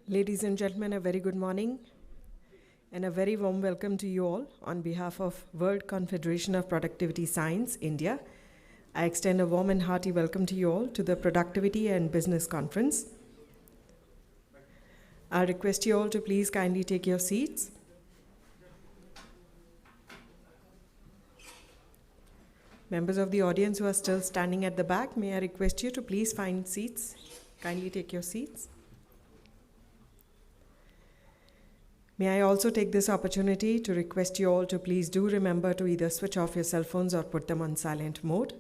Ladies and gentlemen, a very good morning and a very warm welcome to you all on behalf of World Confederation of Productivity Science, India. I extend a warm and hearty welcome to you all to the Productivity and Business Conference. I request you all to please kindly take your seats. Members of the audience who are still standing at the back, may I request you to please find seats. Kindly take your seats. May I also take this opportunity to request you all to please do remember to either switch off your cell phones or put them on silent mode.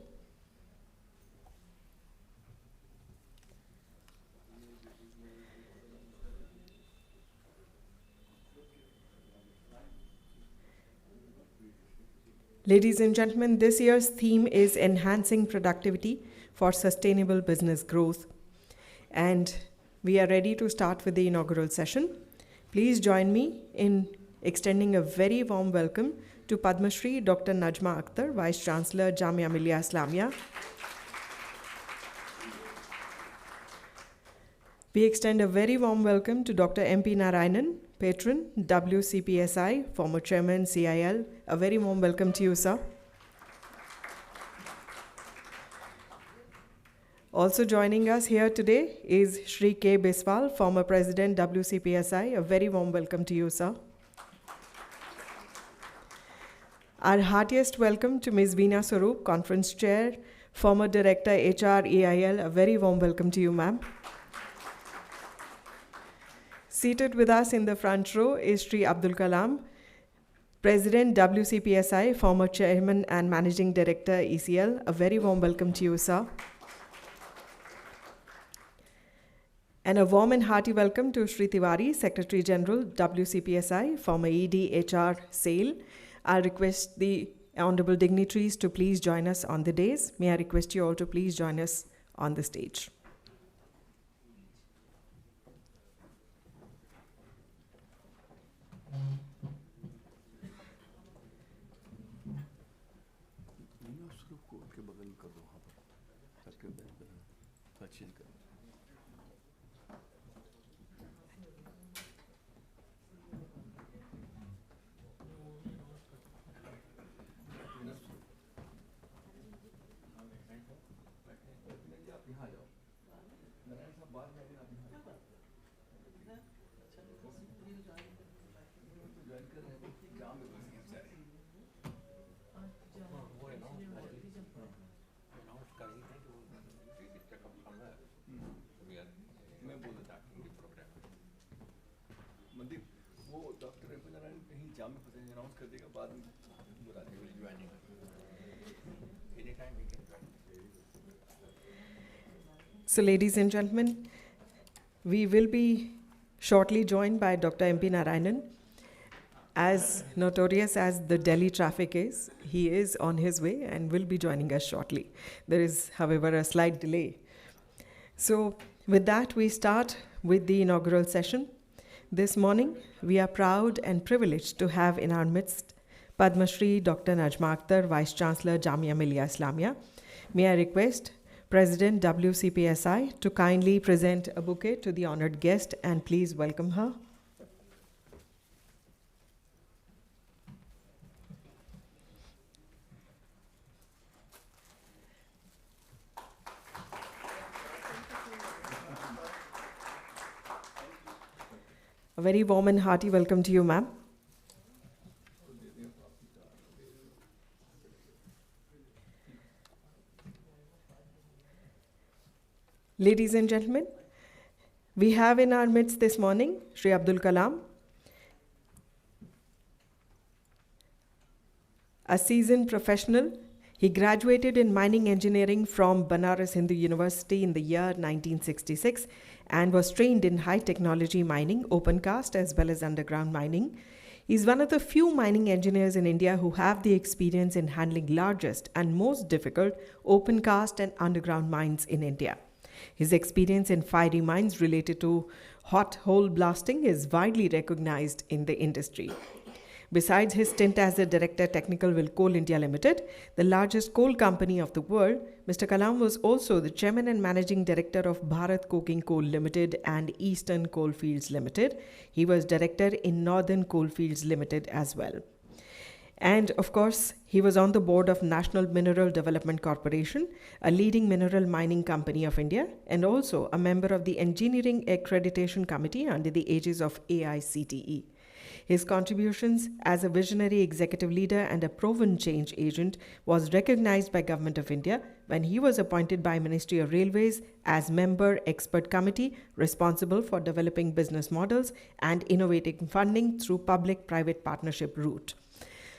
Ladies and gentlemen, this year's theme is Enhancing Productivity for Sustainable Business Growth. And we are ready to start with the inaugural session. Please join me in extending a very warm welcome to Padma Shri Dr. Najma Akhtar, Vice Chancellor, Jamia Millia Islamia. We extend a very warm welcome to Dr. MP Narayanan, Patron, WCPSI, former Chairman, CIL. A very warm welcome to you, sir. Also joining us here today is Shri K. Biswal, former President, WCPSI. A very warm welcome to you, sir. Our heartiest welcome to Ms. Veena Swaroop, Conference Chair, former Director, HR, AIL. A very warm welcome to you, ma'am. Seated with us in the front row is Shri Abdul Kalam, President, WCPSI, former Chairman and Managing Director, ECL. A very warm welcome to you, sir. And a warm and hearty welcome to Shri Tiwari, Secretary General, WCPSI, former ED, HR, SAIL. I request the honorable dignitaries to please join us on the dais. May I request you all to please join us on the stage. So, ladies and gentlemen, we will be shortly joined by Dr. MP Narayanan. As notorious as the Delhi traffic is, he is on his way and will be joining us shortly. There is, however, a slight delay. So, with that, we start with the inaugural session. This morning, we are proud and privileged to have in our midst Padma Shri Dr. Najma Akhtar, Vice Chancellor, Jamia Millia Islamia. May I request President, WCPSI, to kindly present a bouquet to the honored guest and please welcome her. A very warm and hearty welcome to you, ma'am. Ladies and gentlemen, we have in our midst this morning Shri Abdul Kalam, a seasoned professional. He graduated in mining engineering from Banaras Hindu University in the year 1966 and was trained in high technology mining, open cast as well as underground mining. He is one of the few mining engineers in India who have the experience in handling largest and most difficult open cast and underground mines in India. His experience in fiery mines related to hot hole blasting is widely recognized in the industry. Besides his stint as the Director Technical with Coal India Limited, the largest coal company of the world, Mr. Kalam was also the Chairman and Managing Director of Bharat Coking Coal Limited and Eastern Coalfields Limited. He was Director in Northern Coalfields Limited as well. And of course, he was on the board of National Mineral Development Corporation, a leading mineral mining company of India, and also a member of the Engineering Accreditation Committee under the aegis of AICTE. His contributions as a visionary executive leader and a proven change agent was recognized by Government of India when he was appointed by Ministry of Railways as member expert committee responsible for developing business models and innovating funding through public-private partnership route.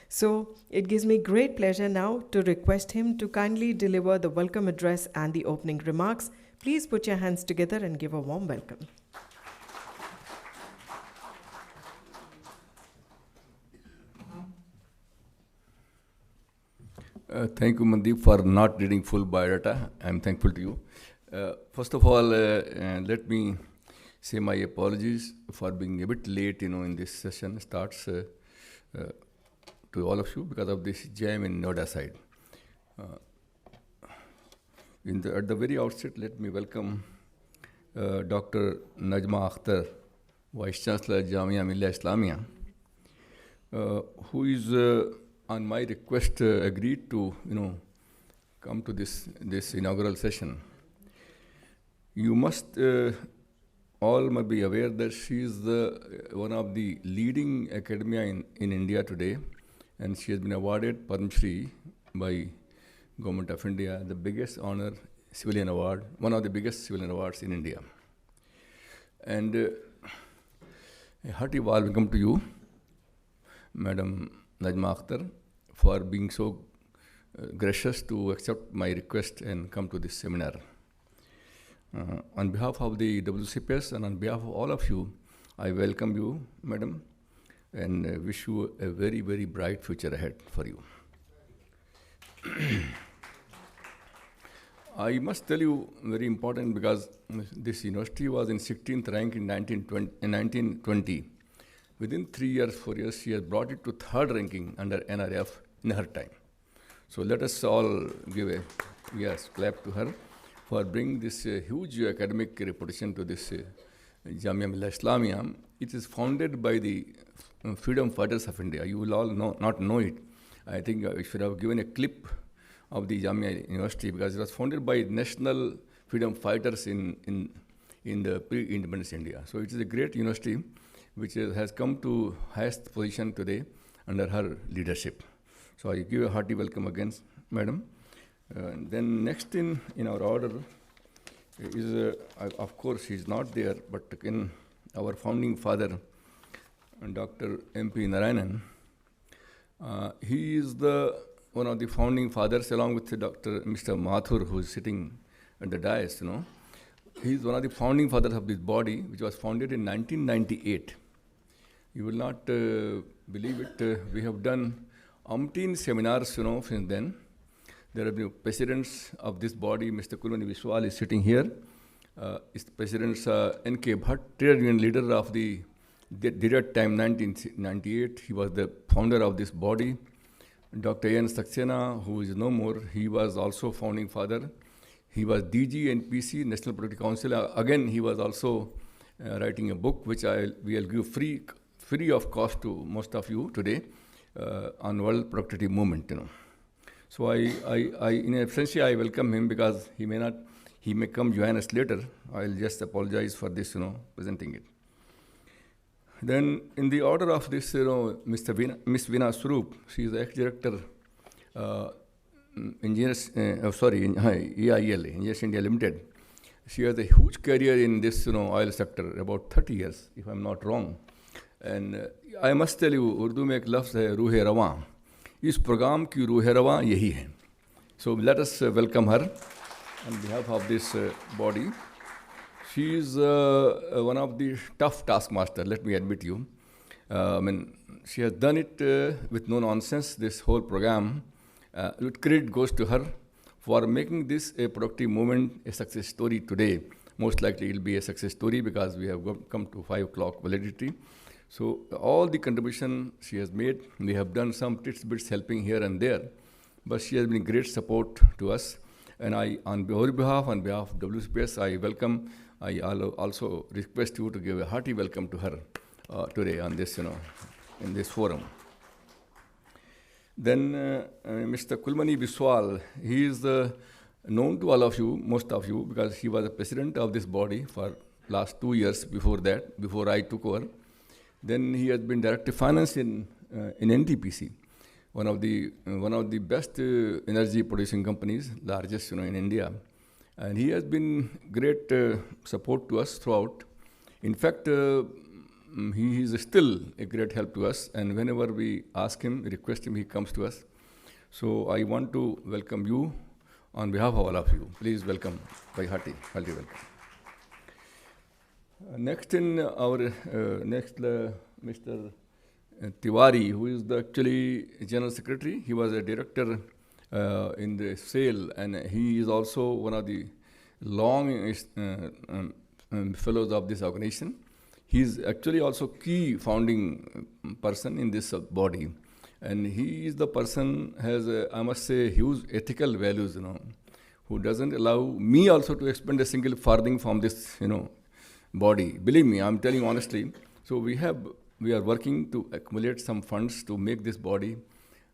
So it gives me great pleasure now to request him to kindly deliver the welcome address and the opening remarks. Please put your hands together and give a warm welcome. Thank you, Mandeep, for not reading full biodata. I'm thankful to you. First of all, let me say my apologies for being a bit late, in this session starts to all of you because of this jam in Noida side. At the very outset, let me welcome Dr. Najma Akhtar, Vice Chancellor, Jamia Millia Islamia, who is, on my request, agreed to, come to this inaugural session. You must all must be aware that she is one of the leading academia in India today, and she has been awarded Padma Shri by Government of India, the biggest honor civilian award, one of the biggest civilian awards in India. And a hearty welcome to you, Madam Najma Akhtar, for being so gracious to accept my request and come to this seminar. On behalf of the WCPS and on behalf of all of you, I welcome you, Madam, and wish you a very, very bright future ahead for you. I must tell you, very important, because this university was in 16th rank in 1920. Within 3 years, 4 years, she has brought it to 3rd ranking under NRF in her time. So let us all give a clap to her for bringing this huge academic reputation to this Jamia Millia Islamia. It is founded by the freedom fighters of India. You will all not know it. I think I should have given a clip of the Jamia University, because it was founded by national freedom fighters in the pre-independence India. So it is a great university which has come to highest position today under her leadership. So I give a hearty welcome again, Madam. Then next in our order is, of course, he is not there, but again, our founding father, Dr. M.P. Narayanan. He is one of the founding fathers, along with Mr. Mathur, who is sitting at the dais. He is one of the founding fathers of this body, which was founded in 1998. You will not believe it. We have done umpteen seminars, since then. There have been presidents of this body. Mr. Kulwani Vishwal is sitting here. President N.K. Bhatt, trade union leader of the that time, 1998. He was the founder of this body. Dr. A.N. Saxena, who is no more, he was also founding father. He was DG and PC, National Productivity Council. Again, he was also writing a book, which we will give free of cost to most of you today on World Productivity Movement. So in essence, I welcome him, because he may come join us later. I'll just apologize for this, presenting it. Then, in the order of this, Miss Veena Swaroop, she is the ex-director, EIL, Engineers India Limited. She has a huge career in this, oil sector, about 30 years, if I'm not wrong. And I must tell you, Urdu में एक लफ्ज़ है रूह रवां. इस programme की रूह रवां यही है. So let us welcome her on behalf of this body. She is one of the tough taskmaster, let me admit you. She has done it with no nonsense, this whole program. Credit goes to her for making this a productive movement, a success story today. Most likely it will be a success story, because we have come to 5 o'clock validity. So all the contribution she has made, we have done some bits helping here and there, but she has been great support to us. And on her behalf, on behalf of WCPS, I also request you to give a hearty welcome to her today on this, in this forum. Then Mr. Kulmani Biswal, he is known to all of you, most of you, because he was the president of this body for last 2 years before that, before I took over. Then he has been director of finance in NTPC, one of the best energy producing companies, largest in India. And he has been great support to us throughout. In fact, he is still a great help to us, and whenever we ask him, request him, he comes to us. So I want to welcome you on behalf of all of you. Please welcome, by hearty welcome. Next in our Mr. Tiwari, who is actually General Secretary. He was a director in the SAIL, and he is also one of the long fellows of this organization. He is actually also key founding person in this body, and he is the person has I must say huge ethical values, who doesn't allow me also to expend a single farthing from this, body. Believe me, I'm telling honestly. So we are working to accumulate some funds to make this body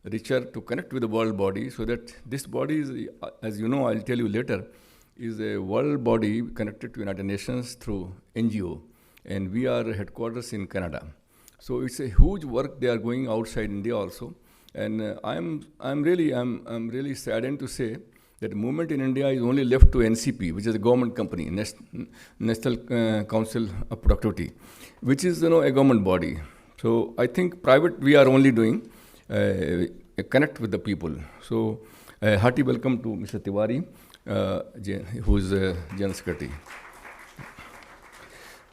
richer, to connect with the world body, so that this body is, as you know, I'll tell you later, is a world body connected to United Nations through NGO, and we are headquarters in Canada. So it's a huge work they are going outside India also, and I'm really saddened to say that the movement in India is only left to NCP, which is a government company, National Council of Productivity, which is a government body. So I think private we are only doing a connect with the people. So a hearty welcome to Mr. Tiwari, who is General Secretary.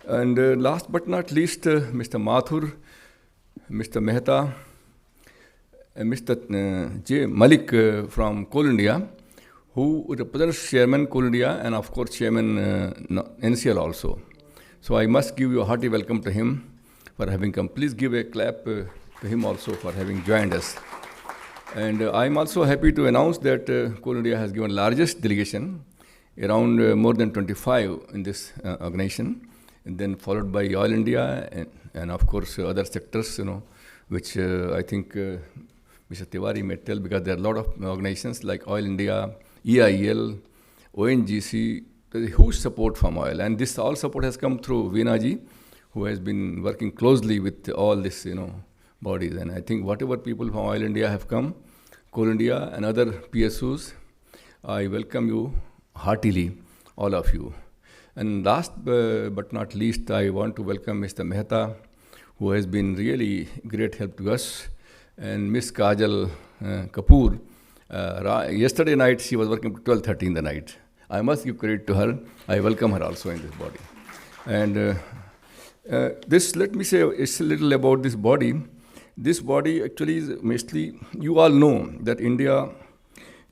And last but not least, Mr. Mathur, Mr. Mehta, Mr. J. Malik from Coal India, who represents Chairman Coal India and of course Chairman NCL also. So I must give you a hearty welcome to him for having come. Please give a clap to him also for having joined us. And I'm also happy to announce that Coal India has given largest delegation, around more than 25 in this organization, and then followed by Oil India and of course other sectors, which I think Mr. Tiwari may tell, because there are a lot of organizations like Oil India, EIL, ONGC. There is huge support from oil, and this all support has come through Veena ji, who has been working closely with all this, bodies. And I think whatever people from Oil India have come, Coal India and other PSUs, I welcome you heartily, all of you. And last but not least, I want to welcome Mr. Mehta, who has been really great help to us, and Miss Kajal Kapoor. Yesterday night, she was working till 12:30 in the night. I must give credit to her. I welcome her also in this body. And let me say a little about this body. This body actually is mostly, you all know that India,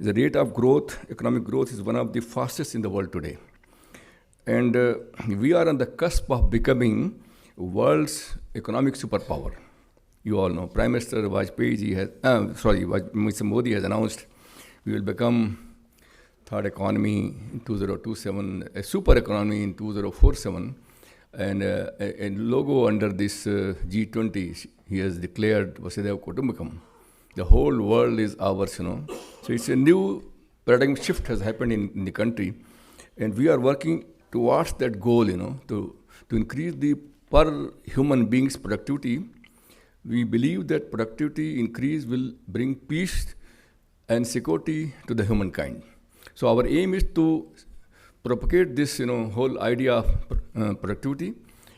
the rate of growth, economic growth is one of the fastest in the world today. And we are on the cusp of becoming world's economic superpower. You all know, Prime Minister Mr. Modi has announced we will become third economy in 2027, a super economy in 2047, and a logo under this G20, he has declared Vasudhaiva Kutumbakam. The whole world is ours, So it's a new paradigm shift has happened in the country, and we are working towards that goal, to increase the per human being's productivity. We believe that productivity increase will bring peace and security to the humankind. So our aim is to propagate this, whole idea of productivity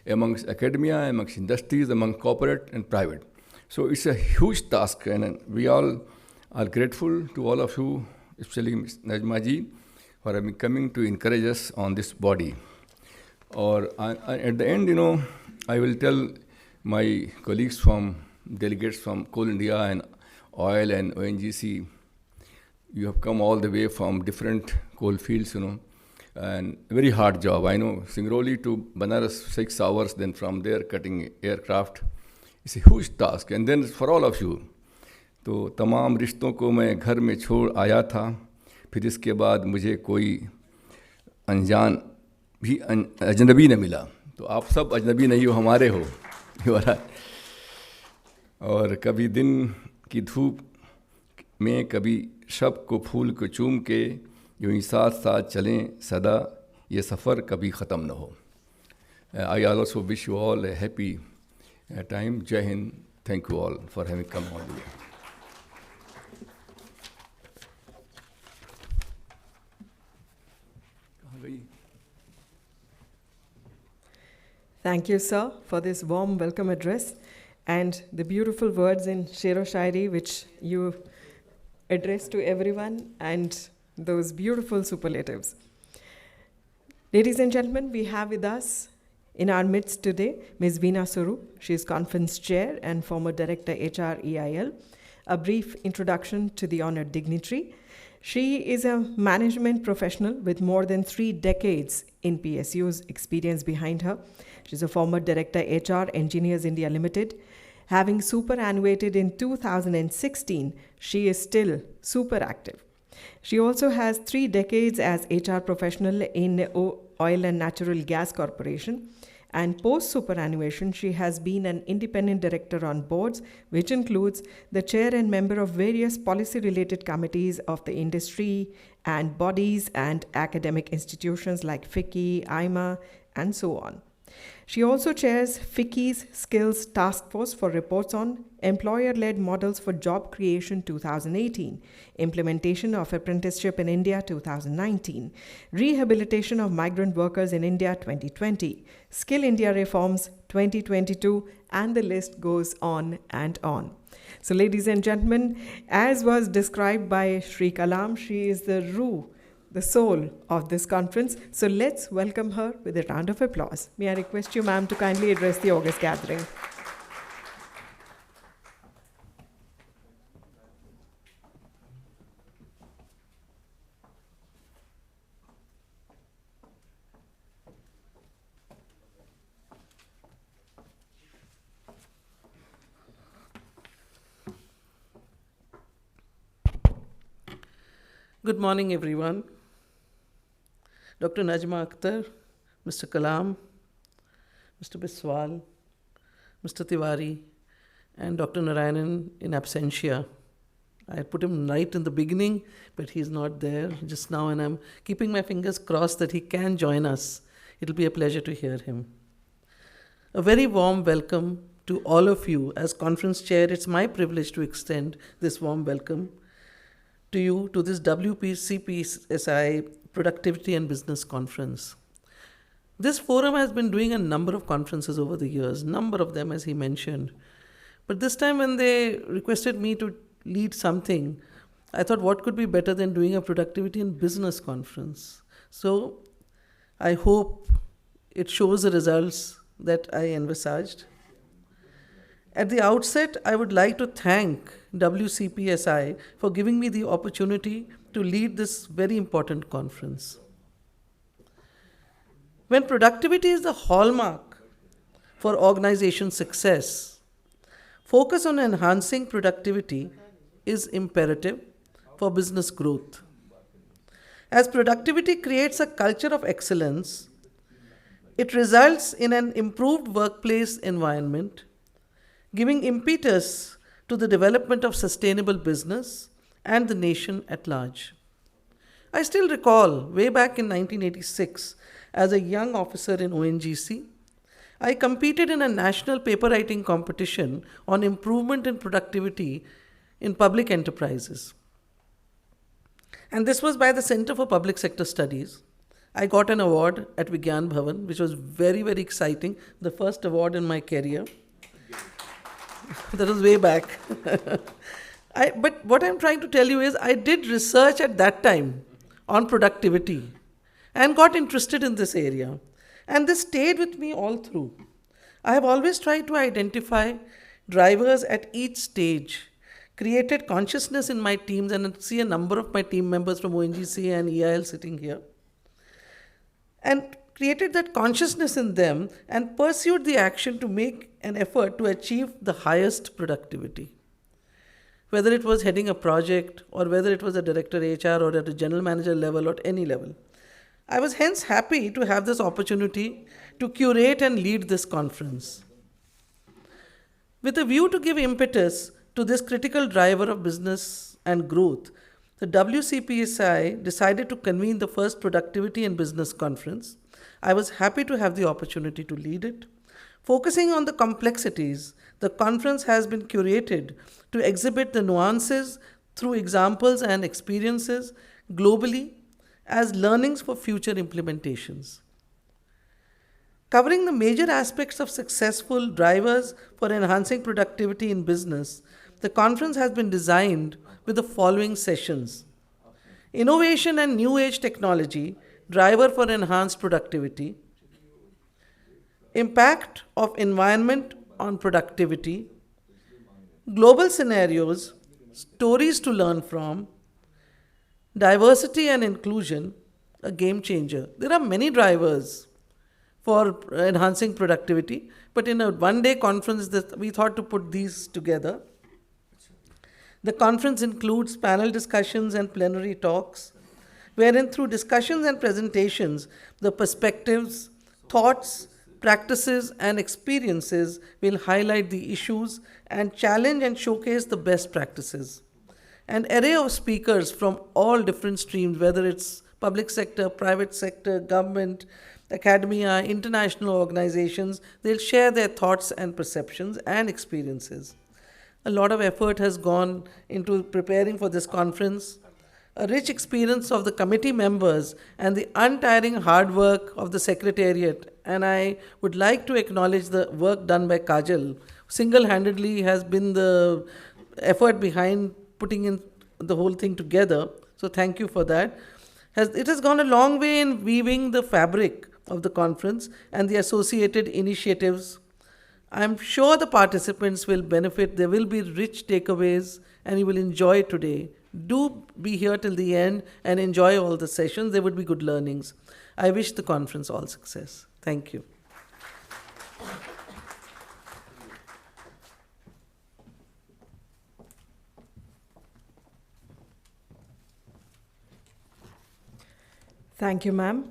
amongst academia, amongst industries, among corporate and private. So it's a huge task, and we all are grateful to all of you, especially Ms. Najma ji, for having coming to encourage us on this body. Or at the end, I will tell my colleagues from delegates from Coal India and Oil and ONGC, you have come all the way from different coal fields, and very hard job. I know, Singrauli to Banaras, 6 hours, then from there cutting aircraft. It's a huge task, and then for all of you. तो तमाम रिश्तों को मैं घर में छोड़ आया था, फिर इसके बाद मुझे कोई अनजान भी अजनबी न मिला. तो आप सब अजनबी नहीं हो, हमारे हो. और कभी दिन की धूप में, कभी शब को फूल को चूम के, यूं ही साथ साथ चलें सदा, ये सफ़र कभी ख़त्म न हो. I also wish you all a happy time. Jai Hind. Thank you all for having come on here. Thank you, sir, for this warm welcome address and the beautiful words in Shero Shairi which you addressed to everyone, and those beautiful superlatives. Ladies and gentlemen, we have with us in our midst today Ms. Veena Swarup. She is Conference Chair and former Director HR EIL. A brief introduction to the honored dignitary. She is a management professional with more than 3 decades in PSU's experience behind her. She's a former Director HR Engineers India Limited. Having superannuated in 2016, she is still super active. She also has 3 decades as HR professional in Oil and Natural Gas Corporation. And post-superannuation, she has been an independent director on boards, which includes the chair and member of various policy-related committees of the industry and bodies and academic institutions like FICCI, IMA, and so on. She also chairs FICCI's Skills Task Force for reports on Employer-Led Models for Job Creation 2018, Implementation of Apprenticeship in India 2019, Rehabilitation of Migrant Workers in India 2020, Skill India Reforms 2022, and the list goes on and on. So ladies and gentlemen, as was described by Shri Kalam, she is the ruh, the soul of this conference. So let's welcome her with a round of applause. May I request you, ma'am, to kindly address the August gathering. Good morning, everyone. Dr. Najma Akhtar, Mr. Kalam, Mr. Biswal, Mr. Tiwari, and Dr. Narayanan in absentia. I put him right in the beginning, but he's not there just now, and I'm keeping my fingers crossed that he can join us. It'll be a pleasure to hear him. A very warm welcome to all of you. As conference chair, it's my privilege to extend this warm welcome to you to this WCPS Productivity and Business Conference. This forum has been doing a number of conferences over the years, number of them as he mentioned. But this time when they requested me to lead something, I thought what could be better than doing a productivity and business conference. So I hope it shows the results that I envisaged. At the outset, I would like to thank WCPSI for giving me the opportunity to lead this very important conference. When productivity is the hallmark for organization success, focus on enhancing productivity is imperative for business growth. As productivity creates a culture of excellence, it results in an improved workplace environment, giving impetus to the development of sustainable business and the nation at large. I still recall, way back in 1986, as a young officer in ONGC, I competed in a national paper writing competition on improvement in productivity in public enterprises. And this was by the Center for Public Sector Studies. I got an award at Vigyan Bhavan, which was very, very exciting, the first award in my career. That was way back. But what I'm trying to tell you is I did research at that time on productivity and got interested in this area. And this stayed with me all through. I have always tried to identify drivers at each stage, created consciousness in my teams, and I see a number of my team members from ONGC and EIL sitting here, and created that consciousness in them and pursued the action to make an effort to achieve the highest productivity. Whether it was heading a project or whether it was a director HR or at a general manager level or at any level. I was hence happy to have this opportunity to curate and lead this conference. With a view to give impetus to this critical driver of business and growth, the WCPSI decided to convene the first Productivity and Business Conference. I was happy to have the opportunity to lead it. Focusing on the complexities, the conference has been curated to exhibit the nuances through examples and experiences globally as learnings for future implementations. Covering the major aspects of successful drivers for enhancing productivity in business, the conference has been designed with the following sessions: Innovation and New Age Technology, Driver for Enhanced Productivity; Impact of Environment on Productivity; Global Scenarios, Stories to Learn From; Diversity and Inclusion, a game changer. There are many drivers for enhancing productivity, but in a one-day conference, we thought to put these together. The conference includes panel discussions and plenary talks, wherein through discussions and presentations, the perspectives, thoughts, practices, and experiences will highlight the issues and challenge and showcase the best practices. An array of speakers from all different streams, whether it's public sector, private sector, government, academia, international organizations, they'll share their thoughts and perceptions and experiences. A lot of effort has gone into preparing for this conference. A rich experience of the committee members and the untiring hard work of the secretariat. And I would like to acknowledge the work done by Kajal. Single-handedly has been the effort behind putting in the whole thing together. So thank you for that. It has gone a long way in weaving the fabric of the conference and the associated initiatives. I'm sure the participants will benefit. There will be rich takeaways and you will enjoy today. Do be here till the end and enjoy all the sessions. There would be good learnings. I wish the conference all success. Thank you. Thank you, ma'am,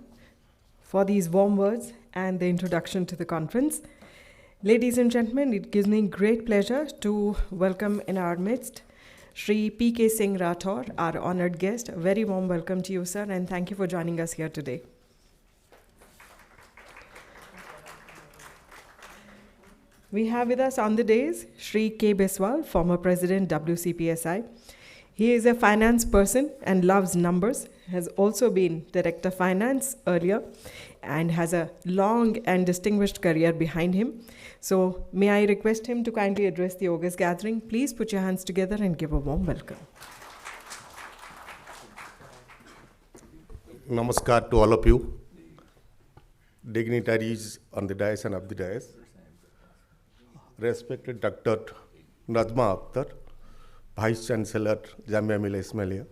for these warm words and the introduction to the conference. Ladies and gentlemen, it gives me great pleasure to welcome in our midst Shri P.K. Singh Rathore, our honored guest. A very warm welcome to you, sir, and thank you for joining us here today. We have with us on the dais Shri K. Biswal, former President, WCPSI. He is a finance person and loves numbers, has also been Director Finance earlier, and has a long and distinguished career behind him. So may I request him to kindly address the august gathering. Please put your hands together and give a warm welcome. Namaskar to all of you, dignitaries on the dais and of the dais. Respected Dr. Najma Akhtar, Vice Chancellor, Jamia Millia Ismailiyah,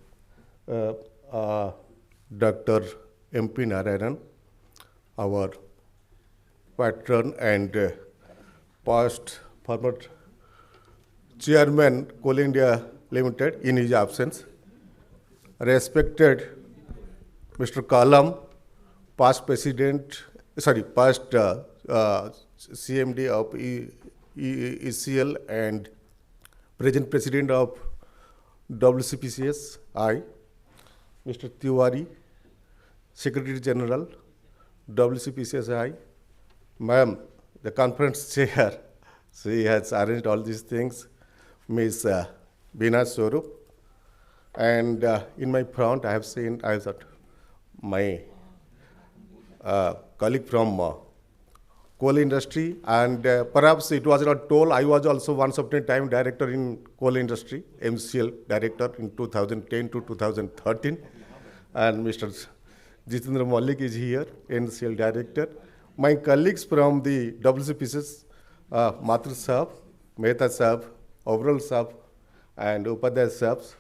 Dr. M.P. Narayanan, our patron and past former Chairman, Coal India Limited, in his absence. Respected Mr. Kalam, past CMD of ECL and present President of WCPS, Mr. Tiwari, Secretary General, WCPSI, Ma'am, the conference chair, she has arranged all these things, Ms. Bina Swarup. And in my front, I have got my colleague from coal industry, and perhaps it was not told, I was also once upon a time director in coal industry, MCL director in 2010 to 2013, and Mr. Jitendra Malik is here, NCL director. My colleagues from the WCPS, Mathur Saab, Mehta Saab, Overall Saab, and Upadhyay Saabs,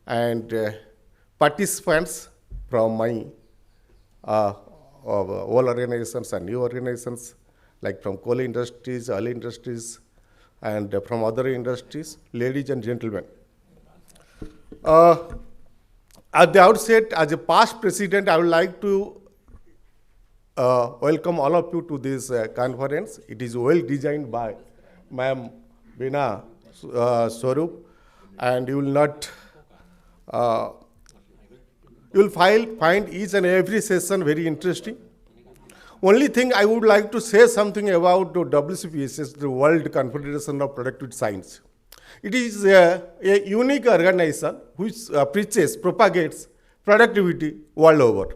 and participants from my all organizations and new organizations, like from coal industries, oil industries, and from other industries, ladies and gentlemen. At the outset, as a past president, I would like to welcome all of you to this conference. It is well designed by Ma'am Bina Swarup, and you will not, you will find each and every session very interesting. Only thing I would like to say something about the WCPS, the World Confederation of Productivity Science. It is a unique organization which propagates productivity world over.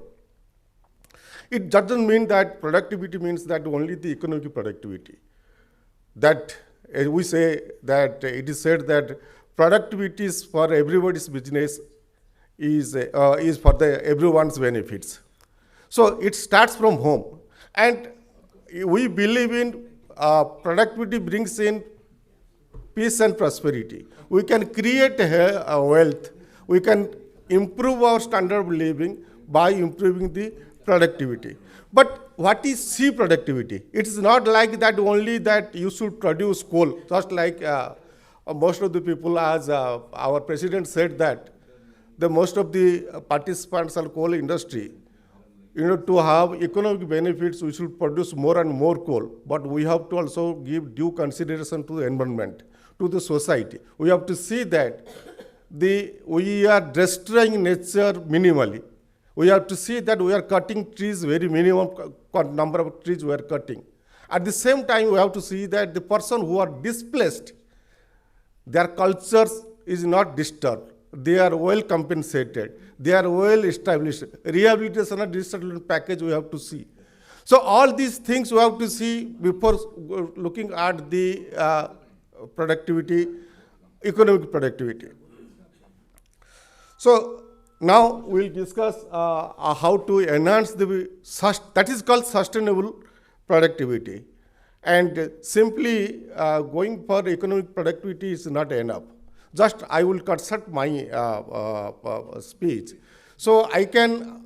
It doesn't mean that productivity means that only the economic productivity. That we say that it is said that productivity is for everybody's business, is for everyone's benefits. So it starts from home, and we believe in productivity brings in peace and prosperity. We can create a wealth. We can improve our standard of living by improving the productivity. But what is C productivity? It is not like that only that you should produce coal, just like most of the people, as our president said that the most of the participants are coal industry. To have economic benefits, we should produce more and more coal, but we have to also give due consideration to the environment, to the society. We have to see that we are destroying nature minimally. We have to see that we are cutting trees, very minimum number of trees we are cutting. At the same time, we have to see that the person who are displaced, their cultures is not disturbed. They are well compensated. They are well established. Rehabilitation and resettlement package we have to see. So all these things we have to see before looking at the productivity, economic productivity. So now we'll discuss how to enhance that is called sustainable productivity. And simply going for economic productivity is not enough. Just I will consult my speech. So I can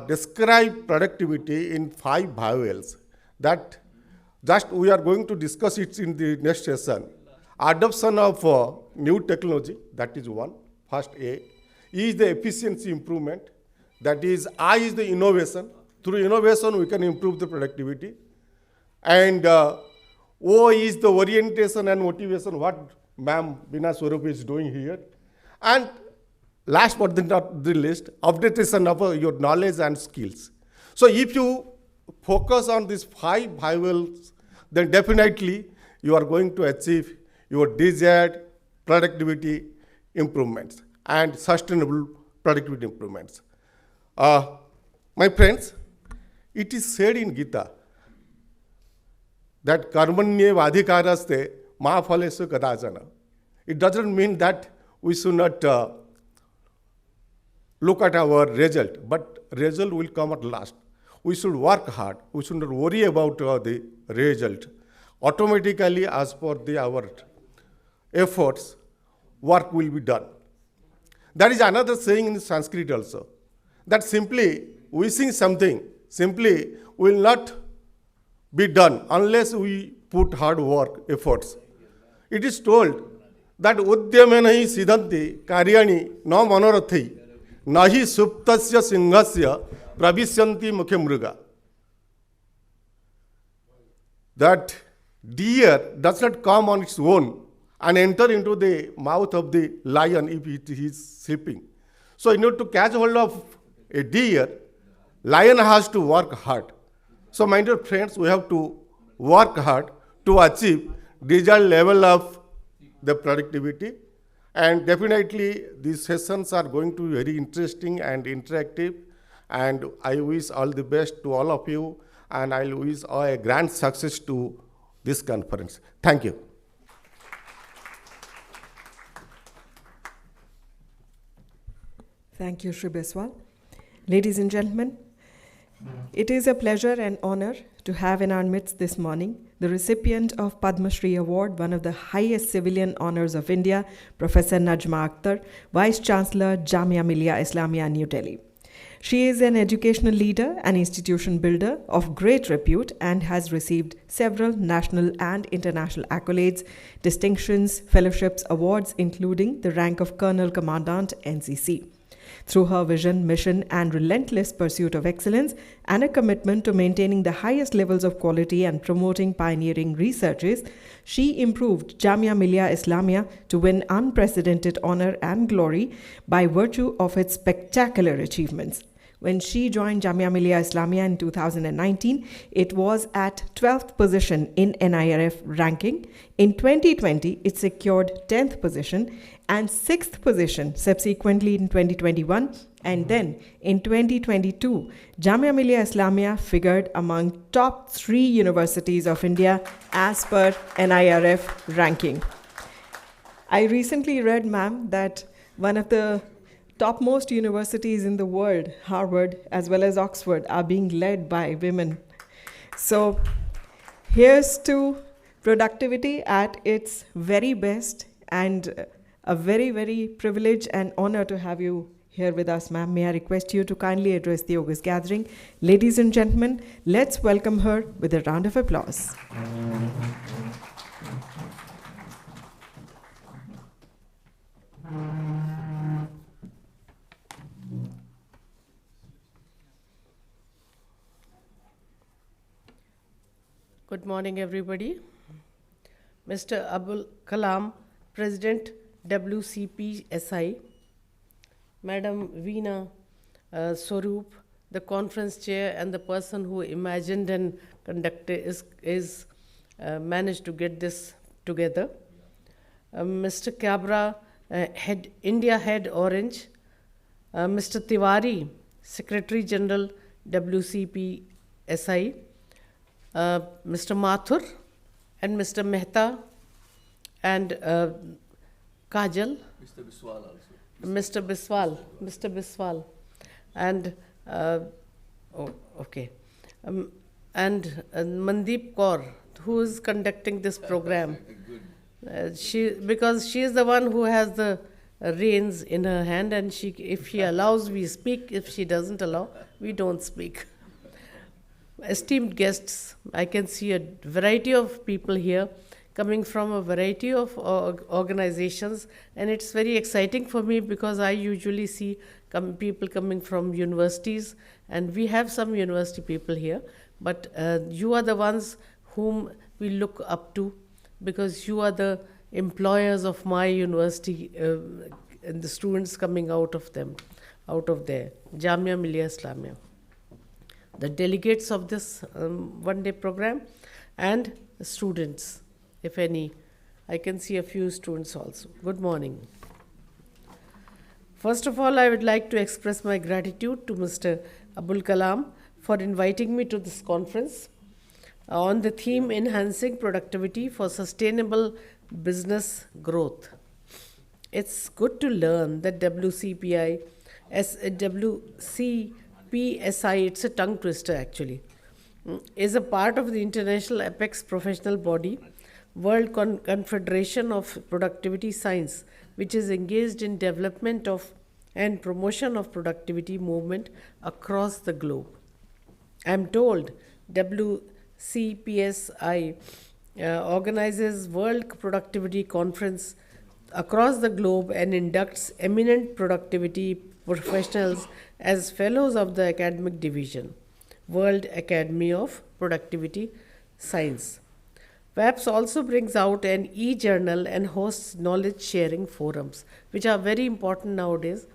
describe productivity in 5 vowels that just we are going to discuss it in the next session. Adoption of new technology, that is one, first A. E is the efficiency improvement, that is I is the innovation. Through innovation we can improve the productivity. And O is the orientation and motivation, what Ma'am Bina Swarup is doing here. And last but not the least, updatation of your knowledge and skills. So if you focus on these 5 vowels, then definitely you are going to achieve your desired productivity improvements and sustainable productivity improvements. My friends, it is said in Gita that karmanye vadhikaraste ma phalesu kadachana. It doesn't mean that we should not look at our result, but result will come at last. We should work hard. We should not worry about the result. Automatically, as per our efforts, work will be done. There is another saying in Sanskrit also, that simply wishing something simply will not be done unless we put hard work, efforts. It is told that udyamena hi siddhanti karyani na manorathi nahi suptasya singhasya pravisyanti mukhe mruga. That deer does not come on its own and enter into the mouth of the lion if it is sleeping. So in order to catch hold of a deer, lion has to work hard. So my dear friends, we have to work hard to achieve desired level of the productivity. And definitely these sessions are going to be very interesting and interactive. And I wish all the best to all of you. And I wish a grand success to this conference. Thank you. Thank you, Shri Biswal. Ladies and gentlemen, it is a pleasure and honor to have in our midst this morning the recipient of Padma Shri Award, one of the highest civilian honors of India, Professor Najma Akhtar, Vice Chancellor, Jamia Millia Islamia, New Delhi. She is an educational leader and institution builder of great repute and has received several national and international accolades, distinctions, fellowships, awards, including the rank of Colonel Commandant NCC. Through her vision, mission, and relentless pursuit of excellence, and a commitment to maintaining the highest levels of quality and promoting pioneering researches, she improved Jamia Millia Islamia to win unprecedented honor and glory by virtue of its spectacular achievements. When she joined Jamia Millia Islamia in 2019, it was at 12th position in NIRF ranking. In 2020, it secured 10th position and 6th position subsequently in 2021. And then in 2022, Jamia Millia Islamia figured among top 3 universities of India as per NIRF ranking. I recently read, ma'am, that one of the topmost universities in the world, Harvard as well as Oxford, are being led by women. So here's to productivity at its very best, and a very, very privilege and honor to have you here with us, ma'am. May I request you to kindly address the August gathering. Ladies and gentlemen, let's welcome her with a round of applause. Good morning, everybody. Mr. Abul Kalam, President WCPSI, Madam Veena Swaroop, the conference chair and the person who imagined and conducted managed to get this together. Mr. Kabra, India Head Orange, Mr. Tiwari, Secretary General WCPSI, Mr. Mathur and Mr. Mehta and Kajal, Mr. Biswal, and and Mandeep Kaur, who is conducting this program. Because she is the one who has the reins in her hand, and if she allows, we speak. If she doesn't allow, we don't speak. Esteemed guests, I can see a variety of people here coming from a variety of organizations, and it's very exciting for me because I usually see people coming from universities, and we have some university people here, but you are the ones whom we look up to, because you are the employers of my university and the students coming out of there, Jamia Millia Islamia. The delegates of this one-day program and students, if any. I can see a few students also. Good morning. First of all, I would like to express my gratitude to Mr. Abul Kalam for inviting me to this conference on the theme Enhancing Productivity for Sustainable Business Growth. It's good to learn that WCPSI, it's a tongue twister actually, is a part of the International Apex Professional Body, World Confederation of Productivity Science, which is engaged in development of and promotion of productivity movement across the globe. I'm told WCPSI organizes World Productivity Conference across the globe and inducts eminent productivity professionals as fellows of the academic division, World Academy of Productivity Science. WAPS also brings out an e-journal and hosts knowledge-sharing forums, which are very important nowadays,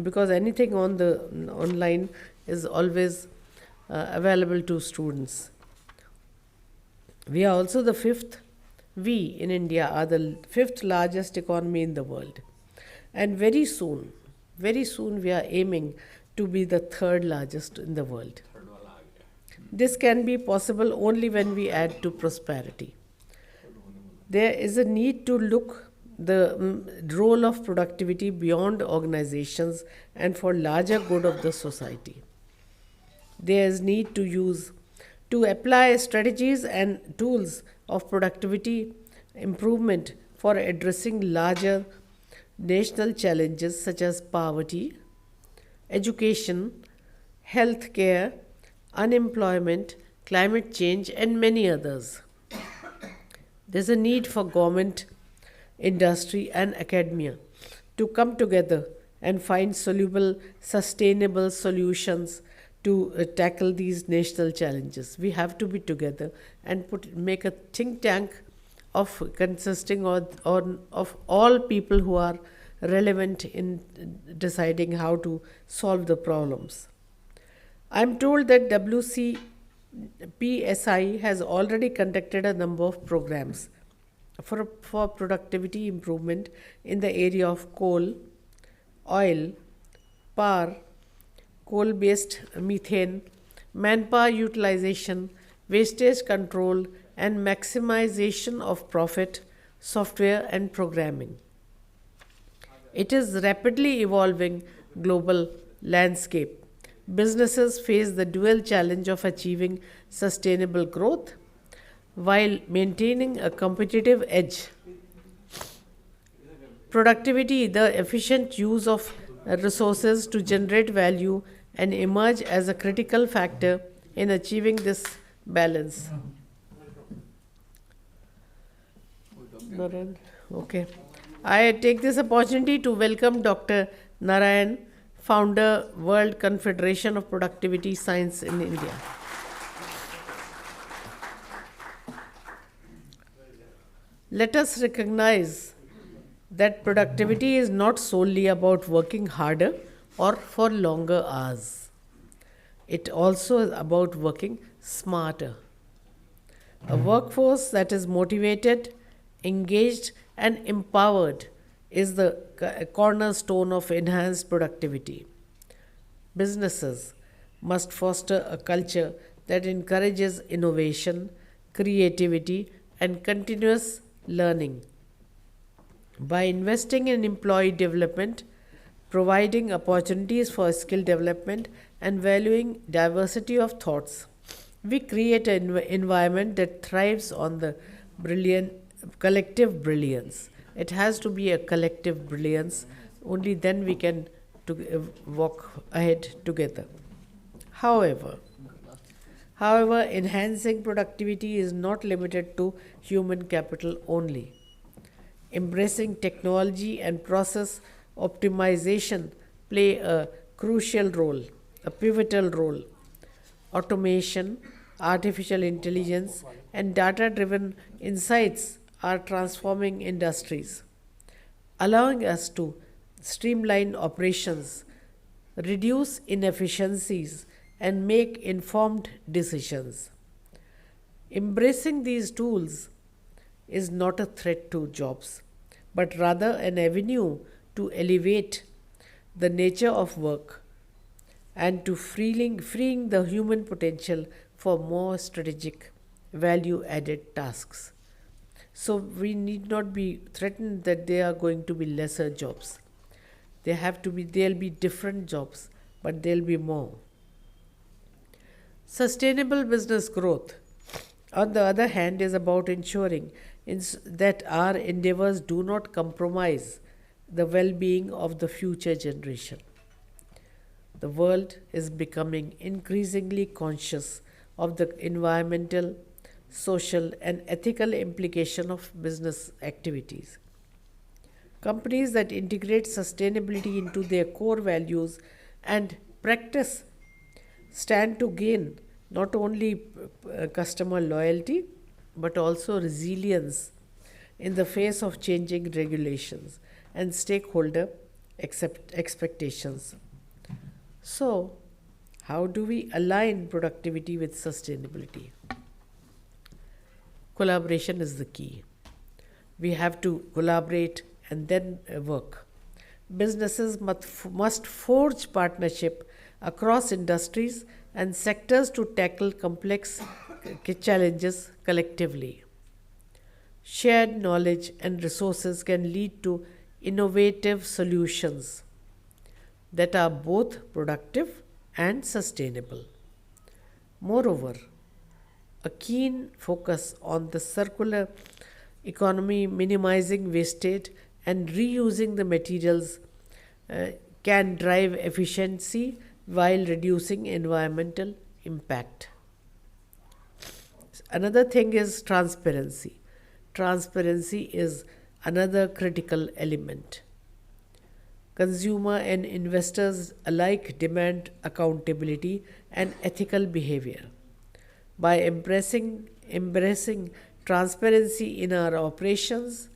because anything on the online is always available to students. We are also the we in India are the 5th largest economy in the world. And very soon we are aiming to be the 3rd largest in the world. This can be possible only when we add to prosperity. There is a need to look the role of productivity beyond organizations and for larger good of the society. There is need to apply strategies and tools of productivity improvement for addressing larger national challenges such as poverty, education, healthcare, unemployment, climate change, and many others. There's a need for government, industry, and academia to come together and find soluble, sustainable solutions to tackle these national challenges. We have to be together and make a think tank consisting of all people who are relevant in deciding how to solve the problems. I'm told that WCPSI has already conducted a number of programs for productivity improvement in the area of coal, oil, power, coal-based methane, manpower utilization, wastage control, and maximization of profit, software, and programming. It is rapidly evolving global landscape. Businesses face the dual challenge of achieving sustainable growth while maintaining a competitive edge. Productivity, the efficient use of resources to generate value, and emerge as a critical factor in achieving this balance. Narayan, okay. I take this opportunity to welcome Dr. Narayan, founder, World Confederation of Productivity Science in India. Let us recognize that productivity is not solely about working harder or for longer hours. It also is about working smarter. A workforce that is motivated, engaged, and empowered is the cornerstone of enhanced productivity. Businesses must foster a culture that encourages innovation, creativity, and continuous learning. By investing in employee development, providing opportunities for skill development, and valuing diversity of thoughts, we create an environment that thrives on the collective brilliance. It has to be a collective brilliance. Only then we can walk ahead together. However, enhancing productivity is not limited to human capital only. Embracing technology and process optimization play a crucial role, a pivotal role. Automation, artificial intelligence, and data-driven insights are transforming industries, allowing us to streamline operations, reduce inefficiencies, and make informed decisions. Embracing these tools is not a threat to jobs, but rather an avenue to elevate the nature of work and to freeing the human potential for more strategic, value-added tasks. So we need not be threatened that there are going to be lesser jobs. There'll be different jobs, but there'll be more. Sustainable business growth, on the other hand, is about ensuring that our endeavors do not compromise the well-being of the future generation. The world is becoming increasingly conscious of the environmental, social, and ethical implication of business activities. Companies that integrate sustainability into their core values and practice stand to gain not only customer loyalty but also resilience in the face of changing regulations and stakeholder expectations. So, how do we align productivity with sustainability? Collaboration is the key. We have to collaborate and then work. Businesses must forge partnership across industries and sectors to tackle complex challenges collectively. Shared knowledge and resources can lead to innovative solutions that are both productive and sustainable. Moreover, a keen focus on the circular economy, minimizing wastage and reusing the materials can drive efficiency while reducing environmental impact. Another thing is transparency. Transparency is another critical element. Consumer and investors alike demand accountability and ethical behavior. By embracing transparency in our operations,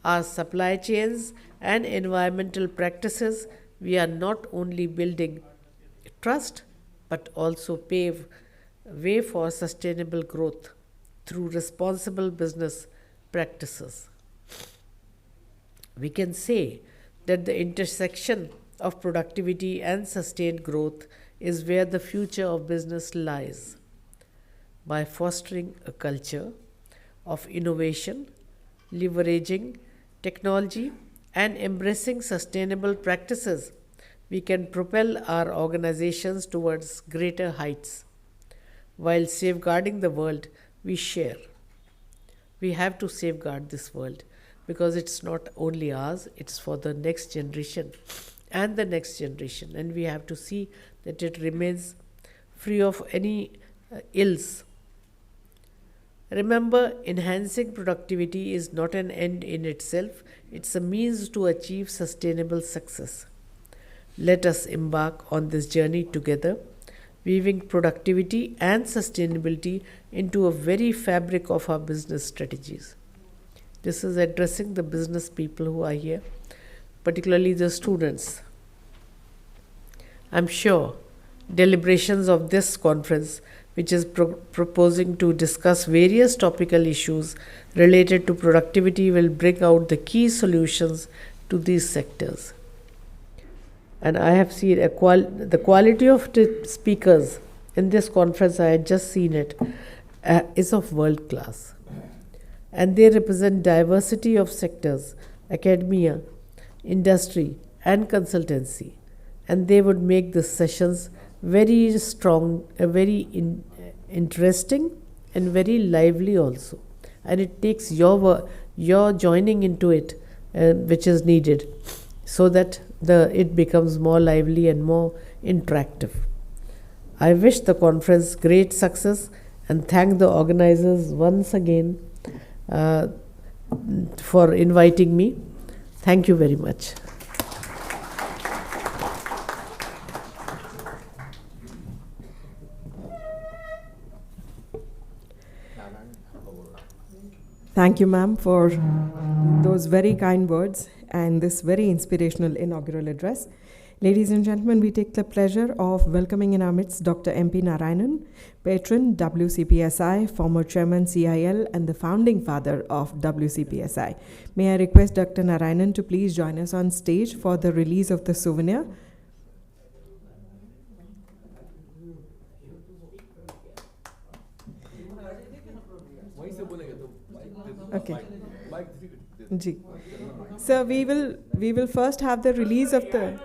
our supply chains, and environmental practices, we are not only building trust but also pave way for sustainable growth through responsible business practices. We can say that the intersection of productivity and sustained growth is where the future of business lies. By fostering a culture of innovation, leveraging technology, and embracing sustainable practices, we can propel our organizations towards greater heights while safeguarding the world we share. We have to safeguard this world because it's not only ours, it's for the next generation and the next generation, and we have to see that it remains free of any ills. Remember, enhancing productivity is not an end in itself, it's a means to achieve sustainable success. Let us embark on this journey together, weaving productivity and sustainability into a very fabric of our business strategies. This is addressing the business people who are here, particularly the students. I'm sure deliberations of this conference, which is proposing to discuss various topical issues related to productivity, will bring out the key solutions to these sectors. And I have seen the quality of the speakers in this conference, I had just seen it, is of world class. And they represent diversity of sectors, academia, industry, and consultancy. And they would make the sessions very strong, very interesting, and very lively also. And it takes your joining into it, which is needed, so that it becomes more lively and more interactive. I wish the conference great success and thank the organizers once again for inviting me. Thank you very much. Thank you, ma'am, for those very kind words and this very inspirational inaugural address. Ladies and gentlemen, we take the pleasure of welcoming in our midst Dr. M.P. Narayanan, patron WCPSI, former chairman CIL, and the founding father of WCPSI. May I request Dr. Narayanan to please join us on stage for the release of the souvenir. Okay. Ji. So we will first have the release of the.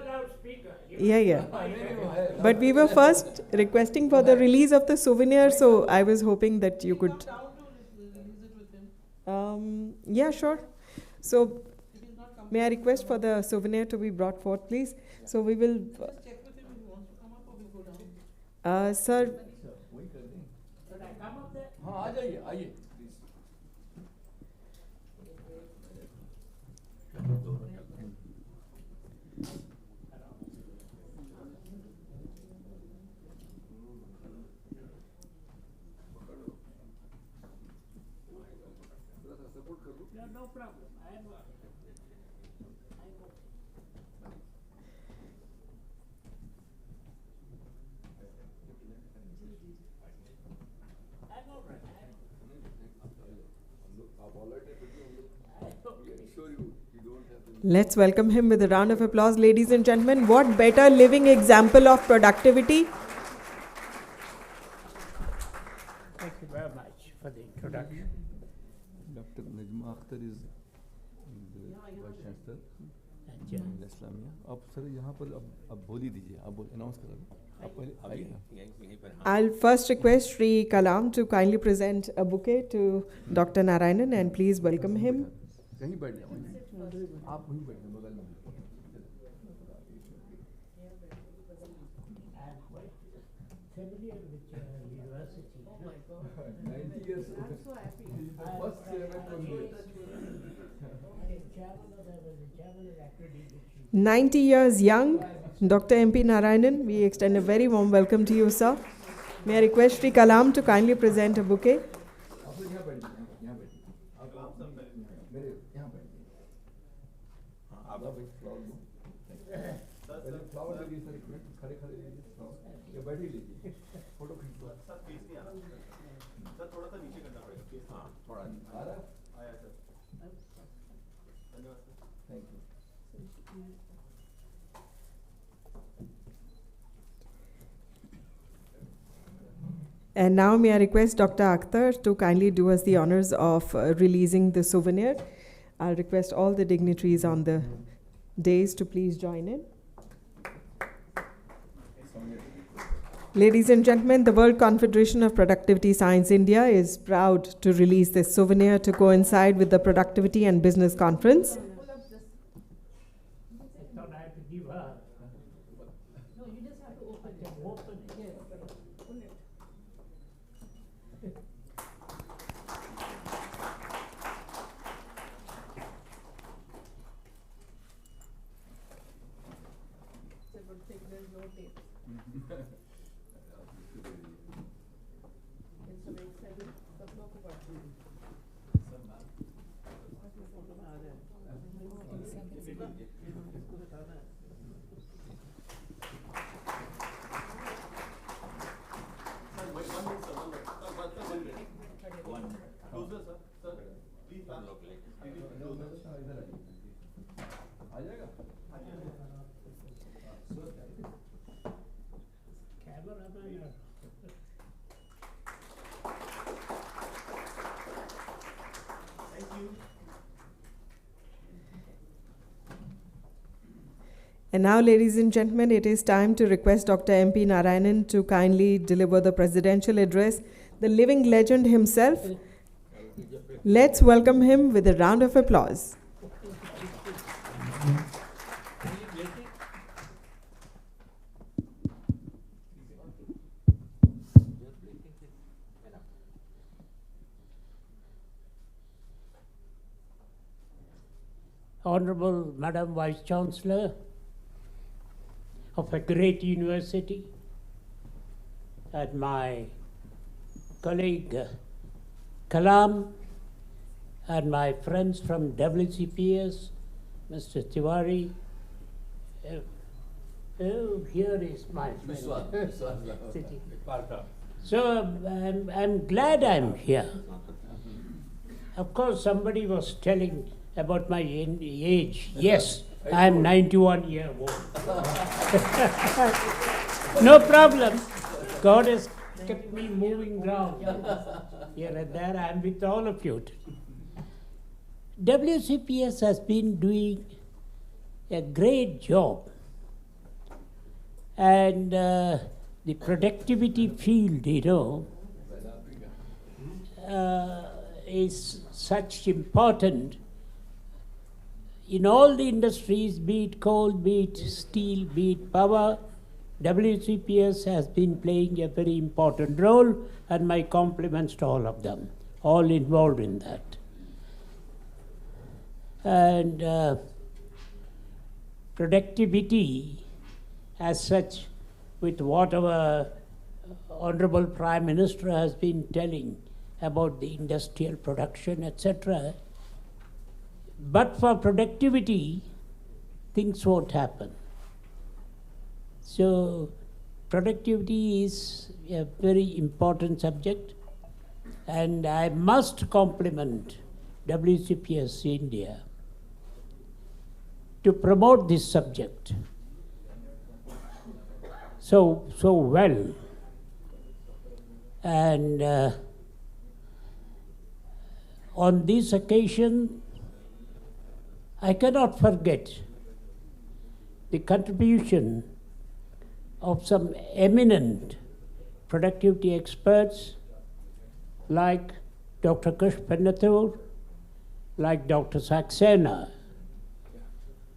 Yeah. But we were first requesting for the release of the souvenir, so I was hoping that you could. Yeah, sure. So may I request for the souvenir to be brought forth, please? So we will. Sir. No problem. Let's welcome him with a round of applause, ladies and gentlemen. What better living example of productivity? Thank you very much for the introduction. Dr. Najma Akhtar is the Vice Chancellor in Islamia. आप sir यहाँ पर अब बोल ही दीजिए, आप announce करा दो. आप पहले आइए. I'll first request Sri Kalam to kindly present a bouquet to Dr. Narayanan and please welcome him. कहीं बैठ जाओ. आप वहीं बैठ जाओ बगल में. 90 years old. I'm so happy. First chairman from here. 90 years young, Dr. MP Narayanan, we extend a very warm welcome to you, sir. May I request Sri Kalam to kindly present a bouquet? And now may I request Dr. Akhtar to kindly do us the honors of releasing the souvenir. I'll request all the dignitaries on the dais to please join in. Ladies and gentlemen, the World Confederation of Productivity Science India is proud to release this souvenir to coincide with the Productivity and Business Conference. I thought I had to give her. No, you just have to open it. Open it. Yes. Pull it. It's a good thing there's no tape. It's a big seven. सपनों को पढ़ती हूँ. Cameraman. And now, ladies and gentlemen, it is time to request Dr. MP Narayanan to kindly deliver the presidential address, the living legend himself. Let's welcome him with a round of applause. Honorable Madam Vice Chancellor of a great university, and my colleague Kalam, and my friends from WCPS, Mr. Tiwari. Oh, here is my friend. Sitting. So I'm glad I'm here. Of course, somebody was telling about my age. Yes, I'm 91 years old. No problem. God has kept me moving around here and there. I'm with all of you. WCPS has been doing a great job, and the productivity field, is such important in all the industries, be it coal, be it steel, be it power. WCPS has been playing a very important role, and my compliments to all of them, all involved in that. And productivity as such, with what our Honorable Prime Minister has been telling about the industrial production, etc. But for productivity, things won't happen. So productivity is a very important subject, and I must compliment WCPS India to promote this subject so well. And on this occasion, I cannot forget the contribution of some eminent productivity experts like Dr. Kush Pennathur, like Dr. Saxena.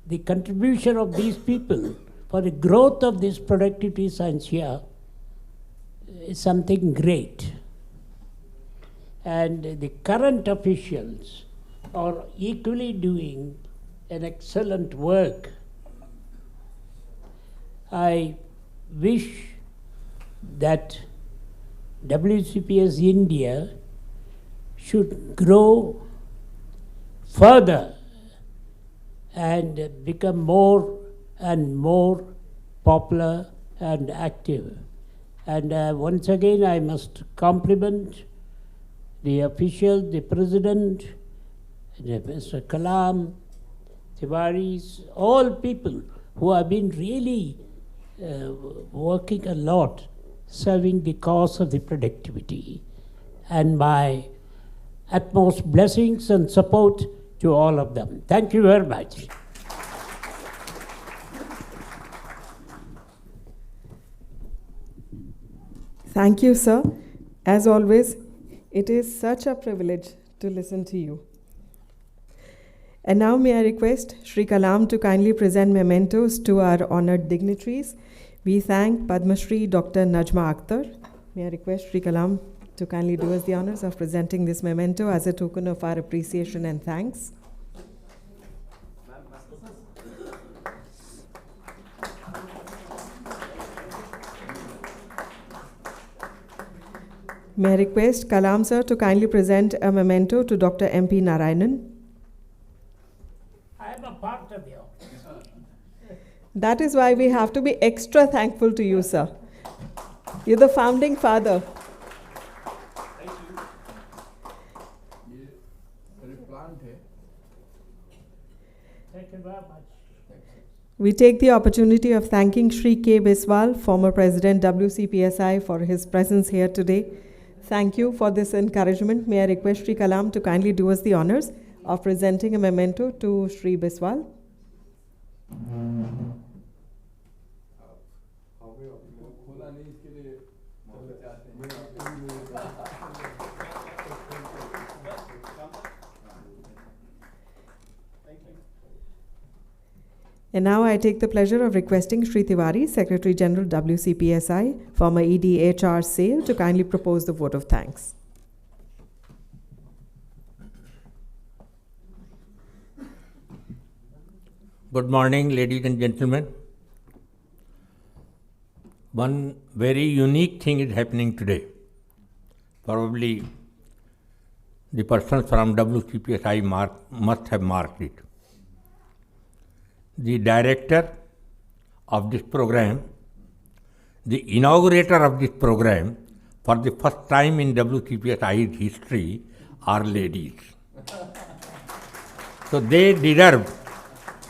The contribution of these people for the growth of this productivity science here is something great. And the current officials are equally doing an excellent work. I wish that WCPS India should grow further and become more and more popular and active. And once again, I must compliment the officials, the president, Mr. Kalam, Tiwaris, all people who have been really working a lot, serving the cause of the productivity. And my utmost blessings and support to all of them. Thank you very much. Thank you, sir. As always, it is such a privilege to listen to you. And now may I request Shri Kalam to kindly present mementos to our honored dignitaries. We thank Padma Shri Dr. Najma Akhtar. May I request Shri Kalam to kindly do us the honors of presenting this memento as a token of our appreciation and thanks. May I request Kalam sir to kindly present a memento to Dr. M.P. Narayanan. I am a part of you. That is why we have to be extra thankful to you, sir. You're the founding father. Thank you very much. We take the opportunity of thanking Shri K. Biswal, former President WCPSI, for his presence here today. Thank you for this encouragement. May I request Shri Kalam to kindly do us the honors of presenting a memento to Shri Biswal. And now I take the pleasure of requesting Shri Tiwari, Secretary General WCPSI, former EDHR SAIL, to kindly propose the vote of thanks. Good morning, ladies and gentlemen. One very unique thing is happening today. Probably the persons from WCPSI must have marked it. The director of this program, the inaugurator of this program, for the first time in WCPSI's history, are ladies. So they deserve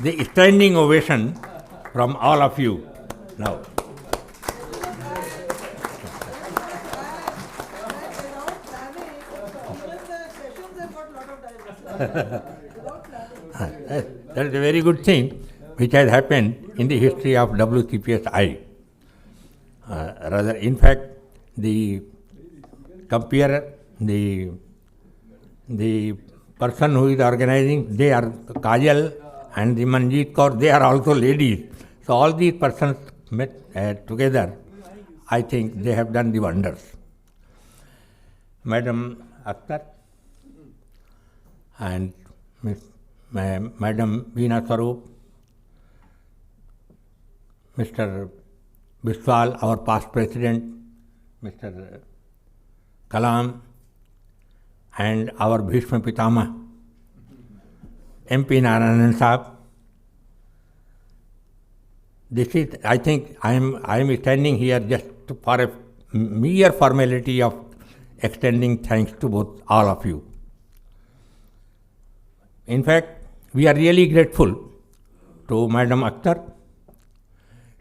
the standing ovation from all of you now. That is a very good thing which has happened in the history of WCPSI. Rather, in fact, the compare the person who is organizing, they are Kajal and the Manjeet Kaur, they are also ladies. So all these persons met together, I think they have done the wonders. Madam Akhtar and Madam Veena Sarup, Mr. Biswal, our past president, Mr. Kalam, and our Bhishma Pitama, MP Narayanan Sahab. This is, I think, I am standing here just for a mere formality of extending thanks to both all of you. In fact, we are really grateful to Madam Akhtar.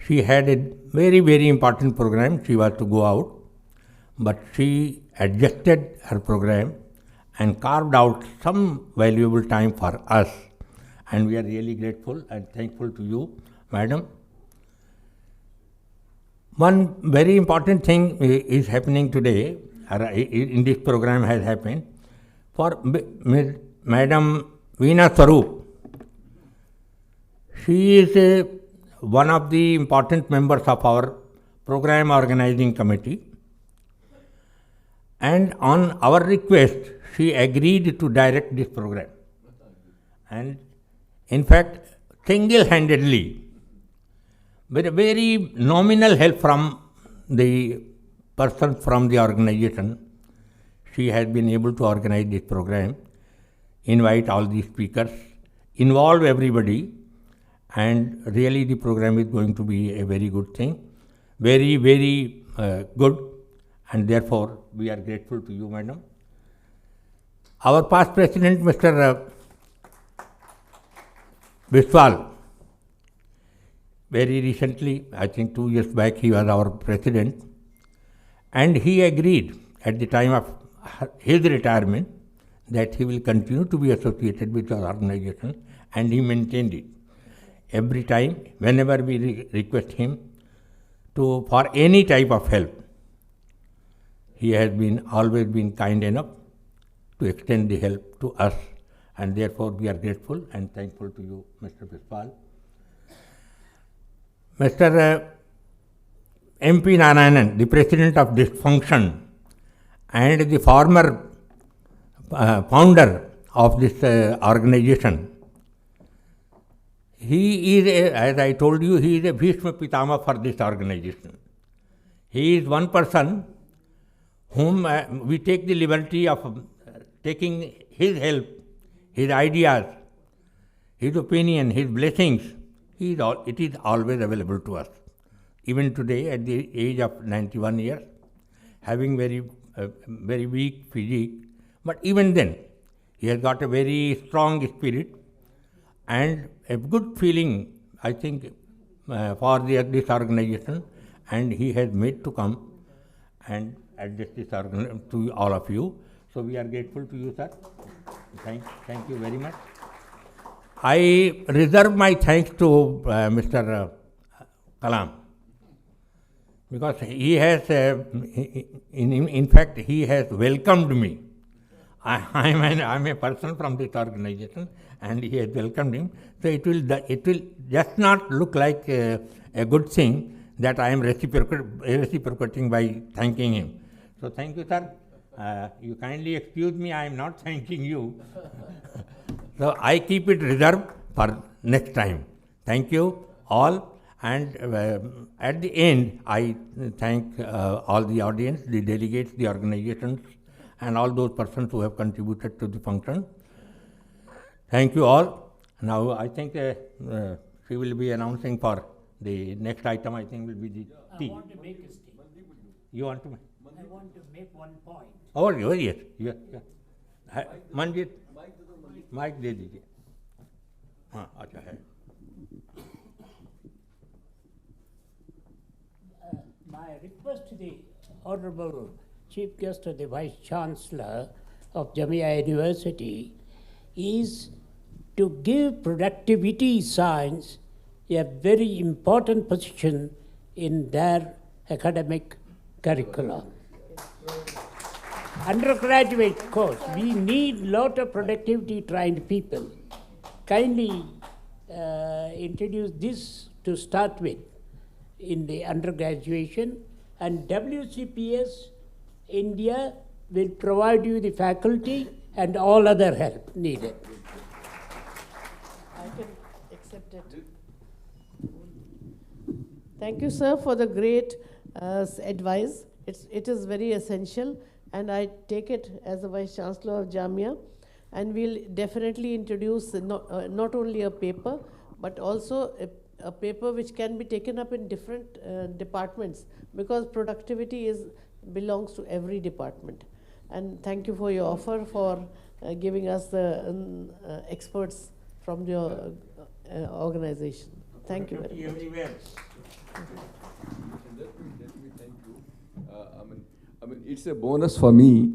She had a very, very important program. She was to go out, but she adjusted her program and carved out some valuable time for us. And we are really grateful and thankful to you, Madam. One very important thing is happening today, in this program has happened, for Madam Veena Sarup. She is one of the important members of our program organizing committee, And on our request, she agreed to direct this program. And in fact, single-handedly, with a very nominal help from the person from the organization, she has been able to organize this program, invite all the speakers, involve everybody, and really the program is going to be a very good thing, very, very good, and therefore we are grateful to you, madam. Our past president, Mr. Biswal, very recently, I think 2 years back, he was our president, and he agreed at the time of his retirement that he will continue to be associated with our organization, and he maintained it. Every time, whenever we request him for any type of help, he has always been kind enough to extend the help to us, and therefore we are grateful and thankful to you, Mr. Biswal. Mr. MP Narayanan, the president of this function and the former founder of this organization, he is, as I told you, he is a Bhishma Pitama for this organization. He is one person whom we take the liberty of taking his help, his ideas, his opinion, his blessings. It is always available to us. Even today, at the age of 91 years, having very weak physique, but even then, he has got a very strong spirit and a good feeling, I think, for this organization, and he has made to come and address this organization to all of you. So we are grateful to you, sir. Thank you very much. I reserve my thanks to Mr. Kalam, because he has, in fact, he has welcomed me. I'm a person from this organization, and he has welcomed him. So it will just not look like a good thing that I am reciprocating by thanking him. So thank you, sir. You kindly excuse me, I am not thanking you. So I keep it reserved for next time. Thank you all. And at the end, I thank all the audience, the delegates, the organizations, and all those persons who have contributed to the function. Thank you all. Now I think she will be announcing for the next item. I think will be the tea. I want to make a statement. You want to? I want to make one point. Oh yes. Manjit, mic दे दीजिए. हाँ अच्छा है. My request to the Honorable Chief Guest of the Vice Chancellor of Jamia University is to give productivity science a very important position in their academic curriculum. Undergraduate course, we need lot of productivity trained people. Kindly introduce this to start with in the undergraduation, and WCPS India will provide you the faculty and all other help needed. I can accept it. Thank you, sir, for the great advice. It is very essential, and I take it as the Vice Chancellor of Jamia, and we'll definitely introduce not only a paper, but also a paper which can be taken up in different departments, because productivity belongs to every department. And thank you for your offer, for giving us the experts from your organization. Thank you very much. Everywhere. Let me thank you. I mean, it's a bonus for me,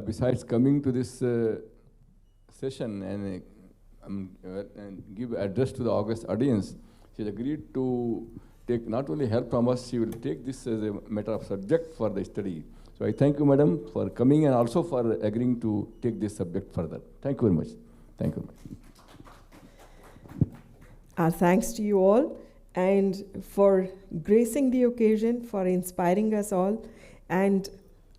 besides coming to this session and give address to the august audience. She has agreed to take not only help from us, she will take this as a matter of subject for the study. So I thank you, madam, for coming and also for agreeing to take this subject further. Thank you very much. Thank you very much. Our thanks to you all, and for gracing the occasion, for inspiring us all, and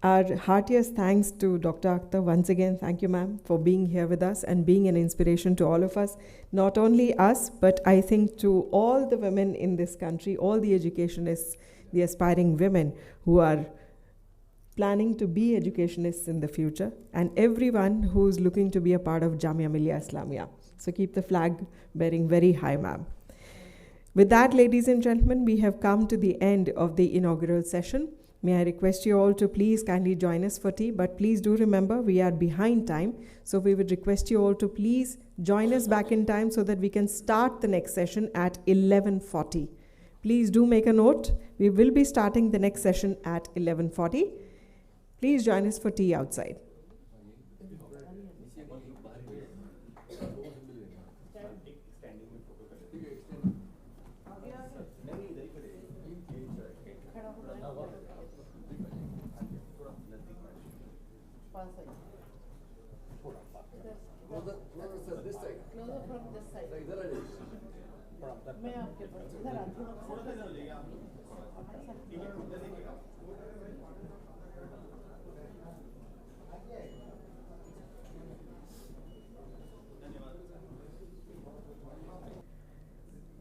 Our heartiest thanks to Dr. Akhtar once again. Thank you, ma'am, for being here with us and being an inspiration to all of us. Not only us, but I think to all the women in this country, all the educationists, the aspiring women who are planning to be educationists in the future, and everyone who's looking to be a part of Jamia Millia Islamia. So keep the flag bearing very high, ma'am. With that, ladies and gentlemen, we have come to the end of the inaugural session. May I request you all to please kindly join us for tea, but please do remember we are behind time, so we would request you all to please join us back in time so that we can start the next session at 11:40. Please do make a note. We will be starting the next session at 11:40. Please join us for tea outside.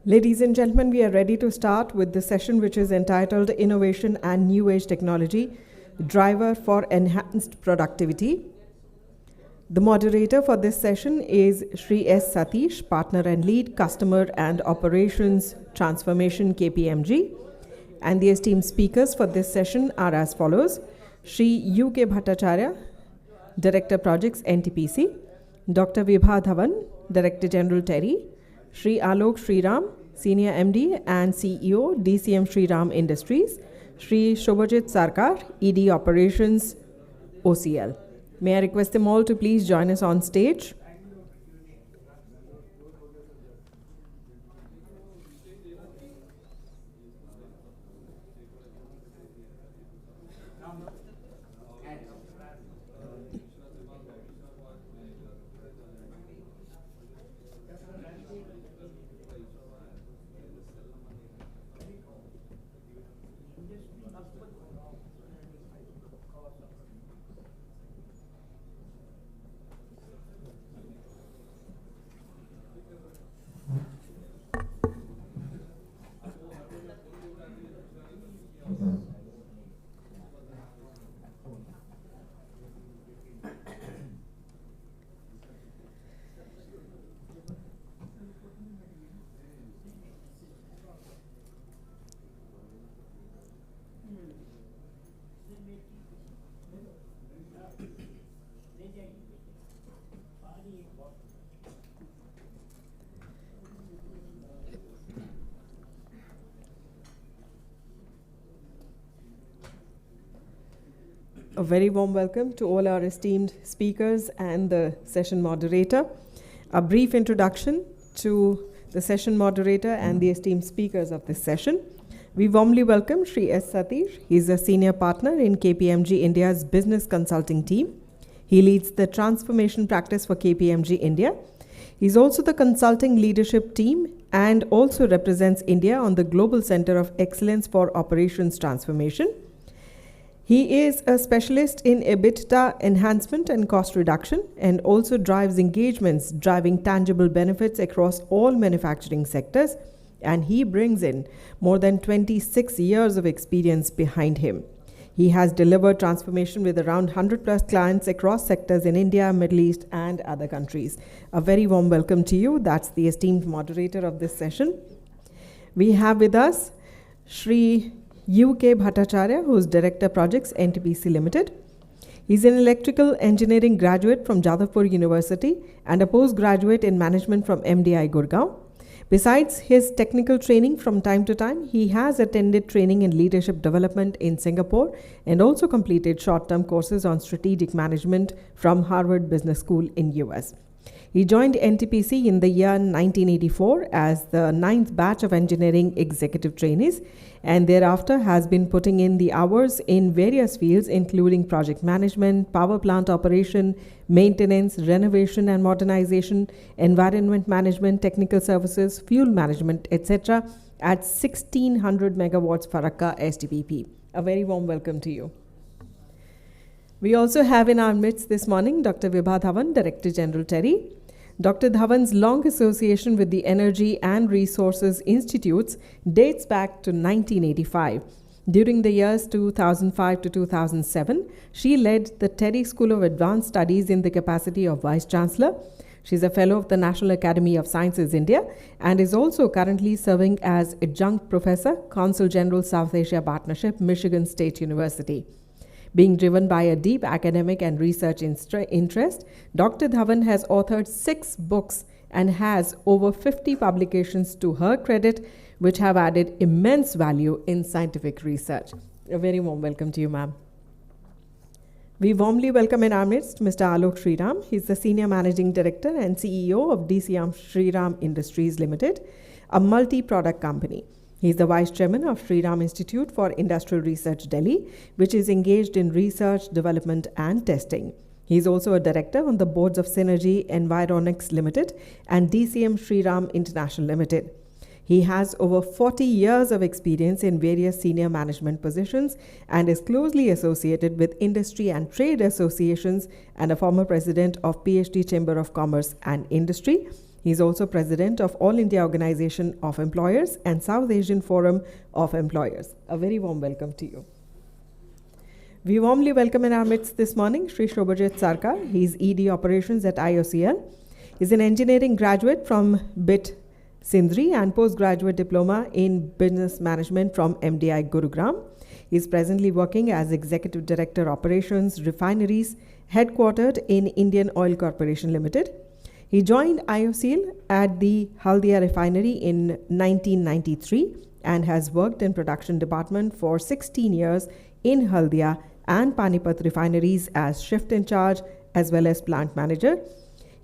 Ladies and gentlemen, we are ready to start with the session which is entitled Innovation and New Age Technology, Driver for Enhanced Productivity. The moderator for this session is Shri S. Satish, Partner and Lead, Customer and Operations Transformation, KPMG. And the esteemed speakers for this session are as follows: Shri U.K. Bhattacharya, Director Projects, NTPC; Dr. Vibha Dhawan, Director General, TERI; Shri Alok Shriram, Senior MD and CEO, DCM Shriram Industries; Shri Shobhajit Sarkar, ED Operations, OCL. May I request them all to please join us on stage. A very warm welcome to all our esteemed speakers and the session moderator. A brief introduction to the session moderator and the esteemed speakers of this session. We warmly welcome Shri S. Satish. He is a senior partner in KPMG India's business consulting team. He leads the transformation practice for KPMG India. He's also the consulting leadership team and also represents India on the Global Center of Excellence for Operations Transformation. He is a specialist in EBITDA enhancement and cost reduction and also drives engagements driving tangible benefits across all manufacturing sectors, and he brings in more than 26 years of experience behind him. He has delivered transformation with around 100 plus clients across sectors in India, Middle East and other countries. A very warm welcome to you. That's the esteemed moderator of this session. We have with us Shri U.K. Bhattacharya, who is Director Projects, NTPC Limited. He's an electrical engineering graduate from Jadavpur University and a postgraduate in management from MDI Gurgaon. Besides his technical training from time to time, he has attended training in leadership development in Singapore and also completed short-term courses on strategic management from Harvard Business School in US. He joined NTPC in the year 1984 as the 9th batch of engineering executive trainees, and thereafter has been putting in the hours in various fields including project management, power plant operation, maintenance, renovation and modernization, environment management, technical services, fuel management, etc. at 1600 megawatts Farakka STPP. A very warm welcome to you. We also have in our midst this morning Dr. Vibha Dhawan, Director General TERI. Dr. Dhawan's long association with the Energy and Resources Institutes dates back to 1985. During the years 2005 to 2007, she led the TERI School of Advanced Studies in the capacity of Vice Chancellor. She's a Fellow of the National Academy of Sciences, India, and is also currently serving as Adjunct Professor, Consul General South Asia Partnership, Michigan State University. Being driven by a deep academic and research interest, Dr. Dhawan has authored 6 books and has over 50 publications to her credit, which have added immense value in scientific research. A very warm welcome to you, ma'am. We warmly welcome in our midst Mr. Alok Sriram. He's the Senior Managing Director and CEO of DCM Sriram Industries Limited, a multi-product company. He's the Vice Chairman of Sriram Institute for Industrial Research, Delhi, which is engaged in research, development and testing. He's also a director on the boards of Synergy Environics Limited and DCM Sriram International Limited. He has over 40 years of experience in various senior management positions and is closely associated with industry and trade associations and a former president of PhD Chamber of Commerce and Industry. He is also president of All India Organization of Employers and South Asian Forum of Employers. A very warm welcome to you. We warmly welcome in our midst this morning Shri Shobhajit Sarkar. He is ED Operations at IOCL. He is an engineering graduate from BIT Sindri and postgraduate diploma in business management from MDI Gurugram. He is presently working as Executive Director Operations Refineries, headquartered in Indian Oil Corporation Limited. He joined IOCL at the Haldia Refinery in 1993 and has worked in production department for 16 years in Haldia and Panipat refineries as shift in charge as well as plant manager.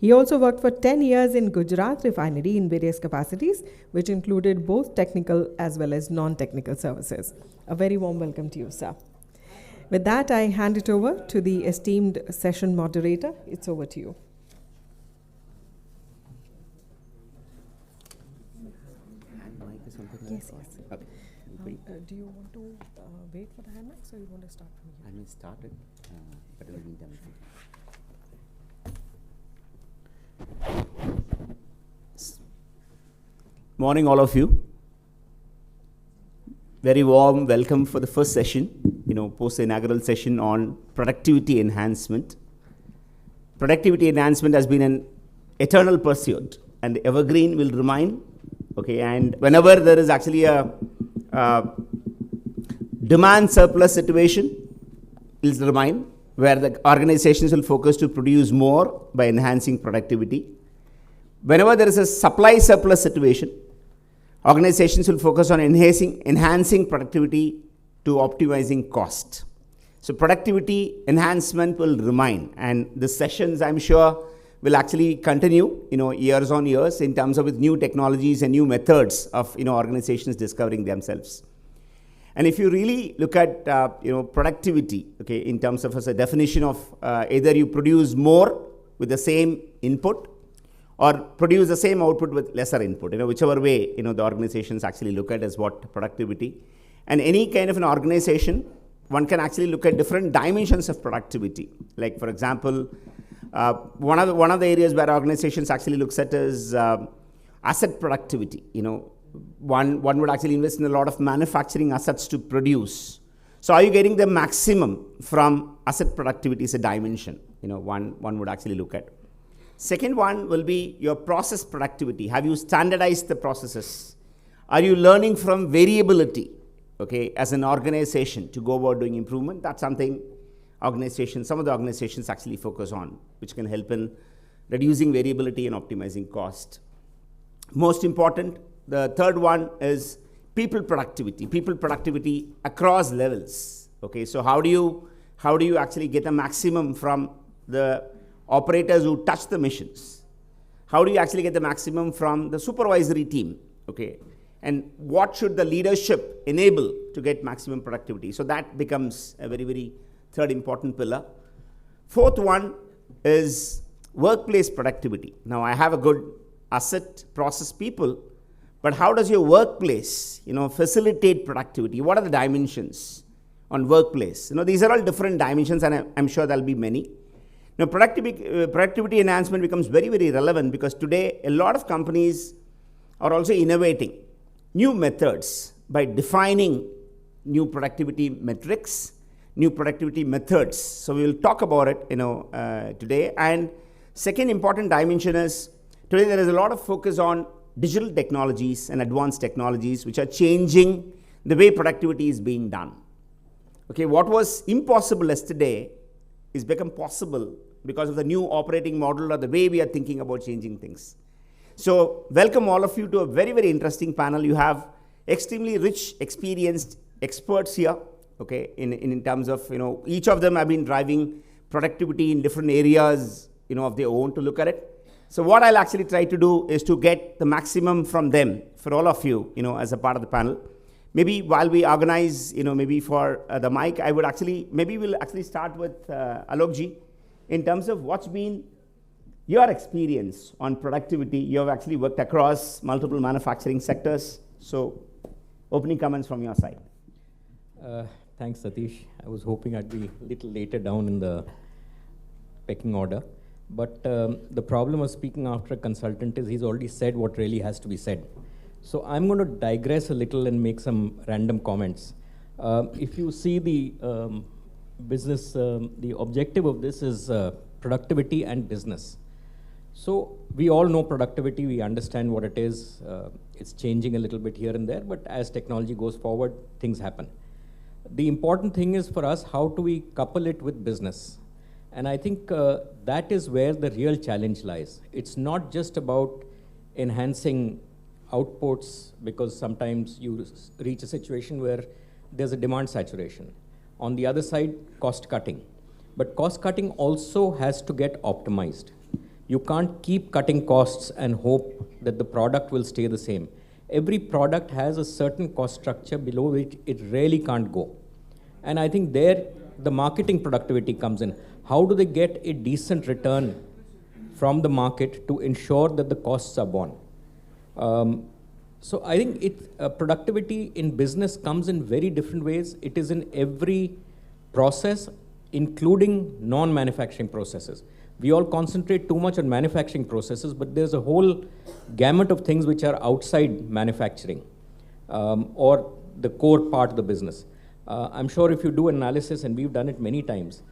He also worked for 10 years in Gujarat Refinery in various capacities, which included both technical as well as non-technical services. A very warm welcome to you, sir. With that, I hand it over to the esteemed session moderator. It's over to you. Yes, yes. Okay. Do you want to wait for the hand mics or you want to start from here? I may start it, but in the meantime. Morning, all of you. Very warm welcome for the first session, post-inaugural session on productivity enhancement. Productivity enhancement has been an eternal pursuit and evergreen will remain. Okay, and whenever there is actually a demand surplus situation, it will remain, where the organizations will focus to produce more by enhancing productivity. Whenever there is a supply surplus situation, organizations will focus on enhancing productivity to optimizing cost. So productivity enhancement will remain, and the sessions, I'm sure, will actually continue, years on years in terms of with new technologies and new methods of, organizations discovering themselves. And if you really look at, productivity, okay, in terms of as a definition of either you produce more with the same input or produce the same output with lesser input, whichever way, the organizations actually look at as what productivity. And any kind of an organization, one can actually look at different dimensions of productivity. Like, for example, one of the areas where organizations actually looks at is asset productivity. One would actually invest in a lot of manufacturing assets to produce. So are you getting the maximum from asset productivity is a dimension, one would actually look at. Second one will be your process productivity. Have you standardized the processes? Are you learning from variability, okay, as an organization to go about doing improvement? That's something some of the organizations actually focus on, which can help in reducing variability and optimizing cost. Most important, the third one is people productivity across levels. Okay, so how do you actually get a maximum from the operators who touch the machines? How do you actually get the maximum from the supervisory team? Okay, and what should the leadership enable to get maximum productivity? So that becomes a very, very third important pillar. Fourth one is workplace productivity. Now, I have a good asset, process, people, but how does your workplace, facilitate productivity? What are the dimensions on workplace. These are all different dimensions, and I'm sure there'll be many. Productivity enhancement becomes very, very relevant because today a lot of companies are also innovating new methods by defining new productivity metrics, new productivity methods. So we will talk about it, today. And second important dimension is today there is a lot of focus on digital technologies and advanced technologies which are changing the way productivity is being done. Okay, what was impossible yesterday is become possible because of the new operating model or the way we are thinking about changing things. So welcome all of you to a very, very interesting panel. You have extremely rich, experienced experts here, okay, in terms of, each of them have been driving productivity in different areas, of their own to look at it. So what I'll actually try to do is to get the maximum from them, for all of you, as a part of the panel. Maybe while we organize, maybe for the mic, we'll actually start with Alokji in terms of what's been your experience on productivity. You have actually worked across multiple manufacturing sectors. So opening comments from your side. Thanks, Satish. I was hoping I'd be a little later down in the pecking order. But the problem of speaking after a consultant is he's already said what really has to be said. So I'm going to digress a little and make some random comments. If you see the business, the objective of this is productivity and business. So we all know productivity, we understand what it is. It's changing a little bit here and there, but as technology goes forward, things happen. The important thing is for us, how do we couple it with business? And I think that is where the real challenge lies. It's not just about enhancing outputs, because sometimes you reach a situation where there's a demand saturation. On the other side, cost cutting. But cost cutting also has to get optimized. You can't keep cutting costs and hope that the product will stay the same. Every product has a certain cost structure below which it really can't go. And I think there the marketing productivity comes in. How do they get a decent return from the market to ensure that the costs are borne? So I think productivity in business comes in very different ways. It is in every process, including non-manufacturing processes. We all concentrate too much on manufacturing processes, but there's a whole gamut of things which are outside manufacturing or the core part of the business. I'm sure if you do analysis, and we've done it many times,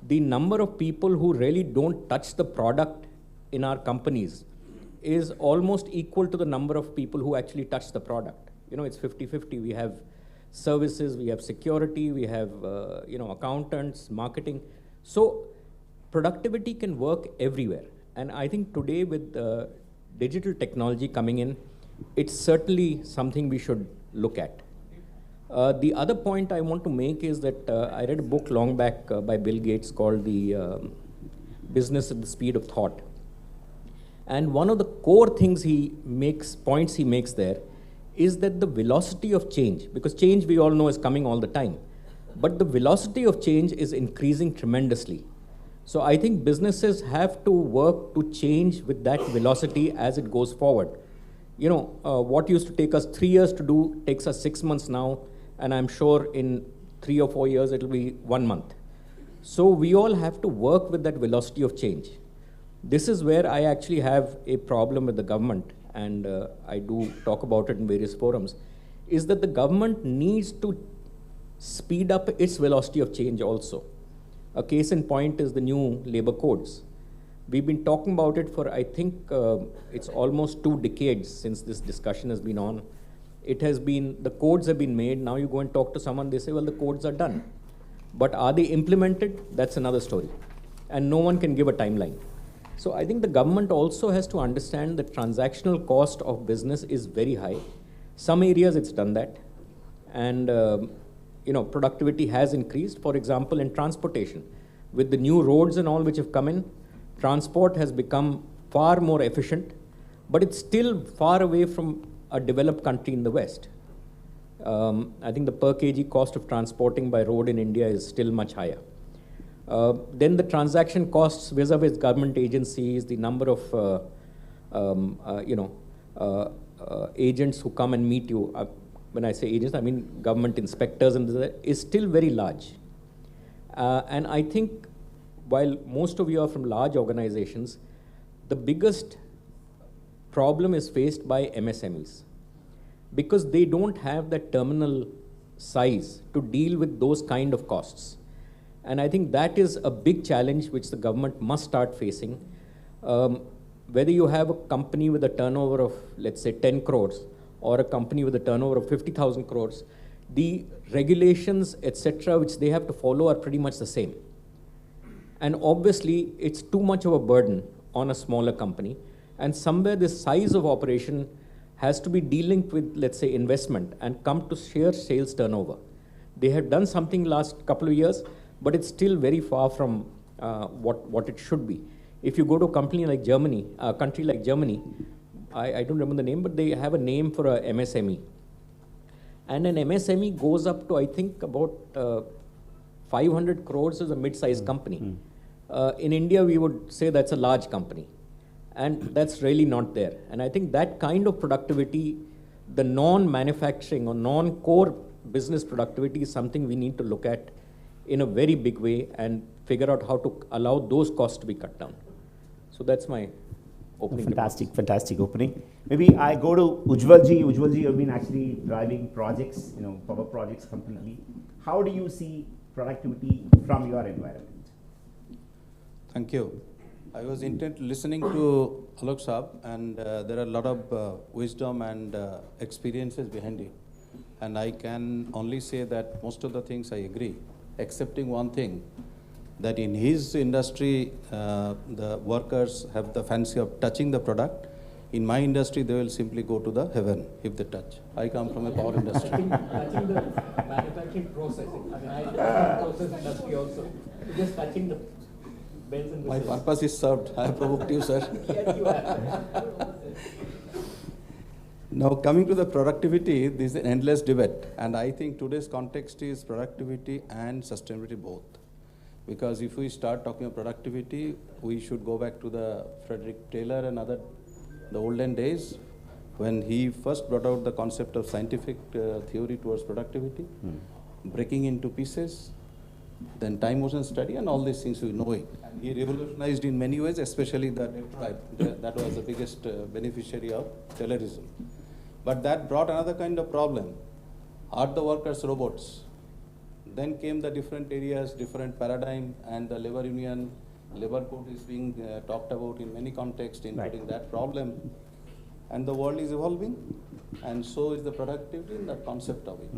the number of people who really don't touch the product in our companies is almost equal to the number of people who actually touch the product. It's 50-50. We have services, we have security, we have accountants, marketing. So productivity can work everywhere. And I think today with digital technology coming in, it's certainly something we should look at. The other point I want to make is that I read a book long back by Bill Gates called The Business at the Speed of Thought. And one of the core things points he makes there is that the velocity of change, because change we all know is coming all the time, but the velocity of change is increasing tremendously. So I think businesses have to work to change with that velocity as it goes forward. What used to take us 3 years to do takes us 6 months now, and I'm sure in 3 or 4 years it'll be 1 month. So we all have to work with that velocity of change. This is where I actually have a problem with the government, and I do talk about it in various forums, is that the government needs to speed up its velocity of change also. A case in point is the new labor codes. We've been talking about it for, I think, it's almost 2 decades since this discussion has been on. The codes have been made, now you go and talk to someone, they say, well, the codes are done. But are they implemented? That's another story. And no one can give a timeline. So I think the government also has to understand that transactional cost of business is very high. Some areas it's done that. And productivity has increased. For example, in transportation, with the new roads and all which have come in, transport has become far more efficient, but it's still far away from a developed country in the West. I think the per kg cost of transporting by road in India is still much higher. Then the transaction costs vis-a-vis government agencies, the number of agents who come and meet you. when I say agents, I mean government inspectors, and is still very large. And I think while most of you are from large organizations, the biggest problem is faced by MSMEs because they don't have that terminal size to deal with those kind of costs. And I think that is a big challenge which the government must start facing. Whether you have a company with a turnover of, let's say, 10 crores or a company with a turnover of 50,000 crores, the regulations, etc., which they have to follow are pretty much the same. And obviously, it's too much of a burden on a smaller company. And somewhere the size of operation has to be dealing with, let's say, investment and come to sheer sales turnover. They have done something last couple of years, but it's still very far from what it should be. If you go to a company like Germany, a country like Germany, I don't remember the name, but they have a name for a MSME. And an MSME goes up to, I think, about 500 crores as a mid-sized company. In India, we would say that's a large company. And that's really not there. And I think that kind of productivity, the non-manufacturing or non-core business productivity is something we need to look at in a very big way and figure out how to allow those costs to be cut down. So that's my opening. Fantastic opening. Maybe I go to Ujjwalji. Ujjwalji, you've been actually driving projects, power projects completely. How do you see productivity from your environment? Thank you. I was intently listening to Alok Saab, and there are a lot of wisdom and experiences behind it. And I can only say that most of the things I agree, excepting one thing, that in his industry, the workers have the fancy of touching the product. In my industry, they will simply go to the heaven if they touch. I come from a power industry. Touching the manufacturing processing. I mean, I process industry also. Just touching the bells and whistles. My purpose is served. I have provoked you, sir. Yes, you have. Now, coming to the productivity, this is an endless debate. And I think today's context is productivity and sustainability both. Because if we start talking about productivity, we should go back to the Frederick Taylor and the olden days, when he first brought out the concept of scientific theory towards productivity, breaking into pieces, then time motion study, and all these things we know it. And he revolutionized in many ways, especially the tribe. That was the biggest beneficiary of Taylorism. But that brought another kind of problem. Are the workers robots? Then came the different areas, different paradigm, and the labor union, labor code is being talked about in many contexts, including that problem. And the world is evolving, and so is the productivity and the concept of it.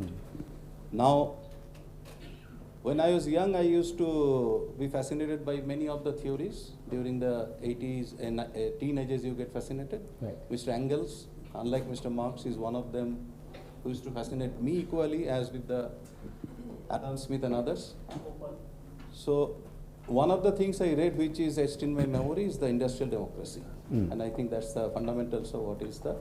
Now, when I was young, I used to be fascinated by many of the theories. During the 80s and teenagers, you get fascinated. Right. Mr. Engels, unlike Mr. Marx, is one of them who used to fascinate me equally as with the Adam Smith and others. So one of the things I read, which is etched in my memory, is the industrial democracy. And I think that's the fundamentals of what is the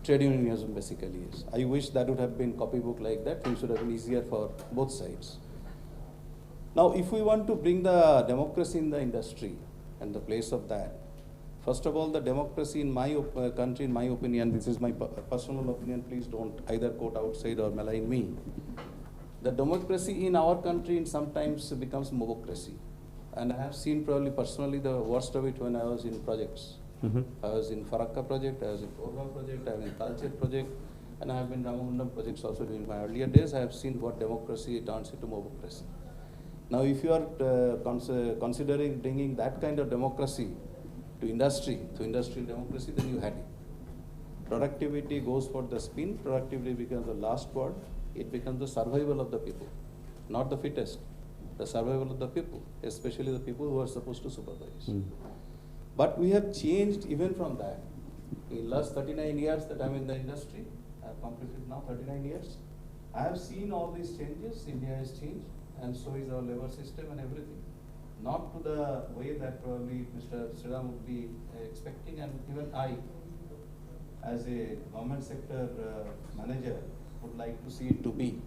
trade unionism basically is. I wish that would have been copybook like that. Things would have been easier for both sides. Now, if we want to bring the democracy in the industry and the place of that, first of all, the democracy in my country, in my opinion, this is my personal opinion, please don't either quote outside or malign me. The democracy in our country sometimes becomes mobocracy. And I have seen probably personally the worst of it when I was in projects. I was in Farakka project, I was in Korba project, I was in Talchet project, and I have been Ramagundam projects also during my earlier days. I have seen what democracy turns into mobocracy. Now, if you are considering bringing that kind of democracy to industry, to industrial democracy, then you had it. Productivity goes for the spin, productivity becomes the last word. It becomes the survival of the people, not the fittest, the survival of the people, especially the people who are supposed to supervise. But we have changed even from that. In the last 39 years that I'm in the industry, I have completed now 39 years, I have seen all these changes. India has changed, and so is our labor system and everything. Not to the way that probably Mr. Sriram would be expecting, and even I, as a government sector manager, would like to see it to be.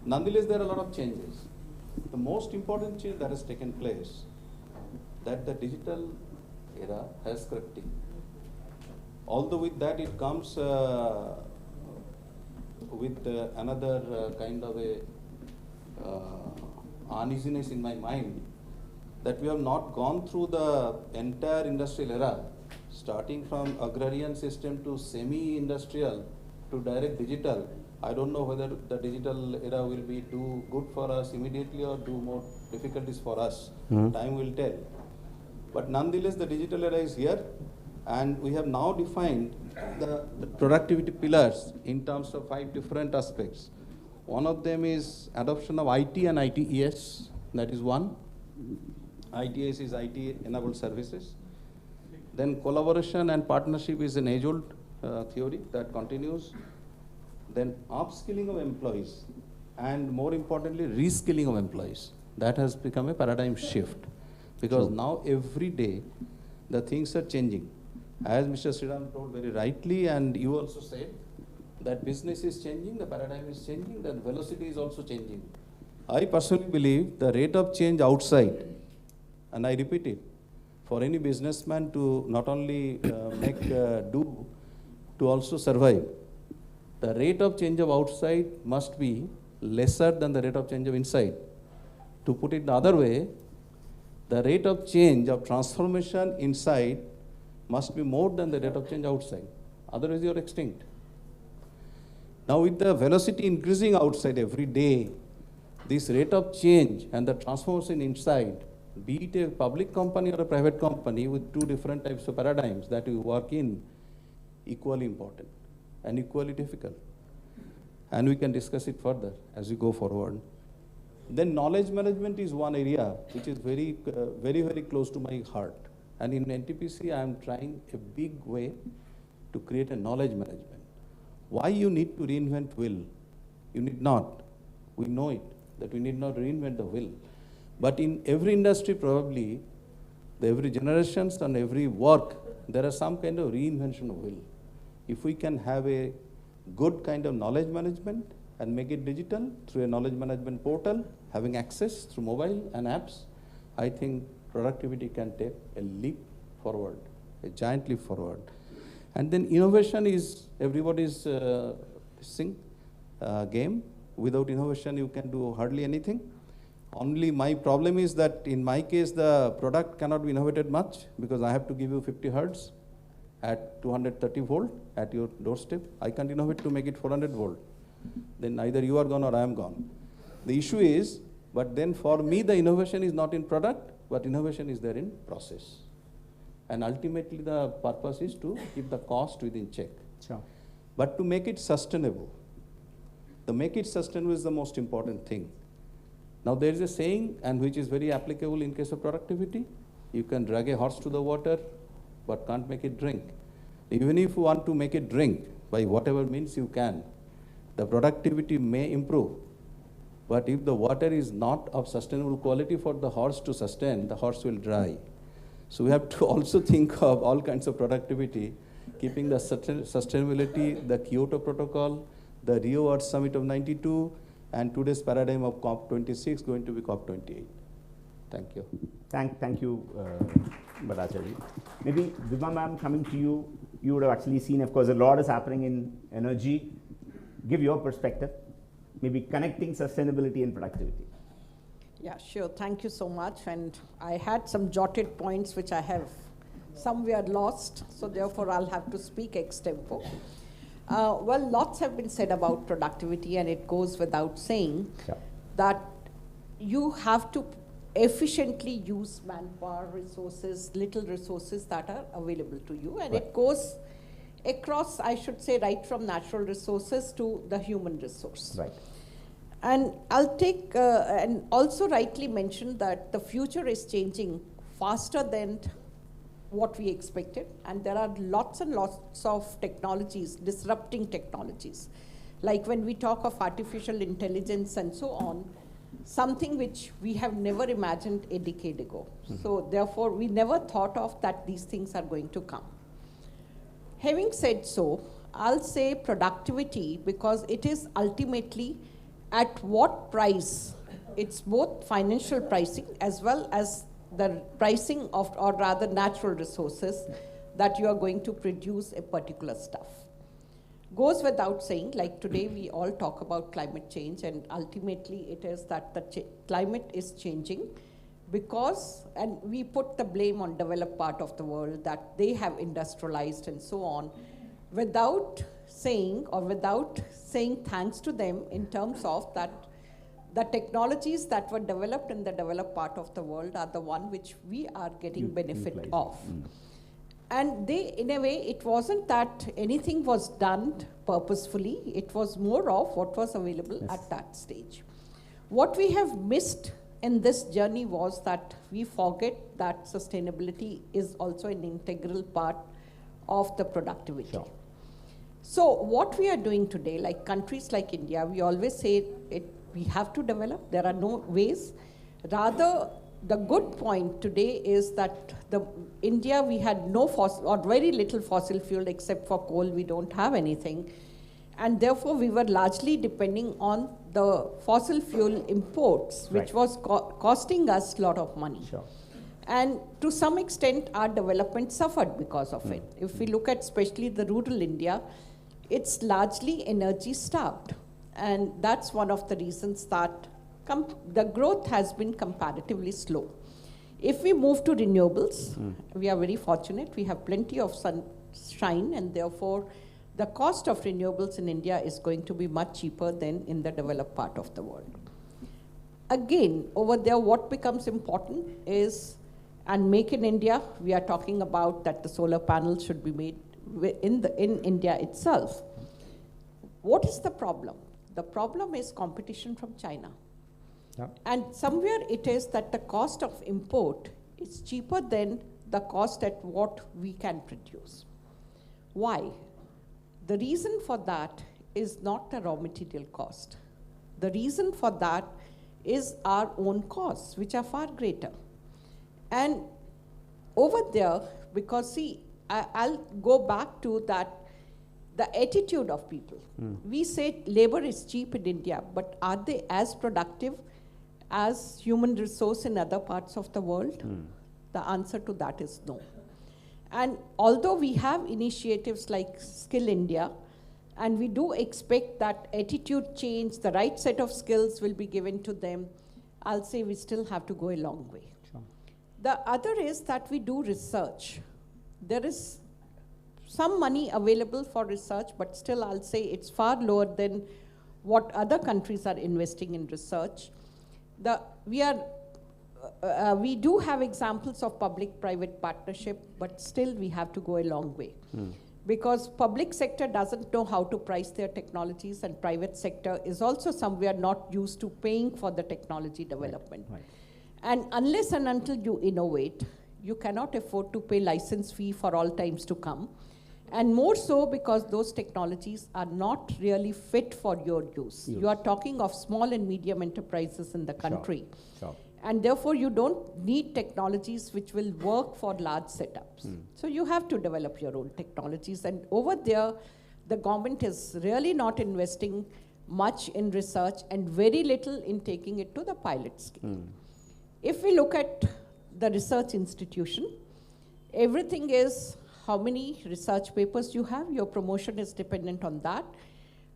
Nonetheless, there are a lot of changes. The most important change that has taken place, that the digital era has crept in. Although with that it comes with another kind of a uneasiness in my mind, that we have not gone through the entire industrial era, starting from agrarian system to semi-industrial to direct digital. I don't know whether the digital era will be do good for us immediately or do more difficulties for us. Time will tell. But nonetheless, the digital era is here, and we have now defined the productivity pillars in terms of 5 different aspects. One of them is adoption of IT and ITES, that is one. ITES is IT-enabled services. Then collaboration and partnership is an age-old theory that continues. Then upskilling of employees, and more importantly, reskilling of employees. That has become a paradigm shift, because now every day the things are changing. As Mr. Sriram told very rightly, and you also said, that business is changing, the paradigm is changing, the velocity is also changing. I personally believe the rate of change outside, and I repeat it, for any businessman to not only make do, to also survive, the rate of change of outside must be lesser than the rate of change of inside. To put it the other way, the rate of change of transformation inside must be more than the rate of change outside. Otherwise, you are extinct. Now, with the velocity increasing outside every day, this rate of change and the transformation inside, be it a public company or a private company with two different types of paradigms that we work in, equally important and equally difficult. And we can discuss it further as we go forward. Then knowledge management is one area which is very, very close to my heart. And in NTPC, I am trying a big way to create a knowledge management. Why you need to reinvent will? You need not. We know it, that we need not reinvent the will. But in every industry, probably, every generations and every work, there are some kind of reinvention of will. If we can have a good kind of knowledge management and make it digital through a knowledge management portal, having access through mobile and apps, I think productivity can take a leap forward, a giant leap forward. And then innovation is everybody's game. Without innovation, you can do hardly anything. Only my problem is that in my case, the product cannot be innovated much because I have to give you 50 hertz at 230 volt at your doorstep. I can't innovate to make it 400 volt. Then either you are gone or I am gone. The issue is, but then for me, the innovation is not in product, but innovation is there in process. And ultimately, the purpose is to keep the cost within check. Sure. But to make it sustainable. The make it sustainable is the most important thing. Now, there is a saying, and which is very applicable in case of productivity. You can drag a horse to the water, but can't make it drink. Even if you want to make it drink, by whatever means you can, the productivity may improve. But if the water is not of sustainable quality for the horse to sustain, the horse will dry. So we have to also think of all kinds of productivity, keeping the sustainability, the Kyoto Protocol, the Rio Earth Summit of '92, and today's paradigm of COP26 going to be COP28. Thank you. Thank you, Bhattacharya. Maybe Vibha ma'am, coming to you, you would have actually seen, of course, a lot is happening in energy. Give your perspective, maybe connecting sustainability and productivity. Yeah, sure. Thank you so much. And I had some jotted points which I have somewhere lost, so therefore I'll have to speak extempo. Well, lots have been said about productivity, and it goes without saying that you have to efficiently use manpower, resources, little resources that are available to you, and it goes across, I should say, right from natural resources to the human resource. Right. And I'll take, and also rightly mentioned that the future is changing faster than what we expected, and there are lots and lots of technologies, disrupting technologies. Like when we talk of artificial intelligence and so on, something which we have never imagined a decade ago. So therefore, we never thought of that these things are going to come. Having said so, I'll say productivity, because it is ultimately at what price. It's both financial pricing as well as the pricing of, or rather natural resources, that you are going to produce a particular stuff. Goes without saying, like today we all talk about climate change, and ultimately it is that the climate is changing because, and we put the blame on developed part of the world that they have industrialized and so on, without saying thanks to them in terms of that the technologies that were developed in the developed part of the world are the one which we are getting benefit of. And they, in a way, it wasn't that anything was done purposefully, it was more of what was available at that stage. What we have missed in this journey was that we forget that sustainability is also an integral part of the productivity. Sure. So what we are doing today, like countries like India, we always say we have to develop, there are no ways. Rather, the good point today is that India, we had no fossil, or very little fossil fuel except for coal, we don't have anything. And therefore, we were largely depending on the fossil fuel imports, which was costing us a lot of money. Sure. And to some extent, our development suffered because of it. If we look at especially the rural India, it's largely energy starved. And that's one of the reasons that the growth has been comparatively slow. If we move to renewables, we are very fortunate. We have plenty of sunshine, and therefore the cost of renewables in India is going to be much cheaper than in the developed part of the world. Again, over there, what becomes important is, and Make in India, we are talking about that the solar panels should be made in India itself. What is the problem? The problem is competition from China. Yeah. And somewhere it is that the cost of import is cheaper than the cost at what we can produce. Why? The reason for that is not the raw material cost. The reason for that is our own costs, which are far greater. And over there, because see, I'll go back to that, the attitude of people. We say labor is cheap in India, but are they as productive as human resource in other parts of the world? The answer to that is no. And although we have initiatives like Skill India, and we do expect that attitude change, the right set of skills will be given to them, I'll say we still have to go a long way. Sure. The other is that we do research. There is some money available for research, but still I'll say it's far lower than what other countries are investing in research. We do have examples of public-private partnership, but still we have to go a long way. Because public sector doesn't know how to price their technologies, and private sector is also somewhere not used to paying for the technology development. Right. And unless and until you innovate, you cannot afford to pay license fee for all times to come. And more so because those technologies are not really fit for your use. You are talking of small and medium enterprises in the country. Sure. And therefore, you don't need technologies which will work for large setups. So you have to develop your own technologies. And over there, the government is really not investing much in research and very little in taking it to the pilot scale. If we look at the research institution, everything is how many research papers you have. Your promotion is dependent on that.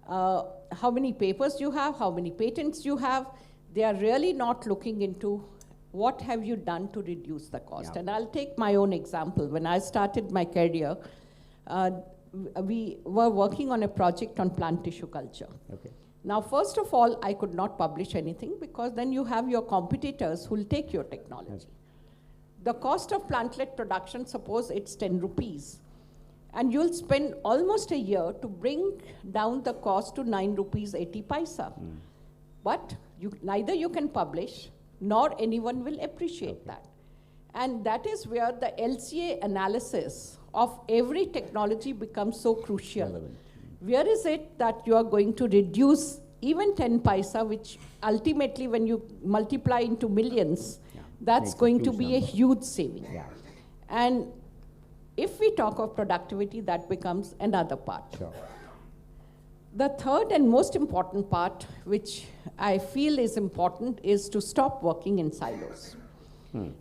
How many papers you have, how many patents you have. They are really not looking into what have you done to reduce the cost. Yeah. And I'll take my own example. When I started my career, we were working on a project on plant tissue culture. Okay. Now, first of all, I could not publish anything because then you have your competitors who will take your technology. Yes. The cost of plantlet production, suppose it's 10 rupees. And you'll spend almost a year to bring down the cost to 9 rupees 80 paisa. But neither you can publish, nor anyone will appreciate that. And that is where the LCA analysis of every technology becomes so crucial. Relevant. Where is it that you are going to reduce even 10 paisa, which ultimately when you multiply into millions, that's Makes a going to huge be a number. huge saving. Yeah. And if we talk of productivity, that becomes another part. Sure. The third and most important part, which I feel is important, is to stop working in silos.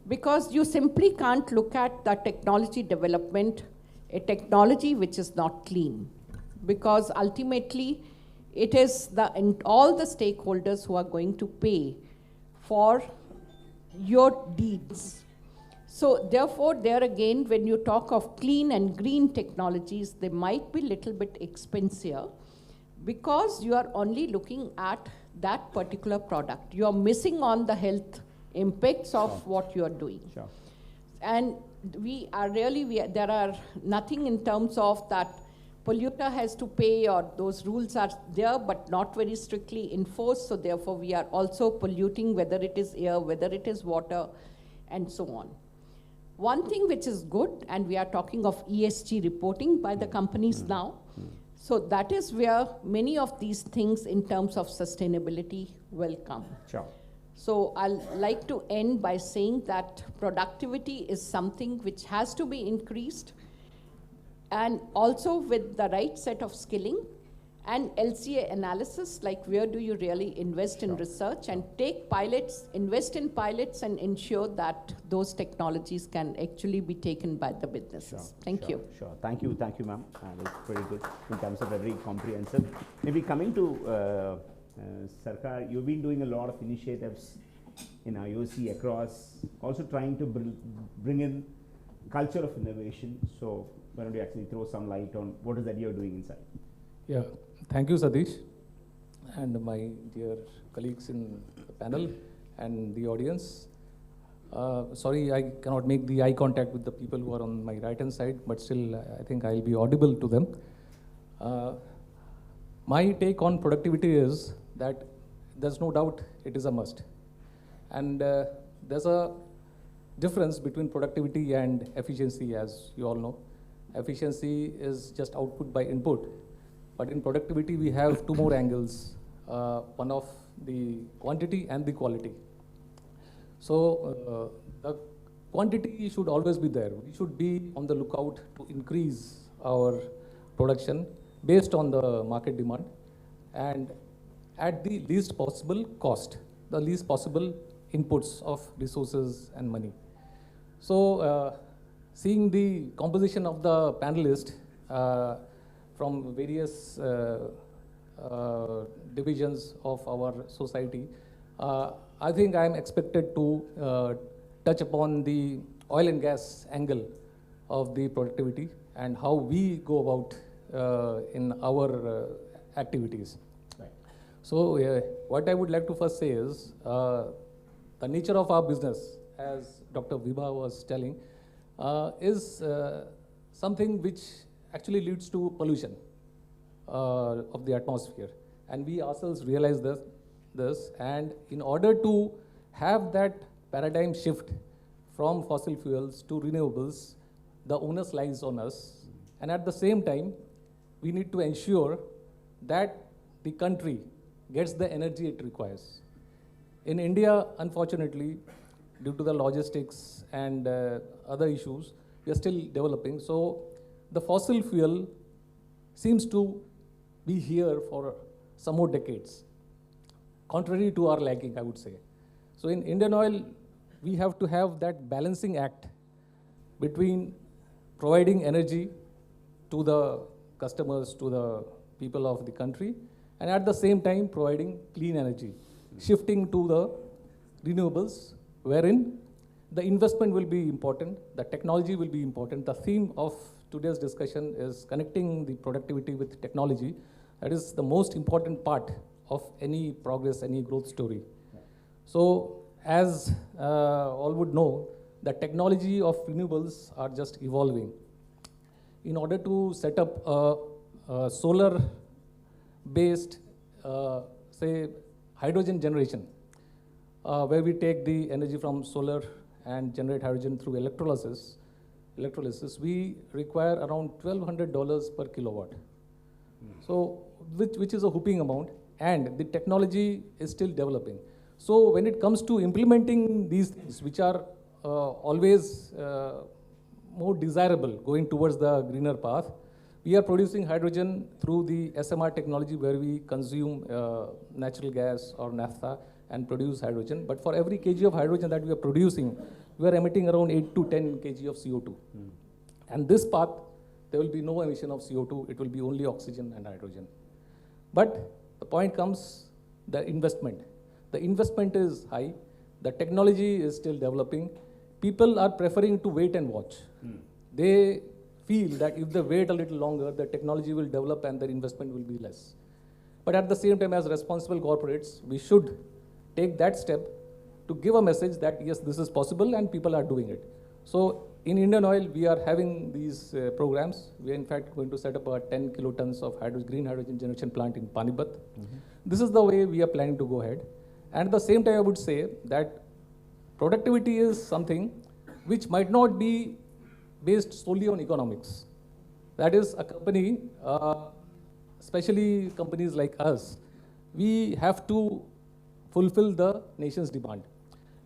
Because you simply can't look at the technology development, a technology which is not clean. because ultimately it is all the stakeholders who are going to pay for your deeds. So therefore, there again, when you talk of clean and green technologies, they might be little bit expensive because you are only looking at that particular product. You are missing on the health impacts of what you are doing. Sure. And there are nothing in terms of that polluter has to pay, or those rules are there but not very strictly enforced. So therefore, we are also polluting, whether it is air, whether it is water, and so on. One thing which is good, and we are talking of ESG reporting by the companies now. So that is where many of these things in terms of sustainability will come. Sure. So I'll like to end by saying that productivity is something which has to be increased, and also with the right set of skilling and LCA analysis, like where do you really invest in research and take pilots, invest in pilots and ensure that those technologies can actually be taken by the businesses. Thank you. Sure. Thank you, ma'am. That's pretty good in terms of very comprehensive. Maybe coming to Sarkar, you've been doing a lot of initiatives in IOC across, also trying to bring in culture of innovation. So why don't you actually throw some light on what is that you're doing inside? Yeah, thank you, Satish, and my dear colleagues in the panel and the audience. Sorry, I cannot make the eye contact with the people who are on my right-hand side, but still, I think I'll be audible to them. My take on productivity is that there's no doubt it is a must. And there's a difference between productivity and efficiency, as you all know. Efficiency is just output by input. But in productivity, we have two more angles, one of the quantity and the quality. So the quantity should always be there. We should be on the lookout to increase our production based on the market demand and at the least possible cost, the least possible inputs of resources and money. So seeing the composition of the panelists from various divisions of our society, I think I am expected to touch upon the oil and gas angle of the productivity and how we go about in our activities. Right. So what I would like to first say is the nature of our business, as Dr. Vibha was telling, is something which actually leads to pollution of the atmosphere. And we ourselves realize this, and in order to have that paradigm shift from fossil fuels to renewables, the onus lies on us. And at the same time, we need to ensure that the country gets the energy it requires. In India, unfortunately, due to the logistics and other issues, we are still developing. So the fossil fuel seems to be here for some more decades, contrary to our lagging, I would say. So in Indian Oil, we have to have that balancing act between providing energy to the customers, to the people of the country, and at the same time providing clean energy, shifting to the renewables, wherein the investment will be important, the technology will be important. The theme of today's discussion is connecting the productivity with technology. That is the most important part of any progress, any growth story. So as all would know, the technology of renewables are just evolving. In order to set up a solar-based, say, hydrogen generation, where we take the energy from solar and generate hydrogen through electrolysis, we require around $1,200 per kilowatt. So, which is a whooping amount, and the technology is still developing. So, when it comes to implementing these things, which are always more desirable, going towards the greener path, we are producing hydrogen through the SMR technology, where we consume natural gas or naphtha and produce hydrogen. But for every kg of hydrogen that we are producing, we are emitting around 8 to 10 kg of CO2. And this path, there will be no emission of CO2, it will be only oxygen and hydrogen. But the point comes, the investment. The investment is high, the technology is still developing, people are preferring to wait and watch. They feel that if they wait a little longer, the technology will develop and their investment will be less. But at the same time, as responsible corporates, we should take that step to give a message that yes, this is possible and people are doing it. So in Indian Oil, we are having these programs. We are in fact going to set up a 10 kilotons of green hydrogen generation plant in Panipat. This is the way we are planning to go ahead. And at the same time, I would say that productivity is something which might not be based solely on economics. That is, a company, especially companies like us, we have to fulfill the nation's demand.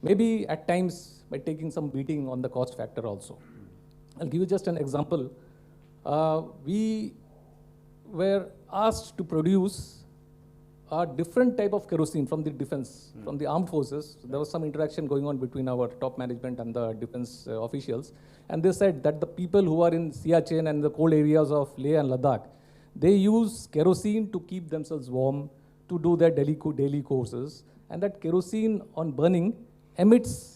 Maybe at times by taking some beating on the cost factor also. I'll give you just an example. We were asked to produce a different type of kerosene from the defense, from the armed forces. There was some interaction going on between our top management and the defense officials. And they said that the people who are in Siachen and the cold areas of Leh and Ladakh, they use kerosene to keep themselves warm, to do their daily courses. And that kerosene on burning emits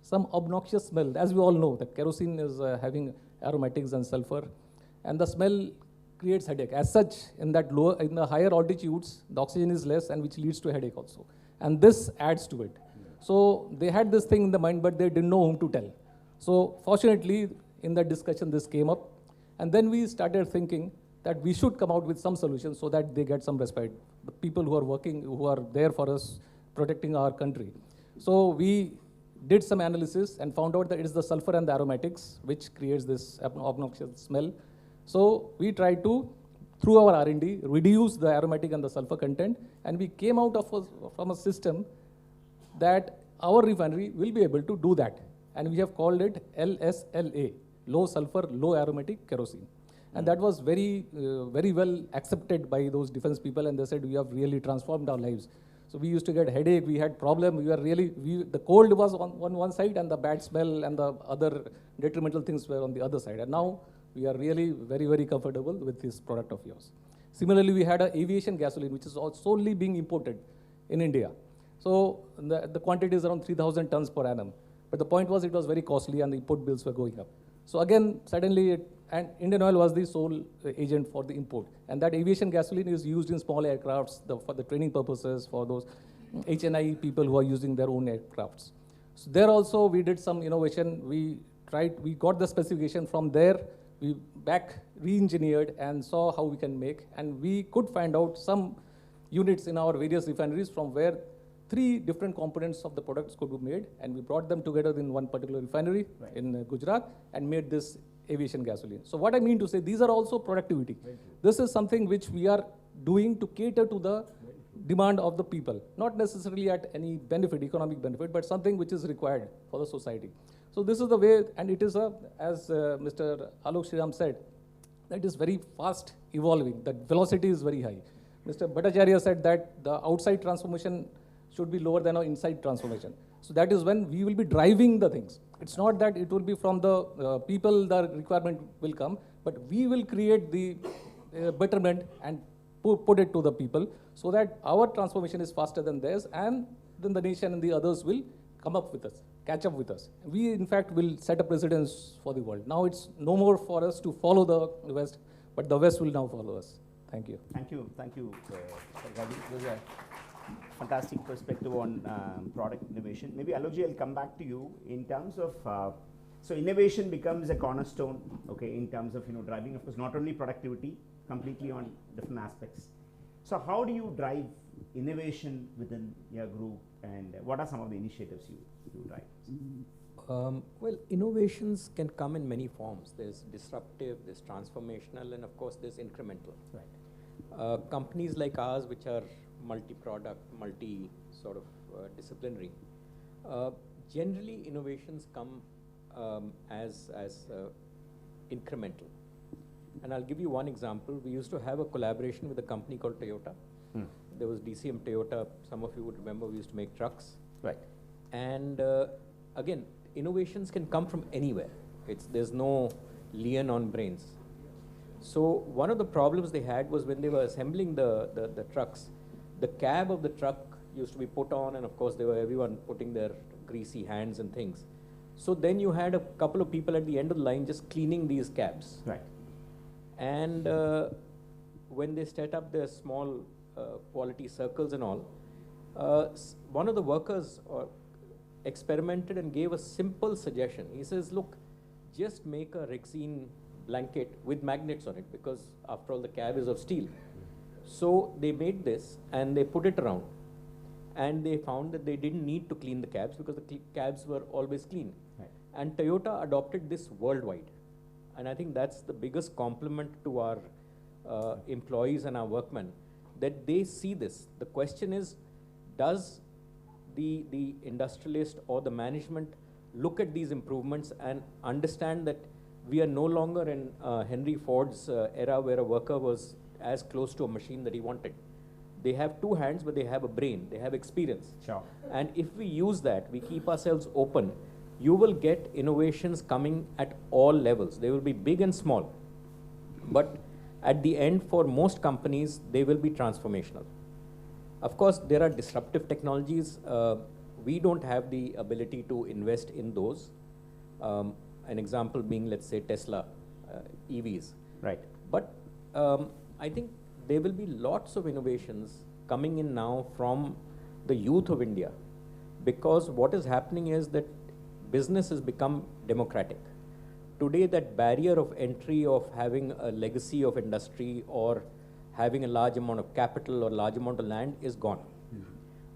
some obnoxious smell. As we all know, that kerosene is having aromatics and sulfur, and the smell creates headache. As such, in the higher altitudes, the oxygen is less, and which leads to headache also. And this adds to it. So they had this thing in the mind, but they didn't know whom to tell. So fortunately, in that discussion, this came up. And then we started thinking that we should come out with some solutions so that they get some respite. The people who are working, who are there for us, protecting our country. So we did some analysis and found out that it is the sulfur and the aromatics which creates this obnoxious smell. So we tried to, through our R&D, reduce the aromatic and the sulfur content, and we came out from a system that our refinery will be able to do that. And we have called it LSLA, low sulfur, low aromatic kerosene. And that was very well accepted by those defense people, and they said, we have really transformed our lives. So we used to get headache, we had problem, the cold was on one side and the bad smell and the other detrimental things were on the other side. And now we are really very, very comfortable with this product of yours. Similarly, we had an aviation gasoline, which is solely being imported in India. So the quantity is around 3,000 tons per annum. But the point was it was very costly and the import bills were going up. So again, suddenly, and Indian Oil was the sole agent for the import. And that aviation gasoline is used in small aircrafts for the training purposes, for those HNI people who are using their own aircrafts. So there also we did some innovation. We got the specification from there. We re-engineered and saw how we can make. And we could find out some units in our various refineries from where 3 different components of the products could be made. And we brought them together in one particular refinery in Gujarat and made this aviation gasoline. So what I mean to say, these are also productivity. This is something which we are doing to cater to the demand of the people, not necessarily at any benefit, economic benefit, but something which is required for the society. So this is the way, and it is as Mr. Alok Shriram said, that is very fast evolving. The velocity is very high. Mr. Bhattacharya said that the outside transformation should be lower than our inside transformation. So that is when we will be driving the things. It's not that it will be from the people, the requirement will come, but we will create the betterment and put it to the people so that our transformation is faster than theirs, and then the nation and the others will come up with us, catch up with us. We, in fact, will set a precedence for the world. Now it's no more for us to follow the West, but the West will now follow us. Thank you. Thank you, Ravi. It was a fantastic perspective on product innovation. Maybe Alokji, I'll come back to you in terms of, so innovation becomes a cornerstone, okay, in terms of, driving, of course, not only productivity, completely on different aspects. So how do you drive innovation within your group, and what are some of the initiatives you drive? Well, innovations can come in many forms. There's disruptive, there's transformational, and of course there's incremental. Right. Companies like ours, which are multi-product, multi-sort of disciplinary, generally innovations come as incremental. And I'll give you one example. We used to have a collaboration with a company called Toyota. There was DCM Toyota. Some of you would remember we used to make trucks. Right. And again, innovations can come from anywhere. There's no lien on brains. So one of the problems they had was when they were assembling the trucks, the cab of the truck used to be put on, and of course there were everyone putting their greasy hands and things. So then you had a couple of people at the end of the line just cleaning these cabs. Right. And when they set up their small quality circles and all, one of the workers experimented and gave a simple suggestion. He says, look, just make a Rexine blanket with magnets on it, because after all the cab is of steel. So they made this and they put it around, and they found that they didn't need to clean the cabs because the cabs were always clean. Right. And Toyota adopted this worldwide. And I think that's the biggest compliment to our employees and our workmen, that they see this. The question is, does the industrialist or the management look at these improvements and understand that we are no longer in Henry Ford's era where a worker was as close to a machine that he wanted. They have two hands, but they have a brain, they have experience. Sure. And if we use that, we keep ourselves open, you will get innovations coming at all levels. They will be big and small. But at the end, for most companies, they will be transformational. Of course, there are disruptive technologies. We don't have the ability to invest in those. An example being, let's say, Tesla EVs. Right. But I think there will be lots of innovations coming in now from the youth of India, because what is happening is that business has become democratic. Today, that barrier of entry of having a legacy of industry or having a large amount of capital or large amount of land is gone.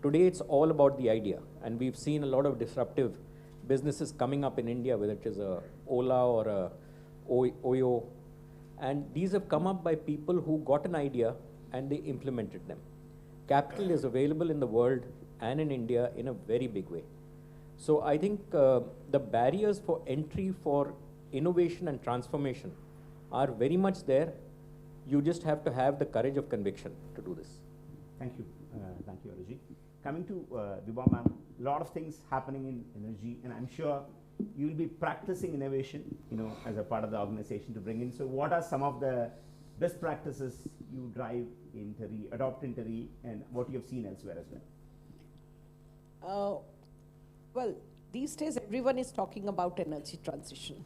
Today, it's all about the idea, and we've seen a lot of disruptive businesses coming up in India, whether it is a Ola or a Oyo, and these have come up by people who got an idea and they implemented them. Capital is available in the world and in India in a very big way. So I think the barriers for entry for innovation and transformation are very much there. You just have to have the courage of conviction to do this. Thank you, Aruji. Coming to Vibha ma'am, a lot of things happening in energy, and I'm sure you will be practicing innovation, as a part of the organization to bring in. So, what are some of the best practices you drive in TERI, adopt in TERI, and what you have seen elsewhere as well? Well, these days everyone is talking about energy transition.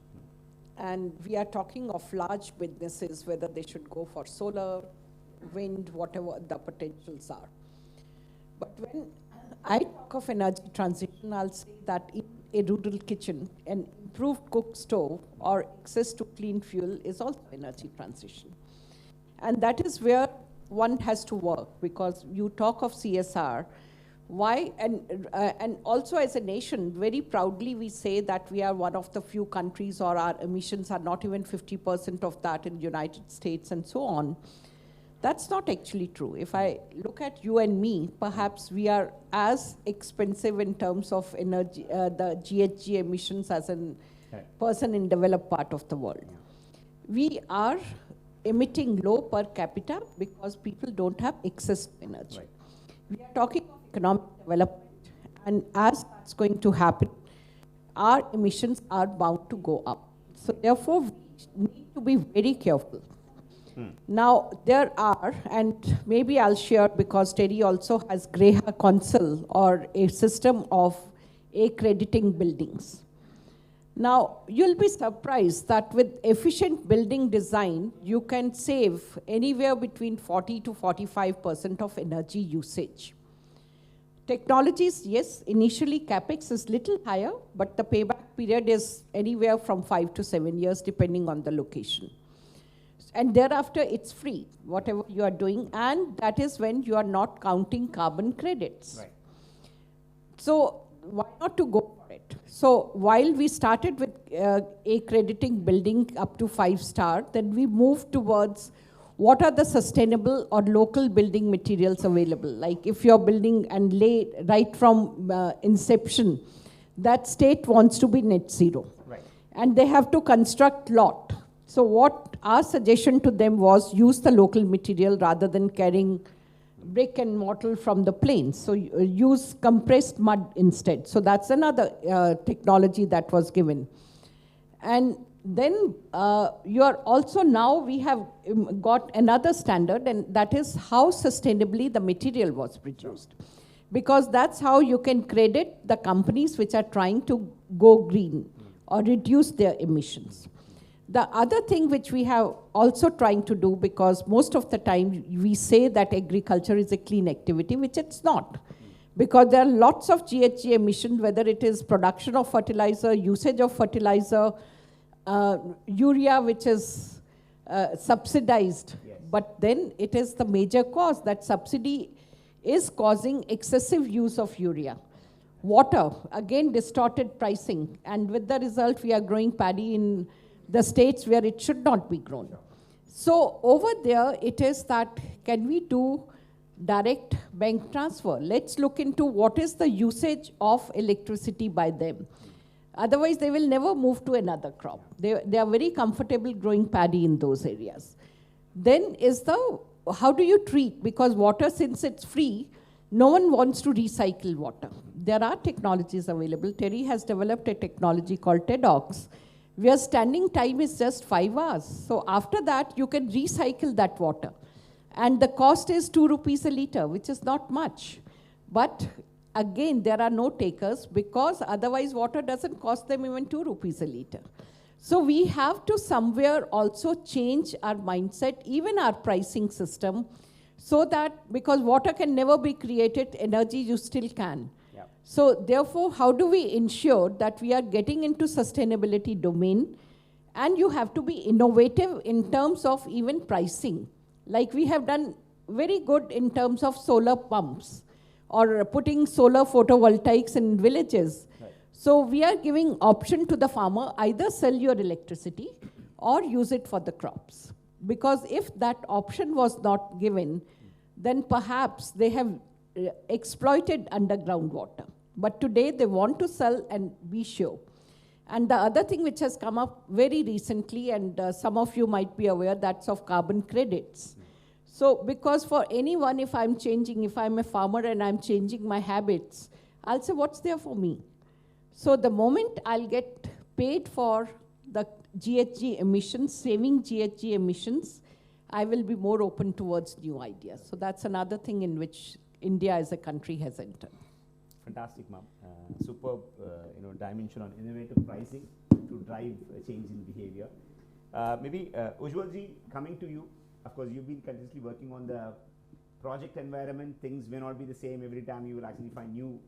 And we are talking of large businesses, whether they should go for solar, wind, whatever the potentials are. But when I talk of energy transition, I'll say that in a rural kitchen, an improved cook stove or access to clean fuel is also energy transition. And that is where one has to work, because you talk of CSR. Why? And also as a nation, very proudly we say that we are one of the few countries, or our emissions are not even 50% of that in the United States and so on. That's not actually true. If I look at you and me, perhaps we are as expensive in terms of energy, the GHG emissions as a person in developed part of the world. We are emitting low per capita because people don't have access to energy. Right. We are talking of economic development, and as that's going to happen, our emissions are bound to go up. So therefore, we need to be very careful. Now, there are, and maybe I'll share, because TERI also has GREHA Council, or a system of accrediting buildings. Now, you'll be surprised that with efficient building design, you can save anywhere between 40 to 45% of energy usage. Technologies, yes, initially CapEx is little higher, but the payback period is anywhere from 5 to 7 years, depending on the location. And thereafter, it's free, whatever you are doing, and that is when you are not counting carbon credits. Right. So why not to go for it? So while we started with accrediting building up to 5-star, then we moved towards what are the sustainable or local building materials available. Like if you're building and lay right from inception, that state wants to be net zero. Right. And they have to construct lot. So what our suggestion to them was use the local material rather than carrying brick and mortar from the plains. So use compressed mud instead. So that's another technology that was given. And then you are also now, we have got another standard, and that is how sustainably the material was produced. Because that's how you can credit the companies which are trying to go green or reduce their emissions. The other thing which we have also trying to do, because most of the time we say that agriculture is a clean activity, which it's not. Because there are lots of GHG emissions, whether it is production of fertilizer, usage of fertilizer, urea, which is subsidized. Yes. But then it is the major cause, that subsidy is causing excessive use of urea. Water, again distorted pricing, and with the result we are growing paddy in the states where it should not be grown. So over there it is that, can we do direct bank transfer? Let's look into what is the usage of electricity by them. Otherwise they will never move to another crop. They are very comfortable growing paddy in those areas. Then is the, how do you treat? Because water, since it's free, no one wants to recycle water. There are technologies available. Terry has developed a technology called TEDx, where standing time is just 5 hours. So after that, you can recycle that water. And the cost is 2 rupees a liter, which is not much. But again, there are no takers, because otherwise water doesn't cost them even 2 rupees a liter. So we have to somewhere also change our mindset, even our pricing system, so that, because water can never be created, energy you still can. Yeah. So therefore, how do we ensure that we are getting into sustainability domain? And you have to be innovative in terms of even pricing. Like we have done very good in terms of solar pumps or putting solar photovoltaics in villages. Right. So we are giving option to the farmer, either sell your electricity or use it for the crops. Because if that option was not given, then perhaps they have exploited underground water. But today they want to sell and be sure. And the other thing which has come up very recently, and some of you might be aware, that's of carbon credits. So because for anyone, if I'm changing, if I'm a farmer and I'm changing my habits, I'll say, what's there for me? So the moment I'll get paid for the GHG emissions, saving GHG emissions, I will be more open towards new ideas. So that's another thing in which India as a country has entered. Fantastic, ma'am. Superb, dimension on innovative pricing to drive a change in behavior. Maybe Ujjwalji, coming to you. Of course, you've been continuously working on the project environment. Things may not be the same every time. You will actually find new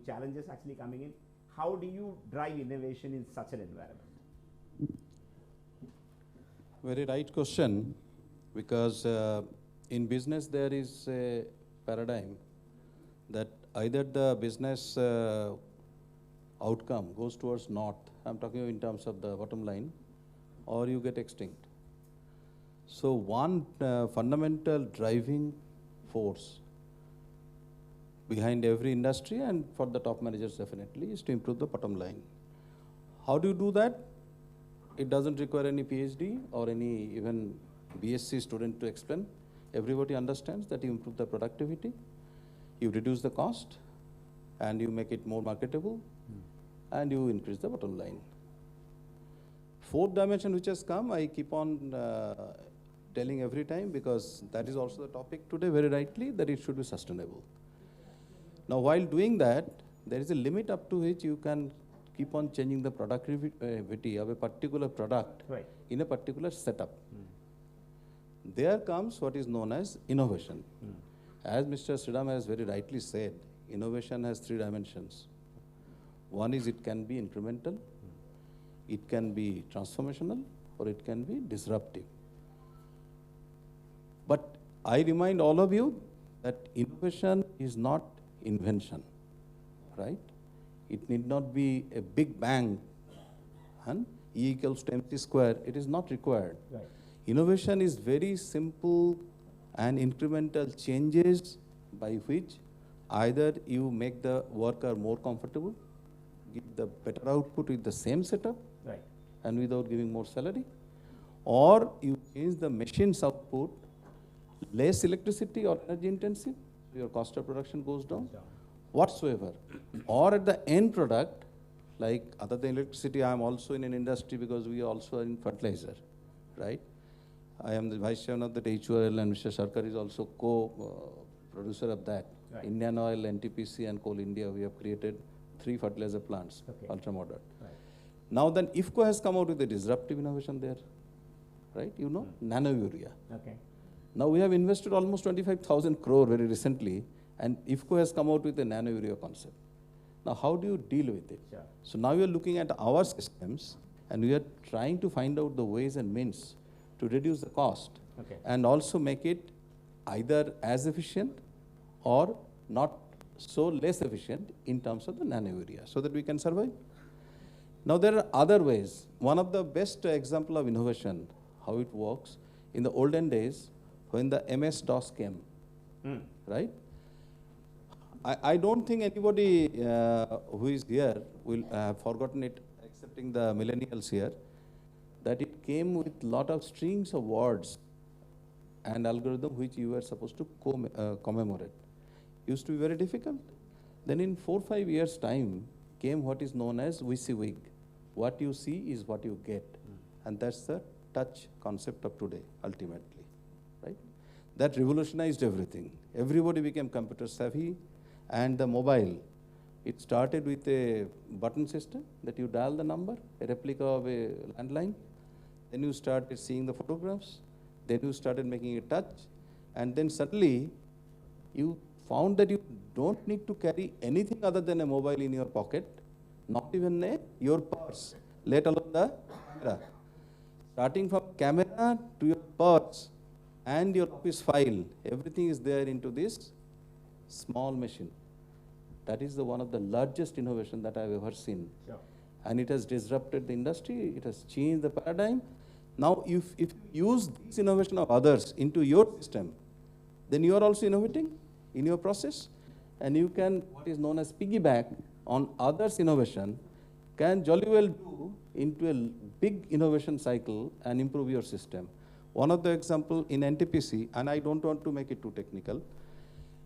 challenges actually coming in. How do you drive innovation in such an environment? Very right question, because in business there is a paradigm that either the business outcome goes towards north, I'm talking in terms of the bottom line, or you get extinct. So one fundamental driving force behind every industry, and for the top managers definitely, is to improve the bottom line. How do you do that? It doesn't require any PhD or any even BSc student to explain. Everybody understands that you improve the productivity, you reduce the cost, and you make it more marketable, and you increase the bottom line. Fourth dimension which has come, I keep on telling every time, because that is also the topic today very rightly, that it should be sustainable. Now while doing that, there is a limit up to which you can keep on changing the productivity of a particular product in a particular setup. There comes what is known as innovation. As Mr. Sridham has very rightly said, innovation has 3 dimensions. One is it can be incremental, it can be transformational, or it can be disruptive. But I remind all of you that innovation is not invention, right? It need not be a big bang, and E equals to mc square, it is not required. Right. Innovation is very simple and incremental changes by which either you make the worker more comfortable, give the better output with the same setup, Right. and without giving more salary, or you change the machine's output, less electricity or energy intensive, your cost of production goes down, whatsoever. Or at the end product, Like other than electricity, I am also in an industry because we also are in fertilizer, right? I am the vice chairman of the HUL, and Mr. Sarkar is also co-producer of that. Right. Indian Oil, NTPC, and Coal India, we have created 3 fertilizer plants, Okay. ultra-modern. Right. Now then, IFCO has come out with a disruptive innovation there, right? You know, nano urea. Okay. Now we have invested almost 25,000 crore very recently, and IFCO has come out with a nano urea concept. Now how do you deal with it? Sure. So now we are looking at our systems, and we are trying to find out the ways and means to reduce the cost, Okay. and also make it either as efficient or not so less efficient in terms of the nano urea, so that we can survive. Now there are other ways. One of the best example of innovation, how it works, in the olden days, when the MS-DOS came, right? I don't think anybody who is here will have forgotten it, excepting the millennials here, that it came with lot of strings of words and algorithm which you were supposed to commemorate. Used to be very difficult. Then in 4 or 5 years' time came what is known as WCPS. What you see is what you get. And that's the touch concept of today, ultimately, right? That revolutionized everything. Everybody became computer savvy, and the mobile, it started with a button system that you dial the number, a replica of a landline. Then you started seeing the photographs. Then you started making a touch. And then suddenly, you found that you don't need to carry anything other than a mobile in your pocket, not even your purse, let alone the camera. Starting from camera to your purse and your office file, everything is there into this small machine. That is one of the largest innovation that I've ever seen. Sure. And it has disrupted the industry, it has changed the paradigm. Now, if you use this innovation of others into your system, then you are also innovating in your process, and you can, what is known as piggyback on others' innovation, can jolly well do into a big innovation cycle and improve your system. One of the example in NTPC, and I don't want to make it too technical,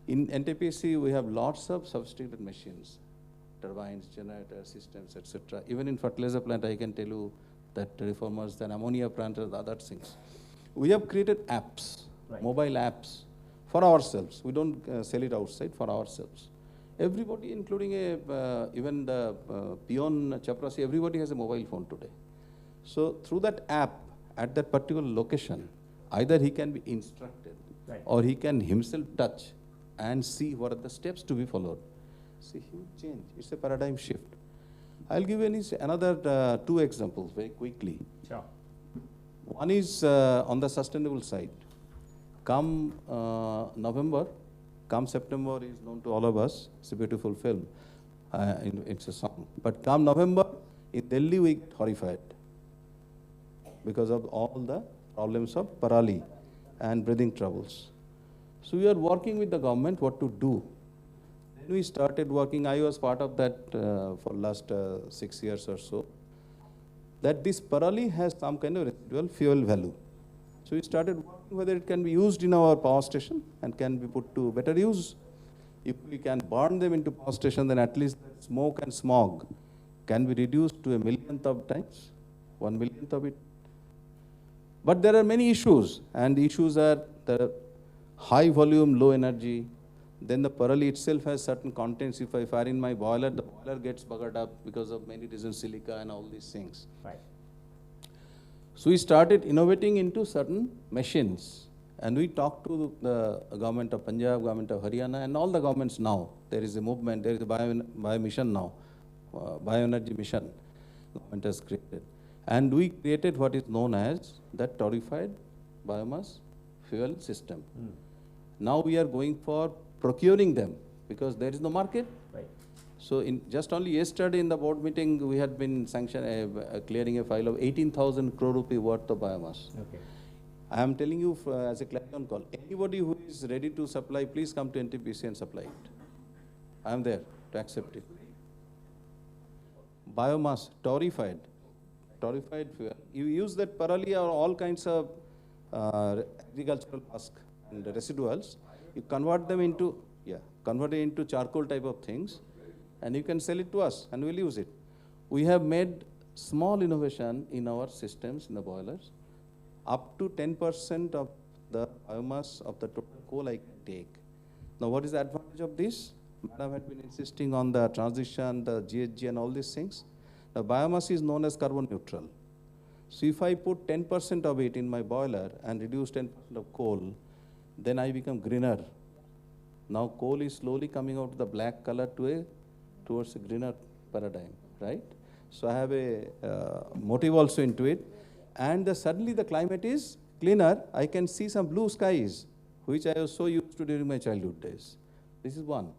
in NTPC we have lots of sophisticated machines, turbines, generators, systems, etc. Even in fertilizer plant, I can tell you that reformers, then ammonia plant, and other things. We have created apps, Right. mobile apps, for ourselves. We don't sell it outside, for ourselves. Everybody, including even the peon, chaprasi, everybody has a mobile phone today. So through that app, at that particular location, either he can be instructed, Right. or he can himself touch and see what are the steps to be followed. See, huge change. It's a paradigm shift. I'll give you another 2 examples very quickly. Sure. One is on the sustainable side. Come November, come September is known to all of us. It's a beautiful film. It's a song. But come November, in Delhi we get horrified because of all the problems of parali and breathing troubles. So we are working with the government what to do. Then we started working, I was part of that for last 6 years or so, that this parali has some kind of residual fuel value. So we started working whether it can be used in our power station and can be put to better use. If we can burn them into power station, then at least the smoke and smog can be reduced to 1,000,000th of times, 1,000,000th of it. But there are many issues, and the issues are the high volume, low energy. Then the parali itself has certain contents. If I fire in my boiler, the boiler gets buggered up because of many reasons, silica and all these things. Right. So we started innovating into certain machines, and we talked to the government of Punjab, government of Haryana, and all the governments now. There is a movement, there is a bio mission now, bioenergy mission government has created. And we created what is known as that torrefied biomass fuel system. Now we are going for procuring them because there is no market. Right. So in just only yesterday in the board meeting, we had been clearing a file of 18,000 crore rupee worth of biomass. Okay. I am telling you as a clarion call, anybody who is ready to supply, please come to NTPC and supply it. I am there to accept it. Biomass, torrefied fuel. You use that parali or all kinds of agricultural husk and residuals, you convert them into charcoal type of things, and you can sell it to us and we'll use it. we have made small innovation in our systems, in the boilers. Up to 10% of the biomass of the total coal I can take. Now, what is the advantage of this? Madam had been insisting on the transition, the GHG and all these things. The biomass is known as carbon neutral. So if I put 10% of it in my boiler and reduce 10% of coal, then I become greener. Now coal is slowly coming out of the black color towards a greener paradigm, right? So I have a motive also into it. And suddenly the climate is cleaner. I can see some blue skies, which I was so used to during my childhood days. This is one.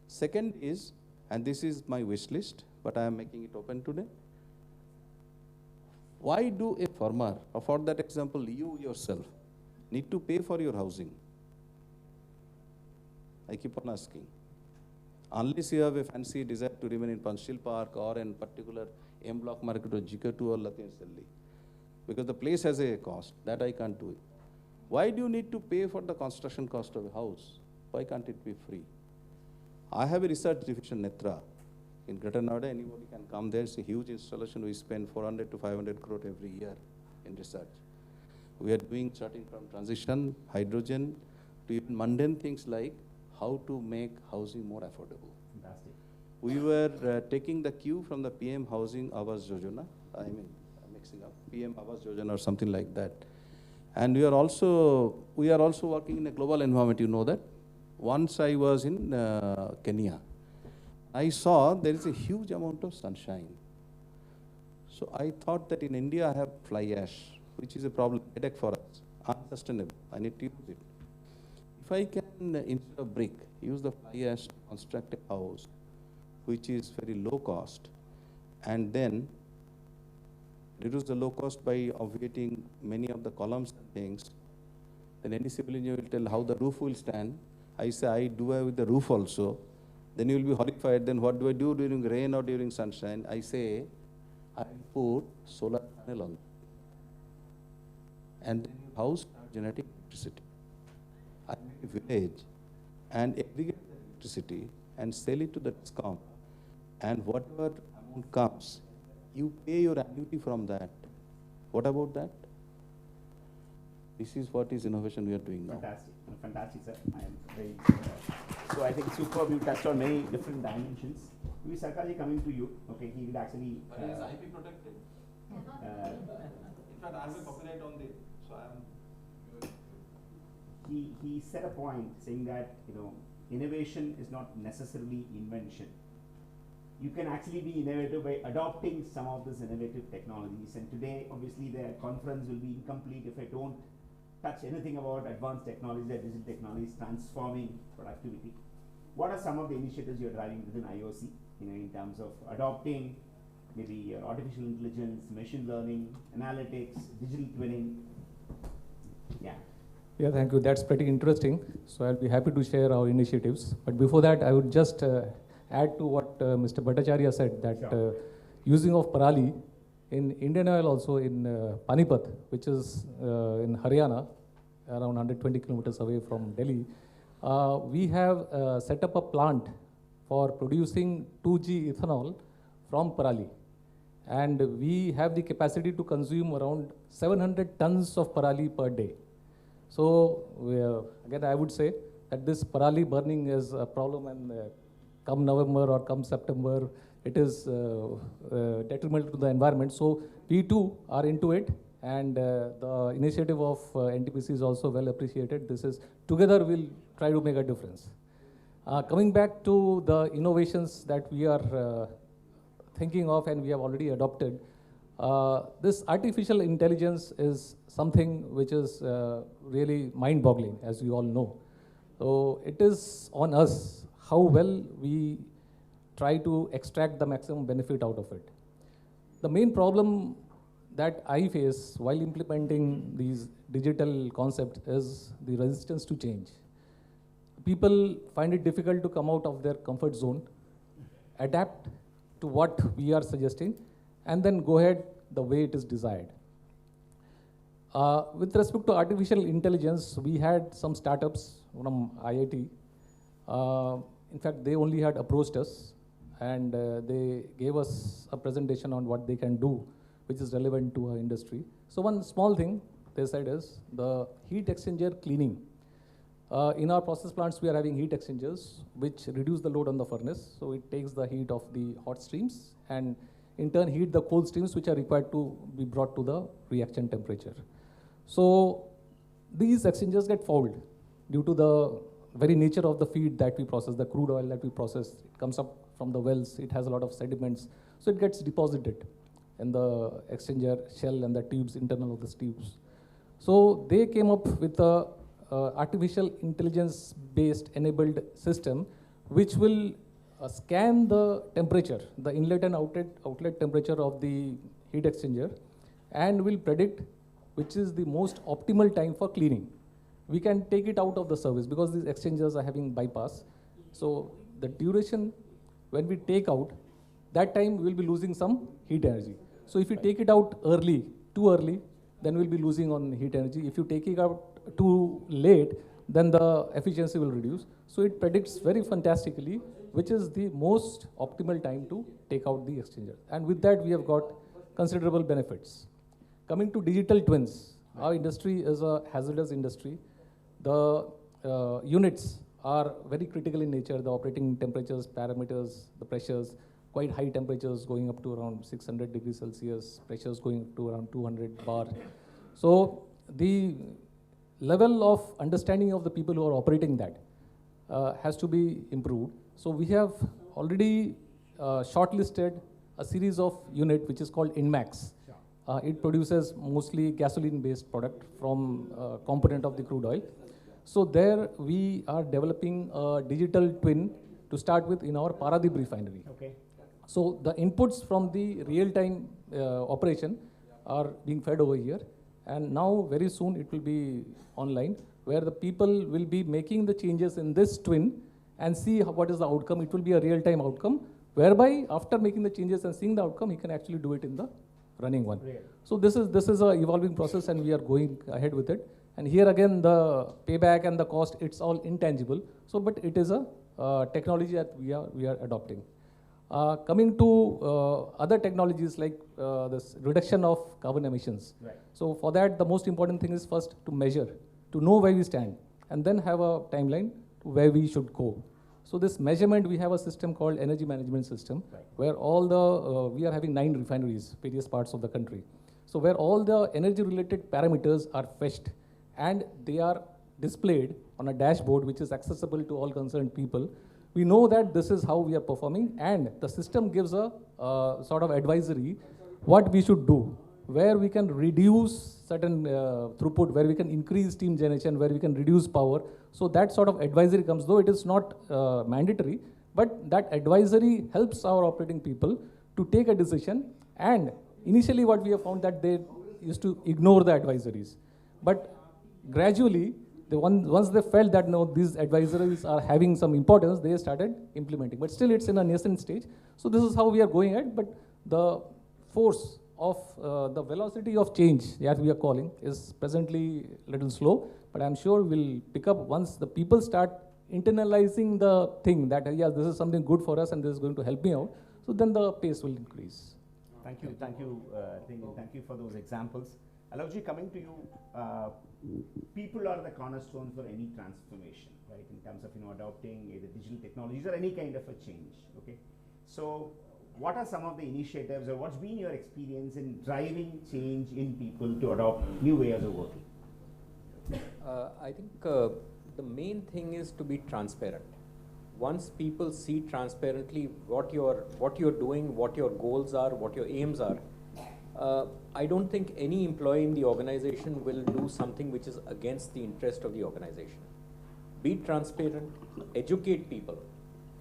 Second is, and this is my wish list, but I am making it open today. Why do a farmer, or for that example, you yourself, need to pay for your housing? I keep on asking. Unless you have a fancy desire to remain in Panchshil Park or in particular M Block Market or GK2 or Latin Selli. Because the place has a cost, that I can't do it. Why do you need to pay for the construction cost of a house? Why can't it be free? I have a research division, Netra, in Greater Noida. Anybody can come there. It's a huge installation. We spend 400 to 500 crore every year in research. We are doing starting from transition, hydrogen, to even mundane things like how to make housing more affordable. Fantastic. We were taking the cue from the PM Housing Awas Yojana. I mean, I'm mixing up PM Awas Yojana or something like that. And we are also working in a global environment. You know that. Once I was in Kenya. I saw there is a huge amount of sunshine. So I thought that in India I have fly ash, which is a problem, headache for us, unsustainable. I need to use it. If I can, instead of brick, use the fly ash to construct a house, which is very low cost, and then reduce the low cost by obviating many of the columns and things, then any civil engineer will tell how the roof will stand. I say, I do away with the roof also. Then you will be horrified. Then what do I do during rain or during sunshine? I say, I will put solar panel on. And then your house starts generating electricity. I make a village and aggregate the electricity and sell it to the discount. And whatever amount comes, you pay your annuity from that. What about that? This is what is innovation we are doing now. Fantastic. Fantastic, sir. I am very, so I think superb. You touched on many different dimensions. Maybe Sarkarji, coming to you. Okay, he will actually. But is IP protected? In fact, I have a copyright on this, so I am. He said a point saying that innovation is not necessarily invention. You can actually be innovative by adopting some of these innovative technologies. And today, obviously, the conference will be incomplete if I don't touch anything about advanced technologies or digital technologies transforming productivity. What are some of the initiatives you're driving within IOC, in terms of adopting maybe artificial intelligence, machine learning, analytics, digital twinning? Yeah. Yeah, thank you. That's pretty interesting. So I'll be happy to share our initiatives. But before that, I would just add to what Mr. Bhattacharya said, that Sure. using of parali in Indian Oil, also in Panipat, which is in Haryana, around 120 kilometers away from Delhi, we have set up a plant for producing 2G ethanol from parali. And we have the capacity to consume around 700 tons of parali per day. So again, I would say that this parali burning is a problem, and come November or come September, it is detrimental to the environment. So we too are into it, and the initiative of NTPC is also well appreciated. This is, together we'll try to make a difference. Coming back to the innovations that we are thinking of and we have already adopted, this artificial intelligence is something which is really mind-boggling, as you all know. So it is on us how well we try to extract the maximum benefit out of it. The main problem that I face while implementing these digital concepts is the resistance to change. People find it difficult to come out of their comfort zone, adapt to what we are suggesting, and then go ahead the way it is desired. With respect to artificial intelligence, we had some startups from IIT. In fact, they only had approached us, and they gave us a presentation on what they can do, which is relevant to our industry. So one small thing they said is the heat exchanger cleaning. In our process plants, we are having heat exchangers, which reduce the load on the furnace. So it takes the heat of the hot streams and in turn heat the cold streams, which are required to be brought to the reaction temperature. So these exchangers get fouled due to the very nature of the feed that we process, the crude oil that we process. It comes up from the wells, it has a lot of sediments, so it gets deposited in the exchanger shell and the tubes, internal of the tubes. So they came up with a artificial intelligence based enabled system which will scan the temperature, the inlet and outlet temperature of the heat exchanger, and will predict which is the most optimal time for cleaning. We can take it out of the service because these exchangers are having bypass. So the duration when we take out, that time we will be losing some heat energy. So if you take it out early, too early, then we'll be losing on heat energy. If you take it out too late, then the efficiency will reduce. So it predicts very fantastically which is the most optimal time to take out the exchanger. And with that, we have got considerable benefits. Coming to digital twins, our industry is a hazardous industry. The units are very critical in nature, the operating temperatures, parameters, the pressures, quite high temperatures going up to around 600 degrees Celsius, pressures going up to around 200 bar. So the level of understanding of the people who are operating that has to be improved. So we have already shortlisted a series of unit which is called INMAX. It produces mostly gasoline-based product from component of the crude oil. So there we are developing a digital twin to start with in our Paradip refinery. Okay. So the inputs from the real-time operation are being fed over here, and now very soon it will be online, where the people will be making the changes in this twin and see what is the outcome. It will be a real-time outcome, whereby after making the changes and seeing the outcome, he can actually do it in the running one. Really? So this is a evolving process, and we are going ahead with it. And here again, the payback and the cost, it's all intangible. So, but it is a technology that we are adopting. Coming to other technologies like this reduction of carbon emissions. Right. So for that, the most important thing is first to measure, to know where we stand, and then have a timeline to where we should go. So this measurement, we have a system called energy management system, right, where all the, we are having 9 refineries, various parts of the country. So where all the energy related parameters are fetched and they are displayed on a dashboard which is accessible to all concerned people. We know that this is how we are performing, and the system gives a sort of advisory what we should do, where we can reduce certain throughput, where we can increase steam generation, where we can reduce power. So that sort of advisory comes, though it is not mandatory, but that advisory helps our operating people to take a decision. And initially what we have found that they used to ignore the advisories. But gradually, once they felt that no, these advisories are having some importance, they started implementing. But still it's in a nascent stage. So this is how we are going at, but the force of the velocity of change that we are calling is presently a little slow, but I'm sure we'll pick up once the people start internalizing the thing that, yeah, this is something good for us and this is going to help me out. So then the pace will increase. Thank you, thank you for those examples. Alokji, coming to you, people are the cornerstone for any transformation, right? In terms of adopting either digital technologies or any kind of a change. Okay, so what are some of the initiatives, or what's been your experience in driving change in people to adopt new ways of working? I think the main thing is to be transparent. Once people see transparently what you're doing, what your goals are, what your aims are, I don't think any employee in the organization will do something which is against the interest of the organization. Be transparent, educate people,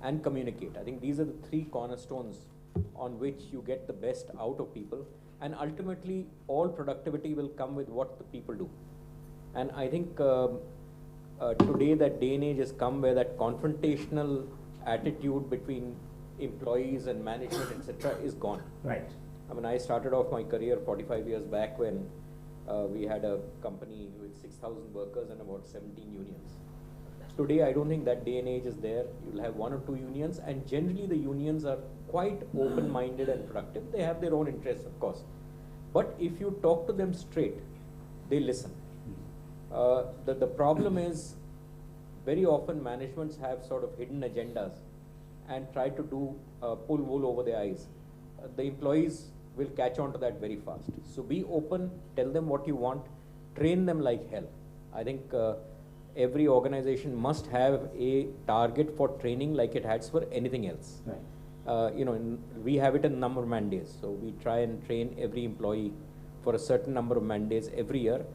and communicate. I think these are the 3 cornerstones on which you get the best out of people, and ultimately all productivity will come with what the people do. And I think today that day and age has come where that confrontational attitude between employees and management, etc., is gone. Right. I mean, I started off my career 45 years back when we had a company with 6,000 workers and about 17 unions. Today, I don't think that day and age is there. You'll have one or two unions, and generally the unions are quite open-minded and productive. They have their own interests, of course. But if you talk to them straight, they listen. The problem is, very often managements have sort of hidden agendas and try to do pull wool over their eyes. The employees will catch on to that very fast. So be open, tell them what you want, train them like hell. I think every organization must have a target for training like it has for anything else. Right. We have it in number of man days. So we try and train every employee for a certain number of man days every year.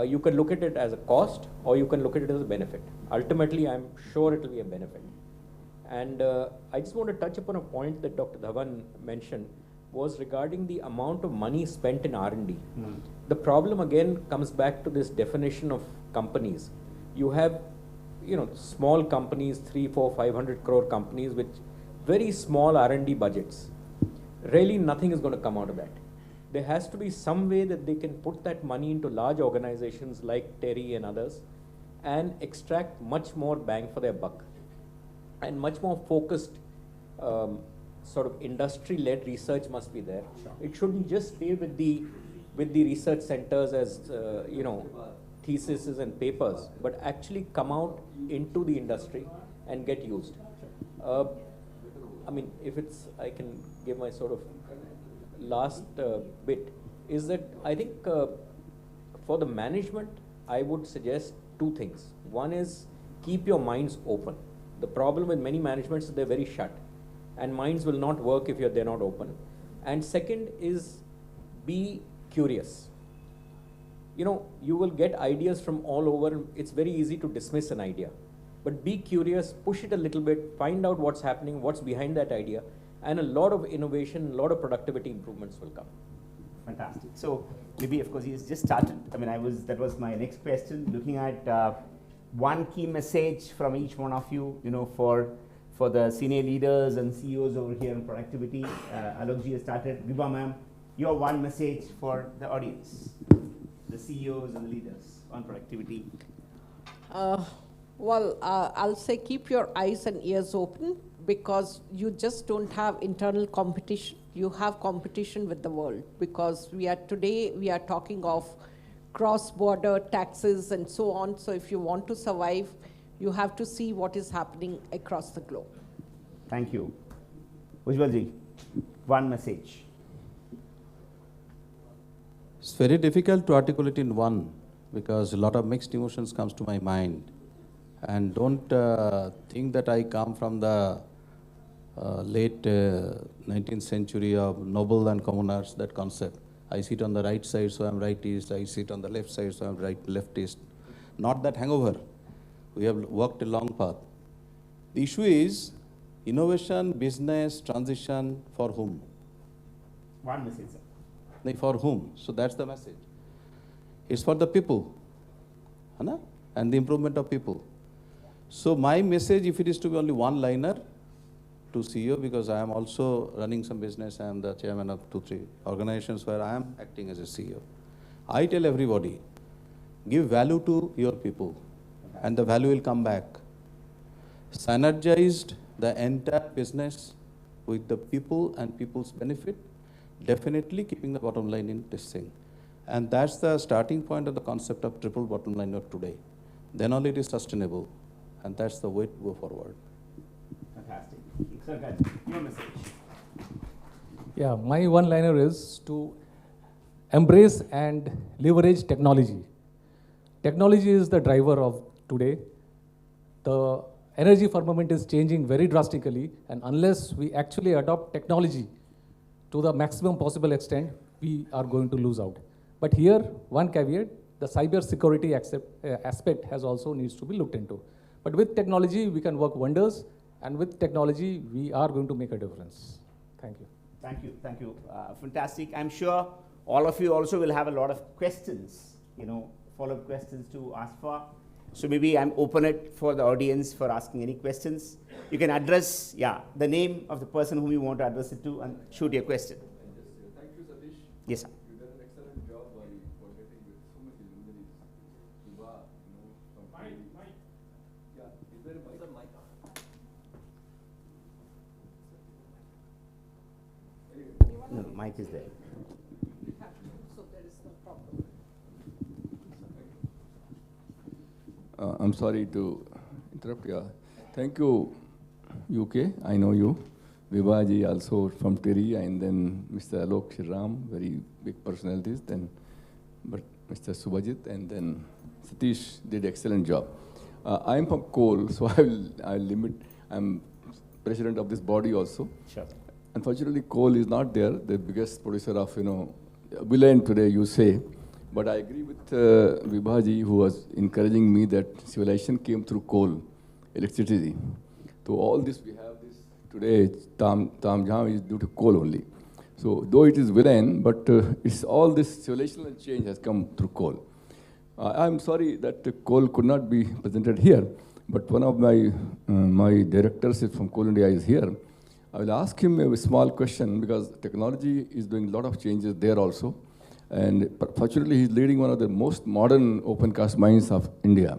You can look at it as a cost or you can look at it as a benefit. Ultimately, I'm sure it will be a benefit. And I just want to touch upon a point that Dr. Dhawan mentioned was regarding the amount of money spent in R&D. The problem again comes back to this definition of companies. You have, small companies, 300, 400, 500 crore companies with very small R&D budgets. Really nothing is going to come out of that. There has to be some way that they can put that money into large organizations like Terry and others and extract much more bang for their buck and much more focused sort of industry-led research must be there. Sure. It shouldn't just stay with the research centers as theses and papers, but actually come out into the industry and get used. I can give my sort of last bit, is that I think for the management, I would suggest two things. One is keep your minds open. The problem with many managements is they're very shut, and minds will not work if they're not open. And second is be curious. You will get ideas from all over. It's very easy to dismiss an idea, but be curious, push it a little bit, find out what's happening, what's behind that idea, and a lot of innovation, a lot of productivity improvements will come. Fantastic. So maybe, of course, he's just started. That was my next question, looking at one key message from each one of you, for the senior leaders and CEOs over here on productivity. Alokji has started. Vibha ma'am, your one message for the audience, the CEOs and the leaders on productivity. I'll say keep your eyes and ears open, because you just don't have internal competition. You have competition with the world, because we are talking of cross-border taxes and so on. So if you want to survive, you have to see what is happening across the globe. Thank you. Ujjwalji, one message. It's very difficult to articulate in one, because a lot of mixed emotions comes to my mind. And don't think that I come from the late 19th century of noble and commoners, that concept. I sit on the right side, so I'm rightist. I sit on the left side, so I'm leftist. Not that hangover. We have walked a long path. The issue is innovation, business, transition, for whom? One message, sir. No, for whom? So that's the message. It's for the people, and the improvement of people. So my message, if it is to be only one-liner to CEO, because I am also running some business, I am the chairman of 2-3 organizations where I am acting as a CEO. I tell everybody, give value to your people, and the value will come back. Synergized the entire business with the people and people's benefit, definitely keeping the bottom line in this thing. And that's the starting point of the concept of triple bottom line of today. Then only it is sustainable, and that's the way to go forward. Fantastic. Sir, guys, your message. Yeah, my one-liner is to embrace and leverage technology. Technology is the driver of today. The energy firmament is changing very drastically, and unless we actually adopt technology to the maximum possible extent, we are going to lose out. But here, one caveat, the cyber security aspect has also needs to be looked into. But with technology, we can work wonders, and with technology, we are going to make a difference. Thank you. Thank you. Thank you. Fantastic. I'm sure all of you also will have a lot of questions, follow-up questions to ask for. So maybe I'm open it for the audience for asking any questions. You can address, the name of the person whom you want to address it to, and shoot your question. Thank you, Satish. Yes, sir. You've done an excellent job while coordinating with so many luminaries. Mic is there. I'm sorry to interrupt. Yeah, thank you, UK. I know you. Vibhaji also from Tiri, and then Mr. Alok Shriram, very big personalities. Then, but Mr. Subhajit, and then Satish did excellent job. I'm from coal, so I'll limit. I'm president of this body also. Sure. Unfortunately, coal is not there. The biggest producer of villain today, you say. But I agree with Vibhaji, who was encouraging me that civilization came through coal, electricity. So all this we have this today, Tam Jam is due to coal only. So though it is villain, but it's all this civilizational change has come through coal. I'm sorry that coal could not be presented here, but one of my directors from Coal India is here. I will ask him a small question because technology is doing a lot of changes there also. And fortunately, he's leading one of the most modern open cast mines of India.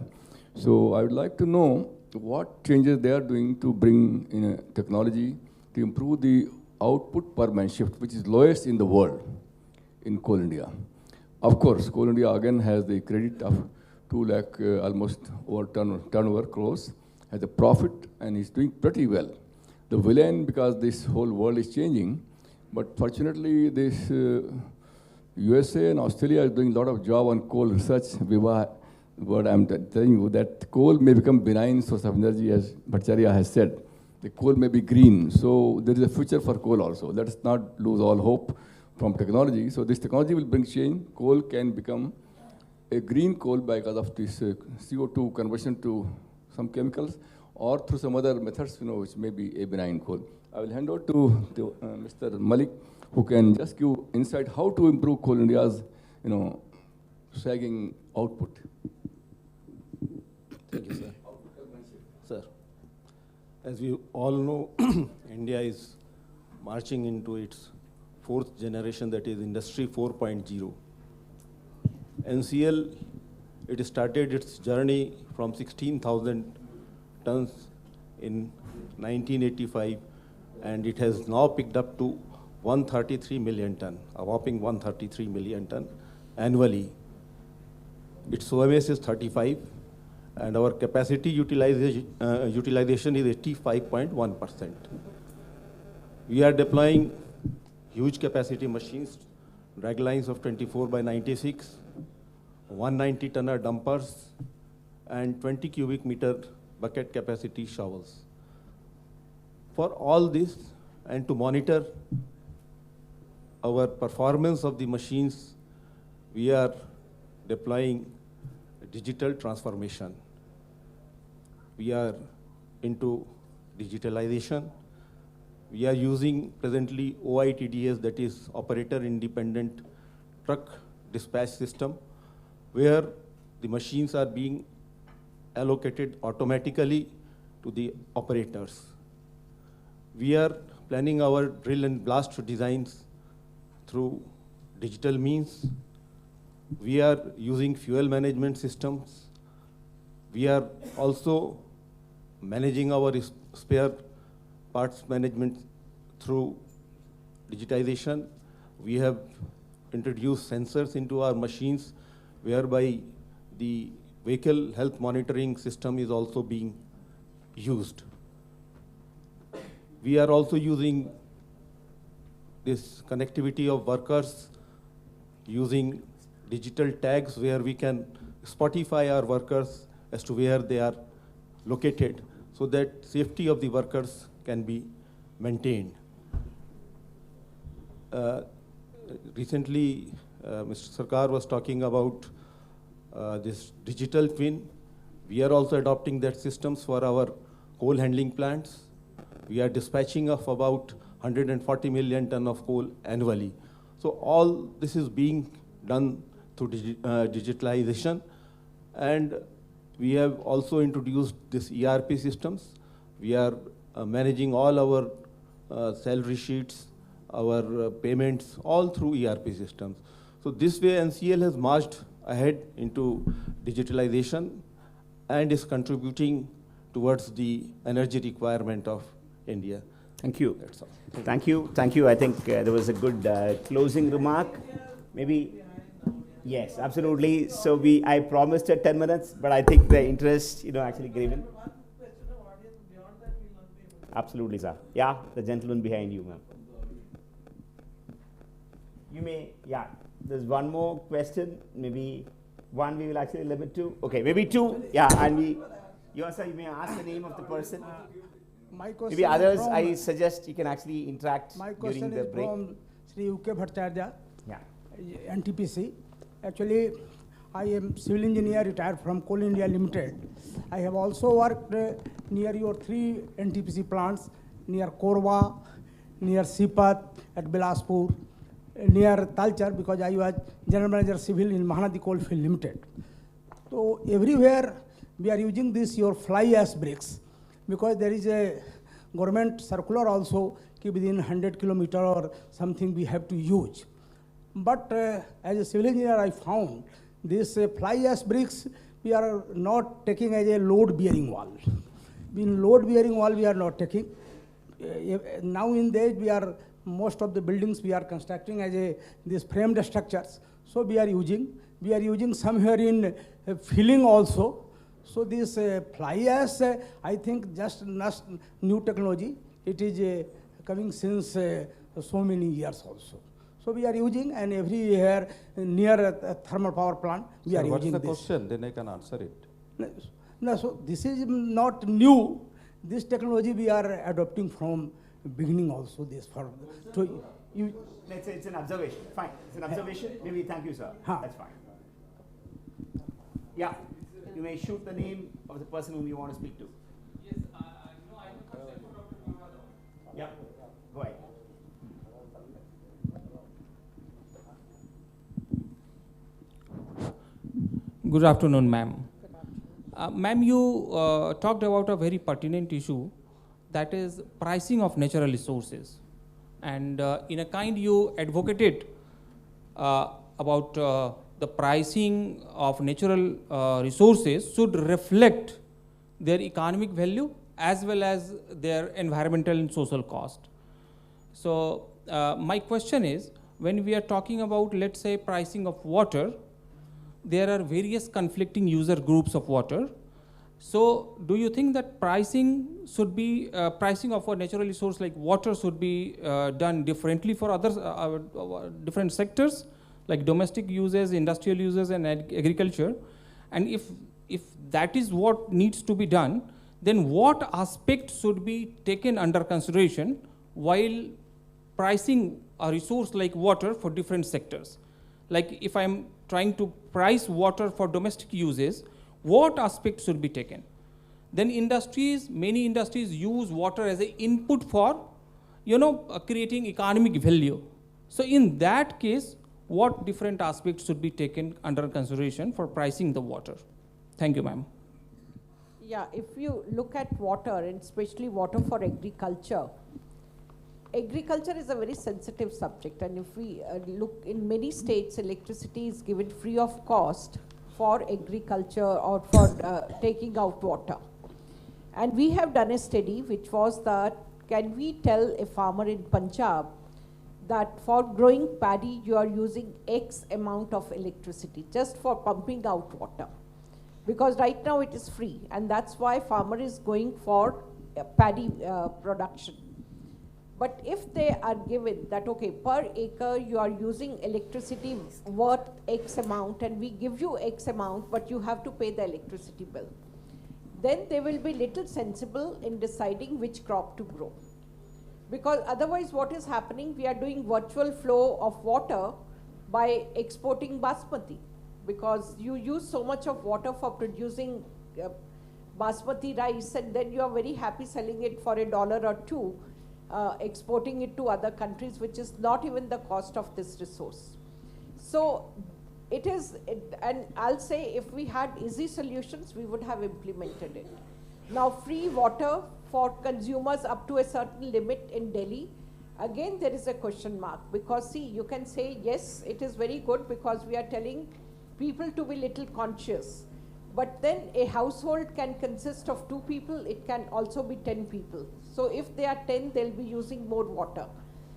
So I would like to know what changes they are doing to bring in technology to improve the output per man shift, which is lowest in the world in Coal India. Of course, Coal India again has the credit of 2 lakh almost over turnover crores, has a profit, and is doing pretty well. The villain, because this whole world is changing, but fortunately this USA and Australia are doing a lot of job on coal research. What I'm telling you, that coal may become benign source of energy, as Bhattacharya has said. The coal may be green, so there is a future for coal also. Let us not lose all hope from technology. So this technology will bring change. Coal can become a green coal because of this CO2 conversion to some chemicals, or through some other methods, which may be a benign coal. I will hand over to Mr. Malik, who can just give insight how to improve Coal India's, sagging output. Thank you, sir. Sir, as we all know, India is marching into its 4th generation, that is Industry 4.0. NCL, it started its journey from 16,000 tons in 1985, and it has now picked up to 133 million ton, a whopping 133 million ton annually. Its OMS is 35, and our capacity utilization is 85.1%. We are deploying huge capacity machines, drag lines of 24 by 96, 190 tonner dumpers, and 20 cubic meter bucket capacity shovels. For all this, and to monitor our performance of the machines, we are deploying digital transformation. We are into digitalization. We are using presently OITDS, that is Operator Independent Truck Dispatch System, where the machines are being allocated automatically to the operators. We are planning our drill and blast designs through digital means. We are using fuel management systems. We are also managing our spare parts management through digitization. We have introduced sensors into our machines, whereby the vehicle health monitoring system is also being used. We are also using this connectivity of workers using digital tags, where we can Spotify our workers as to where they are located, so that safety of the workers can be maintained. Recently, Mr. Sarkar was talking about this digital twin. We are also adopting that systems for our coal handling plants. We are dispatching of about 140 million ton of coal annually. So all this is being done through digitalization. And we have also introduced this ERP systems. We are managing all our salary sheets, our payments, all through ERP systems. So this way NCL has marched ahead into digitalization and is contributing towards the energy requirement of India. Thank you. That's all. Thank you. Thank you. I think there was a good closing remark. Maybe, yes, absolutely. So I promised her 10 minutes, but I think the interest, actually given. Absolutely, sir. Yeah, the gentleman behind you, ma'am. You may, yeah, there's one more question. Maybe one we will actually limit to. Okay, maybe two. Yeah, and you may ask the name of the person. My question Maybe others, from, I suggest you can actually interact my during question the is break. from Sri UK Bhattacharya, Yeah. NTPC. Actually, I am civil engineer retired from Coal India Limited. I have also worked near your 3 NTPC plants, near Korwa, near Sipat at Bilaspur, near Talcher, because I was general manager civil in Mahanadi Coalfield Limited. So everywhere we are using this your fly ash bricks, because there is a government circular also within 100 kilometer or something we have to use. But as a civil engineer, I found this fly ash bricks we are not taking as a load bearing wall. In load bearing wall we are not taking. Now in days we are most of the buildings we are constructing as these framed structures. So we are using somewhere in filling also. So this fly ash, I think just new technology. It is coming since so many years also. So we are using, and every year near a thermal power plant we are using this. What's the question? Then I can answer it. No, so this is not new. This technology we are adopting from beginning also. This for to you. Let's say it's an observation. Fine, it's an observation. Maybe thank you, sir. That's fine. Yeah, you may shoot the name of the person whom you want to speak to. Yes, no, I'm a concern for Dr. Vivado. Yeah, go ahead. Good afternoon, ma'am. Ma'am, you talked about a very pertinent issue, that is pricing of natural resources. And in a kind you advocated about the pricing of natural resources should reflect their economic value as well as their environmental and social cost. So my question is, when we are talking about, let's say, pricing of water, there are various conflicting user groups of water. So do you think that pricing should be, pricing of a natural resource like water should be done differently for others, different sectors, like domestic uses, industrial uses, and agriculture? And if that is what needs to be done, then what aspects should be taken under consideration while pricing a resource like water for different sectors? Like if I'm trying to price water for domestic uses, what aspects should be taken? Then industries, many industries use water as an input for, creating economic value. So in that case, what different aspects should be taken under consideration for pricing the water? Thank you, ma'am. Yeah, if you look at water, and especially water for agriculture, agriculture is a very sensitive subject, and if we look in many states, electricity is given free of cost for agriculture or for taking out water. And we have done a study which was that, can we tell a farmer in Punjab that for growing paddy you are using X amount of electricity just for pumping out water? Because right now it is free, and that's why farmer is going for paddy production. But if they are given that, okay, per acre you are using electricity worth X amount, and we give you X amount, but you have to pay the electricity bill, then they will be little sensible in deciding which crop to grow. Because otherwise what is happening, we are doing virtual flow of water by exporting basmati, because you use so much of water for producing basmati rice, and then you are very happy selling it for $1 or $2, exporting it to other countries, which is not even the cost of this resource. So it is, and I'll say if we had easy solutions, we would have implemented it. Now free water for consumers up to a certain limit in Delhi, again there is a question mark, because see, you can say yes, it is very good because we are telling people to be little conscious, But then a household can consist of 2 people, it can also be 10 people. So if they are 10, they'll be using more water.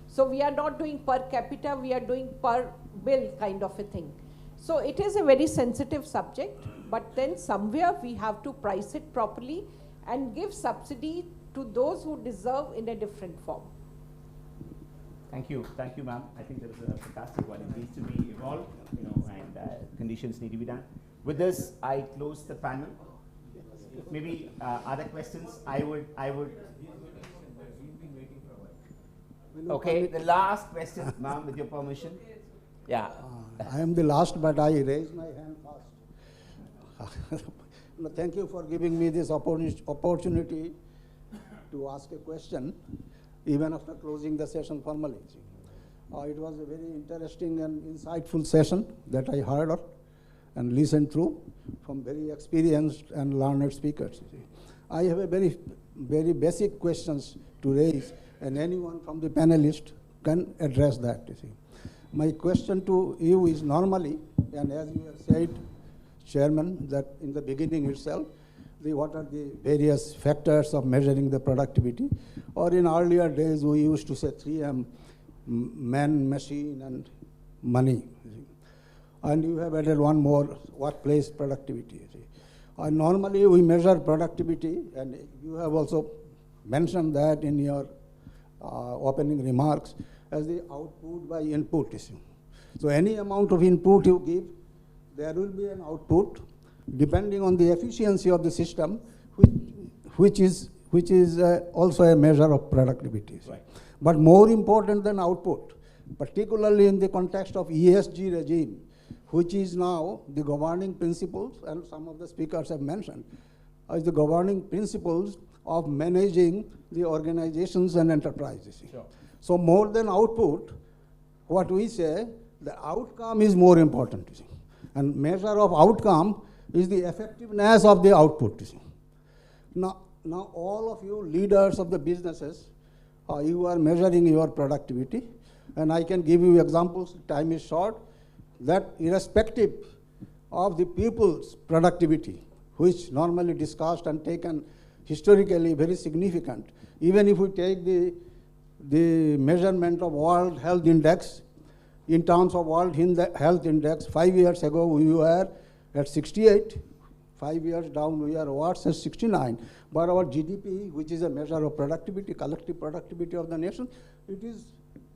So we are not doing per capita, we are doing per bill kind of a thing. So it is a very sensitive subject, but then somewhere we have to price it properly and give subsidy to those who deserve in a different form. Thank you, ma'am. I think that was a fantastic one. It needs to be evolved, and conditions need to be done. With this, I close the panel. Maybe other questions. I would. Okay, the last question, ma'am, with your permission. Yeah. I am the last, but I raise my hand first. Thank you for giving me this opportunity to ask a question, even after closing the session formally. It was a very interesting and insightful session that I heard and listened through from very experienced and learned speakers. I have a very, very basic questions to raise, and anyone from the panelists can address that. My question to you is normally, and as you have said, Chairman, that in the beginning itself, what are the various factors of measuring the productivity? Or in earlier days, we used to say 3M, man, machine, and money. And you have added one more, workplace productivity. Normally, we measure productivity, and you have also mentioned that in your opening remarks as the output by input. So any amount of input you give, there will be an output depending on the efficiency of the system, which is also a measure of productivity. Right. But more important than output, particularly in the context of ESG regime, which is now the governing principles, and some of the speakers have mentioned, is the governing principles of managing the organizations and enterprises. Sure. So more than output, what we say, the outcome is more important. And measure of outcome is the effectiveness of the output. Now all of you leaders of the businesses, you are measuring your productivity, and I can give you examples, time is short, that irrespective of the people's productivity, which normally discussed and taken historically very significant, even if we take the measurement of World Health Index, in terms of World Health Index, 5 years ago we were at 68, 5 years down we are worse at 69. But our GDP, which is a measure of productivity, collective productivity of the nation, it is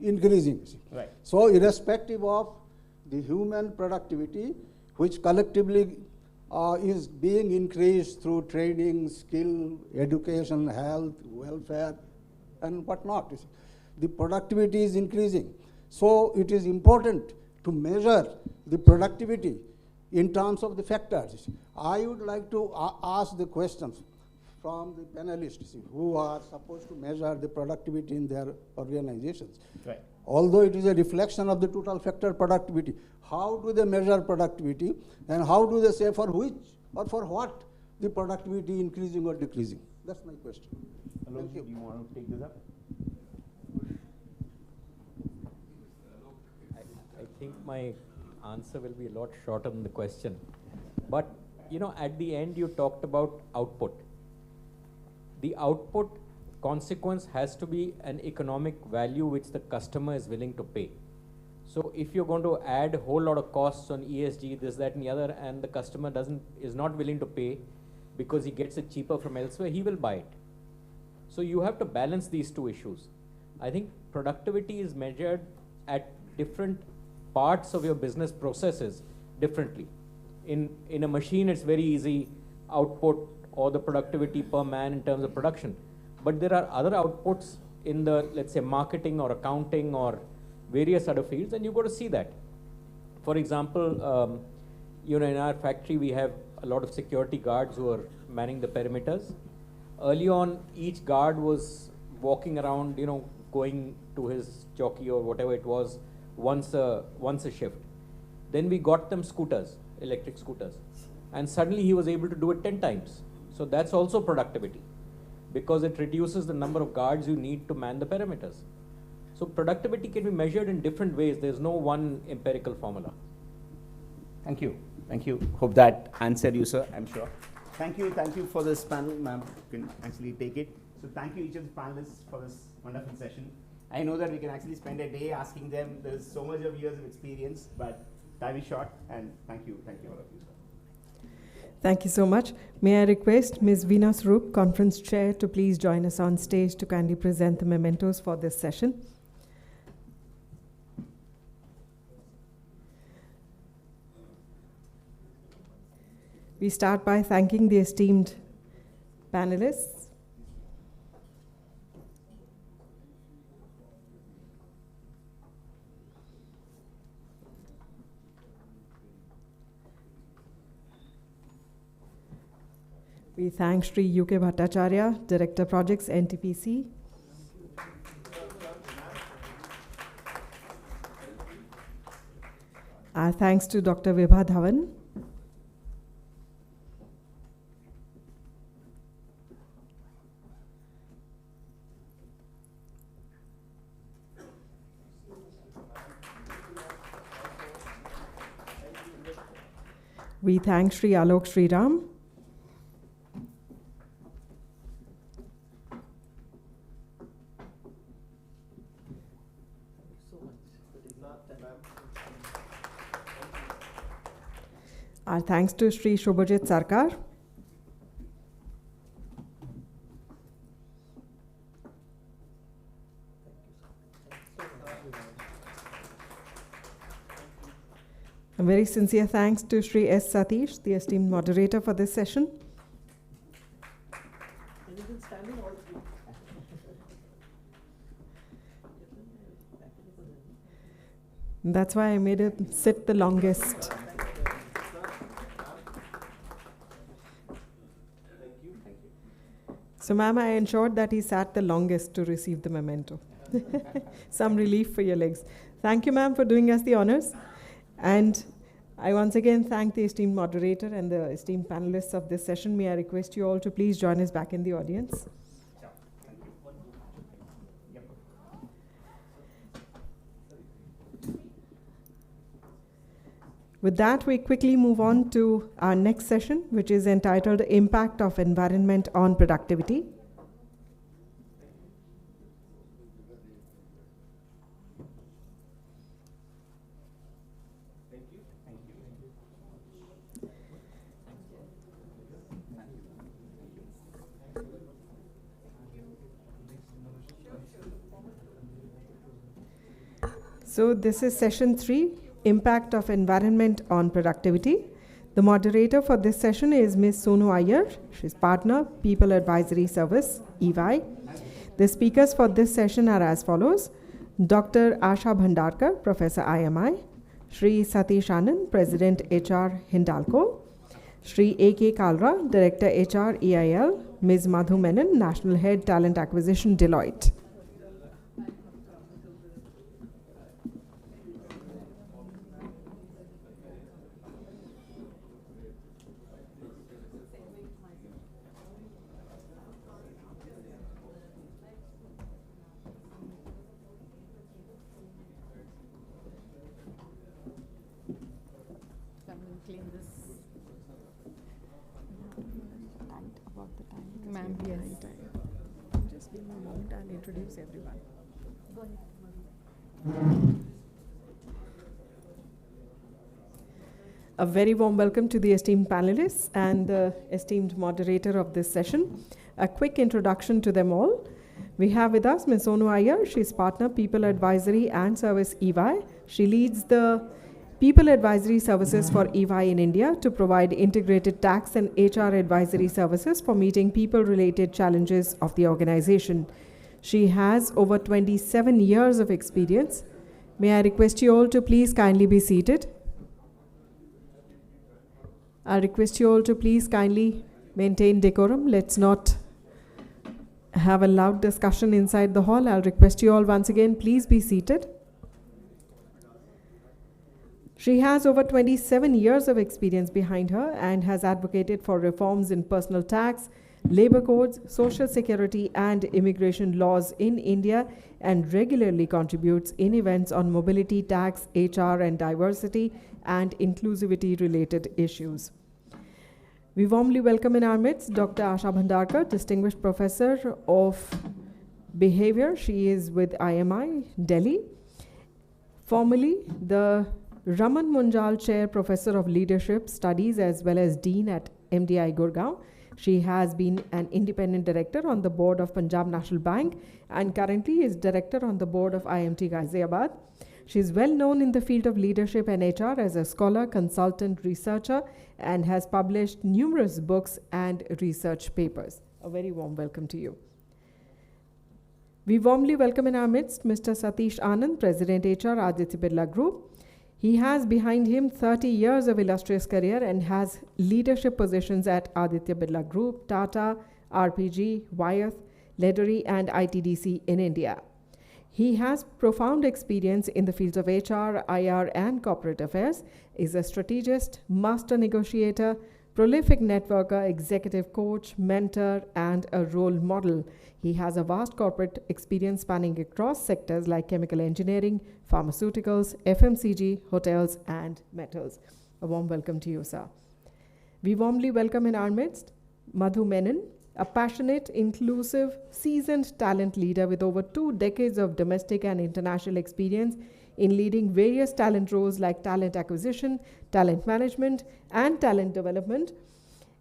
increasing. Right. So irrespective of the human productivity, which collectively is being increased through training, skill, education, health, welfare, and whatnot, the productivity is increasing. So it is important to measure the productivity in terms of the factors. I would like to ask the questions from the panelists who are supposed to measure the productivity in their organizations. Right. Although it is a reflection of the total factor productivity, how do they measure productivity, and how do they say for which or for what the productivity increasing or decreasing? That's my question. Hello, do you want to take this up? I think my answer will be a lot shorter than the question. But, at the end you talked about output. The output consequence has to be an economic value which the customer is willing to pay. So if you're going to add a whole lot of costs on ESG, this, that, and the other, and the customer is not willing to pay because he gets it cheaper from elsewhere, he will buy it. So you have to balance these two issues. I think productivity is measured at different parts of your business processes differently. In a machine, it's very easy, output or the productivity per man in terms of production. But there are other outputs in the, let's say, marketing or accounting or various other fields, and you've got to see that. For example, in our factory, we have a lot of security guards who are manning the perimeters. Early on, each guard was walking around, going to his jockey or whatever it was once a shift. Then we got them scooters, electric scooters, and suddenly he was able to do it 10 times. So that's also productivity, because it reduces the number of guards you need to man the perimeters. So productivity can be measured in different ways. There's no one empirical formula. Thank you. Thank you. Hope that answered you, sir, I'm sure. Thank you for this panel, ma'am. You can actually take it. So thank you each of the panelists for this wonderful session. I know that we can actually spend a day asking them. There's so much of years of experience, but time is short, and thank you all of you, sir. Thank you so much. May I request Ms. Veena Swarup, Conference Chair, to please join us on stage to kindly present the mementos for this session. We start by thanking the esteemed panelists. We thank Sri U.K. Bhattacharya, Director Projects, NTPC. Our thanks to Dr. Vibha Dhawan. We thank Sri Alok Sriram. Our thanks to Sri Shubhajit Sarkar. A very sincere thanks to Sri S. Satish, the esteemed moderator for this session. That's why I made him sit the longest. So, ma'am, I ensured that he sat the longest to receive the memento. Some relief for your legs. Thank you, ma'am, for doing us the honors. And I once again thank the esteemed moderator and the esteemed panelists of this session. May I request you all to please join us back in the audience. With that, we quickly move on to our next session, which is entitled Impact of Environment on Productivity. So this is session 3. Impact of Environment on Productivity. The moderator for this session is Ms. Sonu Iyer. She's partner, People Advisory Service, EY. The speakers for this session are as follows: Dr. Asha Bhandarkar, Professor IMI, Sri Satish Anand, President HR Hindalco, Sri A.K. Kalra, Director HR EIL, Ms. Madhu Menon, National Head Talent Acquisition, Deloitte. Ma'am, yes. Just give me a moment, I'll introduce everyone. Go ahead. A very warm welcome to the esteemed panelists and the esteemed moderator of this session. A quick introduction to them all. We have with us Ms. Sonu Iyer. She's partner, People Advisory and Service, EY. She leads the People Advisory Services for EY in India to provide integrated tax and HR advisory services for meeting people-related challenges of the organization. She has over 27 years of experience. May I request you all to please kindly be seated. I request you all to please kindly maintain decorum. Let's not have a loud discussion inside the hall. I'll request you all once again, please be seated. She has over 27 years of experience behind her and has advocated for reforms in personal tax, labor codes, social security, and immigration laws in India, and regularly contributes in events on mobility, tax, HR, and diversity, and inclusivity related issues. We warmly welcome in our midst Dr. Asha Bhandarkar, Distinguished Professor of Behavior. She is with IMI, Delhi. Formerly, the Raman Munjal Chair, Professor of Leadership Studies, as well as Dean at MDI Gurgaon. She has been an independent director on the board of Punjab National Bank and currently is director on the board of IMT Ghaziabad. She is well known in the field of leadership and HR as a scholar, consultant, researcher, and has published numerous books and research papers. A very warm welcome to you. We warmly welcome in our midst Mr. Satish Anand, President HR, Aditya Birla Group. He has behind him 30 years of illustrious career and has leadership positions at Aditya Birla Group, Tata, RPG, Wyeth, Leddery, and ITDC in India. He has profound experience in the fields of HR, IR, and corporate affairs, is a strategist, master negotiator, prolific networker, executive coach, mentor, and a role model. He has a vast corporate experience spanning across sectors like chemical engineering, pharmaceuticals, FMCG, hotels, and metals. A warm welcome to you, sir. We warmly welcome in our midst Madhu Menon, a passionate, inclusive, seasoned talent leader with over 2 decades of domestic and international experience in leading various talent roles like talent acquisition, talent management, and talent development.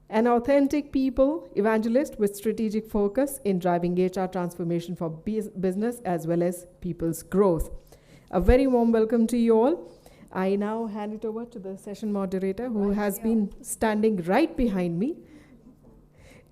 An authentic people evangelist with strategic focus in driving HR transformation for business as well as people's growth. A very warm welcome to you all. I now hand it over to the session moderator who has been standing right behind me,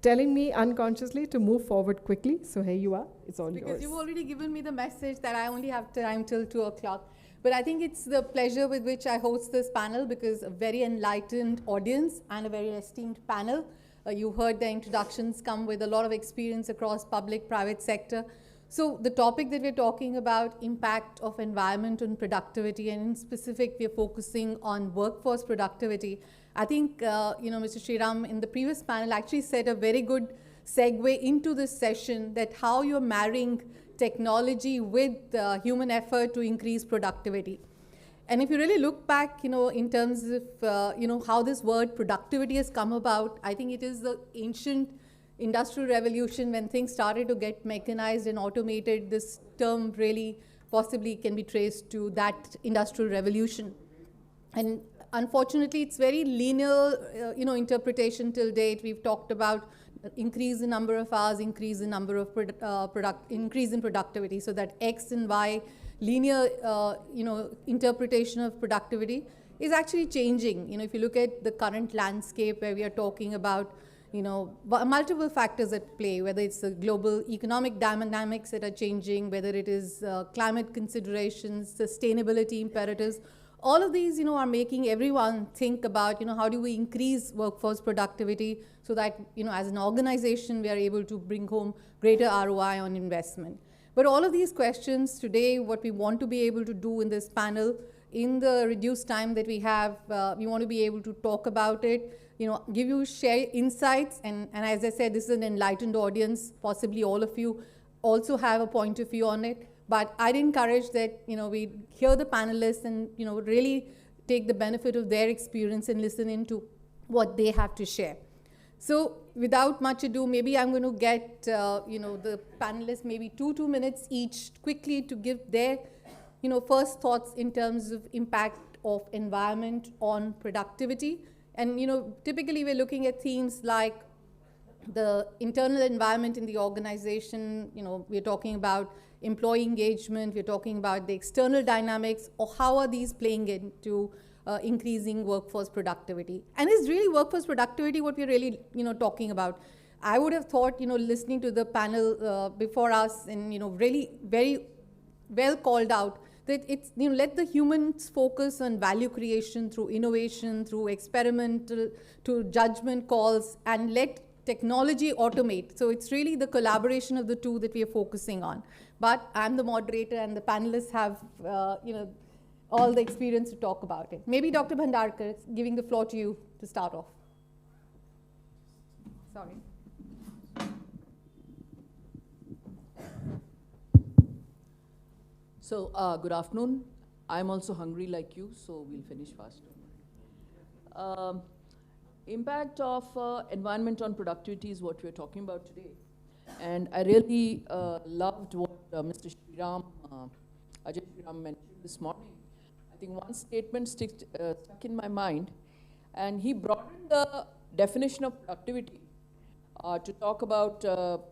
telling me unconsciously to move forward quickly. So here you are, it's all yours. Because you've already given me the message that I only have time till 2 o'clock. But I think it's the pleasure with which I host this panel because a very enlightened audience and a very esteemed panel. You heard the introductions come with a lot of experience across public, private sector. So the topic that we're talking about, impact of environment on productivity, and in specific, we're focusing on workforce productivity. I think, Mr. Sriram in the previous panel actually said a very good segue into this session that how you're marrying technology with human effort to increase productivity. And if you really look back, in terms of, how this word productivity has come about, I think it is the ancient industrial revolution when things started to get mechanized and automated. This term really possibly can be traced to that industrial revolution. And unfortunately, it's very linear, interpretation till date. We've talked about increase in number of hours, increase in number of increase in productivity. So that X and Y linear, interpretation of productivity is actually changing. If you look at the current landscape where we are talking about, multiple factors at play, whether it's the global economic dynamics that are changing, whether it is climate considerations, sustainability imperatives. All of these, are making everyone think about, how do we increase workforce productivity so that, as an organization, we are able to bring home greater ROI on investment. But all of these questions today, what we want to be able to do in this panel, in the reduced time that we have, we want to be able to talk about it, give you share insights. And as I said, this is an enlightened audience. Possibly all of you also have a point of view on it. But I'd encourage that, we hear the panelists and, really take the benefit of their experience and listen into what they have to share. So without much ado, maybe I'm going to get, the panelists maybe two minutes each quickly to give their, first thoughts in terms of impact of environment on productivity. And, typically we're looking at themes like the internal environment in the organization. We're talking about employee engagement, we're talking about the external dynamics, or how are these playing into increasing workforce productivity. And is really workforce productivity what we're really, talking about? I would have thought, listening to the panel before us and, really very well called out that it's, let the humans focus on value creation through innovation, through experimental, to judgment calls, and let technology automate. So it's really the collaboration of the two that we are focusing on. But I'm the moderator and the panelists have, all the experience to talk about it. Maybe Dr. Bhandarkar, giving the floor to you to start off. Sorry. So, good afternoon. I'm also hungry like you, so we'll finish fast. Impact of environment on productivity is what we're talking about today. And I really loved what Mr. Ajay Shriram mentioned this morning. I think one statement stuck in my mind, and he broadened the definition of productivity to talk about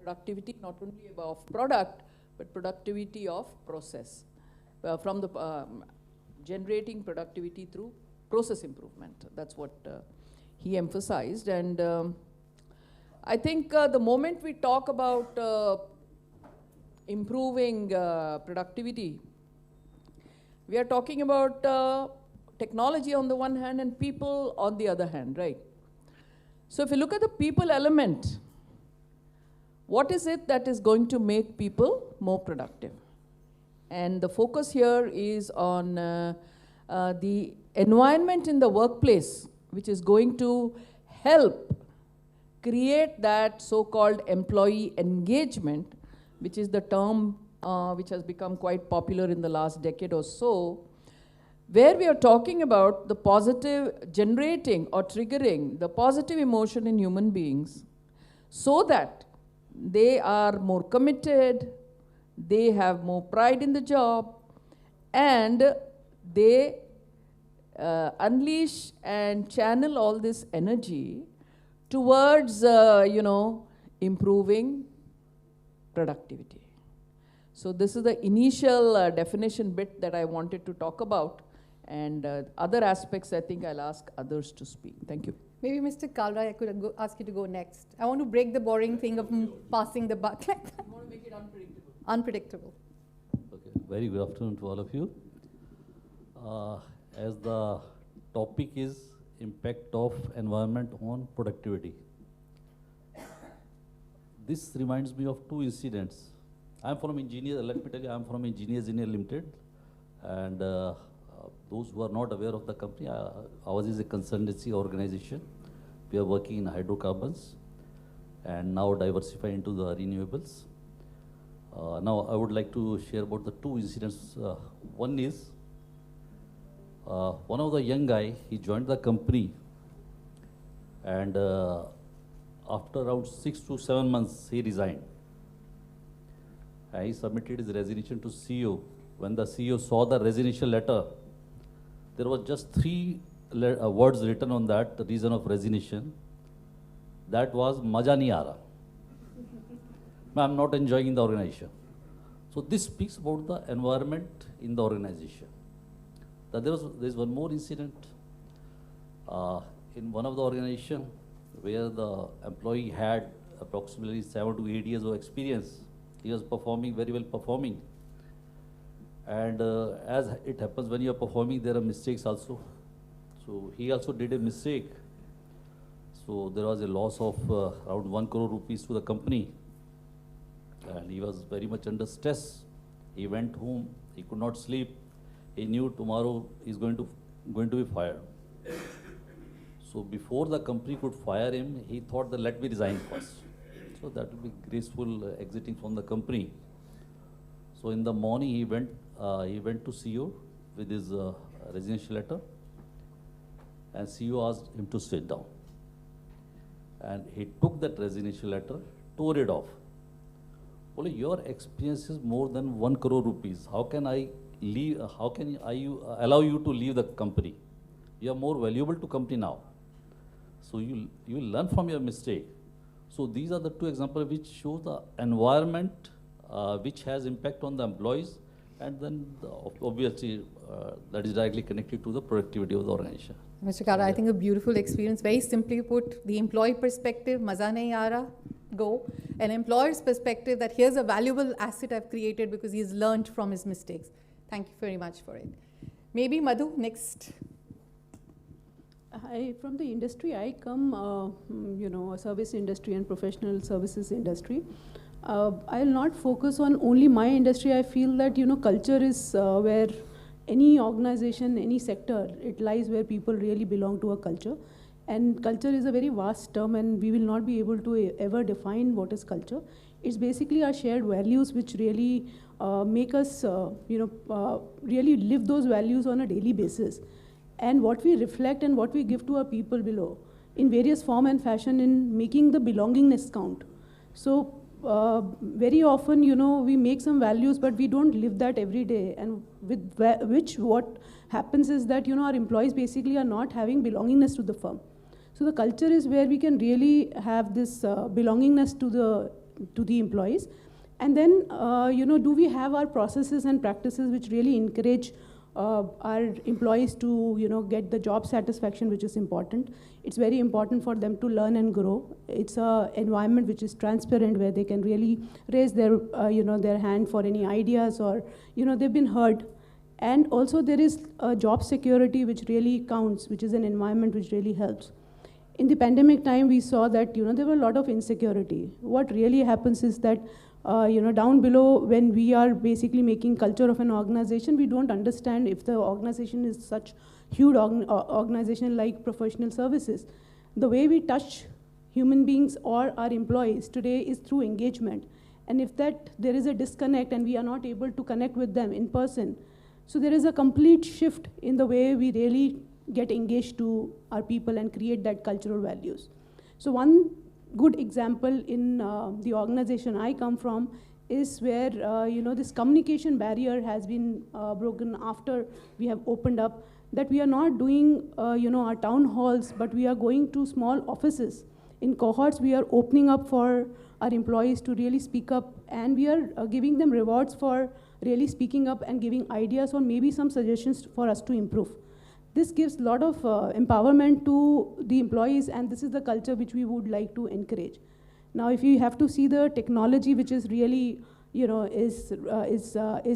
productivity not only of product, but productivity of process, from the generating productivity through process improvement. That's what he emphasized. And I think the moment we talk about improving productivity, we are talking about technology on the one hand and people on the other hand, right? So if you look at the people element, what is it that is going to make people more productive? And the focus here is on the environment in the workplace, which is going to help create that so-called employee engagement, which is the term which has become quite popular in the last decade or so, where we are talking about the positive, generating or triggering the positive emotion in human beings so that they are more committed, they have more pride in the job, and they unleash and channel all this energy towards, improving productivity. So this is the initial definition bit that I wanted to talk about. And other aspects, I think I'll ask others to speak. Thank you. Maybe Mr. Kalra, I could ask you to go next. I want to break the boring thing of passing the buck like that. I want to make it unpredictable. Unpredictable. Okay. Very good afternoon to all of you. As the topic is impact of environment on productivity, this reminds me of two incidents. I'm from Engineers, let me tell you, I'm from Engineers India Limited, and those who are not aware of the company, ours is a consultancy organization. We are working in hydrocarbons and now diversify into the renewables. Now I would like to share about the two incidents. One is, one of the young guy, he joined the company, and after around 6 to 7 months, he resigned. He submitted his resignation to CEO. When the CEO saw the resignation letter, there was just 3 words written on that, the reason of resignation. That was, "Maja nahi aa raha." I'm not enjoying the organization. So this speaks about the environment in the organization. There's one more incident in one of the organization where the employee had approximately 7 to 8 years of experience. He was performing very well performing. And as it happens when you are performing, there are mistakes also. So he also did a mistake. So there was a loss of around 1 crore rupees to the company. And he was very much under stress. He went home, he could not sleep. He knew tomorrow he's going to be fired. So before the company could fire him, he thought that let me resign first. So that would be graceful exiting from the company. So in the morning he went to CEO with his resignation letter, and CEO asked him to sit down. And he took that resignation letter, tore it off. Well, your experience is more than 1 crore rupees. How can I leave? How can I allow you to leave the company? You are more valuable to company now. So you will learn from your mistake. So these are the two examples which show the environment which has impact on the employees, and then obviously that is directly connected to the productivity of the organization. Mr. Kara, I think a beautiful experience. Very simply put, the employee perspective, maza nahi aa raha, go. An employer's perspective that here's a valuable asset I've created because he's learned from his mistakes. Thank you very much for it. Maybe Madhu, next. From the industry, I come, a service industry and professional services industry. I'll not focus on only my industry. I feel that, culture is where any organization, any sector, it lies where people really belong to a culture. And culture is a very vast term, and we will not be able to ever define what is culture. It's basically our shared values which really make us, really live those values on a daily basis. and what we reflect and what we give to our people below in various form and fashion in making the belongingness count. So very often, we make some values, but we don't live that every day. And with which what happens is that, our employees basically are not having belongingness to the firm. So the culture is where we can really have this belongingness to the employees. And then, do we have our processes and practices which really encourage our employees to, get the job satisfaction, which is important. It's very important for them to learn and grow. It's an environment which is transparent, where they can really raise their, their hand for any ideas, or, they've been heard. And also there is job security, which really counts, which is an environment which really helps. In the pandemic time, we saw that, there were a lot of insecurity. What really happens is that, down below, when we are basically making culture of an organization, we don't understand if the organization is such huge organization like professional services. The way we touch human beings or our employees today is through engagement. And if there is a disconnect and we are not able to connect with them in person, so there is a complete shift in the way we really get engaged to our people and create that cultural values. So one good example in the organization I come from is where, this communication barrier has been broken after we have opened up, that we are not doing, our town halls, but we are going to small offices. In cohorts, we are opening up for our employees to really speak up, and we are giving them rewards for really speaking up and giving ideas or maybe some suggestions for us to improve. This gives a lot of empowerment to the employees, and this is the culture which we would like to encourage. Now, if you have to see the technology, which is really, is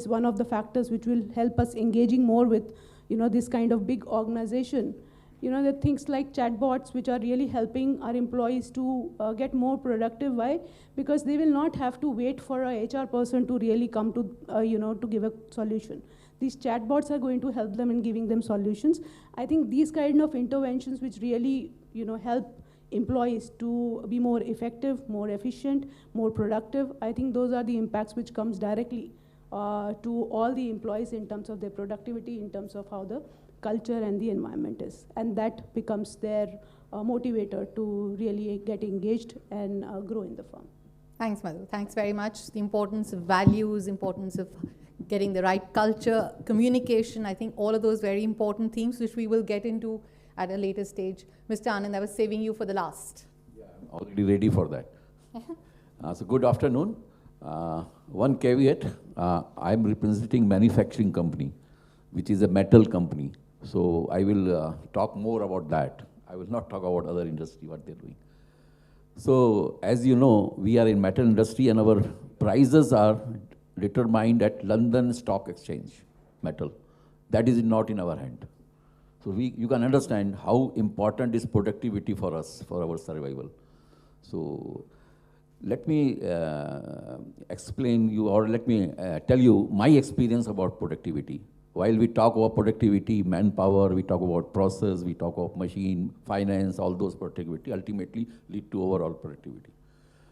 one of the factors which will help us engaging more with, this kind of big organization. There are things like chatbots, which are really helping our employees to get more productive. Why? Because they will not have to wait for a HR person to really come to, to give a solution. These chatbots are going to help them in giving them solutions. I think these kind of interventions which really, help employees to be more effective, more efficient, more productive, I think those are the impacts which comes directly to all the employees in terms of their productivity, in terms of how the culture and the environment is. And that becomes their motivator to really get engaged and grow in the firm. Thanks, Madhu. Thanks very much. The importance of values, importance of getting the right culture, communication, I think all of those very important themes which we will get into at a later stage. Mr. Anand, I was saving you for the last. Yeah, I'm already ready for that. So good afternoon. One caveat, I'm representing manufacturing company, which is a metal company. So I will talk more about that. I will not talk about other industry, what they're doing. So as you know, we are in metal industry and our prices are determined at London Stock Exchange, metal. That is not in our hand. So you can understand how important is productivity for us, for our survival. So let me explain you, or let me tell you my experience about productivity. While we talk about productivity, manpower, we talk about process, we talk about machine, finance, all those productivity ultimately lead to overall productivity.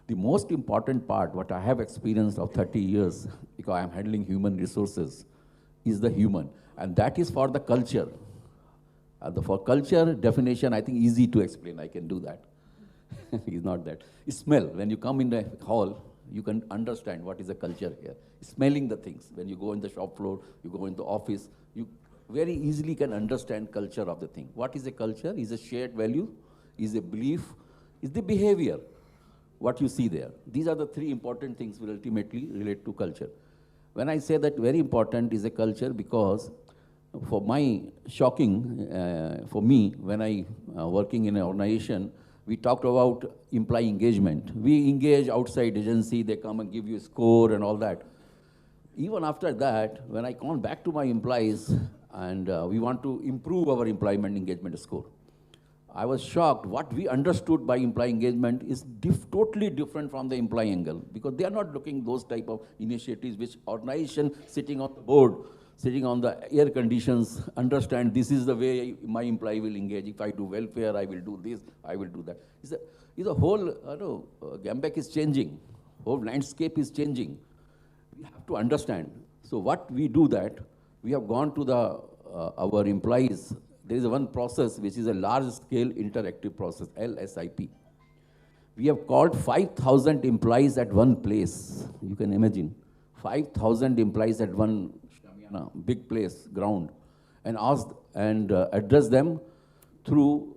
The most important part, what I have experienced of 30 years, because I am handling human resources, is the human. And that is for the culture. For culture definition, I think easy to explain, I can do that. It's not that. Smell, when you come in the hall, you can understand what is the culture here. Smelling the things. When you go in the shop floor, you go in the office, you very easily can understand culture of the thing. What is a culture? Is a shared value, is a belief, is the behavior, what you see there. These are the three important things will ultimately relate to culture. When I say that very important is a culture, because for my shocking, for me, when I working in an organization, we talked about employee engagement. We engage outside agency, they come and give you a score and all that. Even after that, when I come back to my employees and we want to improve our employment engagement score, I was shocked. What we understood by employee engagement is totally different from the employee angle, because they are not looking those type of initiatives which organization sitting on the board, sitting on the air conditions, understand this is the way my employee will engage. If I do welfare, I will do this, I will do that. It's a whole, Gambek is changing, whole landscape is changing. We have to understand. So what we do that, we have gone to our employees there is one process which is a large-scale interactive process, LSIP. We have called 5,000 employees at one place. You can imagine, 5,000 employees at one big place, ground, and asked and addressed them through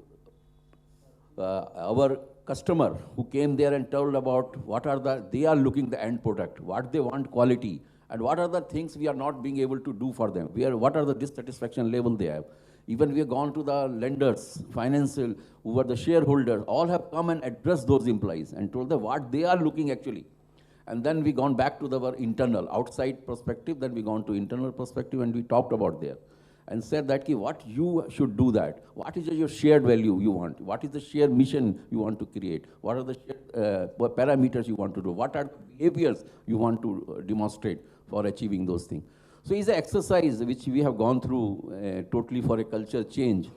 our customer who came there and told about what are they are looking the end product, what they want quality, and what are the things we are not being able to do for them. What are the dissatisfaction level they have. Even we have gone to the lenders, financial, who were the shareholders, all have come and addressed those employees and told them what they are looking actually. And then we gone back to our internal, outside perspective, then we gone to internal perspective and we talked about there. And said that what you should do that, what is your shared value you want, what is the shared mission you want to create, what are the shared parameters you want to do, what are the behaviors you want to demonstrate for achieving those things. So it's an exercise which we have gone through totally for a culture change.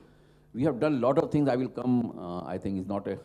We have done a lot of things. I will come, I think it's not a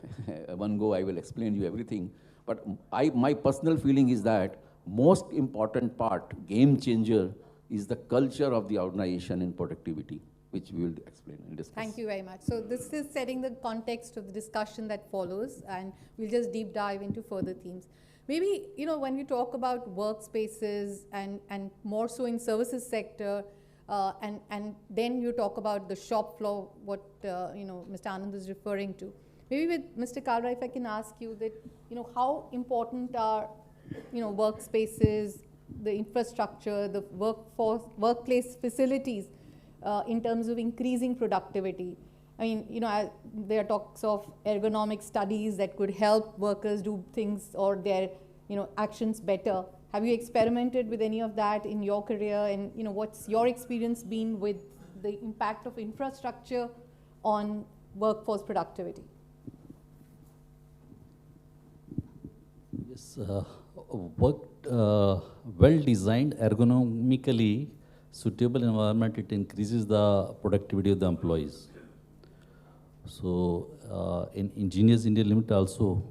one go, I will explain you everything. But my personal feeling is that most important part, game changer, is the culture of the organization in productivity, which we will explain and discuss. Thank you very much. So this is setting the context of the discussion that follows, and we'll just deep dive into further themes. Maybe, when we talk about workspaces and more so in services sector, and then you talk about the shop floor, what, Mr. Anand is referring to. Maybe with Mr. Kalra, if I can ask you that, how important are, workspaces, the infrastructure, the workplace facilities in terms of increasing productivity? I mean, there are talks of ergonomic studies that could help workers do things or their, actions better. Have you experimented with any of that in your career? And, what's your experience been with the impact of infrastructure on workforce productivity? Yes, well-designed, ergonomically suitable environment, it increases the productivity of the employees. So in Engineers India Limited also,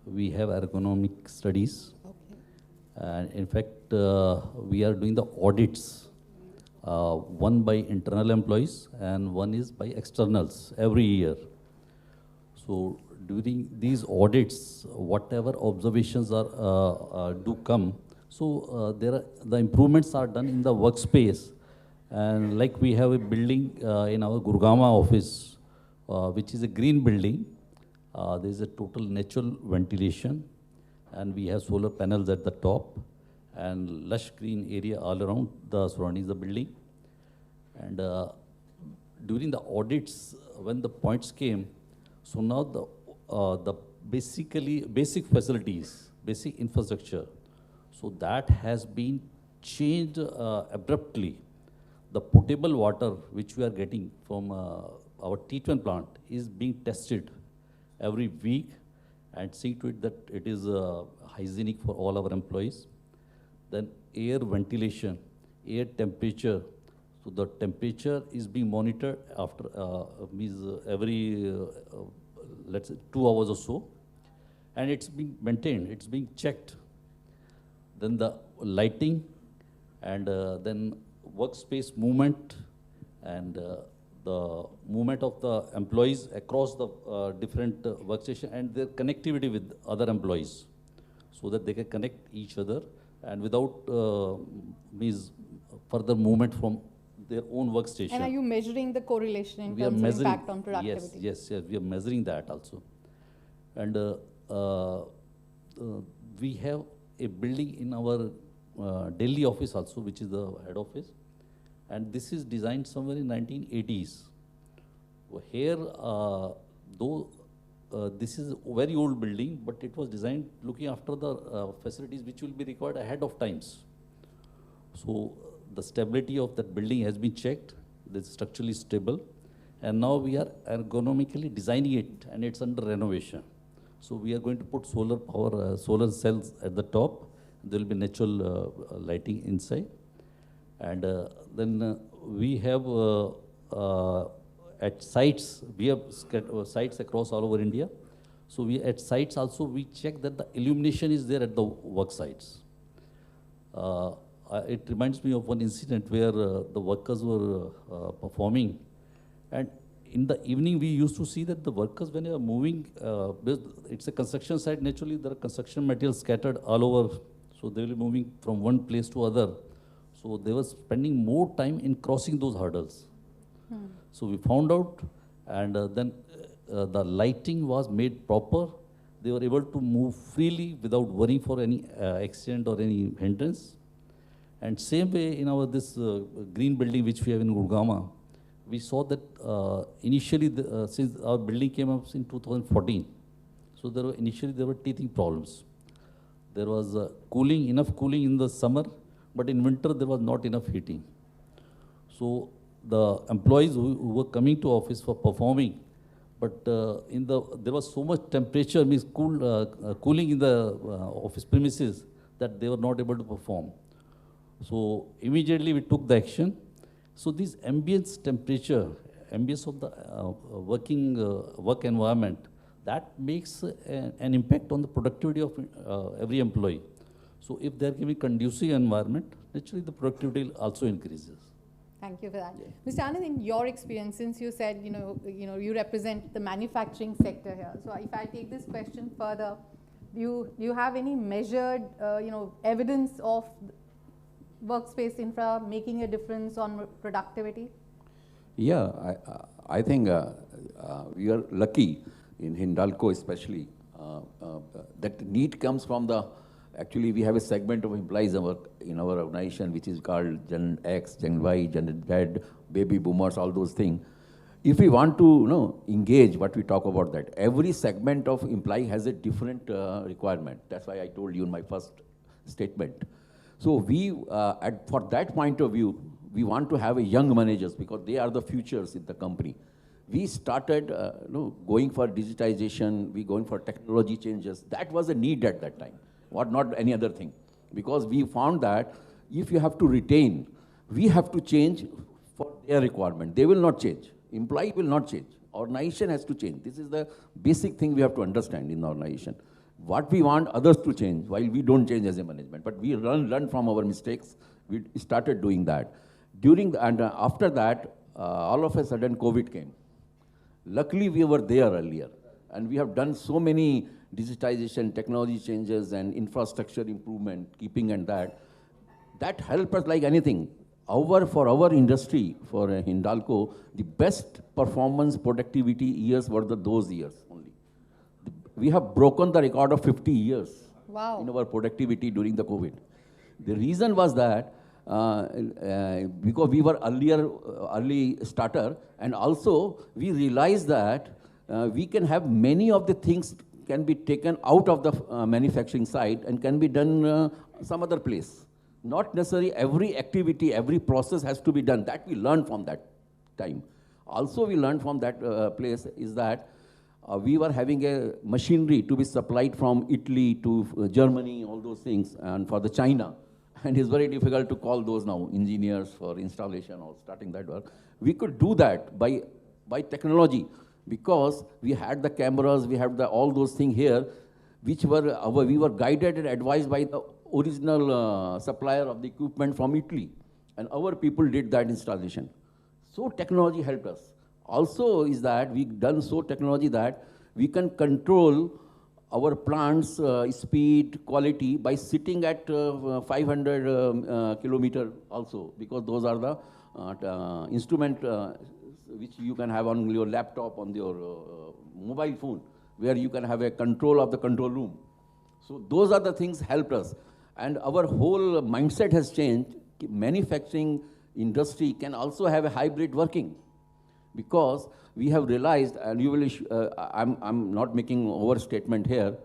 we have ergonomic studies. Okay. And in fact, we are doing the audits, one by internal employees and one is by externals every year. So during these audits, whatever observations are do come, so the improvements are done in the workspace. And like we have a building in our Gurgaon office, which is a green building. There is a total natural ventilation, and we have solar panels at the top, and lush green area all around the surroundings of the building. And during the audits, when the points came, so now the basic facilities, basic infrastructure, so that has been changed abruptly. The potable water which we are getting from our treatment plant is being tested every week and see to it that it is hygienic for all our employees. Then air ventilation, air temperature. So the temperature is being monitored after every let's say 2 hours or so, and it's being maintained, it's being checked. Then the lighting, and then workspace movement, and the movement of the employees across the different workstation, and their connectivity with other employees, so that they can connect each other and without further movement from their own workstation. And are you measuring the correlation in terms of impact on productivity? Yes, we are measuring that also. And we have a building in our Delhi office also, which is the head office. And this is designed somewhere in 1980s. Here, though this is a very old building, but it was designed looking after the facilities which will be required ahead of times. So the stability of that building has been checked. It's structurally stable. And now we are ergonomically designing it, and it's under renovation. So we are going to put solar power, solar cells at the top. There will be natural lighting inside. And then we have at sites, we have sites across all over India. So at sites also, we check that the illumination is there at the work sites. It reminds me of one incident where the workers were performing, and in the evening, we used to see that the workers, when they are moving, it's a construction site, naturally there are construction materials scattered all over. So they will be moving from one place to other. So they were spending more time in crossing those hurdles. So we found out, and then the lighting was made proper. They were able to move freely without worrying for any accident or any hindrance. And same way in our this green building which we have in Gurgaon, we saw that initially, since our building came up in 2014, so initially there were teething problems. There was enough cooling in the summer, but in winter there was not enough heating. So the employees who were coming to office for performing, but there was so much temperature, means cooling in the office premises, that they were not able to perform. So immediately we took the action. So this ambience temperature, ambience of the work environment, that makes an impact on the productivity of every employee. So if they're giving conducive environment, naturally the productivity also increases. Thank you for that. Mr. Anand, in your experience, since you said, you represent the manufacturing sector here. So if I take this question further, do you have any measured, evidence of workspace infra making a difference on productivity? Yeah, I think we are lucky in Hindalco especially. That need comes from actually we have a segment of employees in our organization which is called Gen X, Gen Y, Gen Z, baby boomers, all those things. If we want to engage what we talk about that, every segment of employee has a different requirement. That's why I told you in my first statement. So we, for that point of view, we want to have a young managers because they are the futures in the company. We started going for digitization, we going for technology changes. That was a need at that time, not any other thing. Because we found that if you have to retain, we have to change for their requirement. They will not change. Employee will not change. Organization has to change. This is the basic thing we have to understand in the organization. What we want others to change, while we don't change as a management, but we learn from our mistakes. We started doing that. After that, all of a sudden COVID came. Luckily, we were there earlier, and we have done so many digitization, technology changes, and infrastructure improvement, keeping and that. That helped us like anything. For our industry, for Hindalco, the best performance productivity years were those years only. We have broken the record of 50 years in our productivity during the COVID. The reason was that because we were early starter, and also we realized that we can have many of the things can be taken out of the manufacturing site and can be done some other place. Not necessarily every activity, every process has to be done. That we learned from that time. Also we learned from that place is that we were having a machinery to be supplied from Italy to Germany, all those things, and for the China. And it's very difficult to call those now engineers for installation or starting that work. We could do that by technology because we had the cameras, we had all those things here, which were we were guided and advised by the original supplier of the equipment from Italy. And our people did that installation. So technology helped us. Also is that we've done so technology that we can control our plants' speed, quality by sitting at 500 kilometer also, because those are the instrument which you can have on your laptop, on your mobile phone, where you can have a control of the control room. So those are the things helped us. And our whole mindset has changed. Manufacturing industry can also have a hybrid working, because we have realized, and you will, I'm not making overstatement here,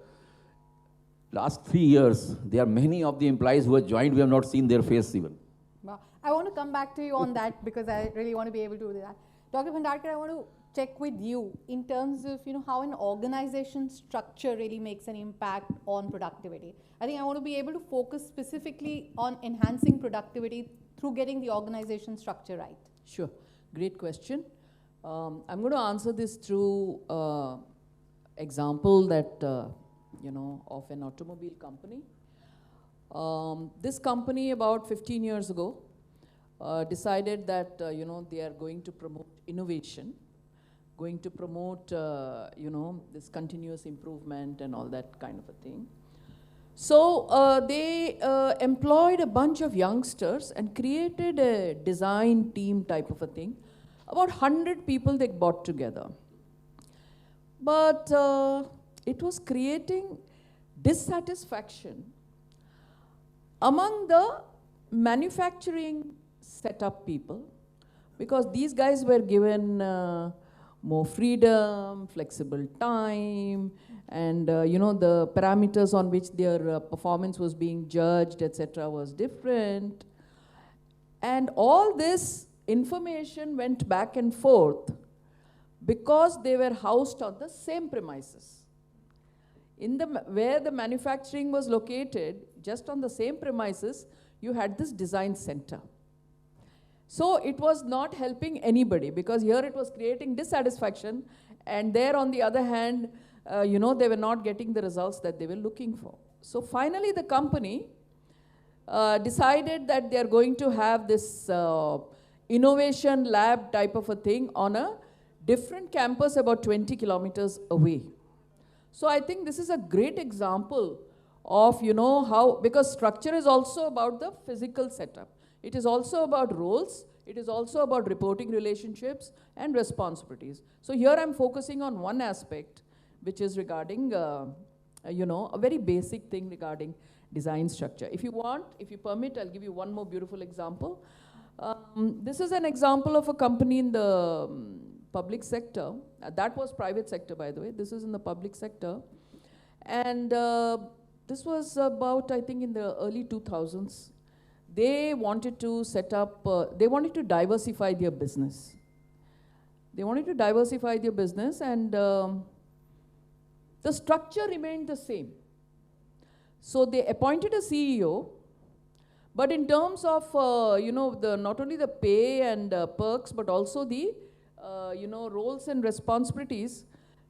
last 3 years, there are many of the employees who have joined, we have not seen their face even. Wow. I want to come back to you on that because I really want to be able to do that. Dr. Bhandarkar, I want to check with you in terms of how an organization structure really makes an impact on productivity. I think I want to be able to focus specifically on enhancing productivity through getting the organization structure right. Sure, great question. I'm going to answer this through example that of an automobile company. This company about 15 years ago decided that they are going to promote innovation, going to promote, this continuous improvement and all that kind of a thing. So they employed a bunch of youngsters and created a design team type of a thing. About 100 people they brought together. But it was creating dissatisfaction among the manufacturing setup people, because these guys were given more freedom, flexible time, and the parameters on which their performance was being judged, etc., was different. And all this information went back and forth because they were housed on the same premises. Where the manufacturing was located, just on the same premises, you had this design center. So it was not helping anybody, because here it was creating dissatisfaction, and there on the other hand, they were not getting the results that they were looking for. So finally the company decided that they are going to have this innovation lab type of a thing on a different campus about 20 kilometers away. So I think this is a great example of, how, because structure is also about the physical setup. It is also about roles. It is also about reporting relationships and responsibilities. So here I'm focusing on one aspect, which is regarding, a very basic thing regarding design structure. If you permit, I'll give you one more beautiful example. This is an example of a company in the public sector. That was private sector, by the way. This is in the public sector. And this was about, I think, in the early 2000s. They wanted to set up, they wanted to diversify their business. And the structure remained the same. So they appointed a CEO, but in terms of, not only the pay and perks, but also the, roles and responsibilities,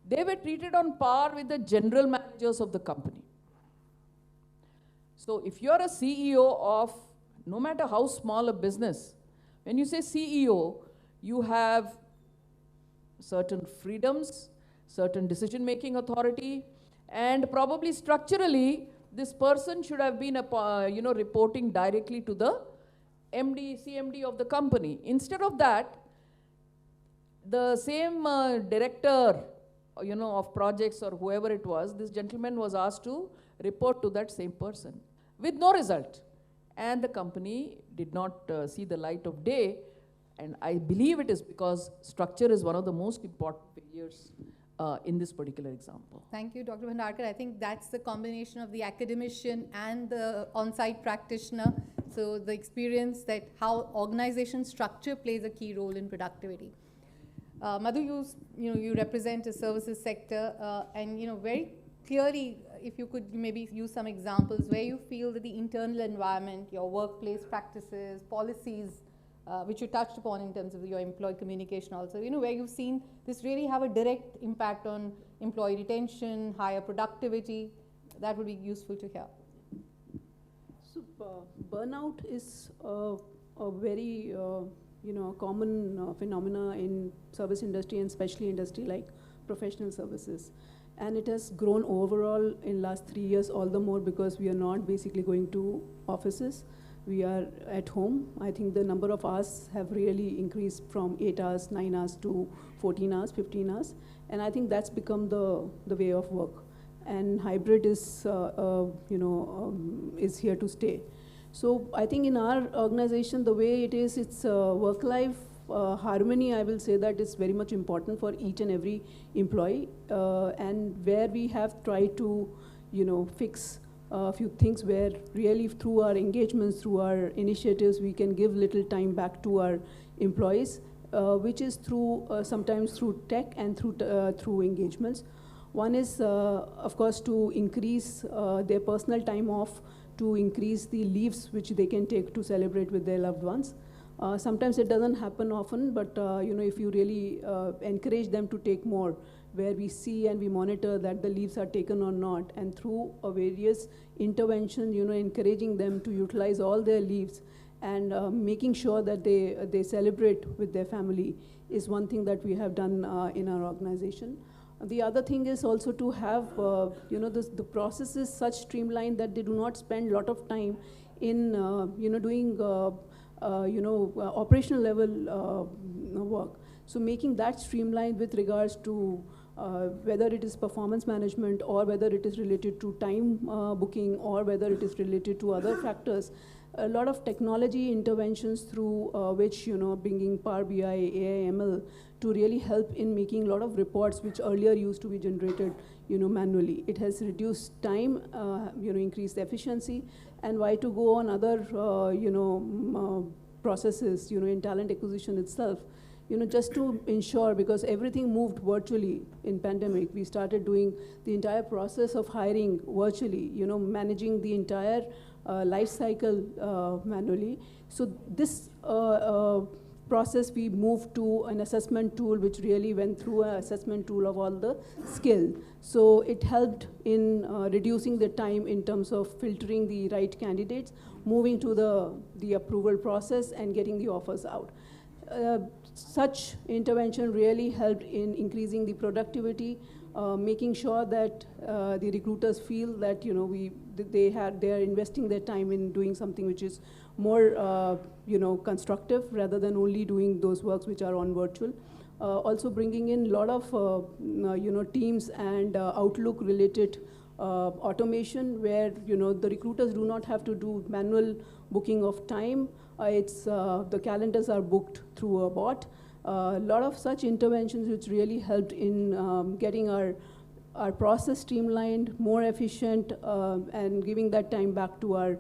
they were treated on par with the general managers of the company. So if you're a CEO of, no matter how small a business, when you say CEO, you have certain freedoms, certain decision-making authority, and probably structurally, this person should have been, reporting directly to the CMD of the company. Instead of that, the same director, of projects or whoever it was, this gentleman was asked to report to that same person with no result. And the company did not see the light of day. And I believe it is because structure is one of the most important failures in this particular example. Thank you, Dr. Bhandarkar. I think that's the combination of the academician and the on-site practitioner. So the experience that how organization structure plays a key role in productivity. Madhu, you represent a services sector, and very clearly, if you could maybe use some examples where you feel that the internal environment, your workplace practices, policies, which you touched upon in terms of your employee communication also, where you've seen this really have a direct impact on employee retention, higher productivity, that would be useful to hear. So burnout is a very common phenomena in service industry, and especially industry like professional services. And it has grown overall in last 3 years, all the more because we are not basically going to offices. We are at home. I think the number of hours have really increased from 8 hours, 9 hours to 14 hours, 15 hours. And I think that's become the way of work. And hybrid is, is here to stay. So I think in our organization, the way it is, it's work-life harmony, I will say that is very much important for each and every employee. And where we have tried to, fix a few things where really through our engagements, through our initiatives, we can give little time back to our employees, which is through, sometimes through tech and through engagements. One is, of course, to increase their personal time off, to increase the leaves which they can take to celebrate with their loved ones. Sometimes it doesn't happen often, but if you really encourage them to take more, where we see and we monitor that the leaves are taken or not, and through various interventions, encouraging them to utilize all their leaves and making sure that they celebrate with their family is one thing that we have done in our organization. The other thing is also to have, the process is such streamlined that they do not spend a lot of time in, doing, operational level work. So making that streamlined with regards to whether it is performance management or whether it is related to time booking or whether it is related to other factors, a lot of technology interventions through which, bringing Power BI, AI, ML to really help in making a lot of reports which earlier used to be generated, manually. It has reduced time, increased efficiency, and why to go on other, processes, in talent acquisition itself, just to ensure, because everything moved virtually in pandemic. We started doing the entire process of hiring virtually, managing the entire life cycle manually. So this process we moved to an assessment tool which really went through an assessment tool of all the skill. So it helped in reducing the time in terms of filtering the right candidates, moving to the approval process and getting the offers out. Such intervention really helped in increasing the productivity, making sure that the recruiters feel that they are investing their time in doing something which is more constructive rather than only doing those works which are on virtual. Also bringing in a lot of teams and Outlook related automation where the recruiters do not have to do manual booking of time. The calendars are booked through a bot. A lot of such interventions which really helped in getting our process streamlined, more efficient, and giving that time back to our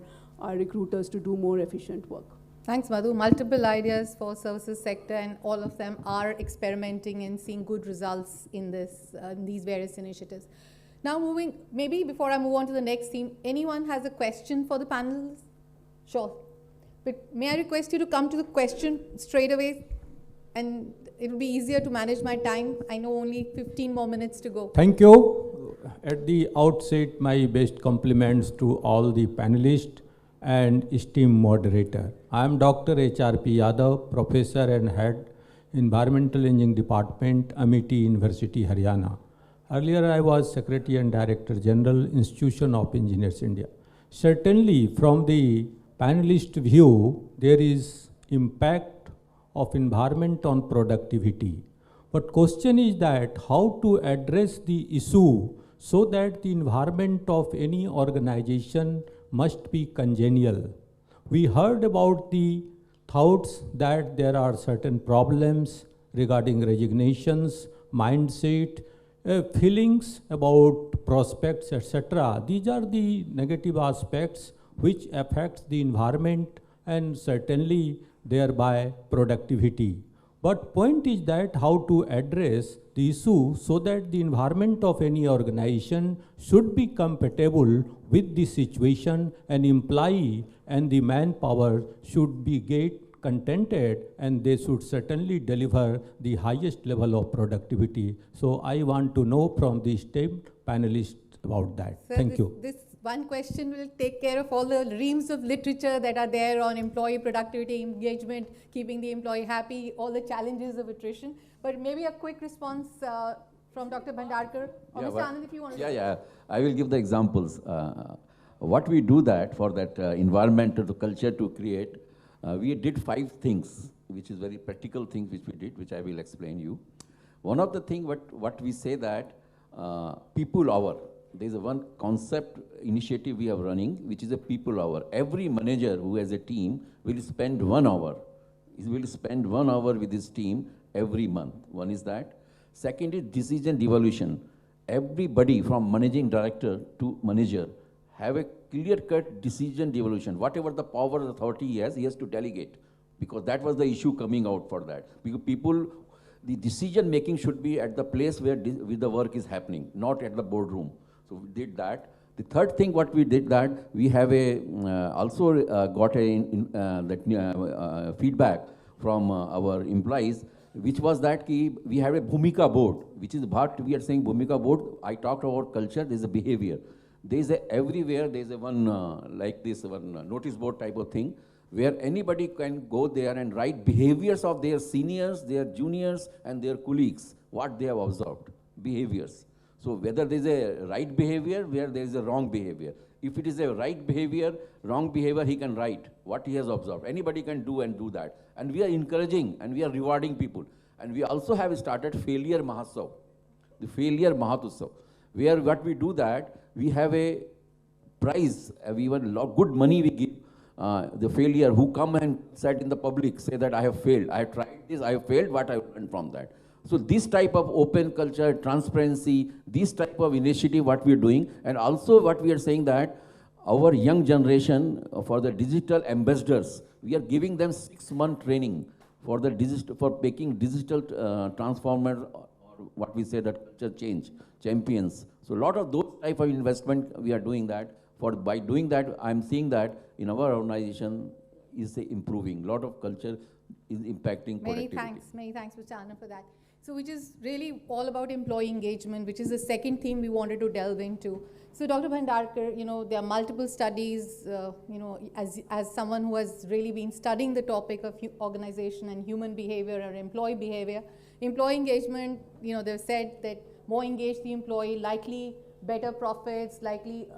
recruiters to do more efficient work. Thanks, Madhu. Multiple ideas for services sector, and all of them are experimenting and seeing good results in these various initiatives. Now maybe before I move on to the next theme, anyone has a question for the panelists? Sure. But may I request you to come to the question straight away, and it will be easier to manage my time. I know only 15 more minutes to go. Thank you. At the outset, my best compliments to all the panelists and esteemed moderator. I am Dr. H.R.P. Yadav, Professor and Head, Environmental Engineering Department, Amity University, Haryana. Earlier, I was Secretary and Director General, Institution of Engineers, India. Certainly, from the panelist view, there is impact of environment on productivity. But question is that how to address the issue so that the environment of any organization must be congenial. We heard about the thoughts that there are certain problems regarding resignations, mindset, feelings about prospects, etc. These are the negative aspects which affects the environment and certainly thereby productivity. But point is that how to address the issue so that the environment of any organization should be compatible with the situation, and employee and the manpower should be get contented, and they should certainly deliver the highest level of productivity. So I want to know from the esteemed panelists about that. Sir, Thank you. This one question will take care of all the reams of literature that are there on employee productivity, engagement, keeping the employee happy, all the challenges of attrition. But maybe a quick response from Dr. Bhandarkar. Or Mr. Anand, if you want to. Yeah. I will give the examples. What we do that for that environment, the culture to create, we did 5 things, which is very practical things which we did, which I will explain you. One of the things what we say that people hour. There is one concept initiative we are running, which is a people hour. Every manager who has a team will spend 1 hour. He will spend 1 hour with his team every month. One is that. Second is decision devolution. Everybody from managing director to manager have a clear-cut decision devolution. Whatever the power and authority he has to delegate, because that was the issue coming out for that. Because people, the decision making should be at the place where the work is happening, not at the boardroom. So we did that. The third thing what we did that, we have also got feedback from our employees, which was that we have a Bhumika board, which is what we are saying Bhumika board. I talked about culture, there is a behavior. There is everywhere, there is one like this, one notice board type of thing, where anybody can go there and write behaviors of their seniors, their juniors, and their colleagues, what they have observed, behaviors. So whether there is a right behavior, where there is a wrong behavior. If it is a right behavior, wrong behavior, he can write what he has observed. Anybody can do and do that. And we are encouraging and we are rewarding people. And we also have started Failure Mahotsav, the Failure Mahotsav, where what we do that, we have a prize, even good money we give the failure who come and said in the public, say that I have failed, I have tried this, I have failed, what I learned from that. So this type of open culture, transparency, this type of initiative what we are doing, and also what we are saying that our young generation for the digital ambassadors, we are giving them 6-month training for the for making digital transformers, or what we say that culture change champions. So a lot of those type of investment we are doing that. By doing that, I'm seeing that in our organization is improving. A lot of culture is impacting productivity. Many thanks, Mr. Anand, for that. So which is really all about employee engagement, which is the second theme we wanted to delve into. So Dr. Bhandarkar, there are multiple studies, as someone who has really been studying the topic of organization and human behavior or employee behavior, employee engagement, they've said that more engaged the employee, likely better profits, likely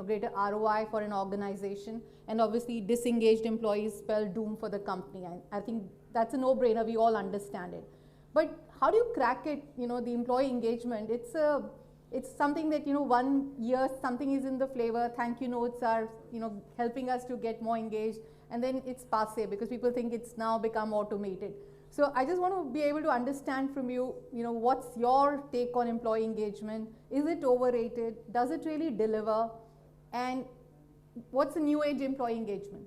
greater ROI for an organization, and obviously disengaged employees spell doom for the company. And I think that's a no-brainer, we all understand it. But how do you crack it, the employee engagement? It's something that, 1 year something is in the flavor, thank you notes are, helping us to get more engaged, and then it's passé because people think it's now become automated. So I just want to be able to understand from you, what's your take on employee engagement? Is it overrated? Does it really deliver? And what's the new age employee engagement?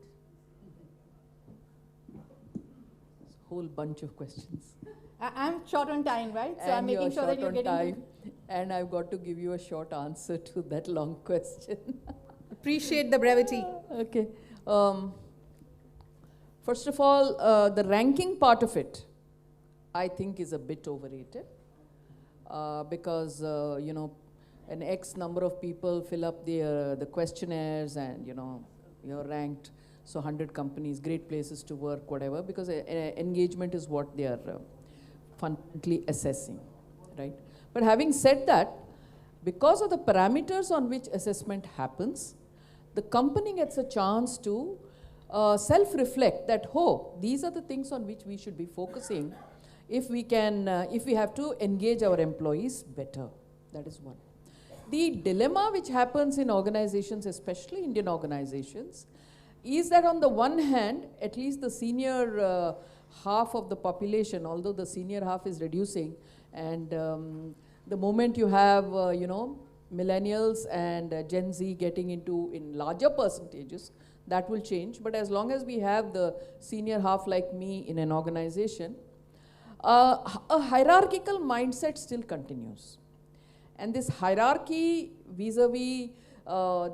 Whole bunch of questions. I'm short on time, right? So And I'm making sure that you're getting time, and I've got to give you a short answer to that long question. Appreciate the brevity. Okay. First of all, the ranking part of it, I think, is a bit overrated because an X number of people fill up the questionnaires, and you're ranked. So 100 companies, great places to work, whatever, because engagement is what they are fundamentally assessing, right? But having said that, because of the parameters on which assessment happens, the company gets a chance to self-reflect that, these are the things on which we should be focusing if we have to engage our employees better. That is one. The dilemma which happens in organizations, especially Indian organizations, is that on the one hand, at least the senior half of the population, although the senior half is reducing, and the moment you have, millennials and Gen Z getting into in larger percentages, that will change. But as long as we have the senior half like me in an organization, a hierarchical mindset still continues. And this hierarchy vis-a-vis I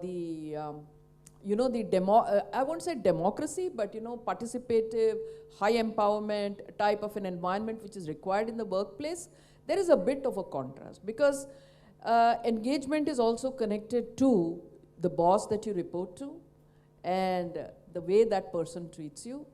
won't say democracy, but participative, high empowerment type of an environment which is required in the workplace, there is a bit of a contrast, because engagement is also connected to the boss that you report to and the way that person treats you.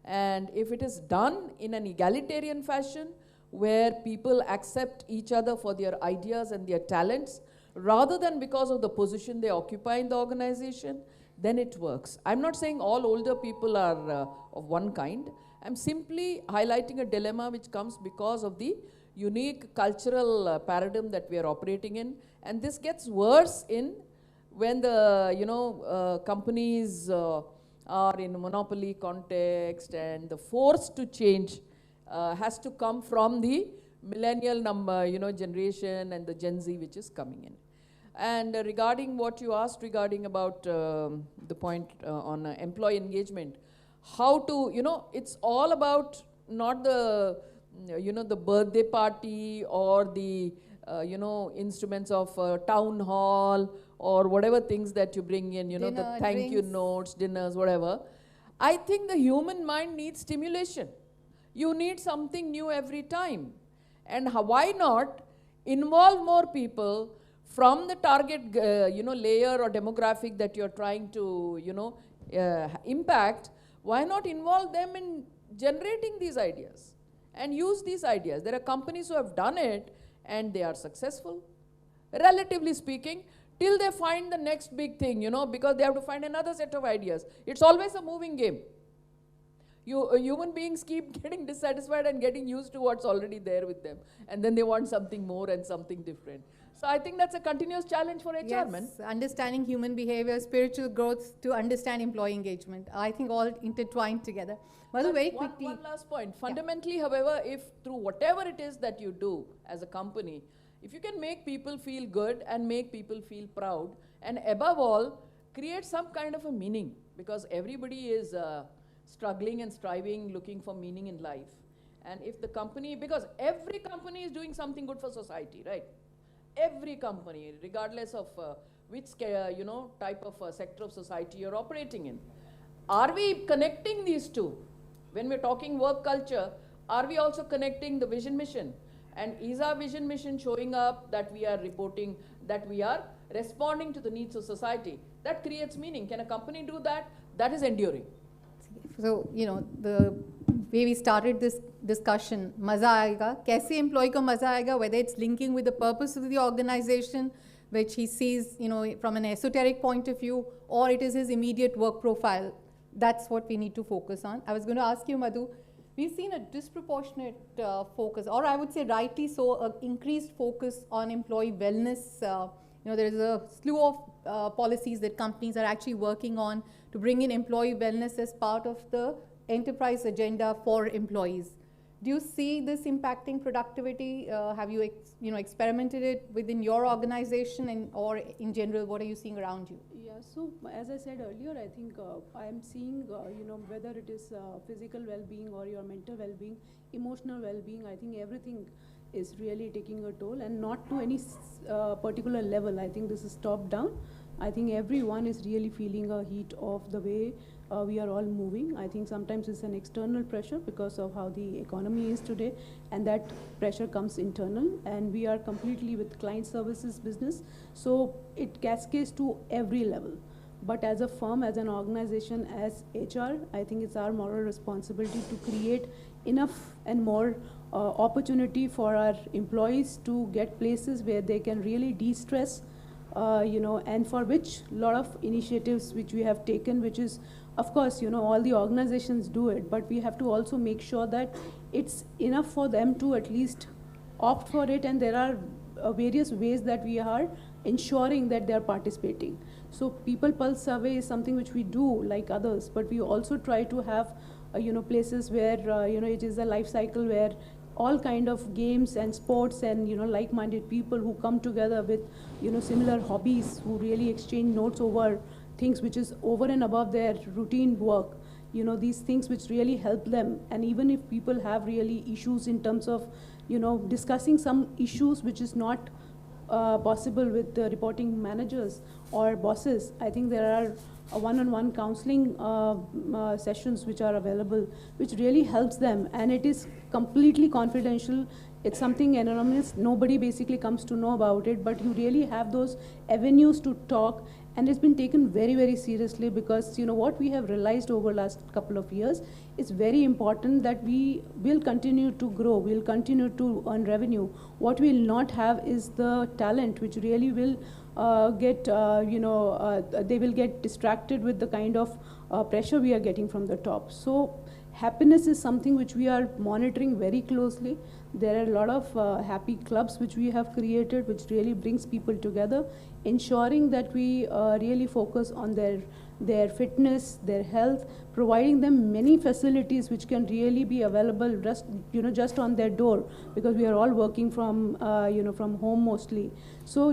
And if it is done in an egalitarian fashion, where people accept each other for their ideas and their talents, rather than because of the position they occupy in the organization, then it works. I'm not saying all older people are of one kind. I'm simply highlighting a dilemma which comes because of the unique cultural paradigm that we are operating in. And this gets worse when the companies are in a monopoly context, and the force to change has to come from the millennial generation and the Gen Z which is coming in. And regarding what you asked regarding about the point on employee engagement, how to, it's all about not the, the birthday party or the, instruments of town hall or whatever things that you bring in, Dinner, the thank you drinks. notes, dinners, whatever. I think the human mind needs stimulation. You need something new every time. And why not involve more people from the target, layer or demographic that you're trying to, impact, Why not involve them in generating these ideas and use these ideas? There are companies who have done it and they are successful, relatively speaking, till they find the next big thing, because they have to find another set of ideas. It's always a moving game. Human beings keep getting dissatisfied and getting used to what's already there with them. And then they want something more and something different. So I think that's a continuous challenge for HR, man. Yes, understanding human behavior, spiritual growth to understand employee engagement. I think all intertwined together. Madhu, very quickly. One last point. Fundamentally, however, if through whatever it is that you do as a company, if you can make people feel good and make people feel proud, and above all, create some kind of a meaning, because everybody is struggling and striving, looking for meaning in life. And if the company, because every company is doing something good for society, right? Every company, regardless of which type of sector of society you're operating in. Are we connecting these two? When we're talking work culture, are we also connecting the vision mission? And is our vision mission showing up that we are reporting, that we are responding to the needs of society? That creates meaning. Can a company do that? That is enduring. So, the way we started this discussion, maza aayega, kaise employee ko maza aayega, whether it's linking with the purpose of the organization, which he sees, from an esoteric point of view, or it is his immediate work profile. That's what we need to focus on. I was going to ask you, Madhu, we've seen a disproportionate focus, or I would say rightly so, an increased focus on employee wellness. There is a slew of policies that companies are actually working on to bring in employee wellness as part of the enterprise agenda for employees. Do you see this impacting productivity? Have you experimented it within your organization, or in general, what are you seeing around you? Yeah, so as I said earlier, I think I am seeing, whether it is physical well-being or your mental well-being, emotional well-being, I think everything is really taking a toll, and not to any particular level. I think this is top down. I think everyone is really feeling a heat of the way we are all moving. I think sometimes it's an external pressure because of how the economy is today, and that pressure comes internal, and we are completely with client services business, so it cascades to every level. But as a firm, as an organization, as HR, I think it's our moral responsibility to create enough and more opportunity for our employees to get places where they can really de-stress, and for which a lot of initiatives which we have taken, which is, of course, all the organizations do it, but we have to also make sure that it's enough for them to at least opt for it, and there are various ways that we are ensuring that they are participating. So People Pulse survey is something which we do like others, but we also try to have places where it is a life cycle where all kind of games and sports and like-minded people who come together with similar hobbies, who really exchange notes over things which is over and above their routine work, these things which really help them. And even if people have really issues in terms of discussing some issues which is not possible with the reporting managers or bosses, I think there are one-on-one counseling sessions which are available, which really helps them, and it is completely confidential. It's something anonymous, nobody basically comes to know about it, but you really have those avenues to talk, and it's been taken very, very seriously, because what we have realized over last couple of years is very important, that we will continue to grow, we'll continue to earn revenue. What we'll not have is the talent which really will they will get distracted with the kind of pressure we are getting from the top. So happiness is something which we are monitoring very closely. There are a lot of happy clubs which we have created, which really brings people together, ensuring that we really focus on their fitness, their health, providing them many facilities which can really be available just on their door, because we are all working from from home mostly. So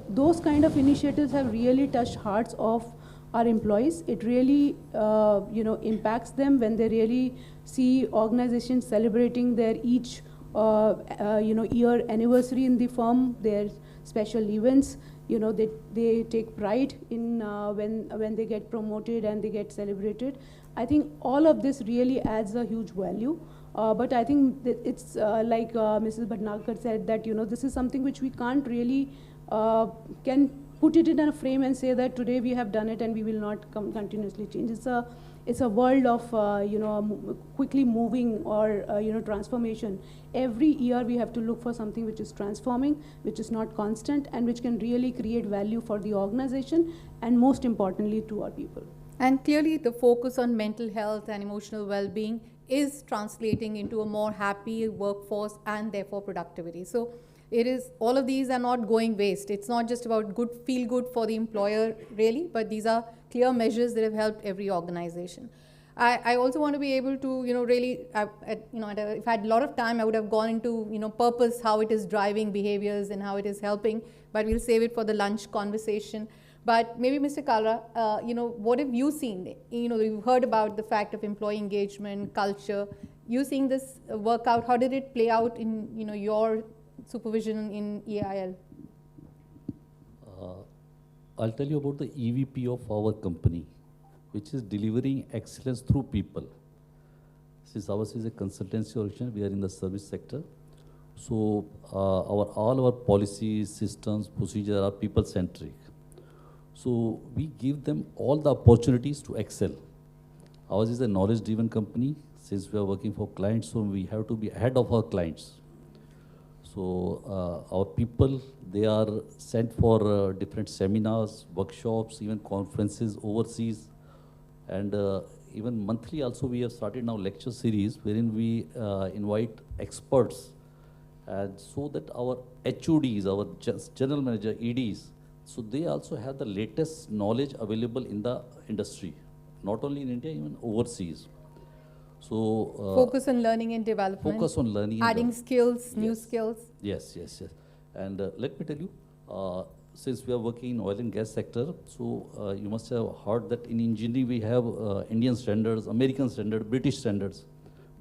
those kind of initiatives have really touched hearts of our employees. It really impacts them when they really see organizations celebrating their each year anniversary in the firm, their special events. They take pride in when they get promoted and they get celebrated. I think all of this really adds a huge value. But I think that it's like Mrs. Bhatnagar said, that this is something which we can't really can put it in a frame and say that today we have done it and we will not continuously change. It's a world of quickly moving or transformation. Every year we have to look for something which is transforming, which is not constant, and which can really create value for the organization and most importantly to our people. And clearly the focus on mental health and emotional well-being is translating into a more happy workforce and therefore productivity. So it is, all of these are not going waste. It's not just about feel good for the employer really, but these are clear measures that have helped every organization. I also want to be able to, really, if I had a lot of time, I would have gone into, purpose, how it is driving behaviors and how it is helping, but we'll save it for the lunch conversation. But maybe Mr. Kalra, what have you seen? You've heard about the fact of employee engagement, culture. You seeing this work out, how did it play out in, your supervision in EIL? I'll tell you about the EVP of our company, which is delivering excellence through people. Since ours is a consultancy organization, we are in the service sector. So all our policies, systems, procedures are people-centric. So we give them all the opportunities to excel. Ours is a knowledge-driven company. Since we are working for clients, so we have to be ahead of our clients. So our people, they are sent for different seminars, workshops, even conferences overseas. And even monthly also we have started now lecture series wherein we invite experts, and so that our HODs, our general manager, EDs, so they also have the latest knowledge available in the industry, not only in India, even overseas. So focus on learning and development. Focus on learning. Adding skills, new skills. Yes. And let me tell you, since we are working in oil and gas sector, so you must have heard that in engineering we have Indian standards, American standards, British standards,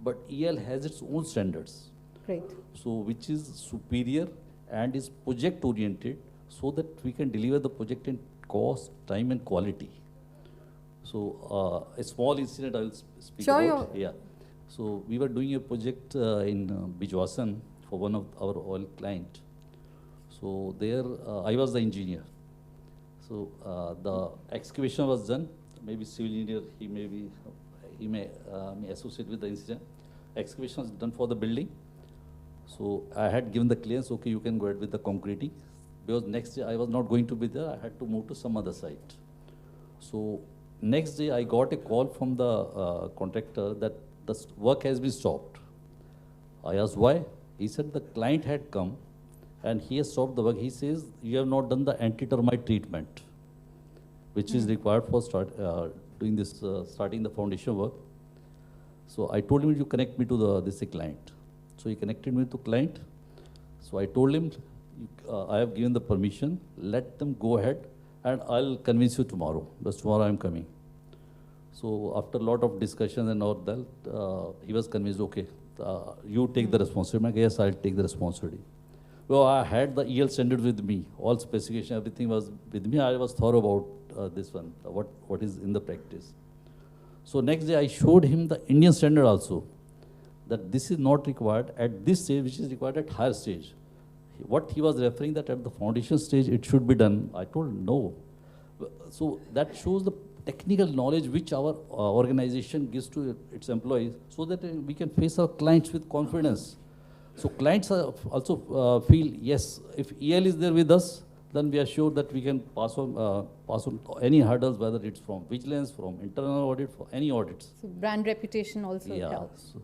but EL has its own standards. Great. So which is superior and is project oriented, so that we can deliver the project in cost, time and quality. So a small incident I will speak about. Yeah. So we were doing a project in Bijwasan for one of our oil client. So there I was the engineer. So the excavation was done. Maybe civil engineer, he may associate with the incident. Excavation was done for the building. So I had given the clearance, okay, you can go ahead with the concreting. Because next day I was not going to be there, I had to move to some other site. So next day I got a call from the contractor that the work has been stopped. I asked why. He said the client had come and he has stopped the work. He says, you have not done the anti-termite treatment, which is required for starting the foundation work. So I told him to connect me to this client. So he connected me to client. So I told him, I have given the permission, let them go ahead and I'll convince you tomorrow, because tomorrow I'm coming. So after a lot of discussions and all that, he was convinced, okay, you take the responsibility. Yes, I'll take the responsibility. Well, I had the EL standards with me, all specification, everything was with me. I was thorough about this one, what is in the practice. So next day I showed him the Indian standard also, that this is not required at this stage, which is required at higher stage. What he was referring that at the foundation stage it should be done, I told no. So that shows the technical knowledge which our organization gives to its employees, so that we can face our clients with confidence. So clients also feel, yes, if EL is there with us, then we are sure that we can pass on any hurdles, whether it's from vigilance, from internal audit, for any audits. So brand reputation also helps.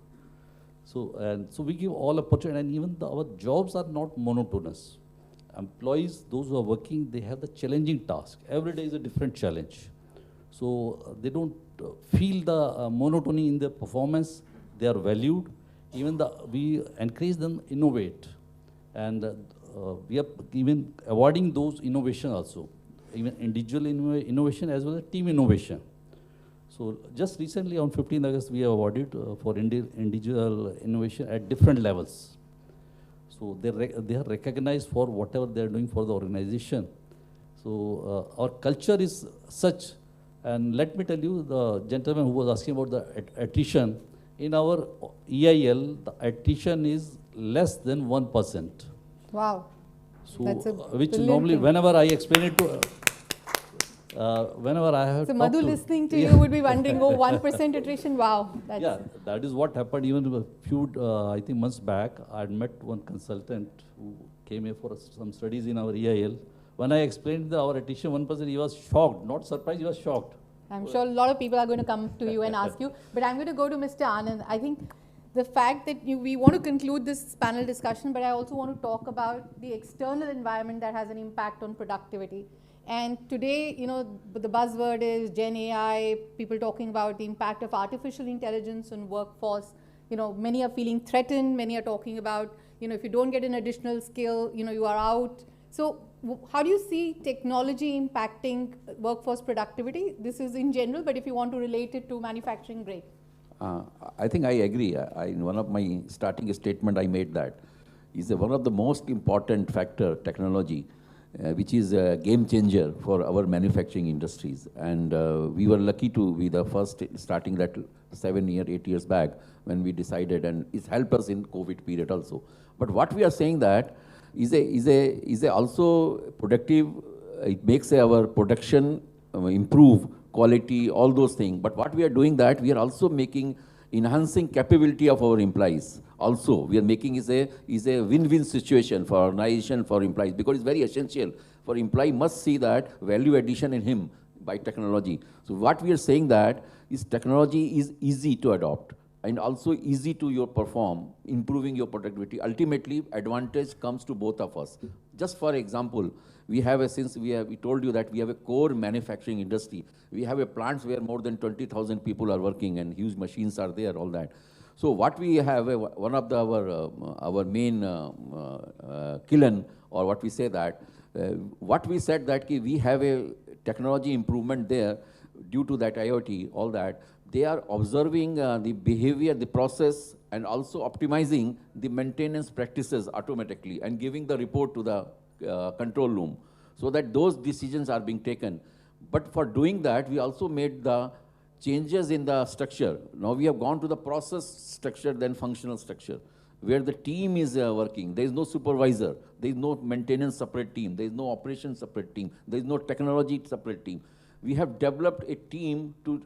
So we give all opportunity, and even our jobs are not monotonous. Employees, those who are working, they have the challenging task. Every day is a different challenge. So they don't feel the monotony in their performance. They are valued. Even we encourage them innovate, and we are even awarding those innovation also, even individual innovation as well as team innovation. So just recently on 15th August, we have awarded for individual innovation at different levels. So they are recognized for whatever they are doing for the organization. So our culture is such, and let me tell you, the gentleman who was asking about the attrition, in our EIL, the attrition is less than 1%. Wow. So, That's a which brilliant normally, thing. whenever I explain it to, whenever I have So talked Madhu to, listening to yeah. you would be wondering, oh, 1% attrition, wow. That's Yeah, that is what happened even a few, I think months back. I had met one consultant who came here for some studies in our EIL. When I explained our attrition 1%, he was shocked, not surprised, he was shocked. I'm sure a lot of people are going to come to you and ask you, but I'm going to go to Mr. Anand. I think the fact that we want to conclude this panel discussion, but I also want to talk about the external environment that has an impact on productivity. And today, the buzzword is Gen AI, people talking about the impact of artificial intelligence on workforce. Many are feeling threatened, many are talking about, if you don't get an additional skill, you are out. So how do you see technology impacting workforce productivity? This is in general, but if you want to relate it to manufacturing, great. I think I agree. In one of my starting statement, I made that is one of the most important factor, technology, which is a game changer for our manufacturing industries. And we were lucky to be the first starting that 8 years back when we decided, and it's helped us in COVID period also. But what we are saying that is a also productive. It makes our production improve, quality, all those things. But what we are doing that we are also enhancing capability of our employees. Also, we are making is a win-win situation for organization, for employees, because it's very essential for employee must see that value addition in him by technology. So what we are saying that is technology is easy to adopt and also easy to perform, improving your productivity. Ultimately, advantage comes to both of us. Just for example, we told you that we have a core manufacturing industry. We have a plants where more than 20,000 people are working and huge machines are there, all that. So what we have, one of our main kiln, or what we say that, what we said that we have a technology improvement there due to that IoT, all that. They are observing the behavior, the process, and also optimizing the maintenance practices automatically and giving the report to the control room so that those decisions are being taken. But for doing that, we also made the changes in the structure. Now we have gone to the process structure, then functional structure, where the team is working. There is no supervisor. There is no maintenance separate team. There is no operation separate team. There is no technology separate team. We have developed a team to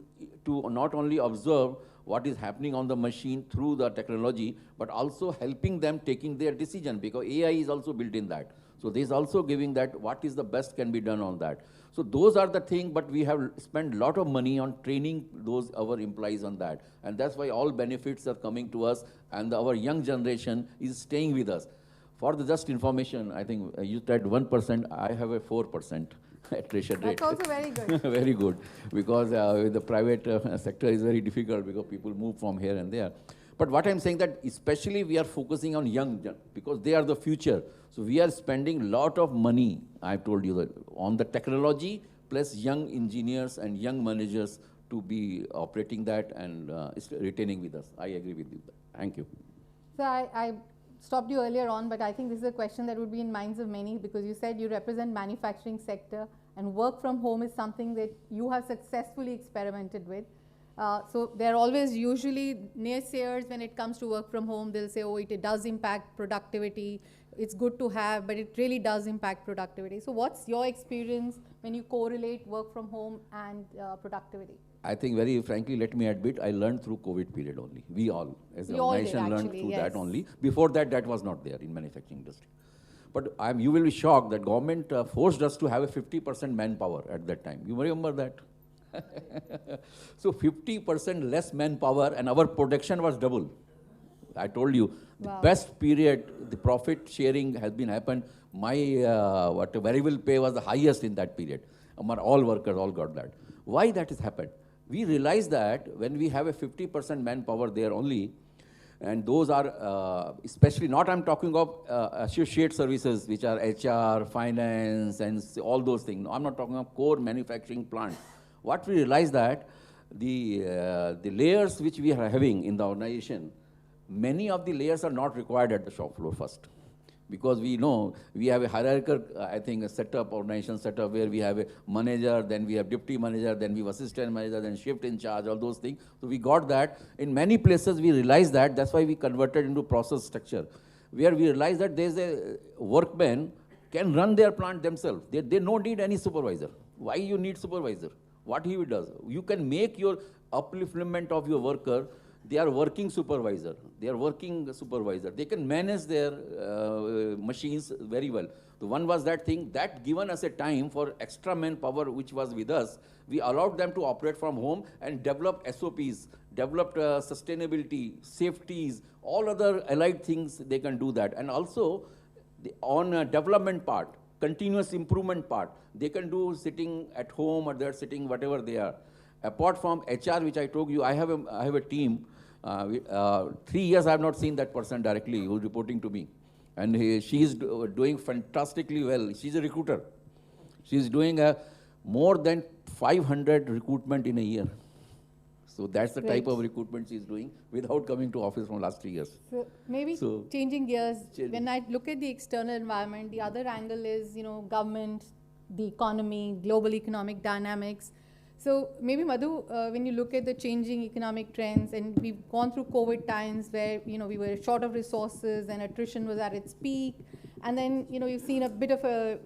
not only observe what is happening on the machine through the technology, but also helping them taking their decision, because AI is also built in that. So there is also giving that what is the best can be done on that. So those are the things, but we have spent a lot of money on training our employees on that. And that's why all benefits are coming to us, and our young generation is staying with us. For the just information, I think you said 1%, I have a 4% attrition rate. That's also very good. Very good, because the private sector is very difficult because people move from here and there. But what I'm saying that especially we are focusing on young, because they are the future. So we are spending a lot of money, I've told you, that on the technology plus young engineers and young managers to be operating that and retaining with us. I agree with you. Thank you. So I stopped you earlier on, but I think this is a question that would be in minds of many, because you said you represent manufacturing sector and work from home is something that you have successfully experimented with. So there are always usually naysayers when it comes to work from home. They'll say, oh, it does impact productivity. It's good to have, but it really does impact productivity. So what's your experience when you correlate work from home and productivity? I think very frankly, let me admit, I learned through COVID period only. We all, as an organization, learned through that only. Before that, that was not there in manufacturing industry. But you will be shocked that government forced us to have a 50% manpower at that time. You remember that? So 50% less manpower and our production was double. I told you, the best period, the profit sharing has been happened. My variable pay was the highest in that period. All workers all got that. Why that has happened? We realized that when we have a 50% manpower there only, and those are, especially not I'm talking of associate services, which are HR, finance, and all those things. I'm not talking of core manufacturing plant. What we realized that the layers which we are having in the organization, many of the layers are not required at the shop floor first. Because we know we have a hierarchical, I think, a setup, organization setup, where we have a manager, then we have deputy manager, then we have assistant manager, then shift in charge, all those things. So we got that. In many places we realized that, that's why we converted into process structure, where we realized that there's a workman can run their plant themselves. They don't need any supervisor. Why you need supervisor? What he does? You can make your upliftment of your worker. They are working supervisor. They are working supervisor. They can manage their machines very well. The one was that thing that given us a time for extra manpower which was with us. We allowed them to operate from home and develop SOPs, developed sustainability, safeties, all other allied things they can do that. And also on development part, continuous improvement part, they can do sitting at home or they're sitting whatever they are. Apart from HR, which I told you, I have a team. 3 years I have not seen that person directly who's reporting to me. And she is doing fantastically well. She's a recruiter. She's doing more than 500 recruitment in a year. So that's the type of recruitment she's doing without coming to office from last 3 years. So maybe changing gears, when I look at the external environment, the other angle is, government, the economy, global economic dynamics. So maybe Madhu, when you look at the changing economic trends, and we've gone through COVID times where, we were short of resources and attrition was at its peak, and then, you've seen a bit of a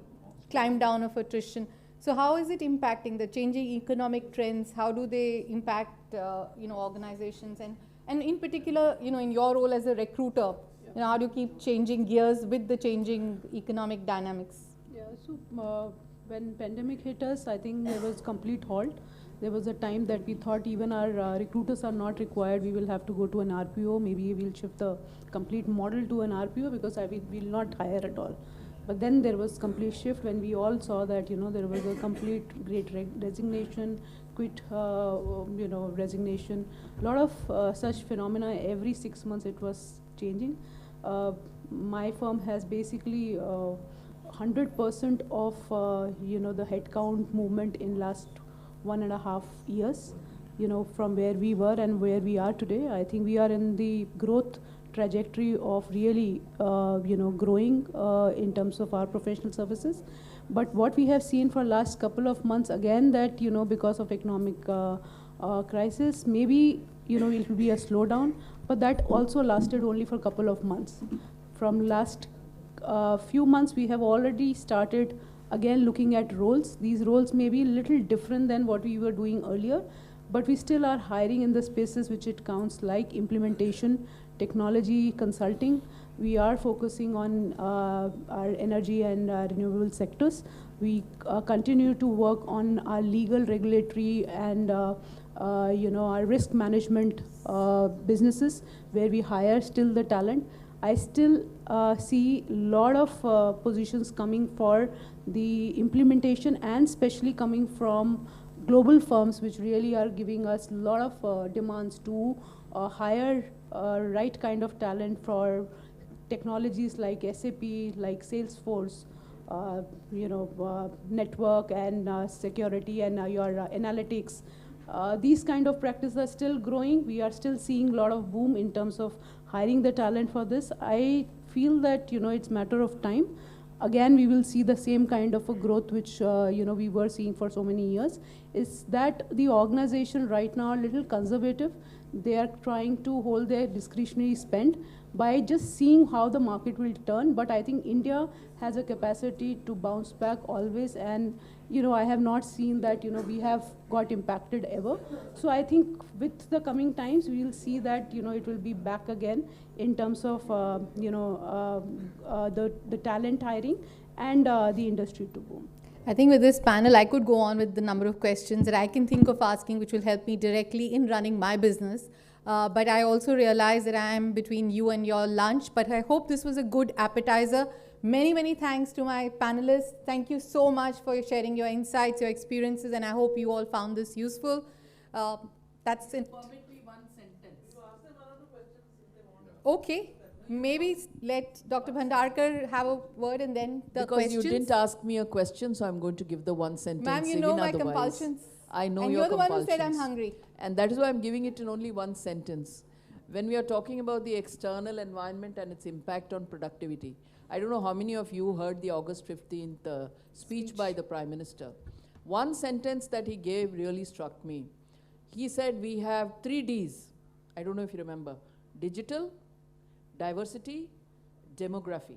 climb down of attrition. So how is it impacting the changing economic trends? How do they impact, organizations? And in particular, in your role as a recruiter, how do you keep changing gears with the changing economic dynamics? Yeah, so when pandemic hit us, I think there was complete halt. There was a time that we thought even our recruiters are not required. We will have to go to an RPO. Maybe we'll shift the complete model to an RPO because we will not hire at all. But then there was complete shift when we all saw that, there was a complete great resignation, resignation. A lot of such phenomena every 6 months it was changing. My firm has basically 100% of, the headcount movement in last 1.5 years, from where we were and where we are today. I think we are in the growth trajectory of really, growing in terms of our professional services. But what we have seen for last couple of months, again, that, because of economic crisis, maybe, it will be a slowdown, but that also lasted only for a couple of months. From last few months, we have already started, again, looking at roles. These roles may be a little different than what we were doing earlier, but we still are hiring in the spaces which it counts, like implementation, technology, consulting. We are focusing on our energy and renewable sectors. We continue to work on our legal, regulatory, and our risk management businesses, where we hire still the talent. I still see a lot of positions coming for the implementation, and especially coming from global firms, which really are giving us a lot of demands to hire right kind of talent for technologies like SAP, like Salesforce, network and security and your analytics. These kind of practices are still growing. We are still seeing a lot of boom in terms of hiring the talent for this. I feel that, it's matter of time. Again, we will see the same kind of a growth which, we were seeing for so many years. Is that the organization right now a little conservative? They are trying to hold their discretionary spend by just seeing how the market will turn. But I think India has a capacity to bounce back always. And, I have not seen that, we have got impacted ever. So I think with the coming times, we will see that, it will be back again in terms of, the talent hiring and the industry to boom. I think with this panel, I could go on with the number of questions that I can think of asking, which will help me directly in running my business. But I also realize that I am between you and your lunch. But I hope this was a good appetizer. Many, many thanks to my panelists. Thank you so much for sharing your insights, your experiences, and I hope you all found this useful. That's it. Permit me one sentence. Okay. Maybe let Dr. Bhandarkar have a word and then the questions. Because you didn't ask me a question, so I'm going to give the one sentence. Ma'am, you know my compulsions. I know and your compulsions. And you're the one who said I'm hungry. And that is why I'm giving it in only one sentence. When we are talking about the external environment and its impact on productivity, I don't know how many of you heard the August 15th speech by the Prime Minister. One sentence that he gave really struck me. He said we have 3 Ds. I don't know if you remember. Digital, diversity, demography.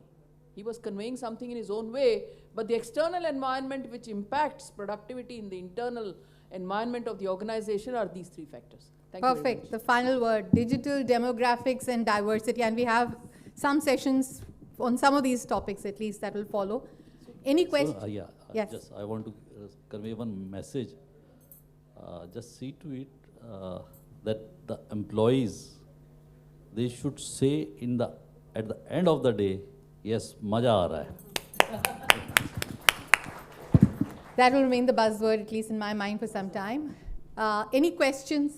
He was conveying something in his own way, but the external environment which impacts productivity in the internal environment of the organization are these three factors. Thank you very Perfect. much. The final word, digital, demographics, and diversity. And we have some sessions on some of these topics, at least, that will follow. Any questions? Yes. Just I want to convey one message. Just see to it that the employees, they should say at the end of the day, yes, maja aa raha hai. That will remain the buzzword, at least in my mind, for some time. Any questions?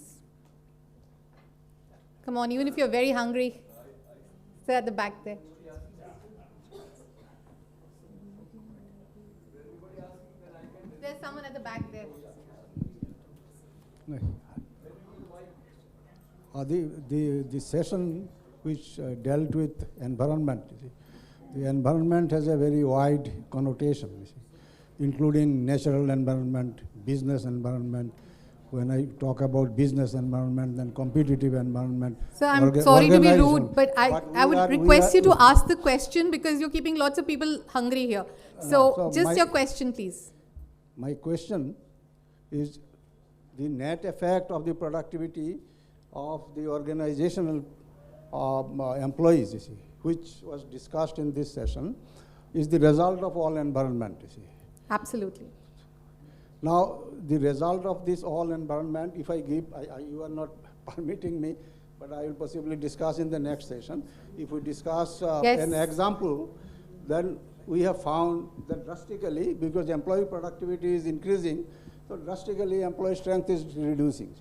Come on, even if you're very hungry, stay at the back there. There's someone at the back there. The session which dealt with environment, you see, the environment has a very wide connotation, you see, including natural environment, business environment. When I talk about business environment, then competitive environment. So I'm sorry to be rude, but I would request you to ask the question because you're keeping lots of people hungry here. So just your question, please. My question is the net effect of the productivity of the organizational employees, you see, which was discussed in this session, is the result of all environment, you see. Absolutely. Now, the result of this all environment, if I give, you are not permitting me, but I will possibly discuss in the next session. If we discuss an example, then we have found that drastically, because employee productivity is increasing, so drastically employee strength is reducing.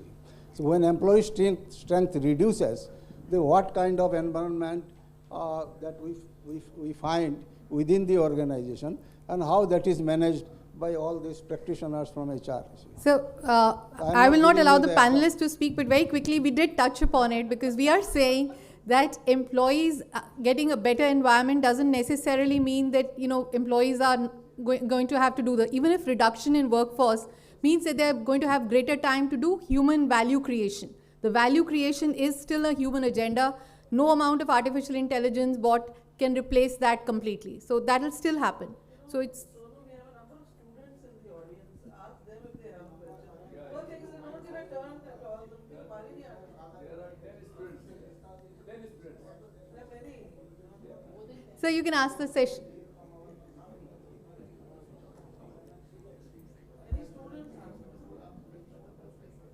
So when employee strength reduces, then what kind of environment that we find within the organization and how that is managed by all these practitioners from HR. So I will not allow the panelists to speak, but very quickly we did touch upon it because we are saying that employees getting a better environment doesn't necessarily mean that employees are going to have to do even if reduction in workforce means that they're going to have greater time to do human value creation. The value creation is still a human agenda. No amount of artificial intelligence bot can replace that completely. So that will still happen. So it's so you can ask the session.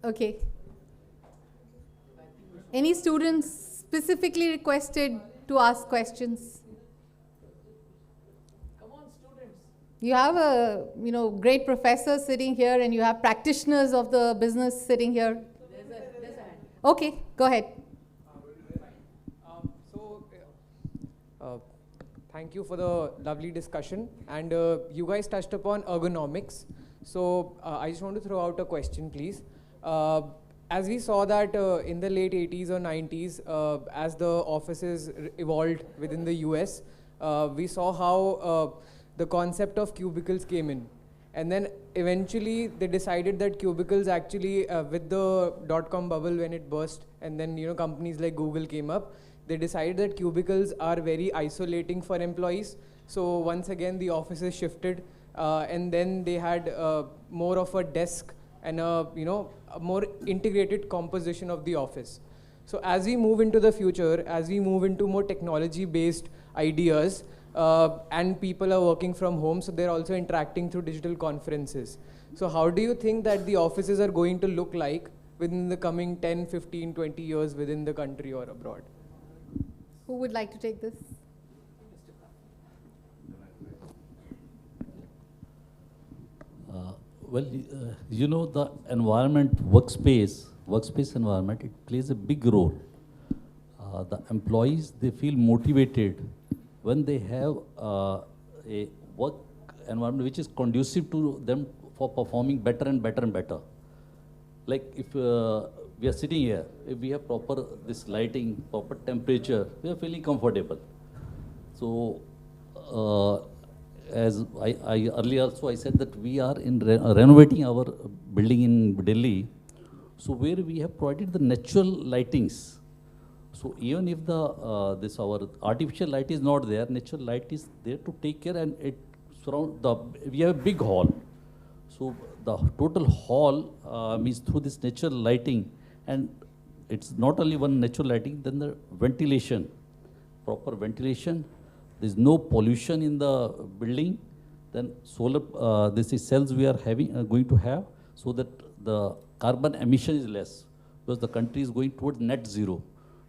Okay. Any students specifically requested to ask questions? Come on, students. You have a great professor sitting here, and you have practitioners of the business sitting here. There's a hand. Okay, go ahead. Thank you for the lovely discussion, and you guys touched upon ergonomics. So I just want to throw out a question, please. As we saw that in the late 80s or 90s, as the offices evolved within the US, we saw how the concept of cubicles came in. And then eventually they decided that cubicles actually, with the dot-com bubble when it burst, and then companies like Google came up, they decided that cubicles are very isolating for employees. So once again the offices shifted, and then they had more of a desk and a more integrated composition of the office. So as we move into the future, as we move into more technology-based ideas, and people are working from home, so they're also interacting through digital conferences. So how do you think that the offices are going to look like within the coming 10, 15, 20 years within the country or abroad? Who would like to take this? Well, the environment, workspace environment, it plays a big role. The employees, they feel motivated when they have a work environment which is conducive to them for performing better and better and better. Like if we are sitting here, if we have proper this lighting, proper temperature, we are feeling comfortable. So as I earlier also I said that we are in renovating our building in Delhi, so where we have provided the natural lightings So even if the this our artificial light is not there, natural light is there to take care, and it surround the. We have a big hall, so the total hall means through this natural lighting, and it's not only one natural lighting. Then the ventilation, proper ventilation. There's no pollution in the building. Then solar, this is cells we are having going to have, so that the carbon emission is less, because the country is going towards net zero.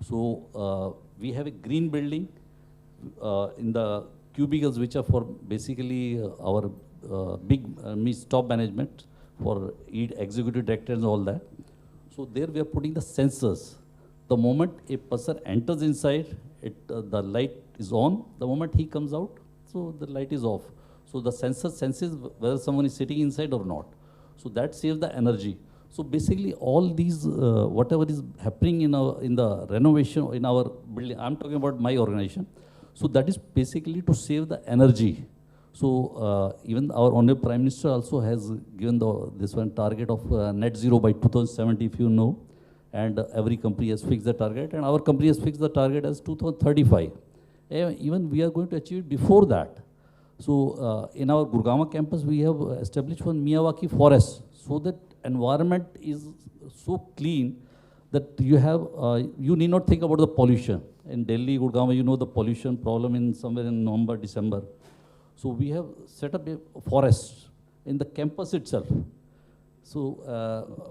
So we have a green building in the cubicles, which are for basically our big means top management for executive directors and all that. So there we are putting the sensors. The moment a person enters inside, the light is on. The moment he comes out, so the light is off. So the sensor senses whether someone is sitting inside or not. So that saves the energy. So basically all these, whatever is happening in the renovation in our building, I'm talking about my organization. So that is basically to save the energy. So even our Honorable Prime Minister also has given this one target of net zero by 2070, if you know. And every company has fixed the target, and our company has fixed the target as 2035. Even we are going to achieve it before that. So in our Gurgaon campus, we have established one Miyawaki forest, so that environment is so clean that you have, you need not think about the pollution. In Delhi, Gurgaon, you know the pollution problem in somewhere in November, December. So we have set up a forest in the campus itself. So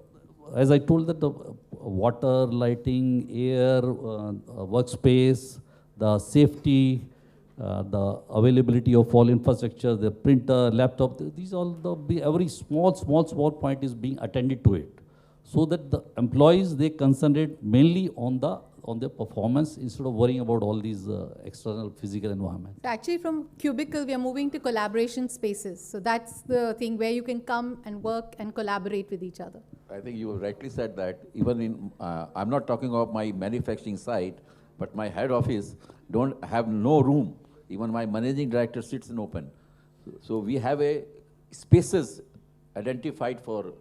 as I told that the water, lighting, air, workspace, the safety, the availability of all infrastructure, the printer, laptop, these all every small point is being attended to it, so that the employees, they concentrate mainly on their performance instead of worrying about all these external physical environment. So actually from cubicle, we are moving to collaboration spaces. So that's the thing where you can come and work and collaborate with each other. I think you rightly said that. Even in, I'm not talking about my manufacturing site, but my head office don't have no room. Even my managing director sits in open. So we have a spaces identified for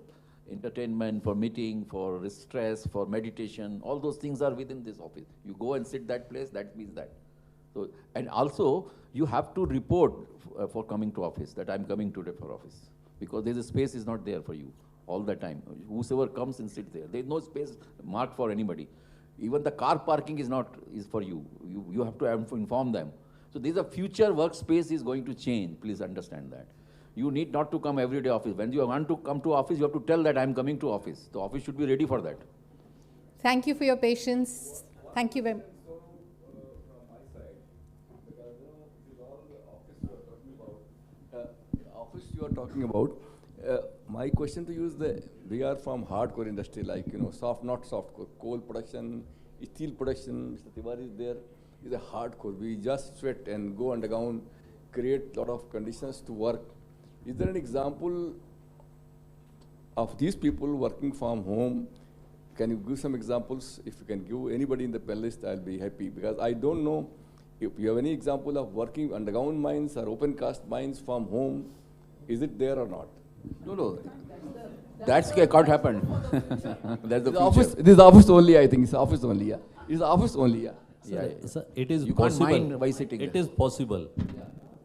entertainment, for meeting, for stress, for meditation. All those things are within this office. You go and sit that place, that means that. So, and also, you have to report for coming to office, that I'm coming today for office. Because there's a space is not there for you all the time. Whosoever comes and sits there. There's no space marked for anybody. Even the car parking is for you. You have to inform them. So this is a future workspace is going to change. Please understand that. You need not to come every day office. When you want to come to office, you have to tell that I'm coming to office. The office should be ready for that. Thank you for your patience. Thank you very much. Office you are talking about. My question to you is we are from hardcore industry, like soft, not soft core, coal production, steel production. Mr. Tiwari is there. Is a hardcore. We just sweat and go underground, create a lot of conditions to work. Is there an example of these people working from home? Can you give some examples? If you can give anybody in the panelist, I'll be happy, because I don't know if you have any example of working underground mines or open cast mines from home. Is it there or not? No. That's can't happen. That's the office. This is office only, I think. It's office only, yeah. It's office only, yeah. Yeah. It is you possible. Can't mind by sitting it there. is possible.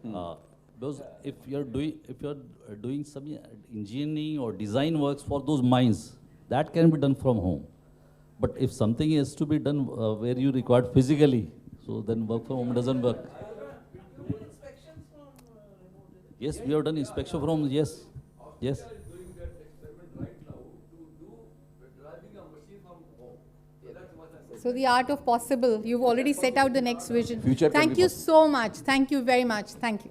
Because if you're doing some engineering or design works for those mines, that can be done from home. But if something has to be done where you require physically, so then work from home doesn't work. Yes, we have done inspection from home. Yes. So the art of possible. You've already set out the next vision. Future Thank you so much. Thank you very much. Thank you.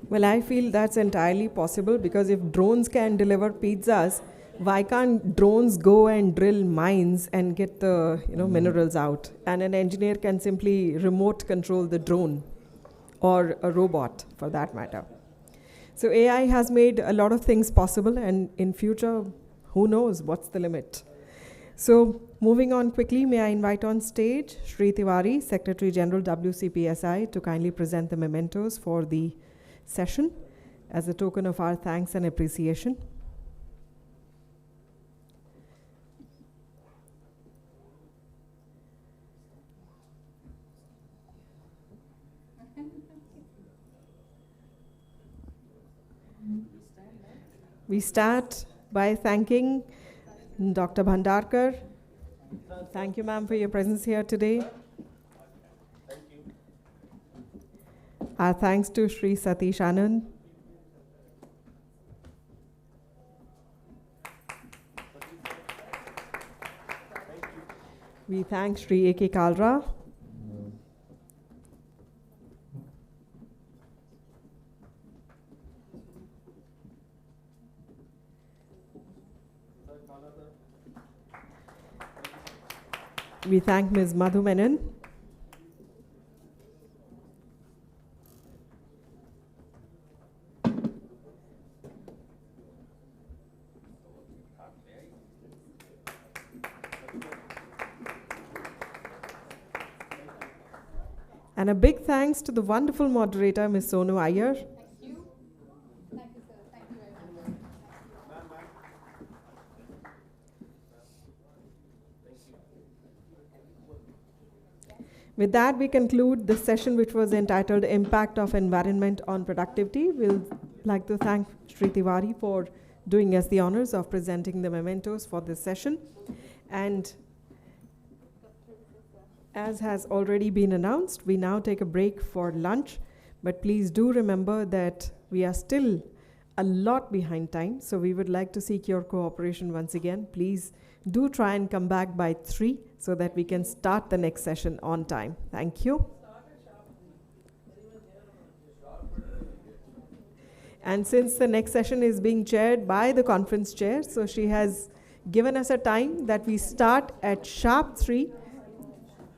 Well, I feel that's entirely possible, because if drones can deliver pizzas, why can't drones go and drill mines and get the minerals out? And an engineer can simply remote control the drone, or a robot for that matter. So AI has made a lot of things possible, and in future, who knows what's the limit? So moving on quickly, may I invite on stage Shri Tiwari, Secretary General WCPSI, to kindly present the mementos for the session as a token of our thanks and appreciation. We start by thanking Dr. Bhandarkar. Thank you, ma'am, for your presence here today. Our thanks to Sri Satish Anand. We thank Sri A.K. Kalra. We thank Ms. Madhu Menon. And a big thanks to the wonderful moderator, Ms. Sonu Iyer. Thank you. Thank you, sir. Thank you very much. With that, we conclude this session, which was entitled Impact of Environment on Productivity. We'll like to thank Sri Tiwari for doing us the honors of presenting the mementos for this session. And as has already been announced, we now take a break for lunch, but please do remember that we are still a lot behind time, so we would like to seek your cooperation once again. Please do try and come back by 3 so that we can start the next session on time. Thank you. And since the next session is being chaired by the conference chair, so she has given us a time that we start at sharp 3.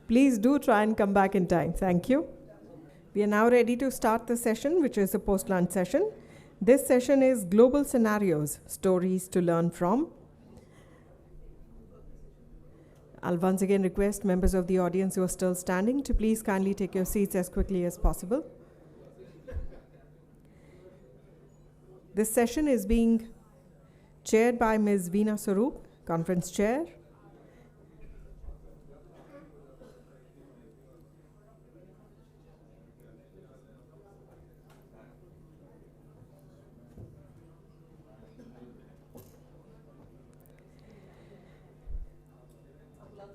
Please do try and come back in time. Thank you. We are now ready to start the session, which is a post-lunch session. This session is Global Scenarios, Stories to Learn From. I'll once again request members of the audience who are still standing to please kindly take your seats as quickly as possible. This session is being chaired by Ms. Veena Sarup, Conference Chair.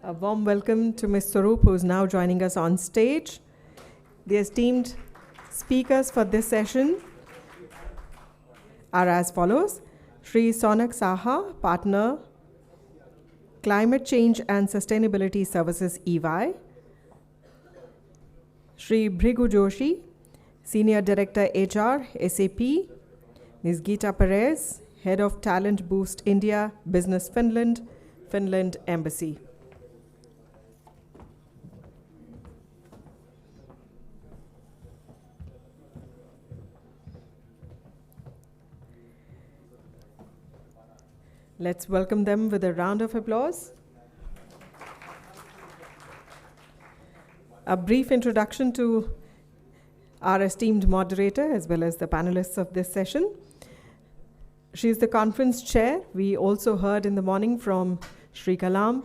A warm welcome to Ms. Sarup, who is now joining us on stage. The esteemed speakers for this session are as follows. Sri Sonak Saha, Partner, Climate Change and Sustainability Services, EY. Sri Bhrigu Joshi, Senior Director HR, SAP. Ms. Geeta Perez, Head of Talent Boost India, Business Finland, Finland Embassy. Let's welcome them with a round of applause. A brief introduction to our esteemed moderator as well as the panelists of this session. She's the conference chair. We also heard in the morning from Sri Kalam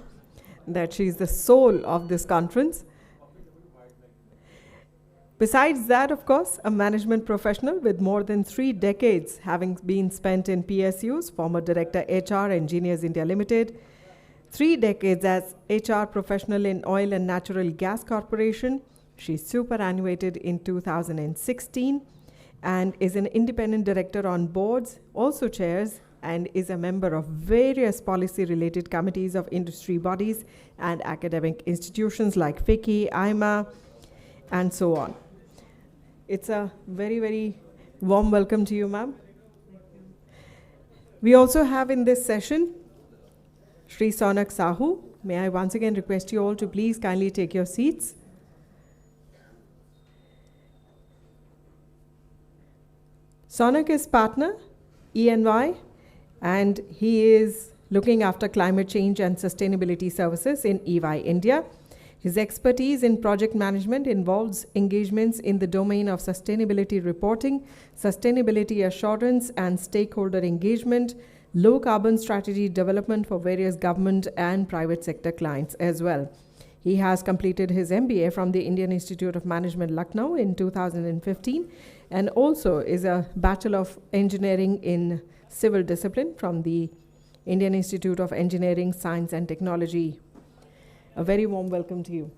that she's the soul of this conference. Besides that, of course, a management professional with more than 3 decades having been spent in PSUs, former Director HR, Engineers India Limited, 3 decades as HR professional in Oil and Natural Gas Corporation. She's superannuated in 2016 and is an independent director on boards, also chairs and is a member of various policy-related committees of industry bodies and academic institutions like FICCI, IMA, and so on. It's a very, very warm welcome to you, ma'am. We also have in this session Sri Sonak Sahu. May I once again request you all to please kindly take your seats. Sonak is partner, ENY, and he is looking after climate change and sustainability services in EY India. His expertise in project management involves engagements in the domain of sustainability reporting, sustainability assurance and stakeholder engagement, low carbon strategy development for various government and private sector clients as well. He has completed his MBA from the Indian Institute of Management, Lucknow in 2015 and also is a Bachelor of Engineering in Civil Discipline from the Indian Institute of Engineering, Science and Technology. A very warm welcome to you.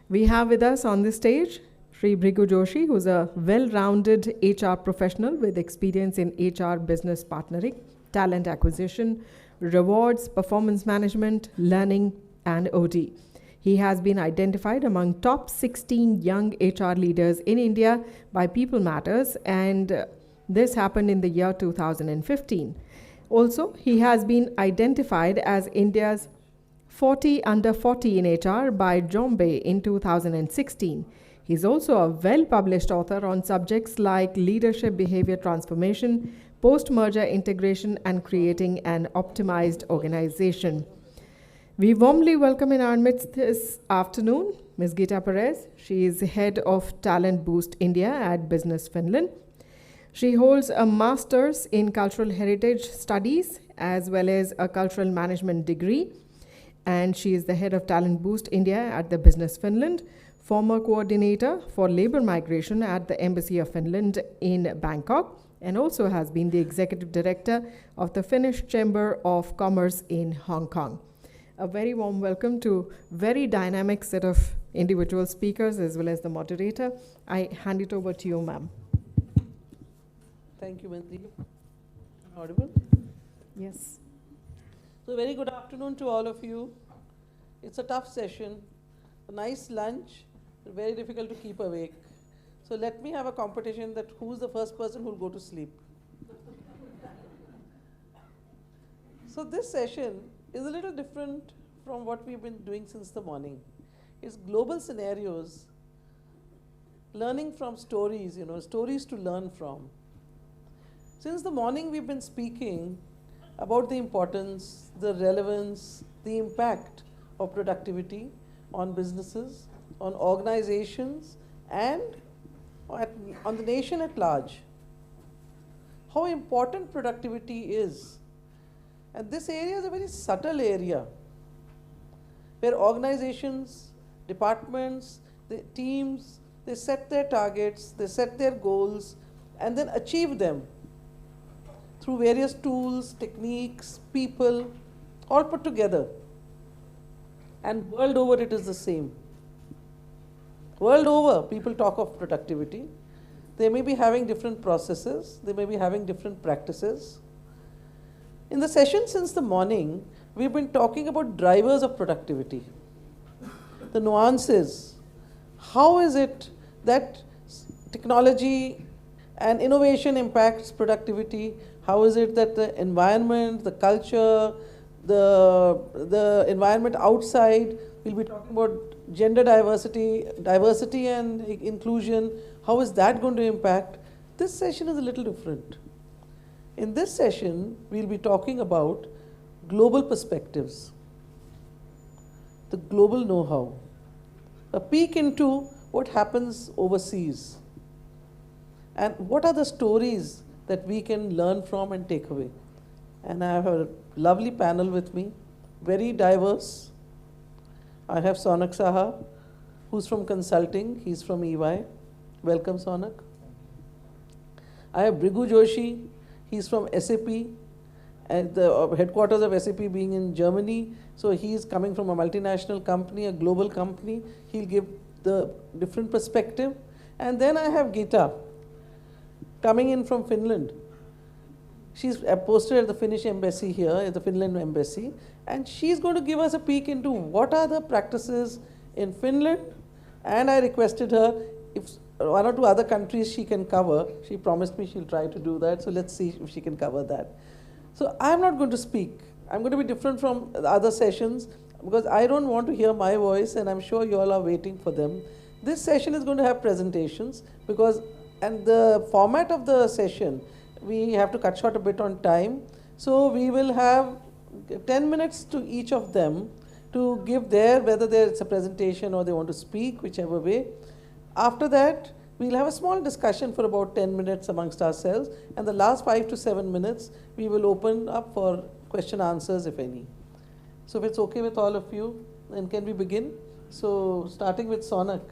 We have with us on the stage Sri Bhrigu Joshi, who's a well-rounded HR professional with experience in HR business partnering, talent acquisition, rewards, performance management, learning, and OD. He has been identified among top 16 young HR leaders in India by People Matters, and this happened in the year 2015. Also, he has been identified as India's 40 under 40 in HR by Jombe in 2016. He's also a well-published author on subjects like leadership behavior transformation, post-merger integration, and creating an optimized organization. We warmly welcome in our midst this afternoon Ms. Gita Perez. She is head of Talent Boost India at Business Finland. She holds a master's in cultural heritage studies as well as a cultural management degree, and she is the head of Talent Boost India at the Business Finland, former coordinator for labor migration at the Embassy of Finland in Bangkok, and also has been the executive director of the Finnish Chamber of Commerce in Hong Kong. A very warm welcome to very dynamic set of individual speakers as well as the moderator. I hand it over to you, ma'am. Thank you, Mandy. Audible? Yes. So very good afternoon to all of you. It's a tough session, a nice lunch, very difficult to keep awake. So let me have a competition that who's the first person who'll go to sleep. So this session is a little different from what we've been doing since the morning. It's global scenarios, learning from stories, stories to learn from. Since the morning we've been speaking about the importance, the relevance, the impact of productivity on businesses, on organizations, and on the nation at large. How important productivity is. And this area is a very subtle area where organizations, departments, the teams, they set their targets, they set their goals, and then achieve them through various tools, techniques, people, all put together. And world over it is the same. World over, people talk of productivity. They may be having different processes, they may be having different practices. In the session since the morning, we've been talking about drivers of productivity, the nuances. How is it that technology and innovation impacts productivity? How is it that the environment, the culture, the environment outside, we'll be talking about gender diversity and inclusion, how is that going to impact? This session is a little different. In this session, we'll be talking about global perspectives, the global know-how, a peek into what happens overseas, and what are the stories that we can learn from and take away. And I have a lovely panel with me, very diverse. I have Sonak Saha, who's from consulting. He's from EY. Welcome, Sonak. I have Bhrigu Joshi. He's from SAP, at the headquarters of SAP being in Germany. So he's coming from a multinational company, a global company. He'll give the different perspective. And then I have Gita, coming in from Finland. She's posted at the Finnish embassy here, at the Finland embassy, and she's going to give us a peek into what are the practices in Finland. And I requested her, if one or two other countries she can cover. She promised me she'll try to do that, so let's see if she can cover that. So I'm not going to speak. I'm going to be different from the other sessions because I don't want to hear my voice, and I'm sure you all are waiting for them. This session is going to have presentations and the format of the session, we have to cut short a bit on time. So we will have 10 minutes to each of them to give whether it's a presentation or they want to speak, whichever way. After that, we'll have a small discussion for about 10 minutes amongst ourselves, and the last 5 to 7 minutes, we will open up for question answers, if any. So if it's okay with all of you, then can we begin? So starting with Sonak.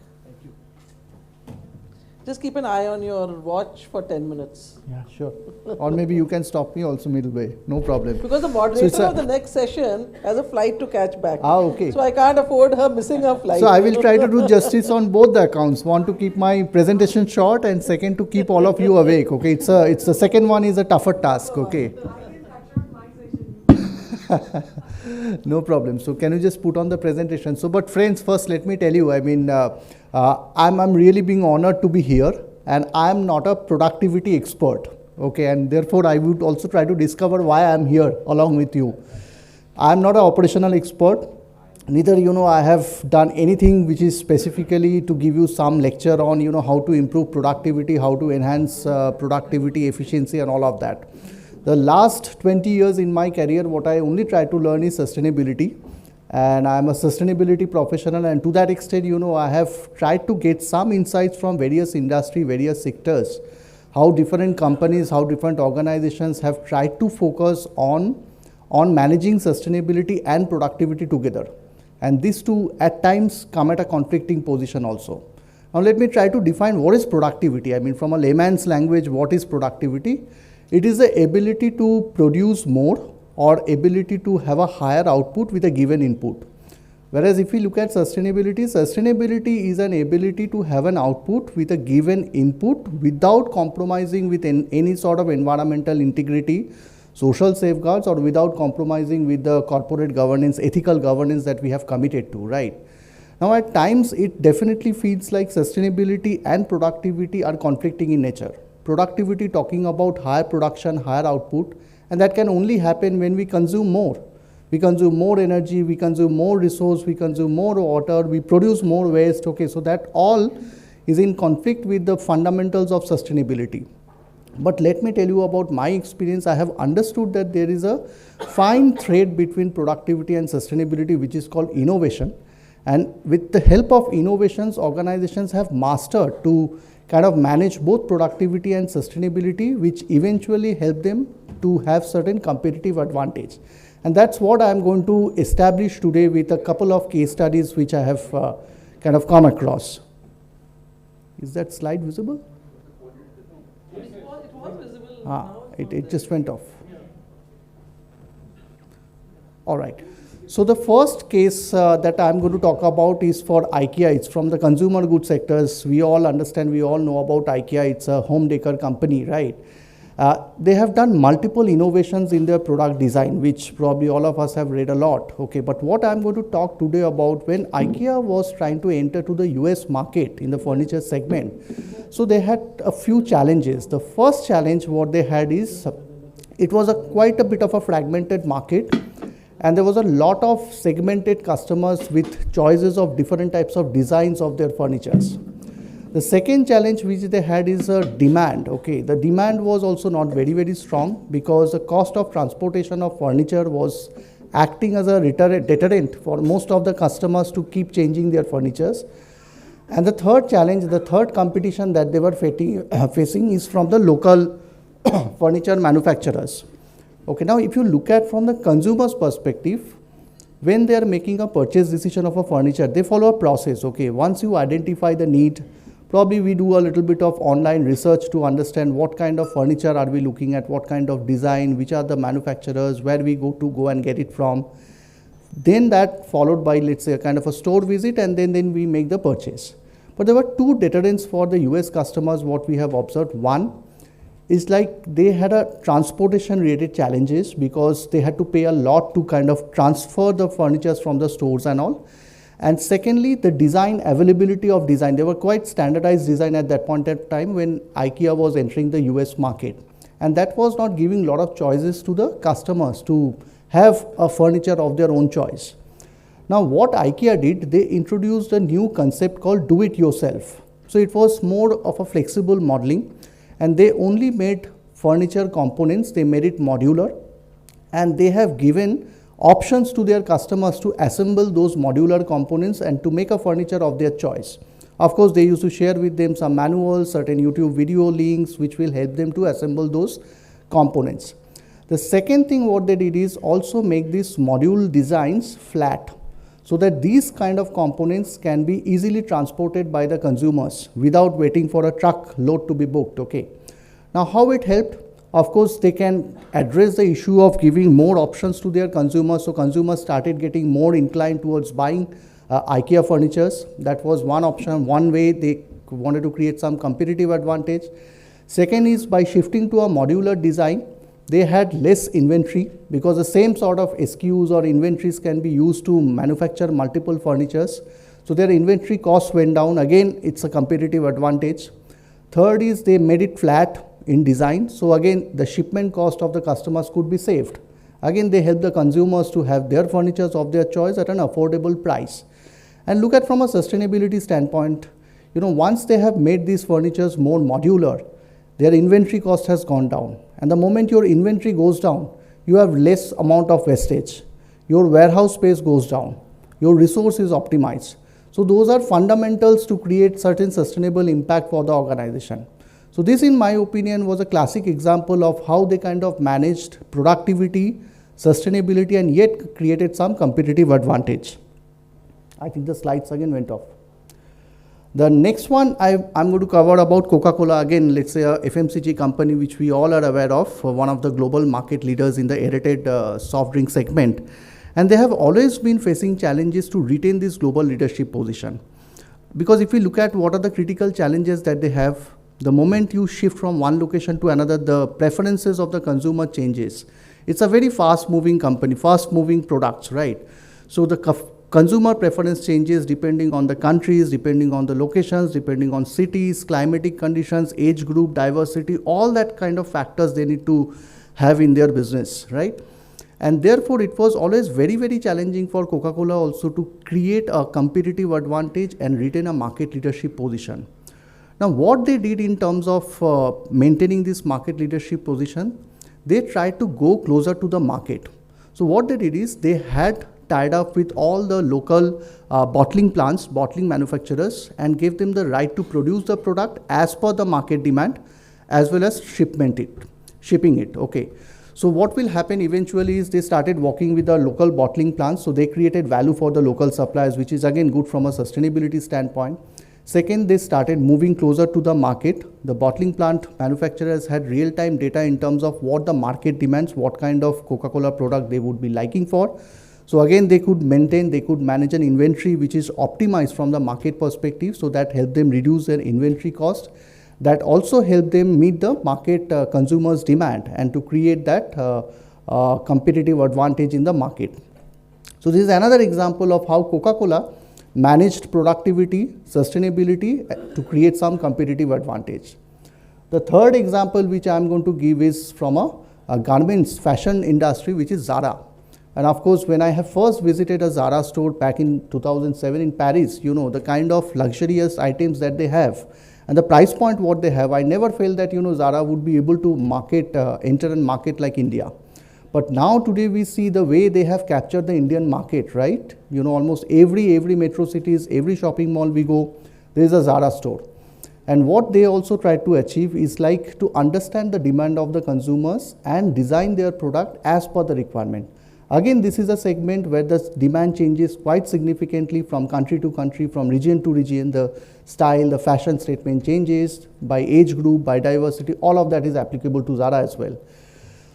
Just keep an eye on your watch for 10 minutes. Yeah, sure. Or maybe you can stop me also midway. No problem. Because the moderator of the next session has a flight to catch back. Ah, okay. So I can't afford her missing her flight. So I will try to do justice on both the accounts. One, to keep my presentation short, and second, to keep all of you awake. Okay, it's the second one is a tougher task. Okay. No problem. So can you just put on the presentation? So, but friends, first let me tell you, I mean, I'm really being honored to be here, and I'm not a productivity expert. Okay, and therefore I would also try to discover why I'm here along with you. I'm not an operational expert. Neither, I have done anything which is specifically to give you some lecture on, how to improve productivity, how to enhance productivity, efficiency, and all of that. The last 20 years in my career, what I only try to learn is sustainability. And I'm a sustainability professional, and to that extent, I have tried to get some insights from various industry, various sectors, how different companies, how different organizations have tried to focus on managing sustainability and productivity together. And these two at times come at a conflicting position also. Now let me try to define what is productivity. I mean, from a layman's language, what is productivity? It is the ability to produce more or ability to have a higher output with a given input. Whereas if we look at sustainability, sustainability is an ability to have an output with a given input without compromising with any sort of environmental integrity, social safeguards, or without compromising with the corporate governance, ethical governance that we have committed to, right? Now at times it definitely feels like sustainability and productivity are conflicting in nature. Productivity talking about higher production, higher output, and that can only happen when we consume more. We consume more energy, we consume more resource, we consume more water, we produce more waste. Okay, so that all is in conflict with the fundamentals of sustainability. But let me tell you about my experience. I have understood that there is a fine thread between productivity and sustainability, which is called innovation. And with the help of innovations, organizations have mastered to kind of manage both productivity and sustainability, which eventually help them to have certain competitive advantage. And that's what I'm going to establish today with a couple of case studies which I have kind of come across. Is that slide visible? It was visible. It just went off. All right. So the first case that I'm going to talk about is for IKEA. It's from the consumer goods sectors. We all understand, we all know about IKEA. It's a home decor company, right? They have done multiple innovations in their product design, which probably all of us have read a lot. Okay, but what I'm going to talk today about, when IKEA was trying to enter to the US market in the furniture segment, so they had a few challenges. The first challenge what they had is, it was quite a bit of a fragmented market, and there was a lot of segmented customers with choices of different types of designs of their furnitures. The second challenge which they had is demand. Okay, the demand was also not very, very strong because the cost of transportation of furniture was acting as a deterrent for most of the customers to keep changing their furnitures. And the third challenge, the third competition that they were facing is from the local furniture manufacturers. Okay, now if you look at from the consumer's perspective, when they are making a purchase decision of a furniture, they follow a process. Okay, once you identify the need, probably we do a little bit of online research to understand what kind of furniture are we looking at, what kind of design, which are the manufacturers, where we go and get it from. Then that followed by, let's say, a kind of a store visit, and then we make the purchase. But there were two deterrents for the US customers what we have observed. One is like they had a transportation related challenges because they had to pay a lot to kind of transfer the furnitures from the stores and all. And secondly, the design, availability of design. They were quite standardized design at that point in time when IKEA was entering the US market. And that was not giving a lot of choices to the customers to have a furniture of their own choice. Now what IKEA did, they introduced a new concept called do it yourself. So it was more of a flexible modeling, and they only made furniture components, they made it modular, and they have given options to their customers to assemble those modular components and to make a furniture of their choice. Of course, they used to share with them some manuals, certain YouTube video links, which will help them to assemble those components. The second thing what they did is also make these module designs flat. so that these kind of components can be easily transported by the consumers without waiting for a truck load to be booked, okay. Now how it helped? Of course, they can address the issue of giving more options to their consumers, so consumers started getting more inclined towards buying IKEA furnitures. That was one option, one way they wanted to create some competitive advantage. Second is by shifting to a modular design, they had less inventory because the same sort of SKUs or inventories can be used to manufacture multiple furnitures. So their inventory costs went down. Again, it's a competitive advantage. Third is they made it flat in design. So again, the shipment cost of the customers could be saved. Again, they help the consumers to have their furnitures of their choice at an affordable price. And look at from a sustainability standpoint, once they have made these furnitures more modular, their inventory cost has gone down. And the moment your inventory goes down, you have less amount of wastage. Your warehouse space goes down. Your resource is optimized. So those are fundamentals to create certain sustainable impact for the organization. So this, in my opinion, was a classic example of how they kind of managed productivity, sustainability, and yet created some competitive advantage. I think the slides again went off. The next one I'm going to cover about Coca-Cola. Again, let's say a FMCG company which we all are aware of, one of the global market leaders in the aerated soft drink segment. And they have always been facing challenges to retain this global leadership position. Because if we look at what are the critical challenges that they have, the moment you shift from one location to another, the preferences of the consumer changes. It's a very fast-moving company, fast-moving products, right? So the consumer preference changes depending on the countries, depending on the locations, depending on cities, climatic conditions, age group, diversity, all that kind of factors they need to have in their business, right? And therefore, it was always very, very challenging for Coca-Cola also to create a competitive advantage and retain a market leadership position. Now, what they did in terms of maintaining this market leadership position, they tried to go closer to the market. So what they did is they had tied up with all the local bottling plants, bottling manufacturers, and gave them the right to produce the product as per the market demand, as well as shipping it, okay. So what will happen eventually is they started working with the local bottling plants, so they created value for the local suppliers, which is again good from a sustainability standpoint. Second, they started moving closer to the market. The bottling plant manufacturers had real-time data in terms of what the market demands, what kind of Coca-Cola product they would be liking for. So again, they could manage an inventory which is optimized from the market perspective, so that helped them reduce their inventory cost. That also helped them meet the market consumers' demand and to create that competitive advantage in the market. So this is another example of how Coca-Cola managed productivity, sustainability to create some competitive advantage. The third example which I am going to give is from a garments fashion industry, which is Zara. And of course, when I have first visited a Zara store back in 2007 in Paris, the kind of luxurious items that they have and the price point what they have, I never felt that Zara would be able to enter a market like India. But now today we see the way they have captured the Indian market, right? Almost every metro cities, every shopping mall we go, there is a Zara store. And what they also try to achieve is like to understand the demand of the consumers and design their product as per the requirement. Again, this is a segment where the demand changes quite significantly from country to country, from region to region. The style, the fashion statement changes by age group, by diversity, all of that is applicable to Zara as well.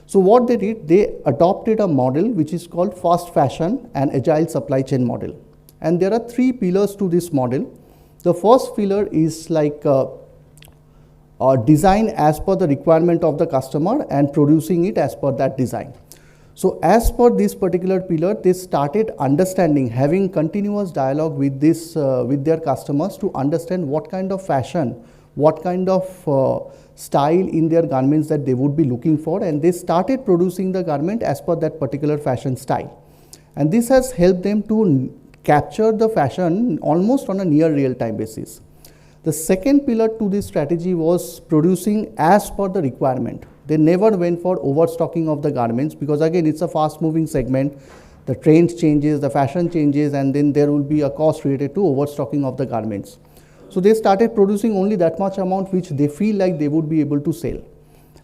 So what they did, they adopted a model which is called fast fashion and agile supply chain model. And there are three pillars to this model. The first pillar is like design as per the requirement of the customer and producing it as per that design. So as per this particular pillar, they started understanding, having continuous dialogue with with their customers to understand what kind of fashion, what kind of style in their garments that they would be looking for, and they started producing the garment as per that particular fashion style. And this has helped them to capture the fashion almost on a near real-time basis. The second pillar to this strategy was producing as per the requirement. They never went for overstocking of the garments because again, it's a fast-moving segment. The trend changes, the fashion changes, and then there will be a cost related to overstocking of the garments. So they started producing only that much amount which they feel like they would be able to sell.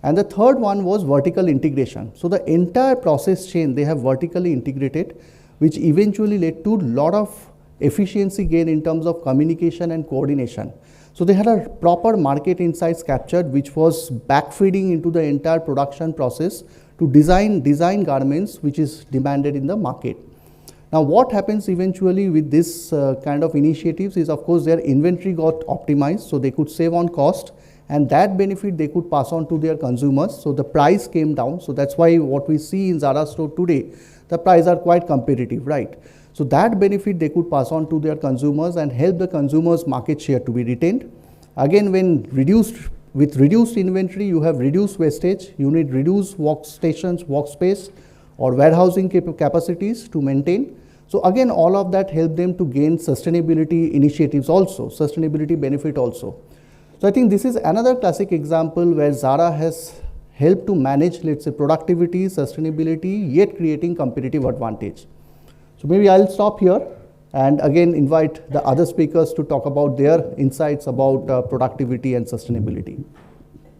And the third one was vertical integration. So the entire process chain they have vertically integrated which eventually led to a lot of efficiency gain in terms of communication and coordination. So they had a proper market insights captured, which was backfeeding into the entire production process to design garments which is demanded in the market. Now what happens eventually with this kind of initiatives is, of course, their inventory got optimized, so they could save on cost, and that benefit they could pass on to their consumers. So the price came down. So that's why what we see in Zara store today, the prices are quite competitive, right? So that benefit they could pass on to their consumers and help the consumers' market share to be retained. Again, with reduced inventory, you have reduced wastage, you need reduced workstations, workspace, or warehousing capacities to maintain. So again, all of that help them to gain sustainability initiatives also, sustainability benefit also. So I think this is another classic example where Zara has helped to manage, let's say, productivity, sustainability, yet creating competitive advantage. So maybe I'll stop here and again invite the other speakers to talk about their insights about productivity and sustainability.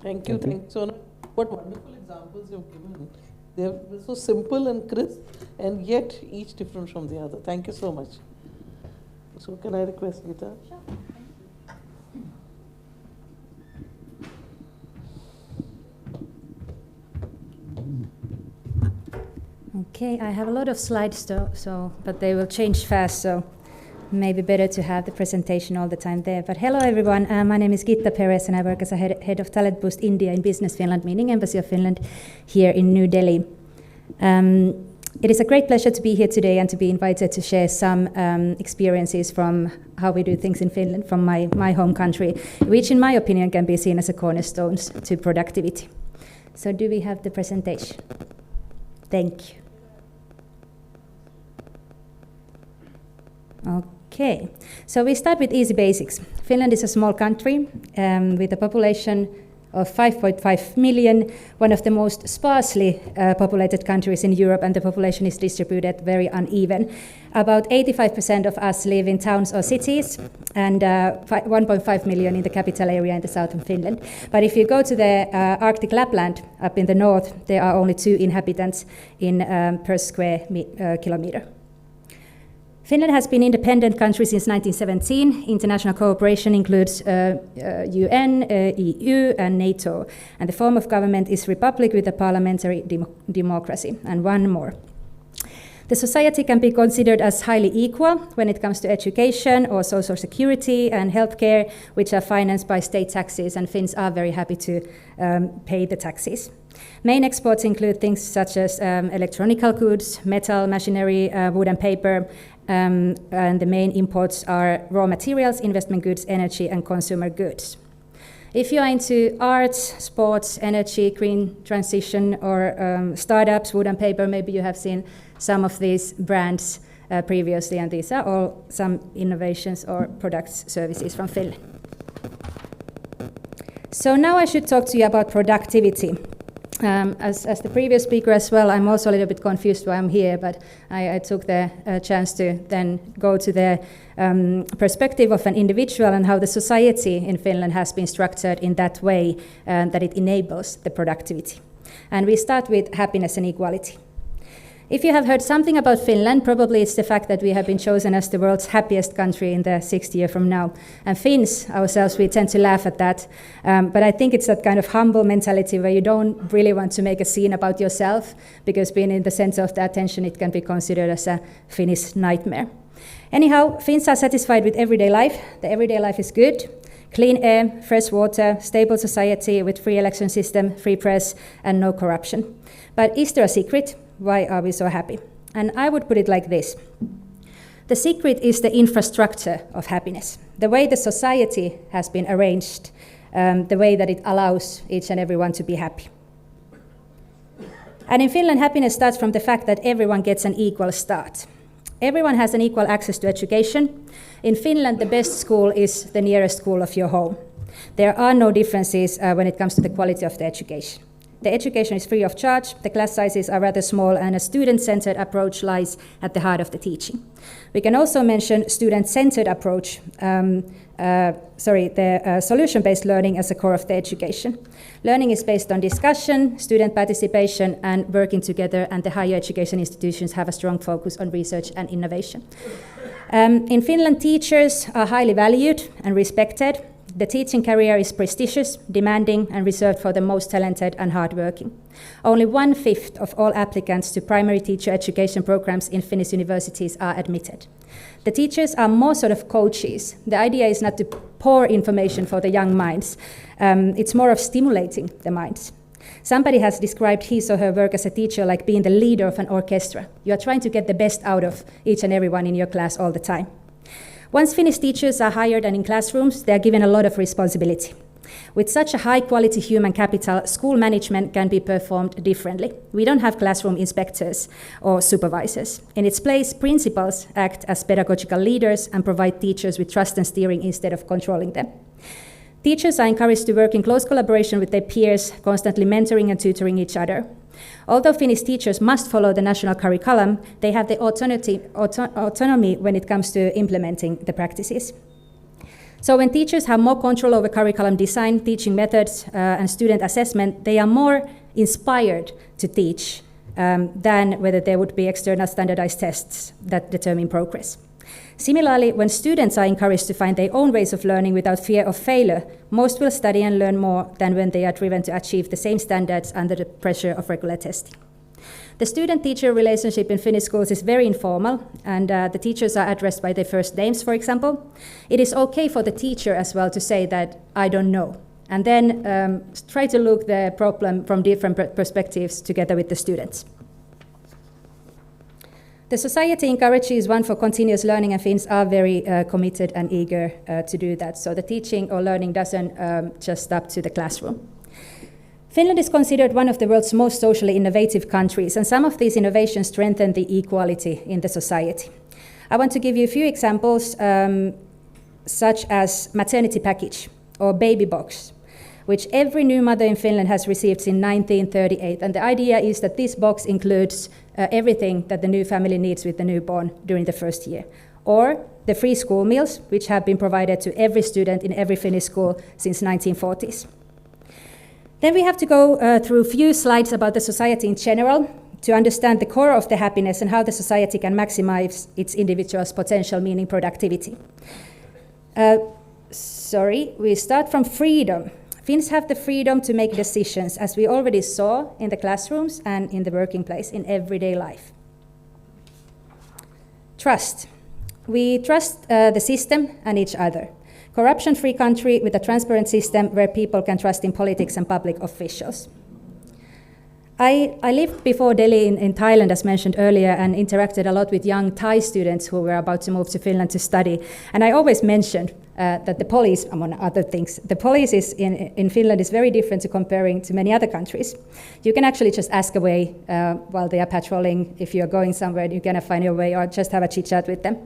Thank you. So what wonderful examples you've given. They're so simple and crisp, and yet each different from the other. Thank you so much. So can I request Gita? Sure. Okay, I have a lot of slides though, but they will change fast, so maybe better to have the presentation all the time there. But hello everyone, my name is Gitta Perez and I work as a head of Talent Boost India in Business Finland, meaning Embassy of Finland here in New Delhi. It is a great pleasure to be here today and to be invited to share some experiences from how we do things in Finland, from my home country, which in my opinion can be seen as a cornerstone to productivity. So do we have the presentation? Thank you. Okay, so we start with easy basics. Finland is a small country with a population of 5.5 million, one of the most sparsely populated countries in Europe, and the population is distributed very uneven. About 85% of us live in towns or cities, and 1.5 million in the capital area in the southern Finland. But if you go to the Arctic Lapland up in the north, there are only 2 inhabitants per square kilometer. Finland has been an independent country since 1917. International cooperation includes UN, EU, and NATO. And the form of government is republic with a parliamentary democracy. And one more. The society can be considered as highly equal when it comes to education or social security and healthcare, which are financed by state taxes, and Finns are very happy to pay the taxes. Main exports include things such as electronical goods, metal, machinery, wood and paper, and the main imports are raw materials, investment goods, energy, and consumer goods. If you are into arts, sports, energy, green transition, or startups, wood and paper, maybe you have seen some of these brands previously, and these are all some innovations or products, services from Finland. So now I should talk to you about productivity. As the previous speaker as well, I'm also a little bit confused why I'm here, but I took the chance to then go to the perspective of an individual and how the society in Finland has been structured in that way that it enables the productivity. And we start with happiness and equality. If you have heard something about Finland, probably it's the fact that we have been chosen as the world's happiest country in the 6th year from now. And Finns ourselves, we tend to laugh at that. But I think it's that kind of humble mentality where you don't really want to make a scene about yourself, because being in the center of the attention, it can be considered as a Finnish nightmare. Anyhow, Finns are satisfied with everyday life. The everyday life is good. Clean air, fresh water, stable society with free election system, free press, and no corruption. But is there a secret? Why are we so happy? And I would put it like this. The secret is the infrastructure of happiness, the way the society has been arranged, the way that it allows each and everyone to be happy. And in Finland, happiness starts from the fact that everyone gets an equal start. Everyone has an equal access to education. In Finland, the best school is the nearest school of your home. There are no differences when it comes to the quality of the education. The education is free of charge, the class sizes are rather small, and a student-centered approach lies at the heart of the teaching. We can also mention student-centered approach solution-based learning as a core of the education. Learning is based on discussion, student participation, and working together, and the higher education institutions have a strong focus on research and innovation. In Finland, teachers are highly valued and respected. The teaching career is prestigious, demanding, and reserved for the most talented and hardworking. Only 1/5 of all applicants to primary teacher education programs in Finnish universities are admitted. The teachers are more sort of coaches. The idea is not to pour information for the young minds. It's more of stimulating the minds. Somebody has described his or her work as a teacher like being the leader of an orchestra. You are trying to get the best out of each and everyone in your class all the time. Once Finnish teachers are hired and in classrooms, they are given a lot of responsibility. With such a high-quality human capital, school management can be performed differently. We don't have classroom inspectors or supervisors. In its place, principals act as pedagogical leaders and provide teachers with trust and steering instead of controlling them. Teachers are encouraged to work in close collaboration with their peers, constantly mentoring and tutoring each other. Although Finnish teachers must follow the national curriculum, they have the autonomy when it comes to implementing the practices. So when teachers have more control over curriculum design, teaching methods, and student assessment, they are more inspired to teach than whether there would be external standardized tests that determine progress. Similarly, when students are encouraged to find their own ways of learning without fear of failure, most will study and learn more than when they are driven to achieve the same standards under the pressure of regular testing. The student-teacher relationship in Finnish schools is very informal, and the teachers are addressed by their first names, for example. It is okay for the teacher as well to say that, I don't know, and then try to look the problem from different perspectives together with the students. The society encourages one for continuous learning, and Finns are very committed and eager to do that. So the teaching or learning doesn't just stop to the classroom. Finland is considered one of the world's most socially innovative countries, and some of these innovations strengthen the equality in the society. I want to give you a few examples, such as maternity package or baby box, which every new mother in Finland has received since 1938. And the idea is that this box includes everything that the new family needs with the newborn during the first year. Or the free school meals, which have been provided to every student in every Finnish school since 1940s. Then we have to go through a few slides about the society in general to understand the core of the happiness and how the society can maximize its individual's potential, meaning productivity. We start from freedom. Finns have the freedom to make decisions, as we already saw in the classrooms and in the working place, in everyday life. Trust. We trust the system and each other. Corruption-free country with a transparent system where people can trust in politics and public officials. I lived before Delhi in Thailand, as mentioned earlier, and interacted a lot with young Thai students who were about to move to Finland to study. And I always mentioned that the police, among other things, the police in Finland is very different to comparing to many other countries. You can actually just ask away while they are patrolling. If you're going somewhere, you're going to find your way, or just have a chit-chat with them.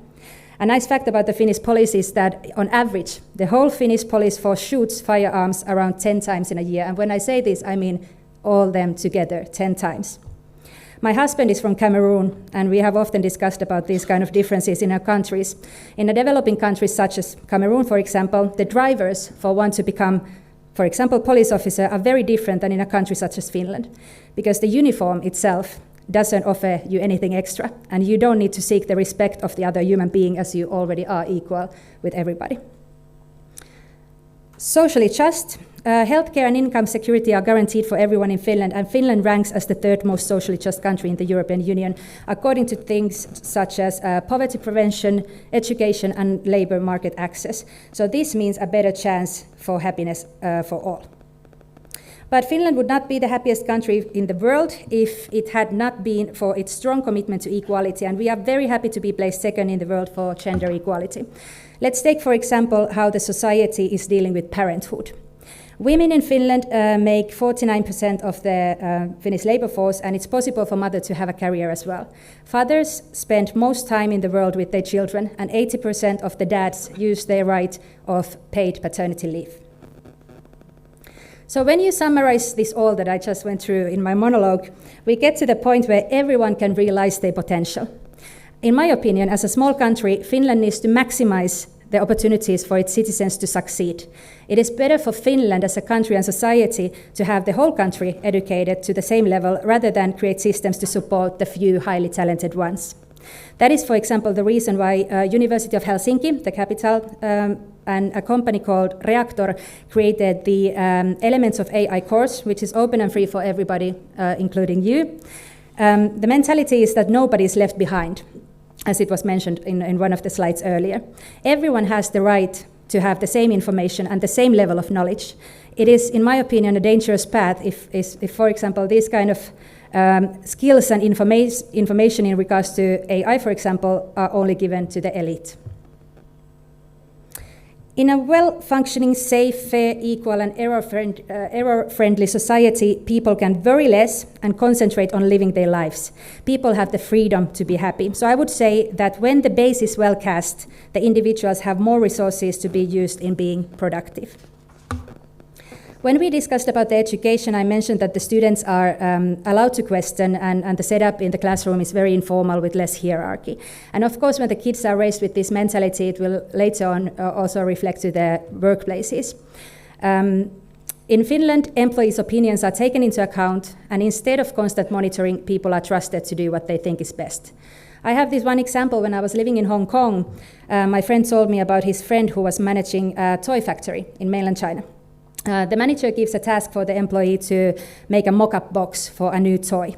A nice fact about the Finnish police is that, on average, the whole Finnish police force shoots firearms around 10 times in a year. And when I say this, I mean all them together, 10 times. My husband is from Cameroon, and we have often discussed about these kind of differences in our countries. In the developing countries such as Cameroon, for example, the drivers for one to become, for example, police officer are very different than in a country such as Finland, because the uniform itself doesn't offer you anything extra, and you don't need to seek the respect of the other human being, as you already are equal with everybody. Socially just. Healthcare and income security are guaranteed for everyone in Finland, and Finland ranks as the third most socially just country in the European Union, according to things such as poverty prevention, education, and labor market access. So this means a better chance for happiness for all. But Finland would not be the happiest country in the world if it had not been for its strong commitment to equality, and we are very happy to be placed second in the world for gender equality. Let's take, for example, how the society is dealing with parenthood. Women in Finland make 49% of the Finnish labor force, and it's possible for mothers to have a career as well. Fathers spend most time in the world with their children, and 80% of the dads use their right of paid paternity leave. So when you summarize this all that I just went through in my monologue, we get to the point where everyone can realize their potential. In my opinion, as a small country, Finland needs to maximize the opportunities for its citizens to succeed. It is better for Finland as a country and society to have the whole country educated to the same level rather than create systems to support the few highly talented ones. That is, for example, the reason why University of Helsinki, the capital, and a company called Reactor created the Elements of AI course, which is open and free for everybody, including you. The mentality is that nobody is left behind, as it was mentioned in one of the slides earlier. Everyone has the right to have the same information and the same level of knowledge. It is, in my opinion, a dangerous path if for example, these kind of skills and information in regards to AI, for example, are only given to the elite. In a well-functioning, safe, fair, equal, and error-friendly society, people can worry less and concentrate on living their lives. People have the freedom to be happy. So I would say that when the base is well cast, the individuals have more resources to be used in being productive. When we discussed about the education, I mentioned that the students are allowed to question, and the setup in the classroom is very informal with less hierarchy. And of course, when the kids are raised with this mentality, it will later on also reflect to their workplaces. In Finland, employees' opinions are taken into account, and instead of constant monitoring, people are trusted to do what they think is best. I have this one example. When I was living in Hong Kong, my friend told me about his friend who was managing a toy factory in mainland China. The manager gives a task for the employee to make a mock-up box for a new toy.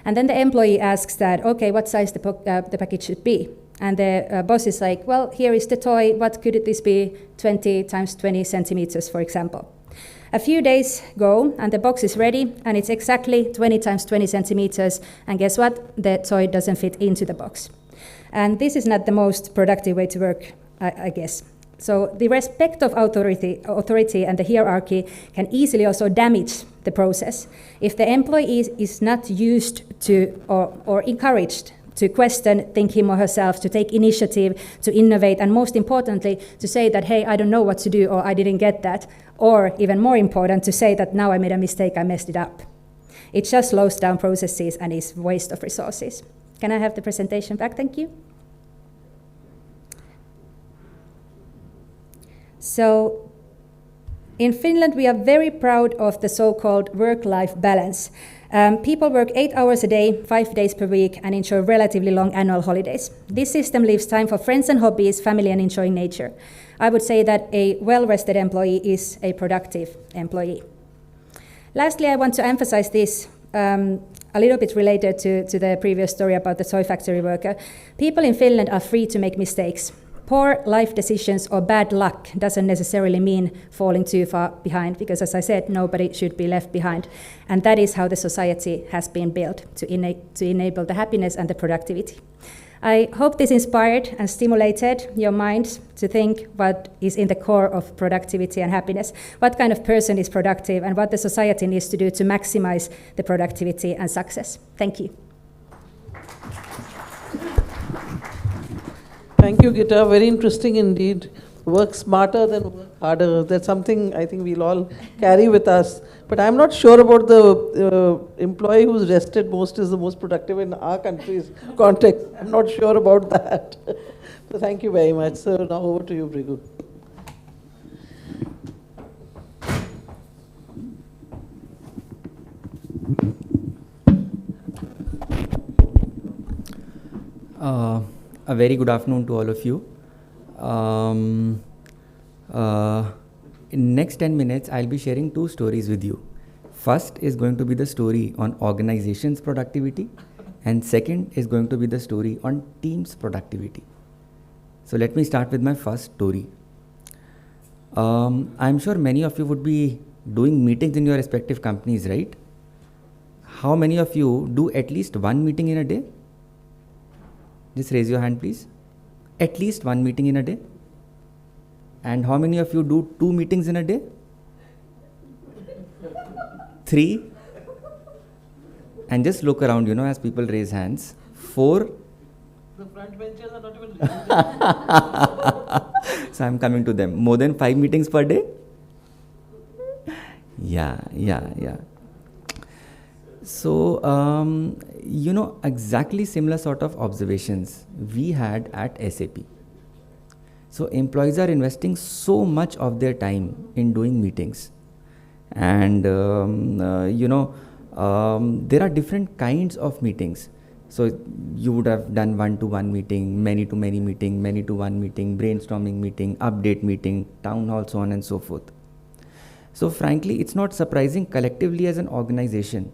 And then the employee asks that, okay, what size the package should be? And the boss is like, well, here is the toy. What could this be? 20 times 20 centimeters, for example. A few days go, and the box is ready, and it's exactly 20 times 20 centimeters. And guess what? The toy doesn't fit into the box. And this is not the most productive way to work, I guess. So the respect of authority and the hierarchy can easily also damage the process. If the employee is not used to or encouraged to question, think him or herself, to take initiative, to innovate, and most importantly, to say that, hey, I don't know what to do, or I didn't get that, or even more important, to say that now I made a mistake, I messed it up. It just slows down processes and is waste of resources. Can I have the presentation back? Thank you. So in Finland, we are very proud of the so-called work-life balance. People work 8 hours a day, 5 days per week, and enjoy relatively long annual holidays. This system leaves time for friends and hobbies, family, and enjoying nature. I would say that a well-rested employee is a productive employee. Lastly, I want to emphasize this, a little bit related to the previous story about the toy factory worker. People in Finland are free to make mistakes. Poor life decisions or bad luck doesn't necessarily mean falling too far behind, because, as I said, nobody should be left behind. And that is how the society has been built, to enable the happiness and the productivity. I hope this inspired and stimulated your mind to think what is in the core of productivity and happiness, what kind of person is productive, and what the society needs to do to maximize the productivity and success. Thank you. Thank you, Gita. Very interesting indeed. Work smarter than work harder. That's something I think we'll all carry with us. But I'm not sure about the employee who's rested most is the most productive in our country's context. I'm not sure about that. So thank you very much. So now over to you, Brigu. A very good afternoon to all of you. In next 10 minutes, I'll be sharing 2 stories with you. First is going to be the story on organizations' productivity, and second is going to be the story on teams' productivity. So let me start with my first story. I'm sure many of you would be doing meetings in your respective companies, right? How many of you do at least 1 meeting in a day? Just raise your hand, please. At least 1 meeting in a day. And how many of you do 2 meetings in a day? 3. And just look around, as people raise hands. 4. The front benches are not even So I'm coming to them. More than 5 meetings per day? Yeah. So, exactly similar sort of observations we had at SAP. So employees are investing so much of their time in doing meetings. And there are different kinds of meetings. So you would have done one-to-one meeting, many-to-many meeting, many-to-one meeting, brainstorming meeting, update meeting, town hall, so on and so forth. So frankly, it's not surprising collectively as an organization.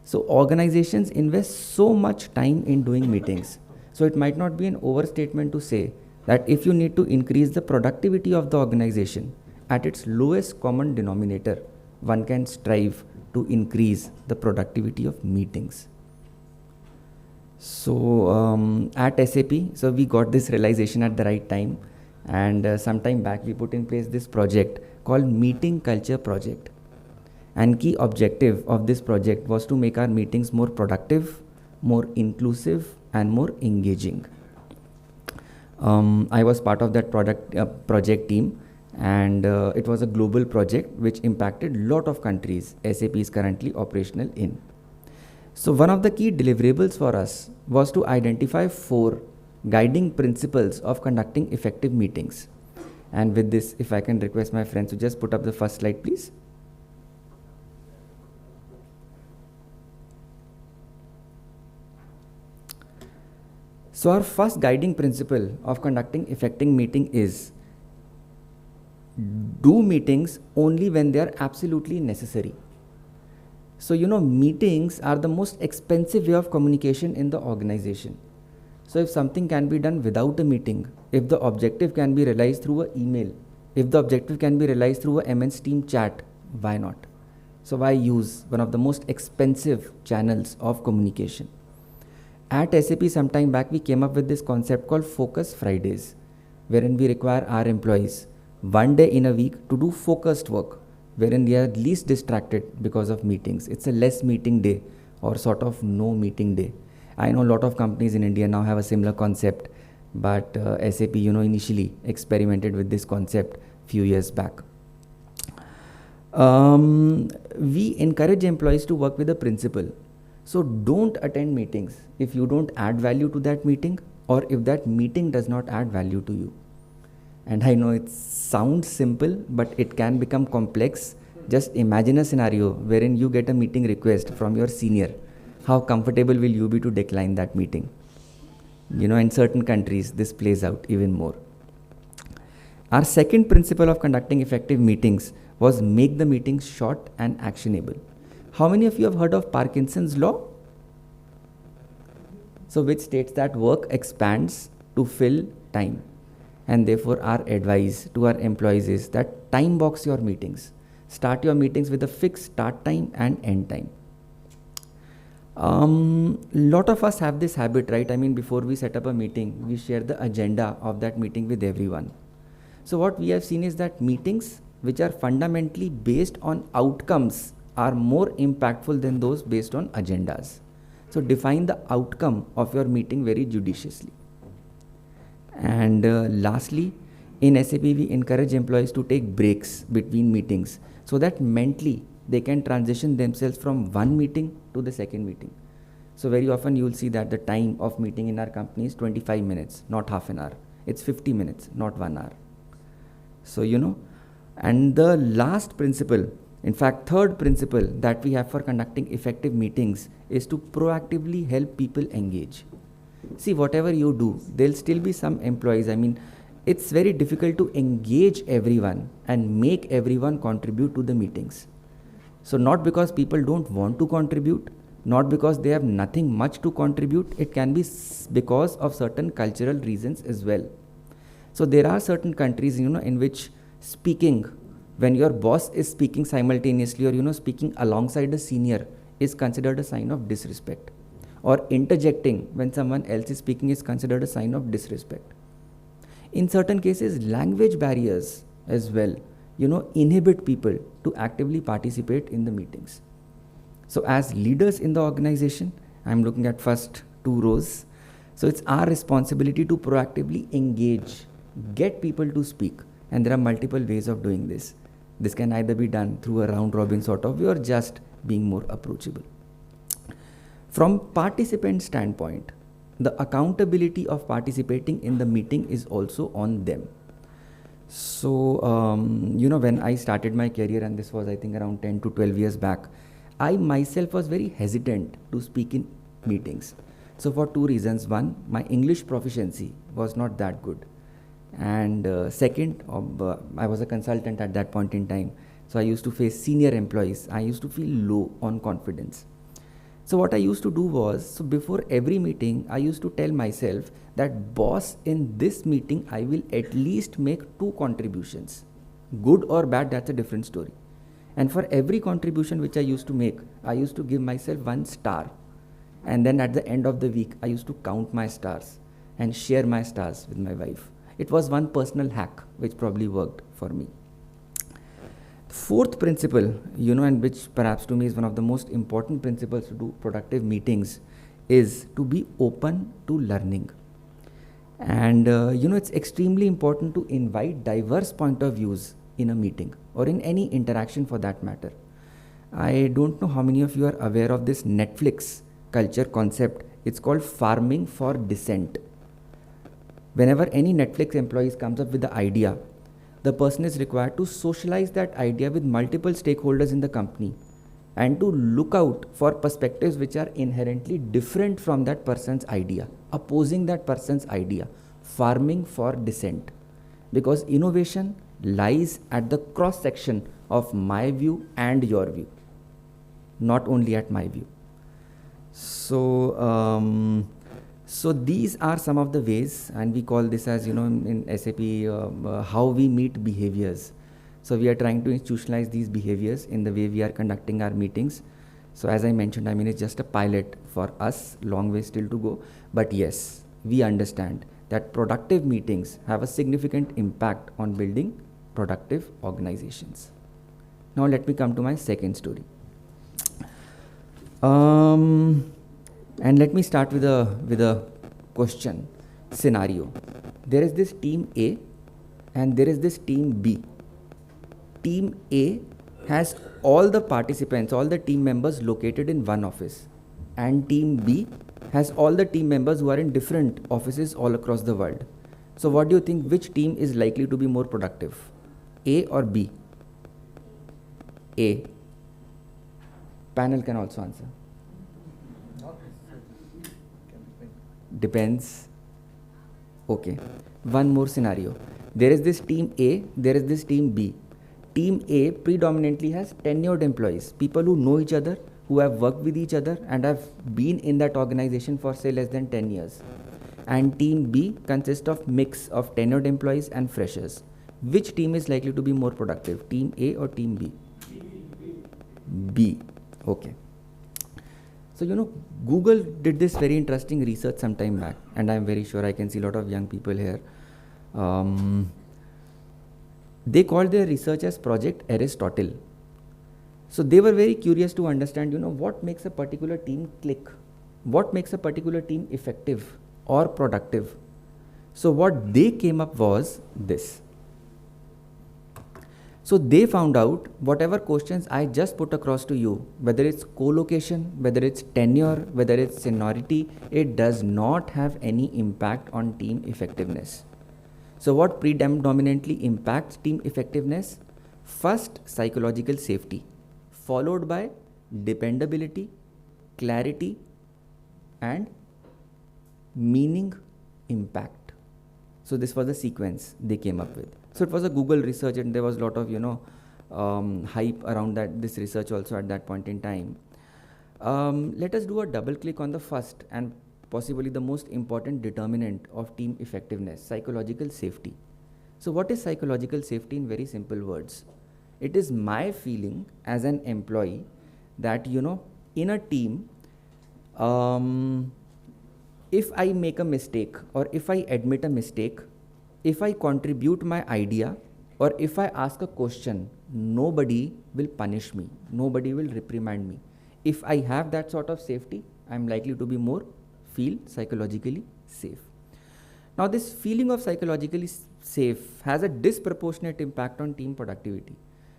So organizations invest so much time in doing meetings. So it might not be an overstatement to say that if you need to increase the productivity of the organization at its lowest common denominator, one can strive to increase the productivity of meetings. So at SAP, so we got this realization at the right time, and some time back we put in place this project called Meeting Culture Project. And key objective of this project was to make our meetings more productive, more inclusive, and more engaging. I was part of that project team, and it was a global project which impacted a lot of countries SAP is currently operational in. So one of the key deliverables for us was to identify 4 guiding principles of conducting effective meetings. And with this, if I can request my friends to just put up the first slide, please. So our first guiding principle of conducting effective meeting is do meetings only when they are absolutely necessary. So meetings are the most expensive way of communication in the organization. So if something can be done without a meeting, if the objective can be realized through an email, if the objective can be realized through a MS Team chat, why not? So why use one of the most expensive channels of communication? At SAP some time back, we came up with this concept called Focus Fridays, wherein we require our employees one day in a week to do focused work, wherein they are least distracted because of meetings. It's a less meeting day or sort of no meeting day. I know a lot of companies in India now have a similar concept, but SAP, initially experimented with this concept few years back. We encourage employees to work with a principle. So don't attend meetings if you don't add value to that meeting, or if that meeting does not add value to you. And I know it sounds simple, but it can become complex. Just imagine a scenario wherein you get a meeting request from your senior. How comfortable will you be to decline that meeting? In certain countries, this plays out even more. Our second principle of conducting effective meetings was make the meetings short and actionable. How many of you have heard of Parkinson's law? So which states that work expands to fill time. And therefore our advice to our employees is that time box your meetings. Start your meetings with a fixed start time and end time. Lot of us have this habit, right? Before we set up a meeting, we share the agenda of that meeting with everyone. So what we have seen is that meetings which are fundamentally based on outcomes are more impactful than those based on agendas. So define the outcome of your meeting very judiciously. And lastly, in SAP, we encourage employees to take breaks between meetings so that mentally they can transition themselves from one meeting to the second meeting. So very often you will see that the time of meeting in our company is 25 minutes, not half an hour. It's 50 minutes, not 1 hour. So, and the last principle, in fact, third principle that we have for conducting effective meetings is to proactively help people engage. See, whatever you do, there'll still be some employees. It's very difficult to engage everyone and make everyone contribute to the meetings. So not because people don't want to contribute, not because they have nothing much to contribute, it can be because of certain cultural reasons as well. So there are certain countries, in which speaking, when your boss is speaking simultaneously or, speaking alongside a senior is considered a sign of disrespect. Or interjecting when someone else is speaking is considered a sign of disrespect. In certain cases, language barriers as well, inhibit people to actively participate in the meetings. So as leaders in the organization, I'm looking at first 2 rows. So it's our responsibility to proactively engage, get people to speak. And there are multiple ways of doing this. This can either be done through a round robin sort of way or just being more approachable. From participant standpoint, the accountability of participating in the meeting is also on them. So, when I started my career, and this was, I think, around 10 to 12 years back, I myself was very hesitant to speak in meetings. So, for two reasons. One, my English proficiency was not that good. And second, I was a consultant at that point in time. So, I used to face senior employees. I used to feel low on confidence. So what I used to do was, so before every meeting, I used to tell myself that, boss, in this meeting, I will at least make 2 contributions. Good or bad, that's a different story. And for every contribution which I used to make, I used to give myself 1 star. And then at the end of the week, I used to count my stars and share my stars with my wife. It was one personal hack which probably worked for me. Fourth principle, and which perhaps to me is one of the most important principles to do productive meetings, is to be open to learning. And it's extremely important to invite diverse point of views in a meeting or in any interaction for that matter. I don't know how many of you are aware of this Netflix culture concept. It's called farming for dissent. Whenever any Netflix employee comes up with the idea, the person is required to socialize that idea with multiple stakeholders in the company and to look out for perspectives which are inherently different from that person's idea, opposing that person's idea, farming for dissent. Because innovation lies at the cross section of my view and your view, not only at my view. So these are some of the ways, and we call this as, in SAP, how we meet behaviors. So we are trying to institutionalize these behaviors in the way we are conducting our meetings. So as I mentioned, it's just a pilot for us, long way still to go. But yes, we understand that productive meetings have a significant impact on building productive organizations. Now let me come to my second story. And let me start with a question scenario. There is this team A and there is this team B. Team A has all the participants, all the team members located in one office, and team B has all the team members who are in different offices all across the world. So what do you think, which team is likely to be more productive? A or B? A. Panel can also answer. Depends. Okay. One more scenario. There is this team A, there is this team B. Team A predominantly has tenured employees, people who know each other, who have worked with each other and have been in that organization for say less than 10 years. And team B consists of mix of tenured employees and freshers. Which team is likely to be more productive, team A or team B? B. Okay. So, Google did this very interesting research some time back, and I'm very sure I can see a lot of young people here. They called their research as Project Aristotle. So they were very curious to understand, what makes a particular team click? What makes a particular team effective or productive? So what they came up was this. So they found out whatever questions I just put across to you, whether it's co-location, whether it's tenure, whether it's seniority, it does not have any impact on team effectiveness. So what predominantly impacts team effectiveness? First, psychological safety, followed by dependability, clarity, and meaning impact. So this was the sequence they came up with. So it was a Google research, and there was a lot of, hype around this research also at that point in time. Let us do a double click on the first and possibly the most important determinant of team effectiveness, psychological safety. So what is psychological safety in very simple words? It is my feeling as an employee that, in a team, if I make a mistake or if I admit a mistake, if I contribute my idea or if I ask a question, nobody will punish me, nobody will reprimand me. If I have that sort of safety, I'm likely to feel psychologically safe. Now this feeling of psychologically safe has a disproportionate impact on team productivity.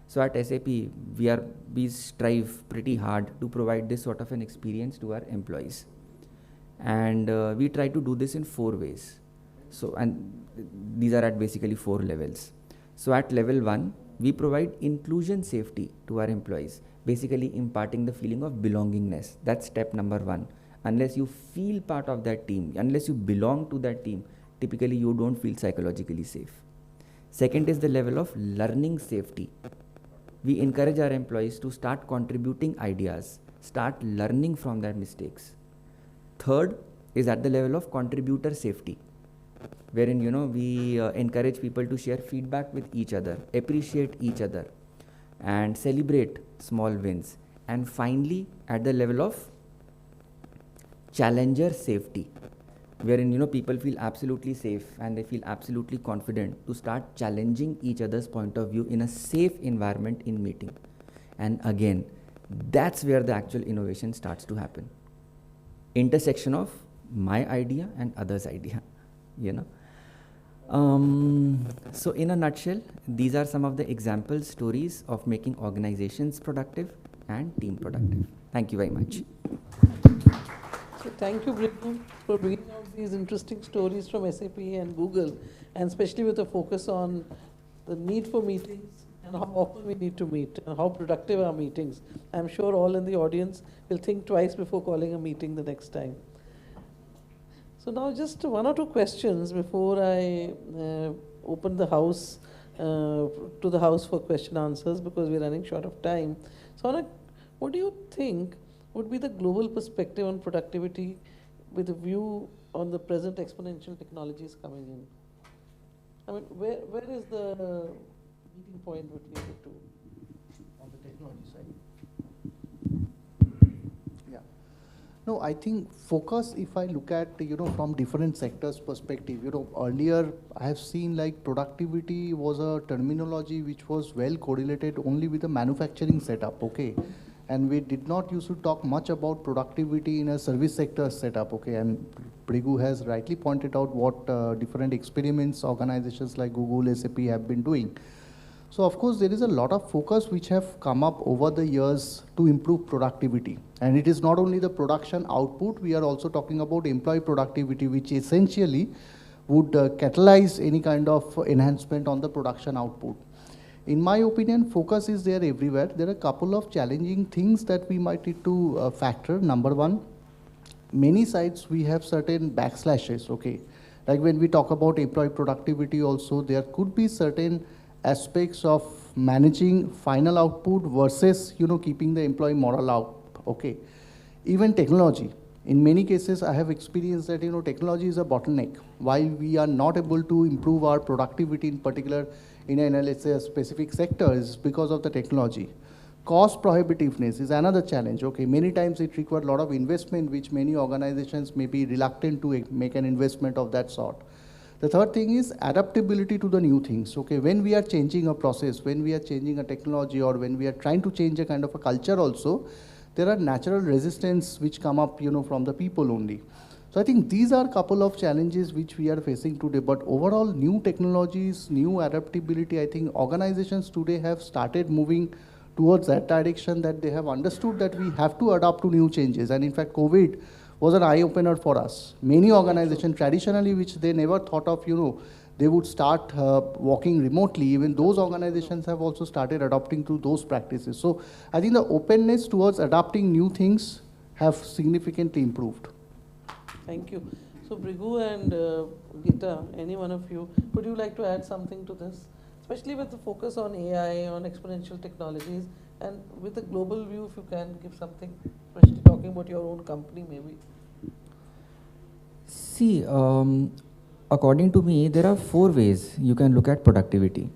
So at SAP, we strive pretty hard to provide this sort of an experience to our employees. And we try to do this in 4 ways. So, and these are at basically 4 levels. So at level 1, we provide inclusion safety to our employees, basically imparting the feeling of belongingness. That's step number 1. Unless you feel part of that team, unless you belong to that team, typically you don't feel psychologically safe. Second is the level of learning safety. We encourage our employees to start contributing ideas, start learning from their mistakes. Third is at the level of contributor safety, wherein we encourage people to share feedback with each other, appreciate each other, and celebrate small wins. And finally, at the level of challenger safety, wherein people feel absolutely safe and they feel absolutely confident to start challenging each other's point of view in a safe environment in meeting. And again, that's where the actual innovation starts to happen. Intersection of my idea and others' idea, So in a nutshell, these are some of the example stories of making organizations productive and team productive. Thank you very much. So thank you, Brigu, for bringing out these interesting stories from SAP and Google, and especially with a focus on the need for meetings and how often we need to meet and how productive our meetings. I'm sure all in the audience will think twice before calling a meeting the next time. So now just one or two questions before I open the house to the house for question answers, because we're running short of time. So Anak, what do you think would be the global perspective on productivity with a view on the present exponential technologies coming in? I mean, where is the meeting point between the two on the technology side? Yeah. No, I think focus, if I look at, from different sectors perspective, earlier I have seen like productivity was a terminology which was well correlated only with the manufacturing setup, okay? And we did not used to talk much about productivity in a service sector setup, okay? And Brigu has rightly pointed out what different experiments organizations like Google, SAP have been doing. So of course, there is a lot of focus which have come up over the years to improve productivity. And it is not only the production output, we are also talking about employee productivity, which essentially would catalyze any kind of enhancement on the production output. In my opinion, focus is there everywhere. There are a couple of challenging things that we might need to factor. Number one, many sites we have certain backslashes, okay? Like when we talk about employee productivity also, there could be certain aspects of managing final output versus, keeping the employee morale up, okay? Even technology. In many cases, I have experienced that, technology is a bottleneck. While we are not able to improve our productivity in particular in let's say, a specific sector is because of the technology. Cost prohibitiveness is another challenge, okay? Many times it requires a lot of investment, which many organizations may be reluctant to make an investment of that sort. The third thing is adaptability to the new things, okay? When we are changing a process, when we are changing a technology, or when we are trying to change a kind of a culture also, there are natural resistance which come up, from the people only. So I think these are a couple of challenges which we are facing today, but overall new technologies, new adaptability, I think organizations today have started moving towards that direction, that they have understood that we have to adapt to new changes. And in fact, COVID was an eye-opener for us. Many organizations traditionally, which they never thought of, they would start working remotely. Even those organizations have also started adopting to those practices. So I think the openness towards adapting new things have significantly improved. Thank you. So Brigu and Gita, any one of you, would you like to add something to this? Especially with the focus on AI, on exponential technologies, and with a global view, if you can give something, especially talking about your own company maybe. See, according to me, there are 4 ways you can look at productivity.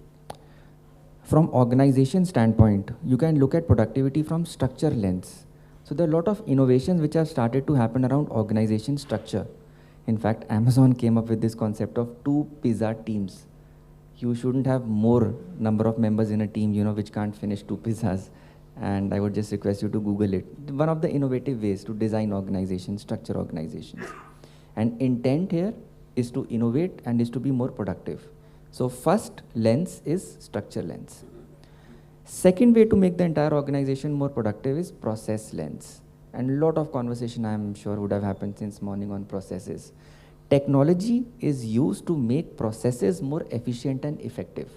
From organization standpoint, you can look at productivity from structure lens. So there are a lot of innovations which have started to happen around organization structure. In fact, Amazon came up with this concept of 2 pizza teams. You shouldn't have more number of members in a team, which can't finish 2 pizzas. And I would just request you to Google it. One of the innovative ways to design organizations, structure organizations. And intent here is to innovate and is to be more productive. So first lens is structure lens. Second way to make the entire organization more productive is process lens. And a lot of conversation, I'm sure, would have happened since morning on processes. Technology is used to make processes more efficient and effective.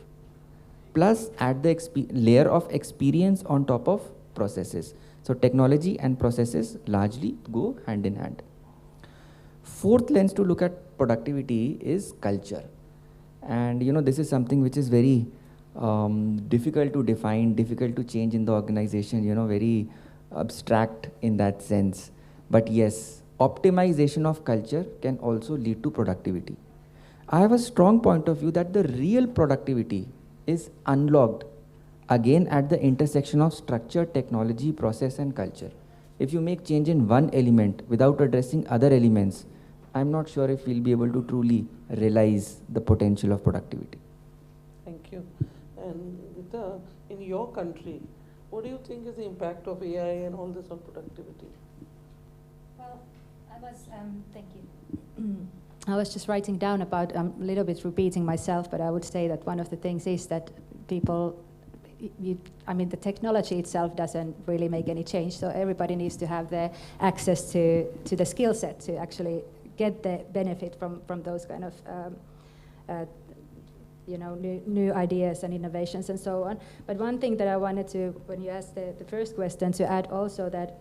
plus add the layer of experience on top of processes. So technology and processes largely go hand in hand. Fourth lens to look at productivity is culture. And this is something which is very difficult to define, difficult to change in the organization, very abstract in that sense. But yes, optimization of culture can also lead to productivity. I have a strong point of view that the real productivity is unlocked again at the intersection of structure, technology, process and culture. If you make change in one element without addressing other elements, I'm not sure if we'll be able to truly realize the potential of productivity. Thank you. And Gita, in your country, what do you think is the impact of AI and all this on productivity? Well, thank you. I was just writing down about, a little bit repeating myself, but I would say that one of the things is that people, the technology itself doesn't really make any change, so everybody needs to have the access to the skill set to actually get the benefit from those kind of new ideas and innovations and so on. But one thing that I wanted to, when you asked the first question, to add also that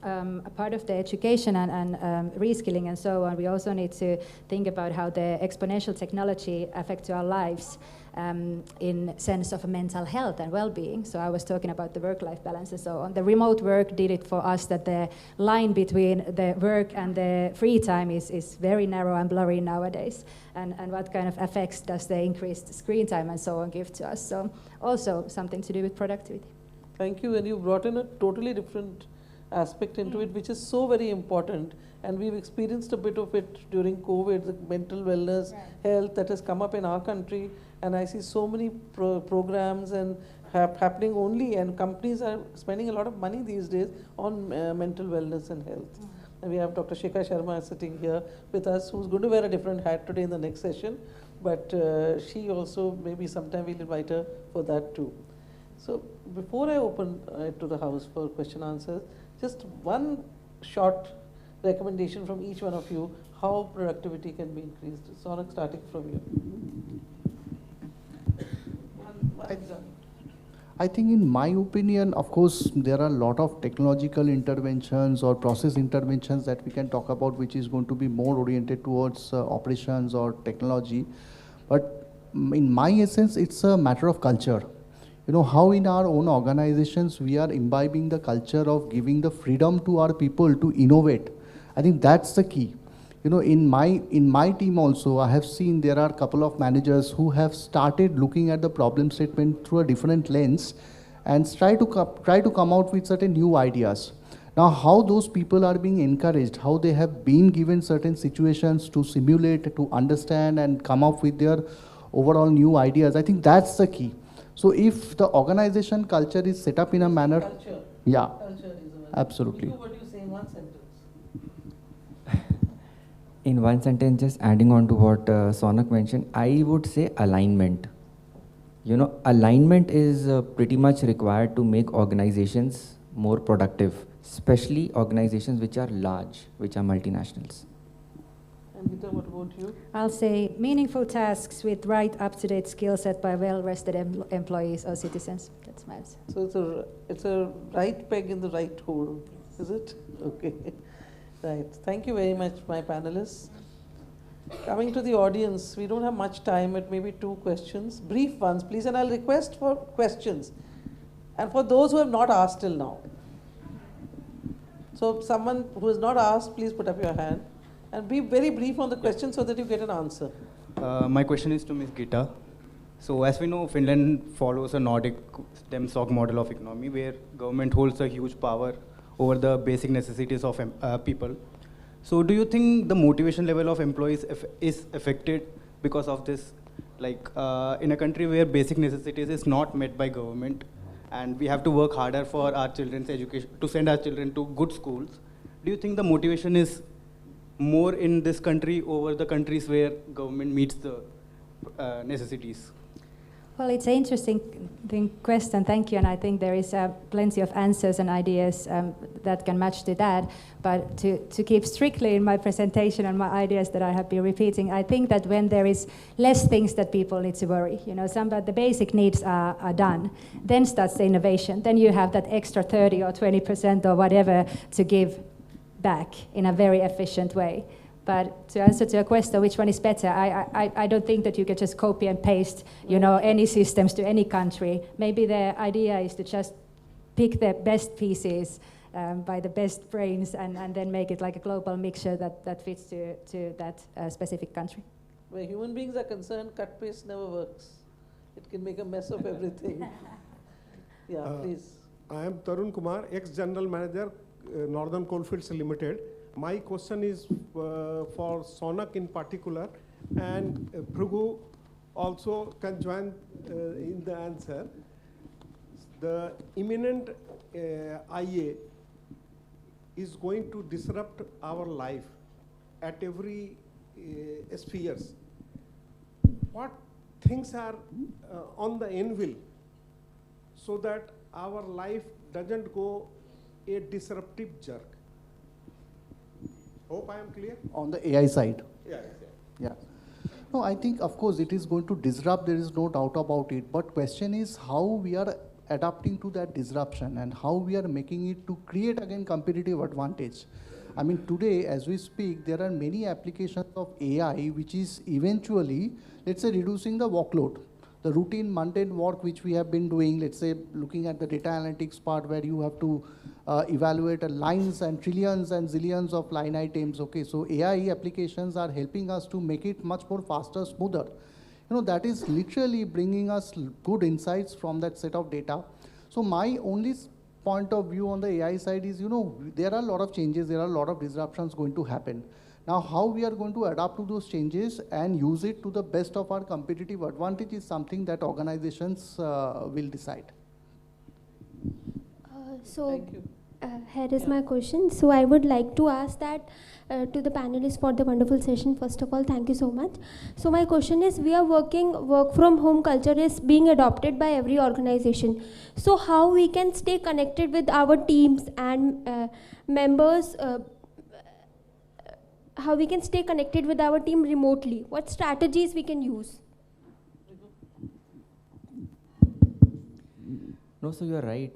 a part of the education and reskilling and so on, we also need to think about how the exponential technology affects our lives in sense of mental health and well-being. So I was talking about the work-life balance and so on. The remote work did it for us that the line between the work and the free time is very narrow and blurry nowadays. And what kind of effects does the increased screen time and so on give to us? So also something to do with productivity. Thank you, and you brought in a totally different aspect into it, which is so very important, and we've experienced a bit of it during COVID, the mental wellness, health that has come up in our country, and I see so many programs and happening only, and companies are spending a lot of money these days on mental wellness and health. And we have Dr. Shikha Sharma sitting here with us, who's going to wear a different hat today in the next session, but she also, maybe sometime we'll invite her for that too. So before I open it to the house for question answers, just one short recommendation from each one of you, how productivity can be increased. Sonak, starting from you. I think in my opinion, of course, there are a lot of technological interventions or process interventions that we can talk about, which is going to be more oriented towards operations or technology. But in my essence, it's a matter of culture. How in our own organizations we are imbibing the culture of giving the freedom to our people to innovate. I think that's the key. In my team also, I have seen there are a couple of managers who have started looking at the problem statement through a different lens and try to come out with certain new ideas. Now, how those people are being encouraged, how they have been given certain situations to simulate, to understand and come up with their overall new ideas, I think that's the key. So if the organization culture is set up in a manner... Culture. Yeah, Culture is absolutely. What do you say in one sentence? In one sentence, just adding on to what Sonak mentioned, I would say alignment. Alignment is pretty much required to make organizations more productive, especially organizations which are large, which are multinationals. And Gita, what about you? I'll say meaningful tasks with right up-to-date skill set by well-rested employees or citizens. That's my answer. So it's a right peg in the right hole, is it? Okay. Right. Thank you very much, my panelists. Coming to the audience, we don't have much time, it may be 2 questions, brief ones, please, and I'll request for questions. And for those who have not asked till now. So someone who has not asked, please put up your hand. And be very brief on the question so that you get an answer. My question is to Ms. Gita. So as we know, Finland follows a Nordic stem stock model of economy where government holds a huge power over the basic necessities of people. So do you think the motivation level of employees is affected because of this? Like in a country where basic necessities is not met by government and we have to work harder for our children's education, to send our children to good schools, do you think the motivation is more in this country over the countries where government meets the necessities? Well, it's an interesting question, thank you, and I think there is plenty of answers and ideas that can match to that. But to keep strictly in my presentation and my ideas that I have been repeating, I think that when there is less things that people need to worry, some of the basic needs are done, then starts the innovation. Then you have that extra 30 or 20% or whatever to give back in a very efficient way. But to answer to your question, which one is better? I don't think that you can just copy and paste, any systems to any country. Maybe the idea is to just pick the best pieces by the best brains and then make it like a global mixture that fits to that specific country. Where human beings are concerned, cut paste never works. It can make a mess of everything. Yeah, please. I am Tarun Kumar, ex-General Manager, Northern Coalfields Limited. My question is for Sonak in particular, and Phrugu also can join in the answer. The imminent IA is going to disrupt our life at every spheres. What things are on the anvil so that our life doesn't go a disruptive jerk? Hope I am clear. On the AI side. Yeah. Yeah. No, I think, of course, it is going to disrupt, there is no doubt about it. But question is how we are adapting to that disruption and how we are making it to create, again, competitive advantage. I mean, today, as we speak, there are many applications of AI which is eventually, let's say, reducing the workload. The routine, mundane work which we have been doing, let's say, looking at the data analytics part where you have to evaluate lines and trillions and zillions of line items. Okay, so AI applications are helping us to make it much more faster, smoother. That is literally bringing us good insights from that set of data. So my only point of view on the AI side is, there are a lot of changes, there are a lot of disruptions going to happen. Now, how we are going to adapt to those changes and use it to the best of our competitive advantage is something that organizations will decide. Thank you. Here is my question. So I would like to ask that to the panelists for the wonderful session. First of all, thank you so much. So my question is, work from home culture is being adopted by every organization. So how we can stay connected with our teams and members, how we can stay connected with our team remotely? What strategies we can use? No, so you're right.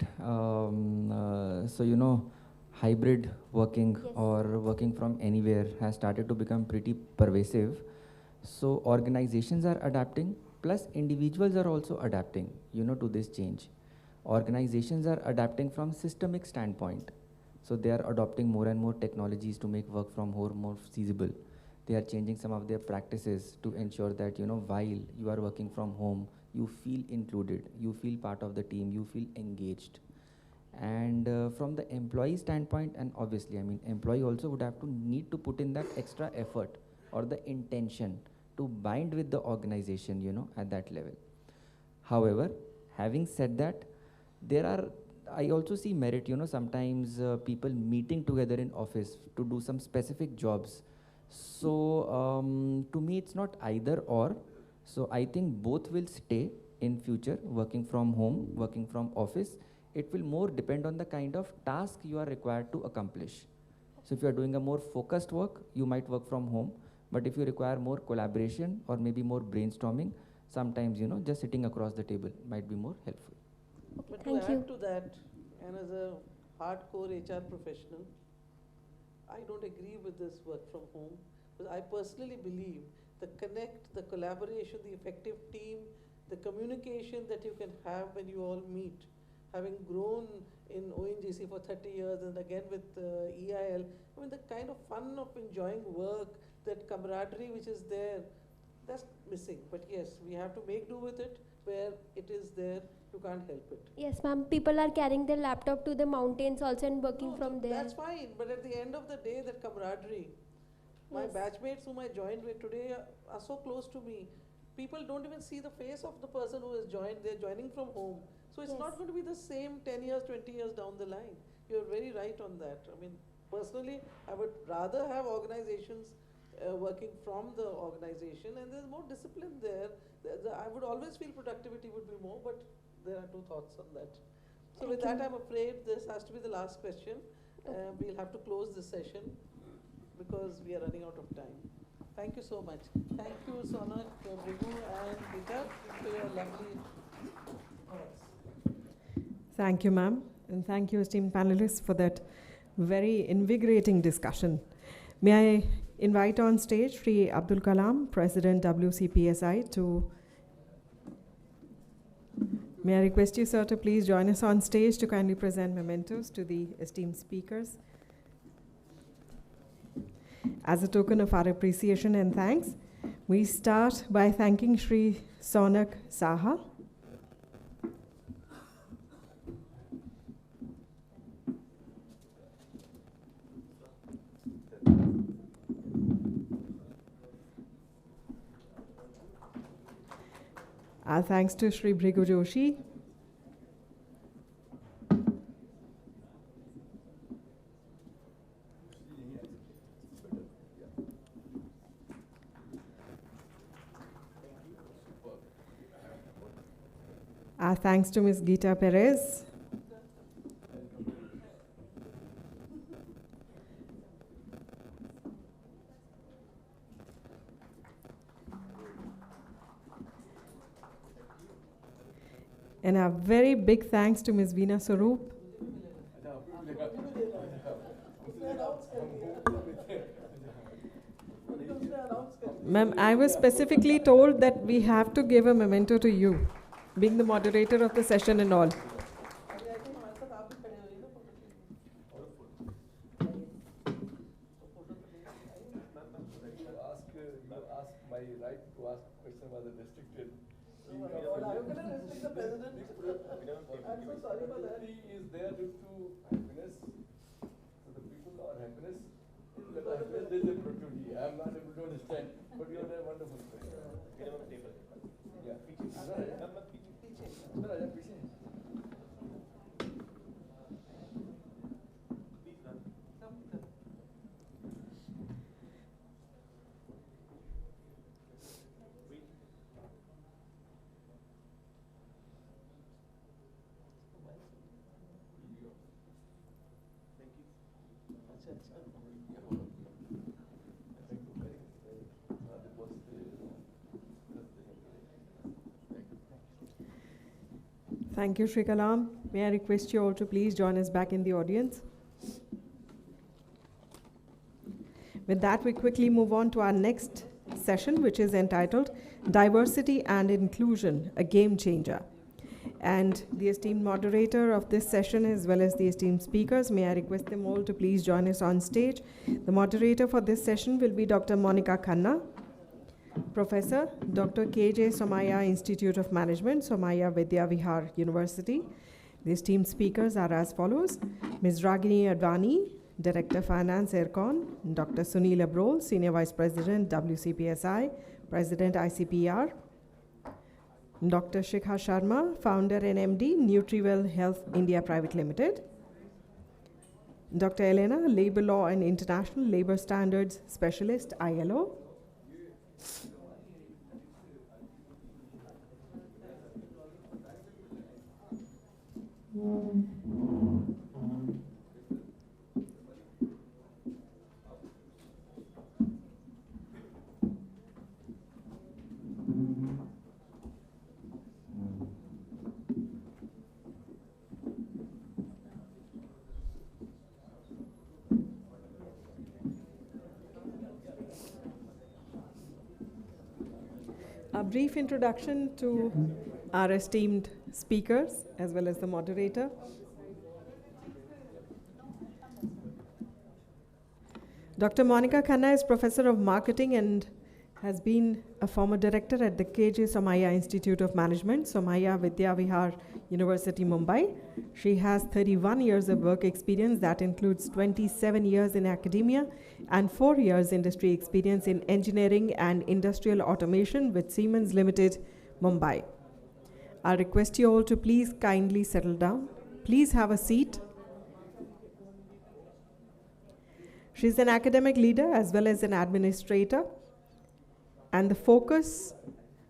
So, hybrid working or working from anywhere has started to become pretty pervasive. So organizations are adapting, plus individuals are also adapting, to this change. Organizations are adapting from systemic standpoint. So they are adopting more and more technologies to make work from home more feasible. They are changing some of their practices to ensure that, while you are working from home, you feel included, you feel part of the team, you feel engaged. And from the employee standpoint, and obviously, employee also would have to need to put in that extra effort or the intention to bind with the organization, at that level. However, having said that, I also see merit, sometimes people meeting together in office to do some specific jobs. So to me, it's not either or. So I think both will stay in future, working from home, working from office. It will more depend on the kind of task you are required to accomplish. So if you are doing a more focused work, you might work from home. But if you require more collaboration or maybe more brainstorming, sometimes, just sitting across the table might be more helpful. But to add to that, and as a hardcore HR professional, I don't agree with this work from home, because I personally believe the connect, the collaboration, the effective team, the communication that you can have when you all meet, having grown in ONGC for 30 years and again with EIL, the kind of fun of enjoying work, that camaraderie which is there, that's missing. But yes, we have to make do with it. Where it is there, you can't help it. Yes, ma'am. People are carrying their laptop to the mountains also and working from there. That's fine, but at the end of the day, that camaraderie, my batchmates whom I joined with today are so close to me. People don't even see the face of the person who has joined. They're joining from home. So it's not going to be the same 10 years, 20 years down the line. You're very right on that. Personally, I would rather have organizations working from the organization, and there's more discipline there. I would always feel productivity would be more, but there are two thoughts on that. So with that, I'm afraid this has to be the last question. We'll have to close this session because we are running out of time. Thank you so much. Thank you, Sonak, Brigu, and Gita, for your lovely comments. Thank you, ma'am. And thank you, esteemed panelists, for that very invigorating discussion. May I invite on stage Sri Abdul Kalam, President WCPSI, May I request you, sir, to please join us on stage to kindly present mementos to the esteemed speakers. As a token of our appreciation and thanks, we start by thanking Sri Sonak Saha. Our thanks to Sri Brigu Joshi. Our thanks to Ms. Gita Perez. And a very big thanks to Ms. Veena Saroop. Ma'am, I was specifically told that we have to give a memento to you, being the moderator of the session and all. I'm not able to understand, but you are there wonderful. Thank you, Sri Kalam. May I request you all to please join us back in the audience. With that, we quickly move on to our next session, which is entitled Diversity and Inclusion, a Game Changer. And the esteemed moderator of this session, as well as the esteemed speakers, may I request them all to please join us on stage. The moderator for this session will be Dr. Monica Khanna, Professor, Dr. K.J. Somaiya Institute of Management, Somaiya Vidya Vihar University. The esteemed speakers are as follows: Ms. Ragini Advani, Director Finance Aircon; Dr. Sunil Abrol, Senior Vice President WCPSI, President ICPR; Dr. Shikha Sharma, Founder and MD, Nutriwell Health India Private Limited; Dr. Elena, Labor Law and International Labor Standards Specialist, ILO; a brief introduction to our esteemed speakers as well as the moderator. Dr. Monica Khanna is Professor of Marketing and has been a former director at the K.J. Somaiya Institute of Management, Somaiya Vidya Vihar University, Mumbai. She has 31 years of work experience that includes 27 years in academia and 4 years industry experience in engineering and industrial automation with Siemens Limited, Mumbai. I request you all to please kindly settle down. Please have a seat. She's an academic leader as well as an administrator, and the focus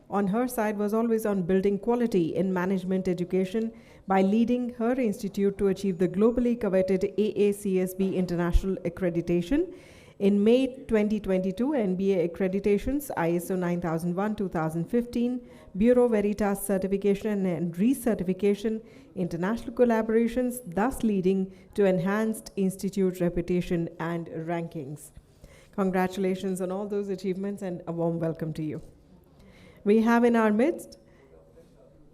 on her side was always on building quality in management education by leading her institute to achieve the globally coveted AACSB International Accreditation. In May 2022, NBA accreditations, ISO 9001-2015, Bureau Veritas certification and recertification, international collaborations, thus leading to enhanced institute reputation and rankings. Congratulations on all those achievements and a warm welcome to you. We have in our midst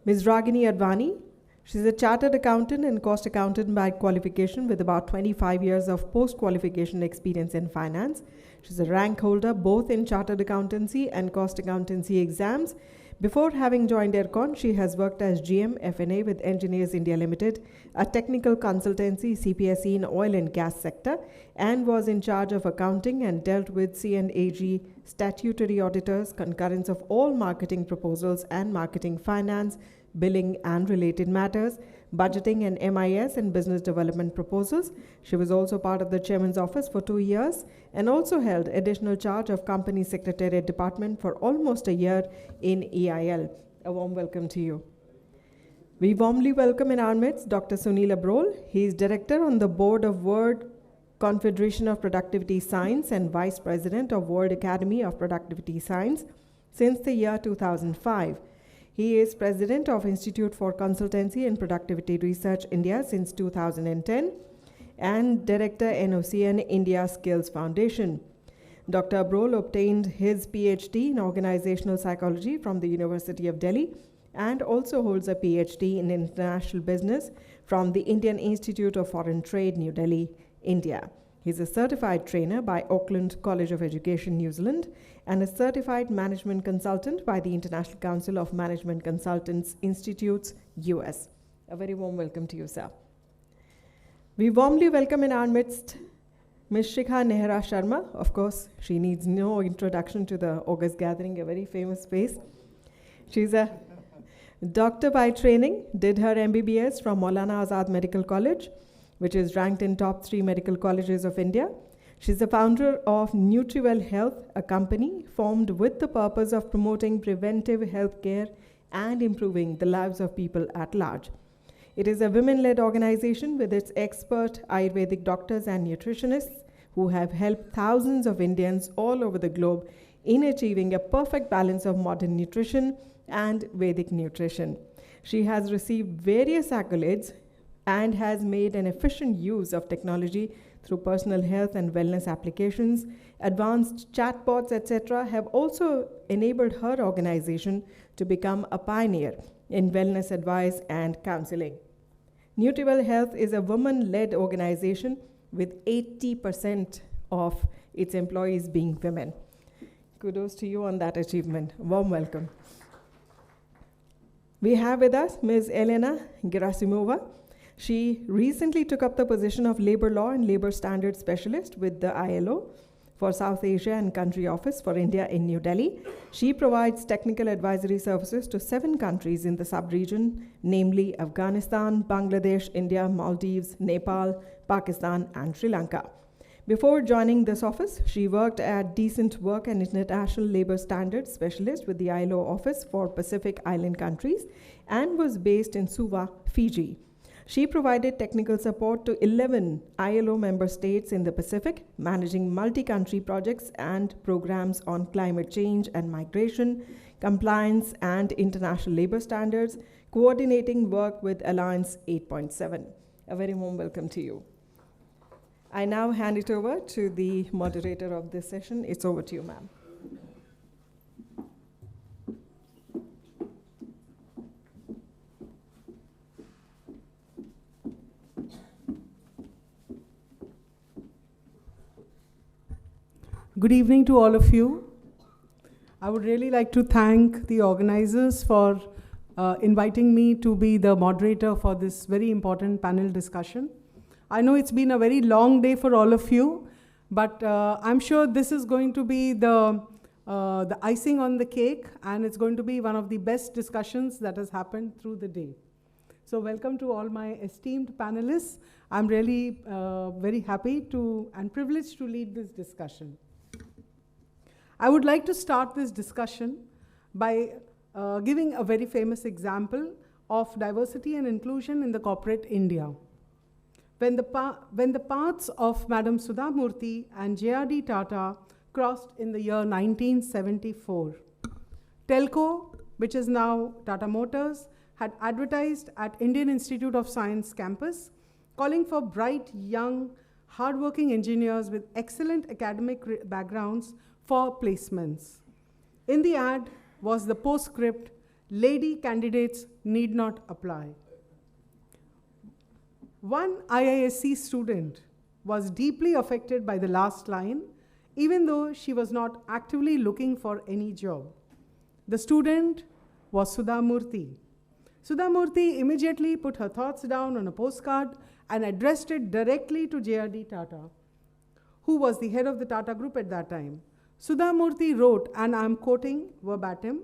Ms. Ragini Advani. She's a chartered accountant and cost accountant by qualification with about 25 years of post-qualification experience in finance. She's a rank holder both in chartered accountancy and cost accountancy exams. Before having joined ERCON, she has worked as GM F&A with Engineers India Limited, a technical consultancy CPSE in oil and gas sector, and was in charge of accounting and dealt with C&AG statutory auditors, concurrence of all marketing proposals and marketing finance, billing and related matters, budgeting and MIS and business development proposals. She was also part of the chairman's office for 2 years and also held additional charge of company secretariat department for almost a year in EIL. A warm welcome to you. We warmly welcome in our midst Dr. Sunil Abrol. He is director on the board of World Confederation of Productivity Science and vice president of World Academy of Productivity Science since the year 2005. He is president of Institute for Consultancy and Productivity Research India since 2010 and director NOCN India Skills Foundation. Dr. Abrol obtained his PhD in organizational psychology from the University of Delhi and also holds a PhD in international business from the Indian Institute of Foreign Trade, New Delhi, India. He's a certified trainer by Auckland College of Education, New Zealand, and a certified management consultant by the International Council of Management Consultants Institutes, US. A very warm welcome to you, sir. We warmly welcome in our midst Ms. Shikha Nehra Sharma. Of course, she needs no introduction to the August gathering, a very famous face. She's a doctor by training, did her MBBS from Maulana Azad Medical College, which is ranked in top 3 medical colleges of India. She's the founder of NutriWell Health, a company formed with the purpose of promoting preventive health care and improving the lives of people at large. It is a women-led organization with its expert Ayurvedic doctors and nutritionists who have helped thousands of Indians all over the globe in achieving a perfect balance of modern nutrition and Vedic nutrition. She has received various accolades and has made an efficient use of technology through personal health and wellness applications. Advanced chatbots, etc., have also enabled her organization to become a pioneer in wellness advice and counseling. NutriWell Health is a woman-led organization with 80% of its employees being women. Kudos to you on that achievement. Warm welcome. We have with us Ms. Elena Gerasimova. She recently took up the position of Labor Law and Labor Standards Specialist with the ILO for South Asia and Country Office for India in New Delhi. She provides technical advisory services to 7 countries in the sub-region, namely Afghanistan, Bangladesh, India, Maldives, Nepal, Pakistan, and Sri Lanka. Before joining this office, she worked at Decent Work and International Labor Standards Specialist with the ILO office for Pacific Island countries and was based in Suva, Fiji. She provided technical support to 11 ILO member states in the Pacific, managing multi-country projects and programs on climate change and migration, compliance and international labor standards, coordinating work with Alliance 8.7. A very warm welcome to you. I now hand it over to the moderator of this session. It's over to you, ma'am. Good evening to all of you. I would really like to thank the organizers for inviting me to be the moderator for this very important panel discussion. I know it's been a very long day for all of you, but I'm sure this is going to be the icing on the cake, and it's going to be one of the best discussions that has happened through the day. So welcome to all my esteemed panelists. I'm really very happy to and privileged to lead this discussion. I would like to start this discussion by giving a very famous example of diversity and inclusion in the corporate India. When the paths of Madam Sudha Murthy and J.R.D. Tata crossed in the year 1974, Telco, which is now Tata Motors, had advertised at Indian Institute of Science campus, calling for bright, young, hardworking engineers with excellent academic backgrounds for placements. In the ad was the postscript, "Lady candidates need not apply." One IISc student was deeply affected by the last line, even though she was not actively looking for any job. The student was Sudha Murthy. Sudha Murthy immediately put her thoughts down on a postcard and addressed it directly to J.R.D. Tata, who was the head of the Tata Group at that time. Sudha Murthy wrote, and I'm quoting verbatim,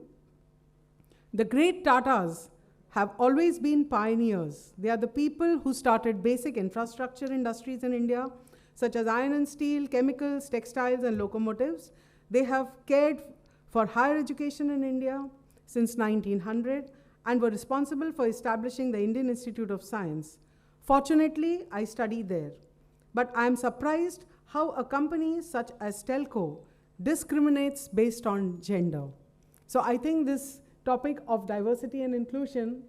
"The great Tatas have always been pioneers. They are the people who started basic infrastructure industries in India, such as iron and steel, chemicals, textiles, and locomotives. They have cared for higher education in India since 1900 and were responsible for establishing the Indian Institute of Science. Fortunately, I studied there. But I am surprised how a company such as Telco discriminates based on gender." So I think this topic of diversity and inclusion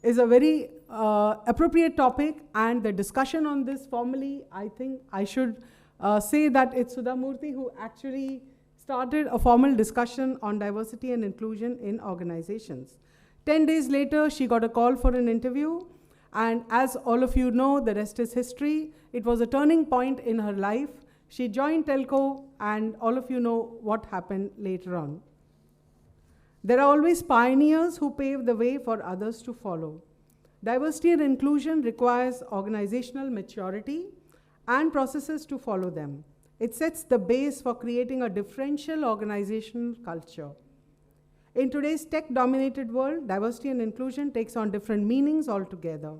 is a very appropriate topic, and the discussion on this formally, I think I should say that it's Sudha Murthy who actually started a formal discussion on diversity and inclusion in organizations. 10 days later, she got a call for an interview, and as all of you know, the rest is history. It was a turning point in her life. She joined Telco, and all of you know what happened later on. There are always pioneers who pave the way for others to follow. Diversity and inclusion requires organizational maturity and processes to follow them. It sets the base for creating a differential organizational culture. In today's tech-dominated world, diversity and inclusion takes on different meanings altogether.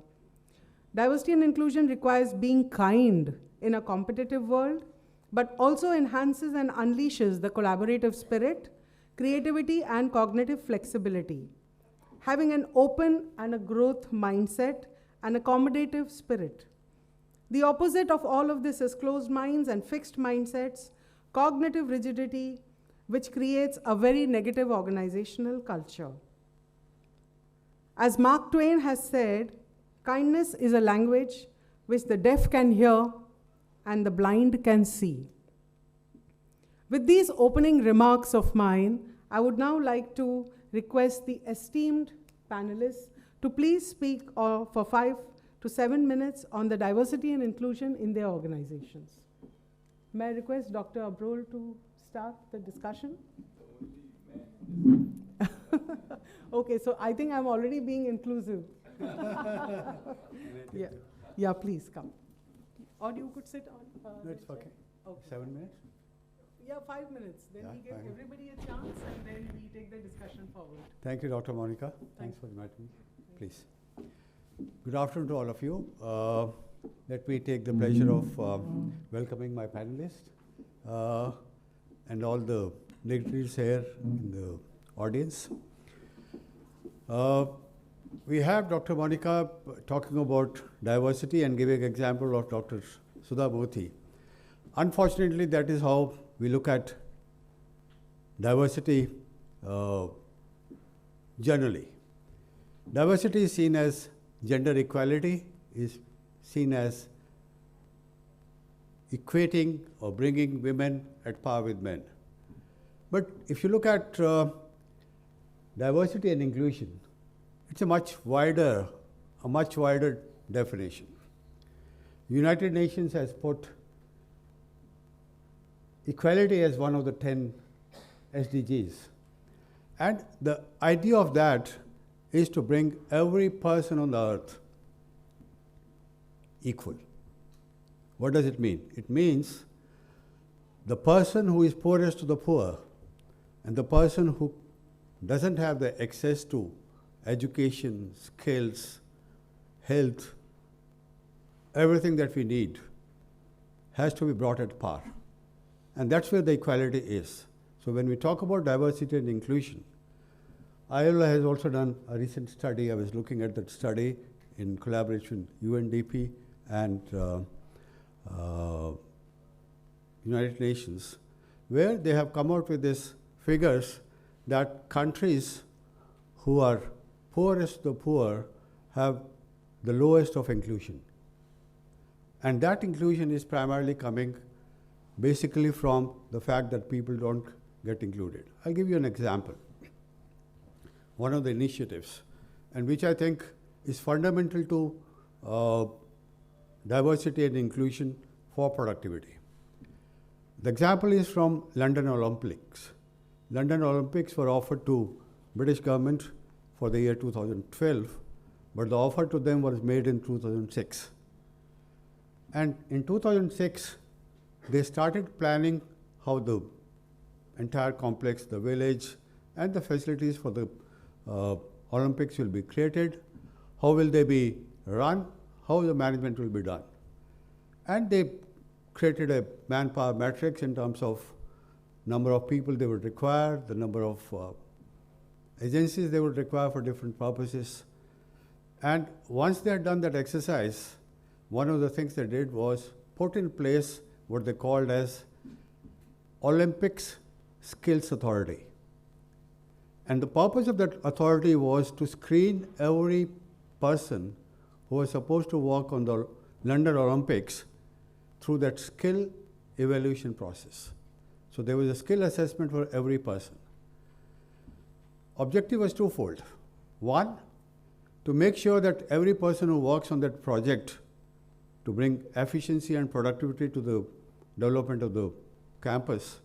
Diversity and inclusion requires being kind in a competitive world, but also enhances and unleashes the collaborative spirit, creativity, and cognitive flexibility. Having an open and a growth mindset and accommodative spirit. The opposite of all of this is closed minds and fixed mindsets, cognitive rigidity, which creates a very negative organizational culture. As Mark Twain has said, kindness is a language which the deaf can hear and the blind can see. With these opening remarks of mine, I would now like to request the esteemed panelists to please speak for 5 to 7 minutes on the diversity and inclusion in their organizations. May I request Dr. Abrol to start the discussion? Okay, so I think I'm already being inclusive. Yeah, please come. Or you could sit on. No, it's okay. 7 minutes? Yeah, 5 minutes. Then we give everybody a chance and then we take the discussion forward. Thank you, Dr. Monica. Thanks for inviting me. Please. Good afternoon to all of you. Let me take the pleasure of welcoming my panelists and all the dignitaries here in the audience. We have Dr. Monica talking about diversity and giving example of Dr. Sudha Murthy. Unfortunately, that is how we look at diversity generally. Diversity is seen as gender equality, is seen as equating or bringing women at par with men. But if you look at diversity and inclusion, it's a much wider definition. United Nations has put equality as one of the 10 SDGs. And the idea of that is to bring every person on the earth equal. What does it mean? It means the person who is poorest to the poor and the person who doesn't have the access to education, skills, health, everything that we need has to be brought at par. And that's where the equality is. So when we talk about diversity and inclusion, ILO has also done a recent study. I was looking at that study in collaboration with UNDP and United Nations, where they have come out with these figures that countries who are poorest the poor have the lowest of inclusion. And that inclusion is primarily coming basically from the fact that people don't get included. I'll give you an example. One of the initiatives, and which I think is fundamental to diversity and inclusion for productivity. The example is from London Olympics. London Olympics were offered to British government for the year 2012, but the offer to them was made in 2006. And in 2006, they started planning how the entire complex, the village, and the facilities for the Olympics will be created, how will they be run, how the management will be done. And they created a manpower matrix in terms of number of people they would require, the number of agencies they would require for different purposes. And once they had done that exercise, one of the things they did was put in place what they called as Olympics Skills Authority. And the purpose of that authority was to screen every person who was supposed to work on the London Olympics through that skill evaluation process. So there was a skill assessment for every person. Objective was twofold. One, to make sure that every person who works on that project to bring efficiency and productivity to the development of the campus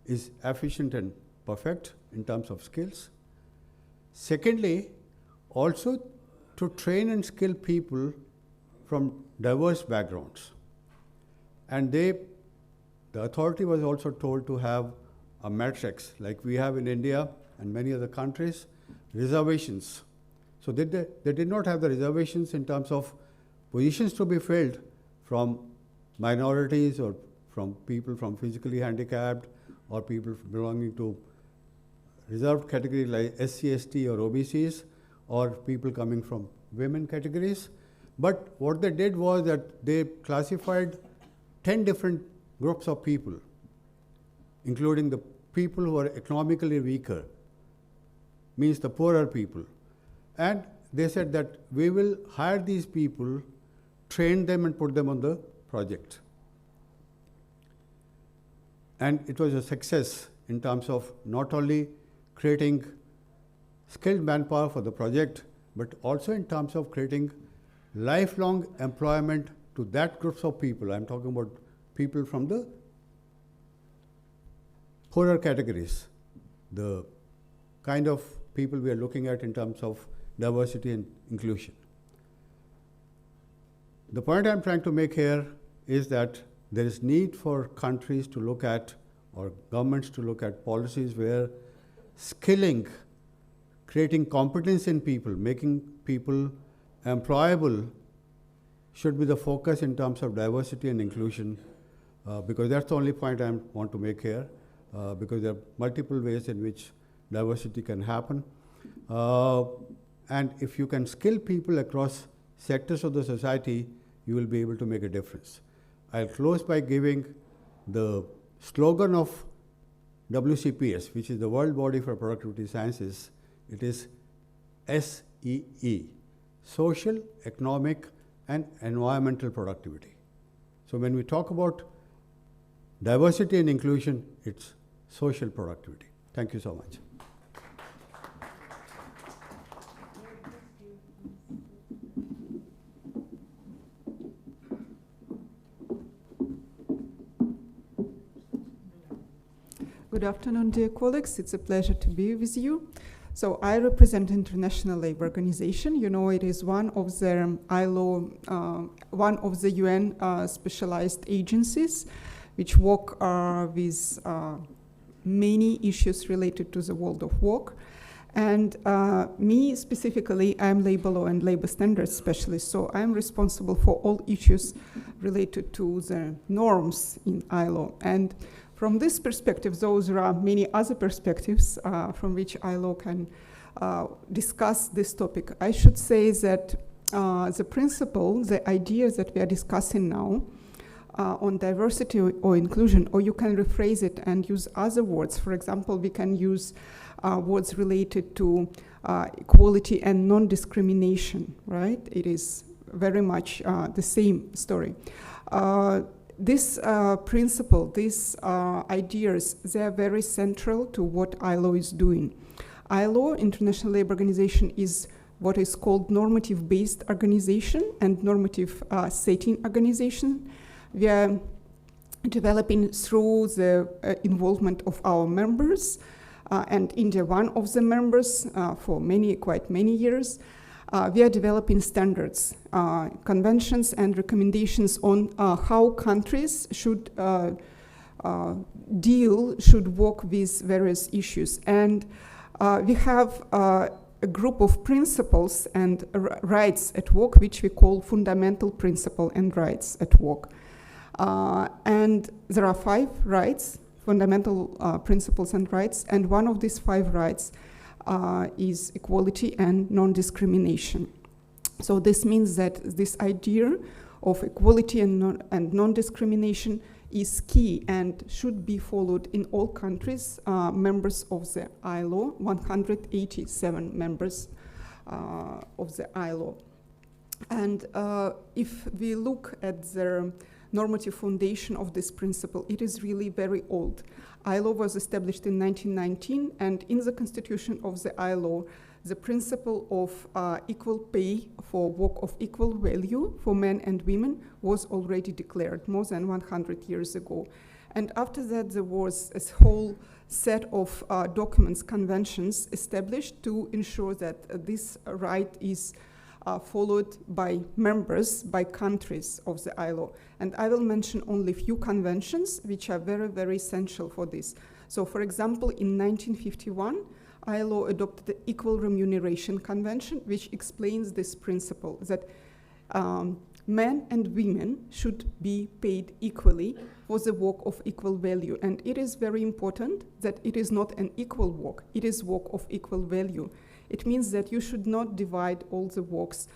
is efficient and perfect in terms of skills. Secondly, also to train and skill people from diverse backgrounds. And the authority was also told to have a matrix, like we have in India and many other countries, reservations. So they did not have the reservations in terms of positions to be filled from minorities or from people from physically handicapped or people belonging to reserved category like SC, ST or OBCs or people coming from women categories. But what they did was that they classified 10 different groups of people, including the people who are economically weaker, means the poorer people. And they said that we will hire these people, train them and put them on the project. And it was a success in terms of not only creating skilled manpower for the project, but also in terms of creating lifelong employment to that groups of people. I'm talking about people from the poorer categories, the kind of people we are looking at in terms of diversity and inclusion. The point I'm trying to make here is that there is need for countries to look at, or governments to look at policies where skilling, creating competence in people, making people employable should be the focus in terms of diversity and inclusion, because that's the only point I want to make here, because there are multiple ways in which diversity can happen. And if you can skill people across sectors of the society, you will be able to make a difference. I'll close by giving the slogan of WCPS, which is the World Body for Productivity Sciences. It is SEE, Social, Economic, and Environmental Productivity. So when we talk about diversity and inclusion, it's social productivity. Thank you so much. Good afternoon, dear colleagues. It's a pleasure to be with you. So I represent International Labour Organization. You know, it is one of the ILO, one of the UN specialized agencies which work with many issues related to the world of work. And me specifically, I'm labor law and labor standards specialist, so I'm responsible for all issues related to the norms in ILO. And from this perspective, though there are many other perspectives from which ILO can discuss this topic, I should say that the principle, the ideas that we are discussing now on diversity or inclusion, or you can rephrase it and use other words. For example, we can use words related to equality and non-discrimination, right? It is very much the same story. This principle, these ideas, they are very central to what ILO is doing. ILO, International Labour Organization, is what is called normative-based organization and normative setting organization. We are developing through the involvement of our members, and India, one of the members for quite many years. We are developing standards, conventions and recommendations on how countries should work with various issues. And we have a group of principles and rights at work, which we call fundamental principle and rights at work. And there are 5 rights, fundamental principles and rights, and one of these 5 rights is equality and non-discrimination. So this means that this idea of equality and non-discrimination is key and should be followed in all countries, members of the ILO, 187 members of the ILO. And if we look at the normative foundation of this principle, it is really very old. ILO was established in 1919, and in the constitution of the ILO, the principle of equal pay for work of equal value for men and women was already declared more than 100 years ago. And after that, there was a whole set of documents, conventions established to ensure that this right is followed by members, by countries of the ILO. And I will mention only a few conventions which are very, very essential for this. So for example, in 1951, ILO adopted the Equal Remuneration Convention, which explains this principle that men and women should be paid equally for the work of equal value. And it is very important that it is not an equal work, it is work of equal value. It means that you should not divide all the works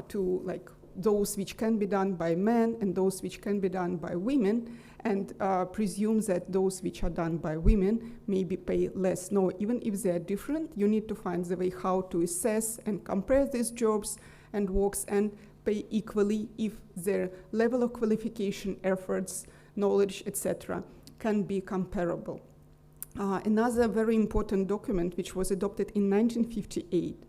to like those which can be done by men and those which can be done by women, and presume that those which are done by women may be paid less. No, even if they are different, you need to find the way how to assess and compare these jobs and works and pay equally if their level of qualification, efforts, knowledge, etc. can be comparable. Another very important document which was adopted in 1958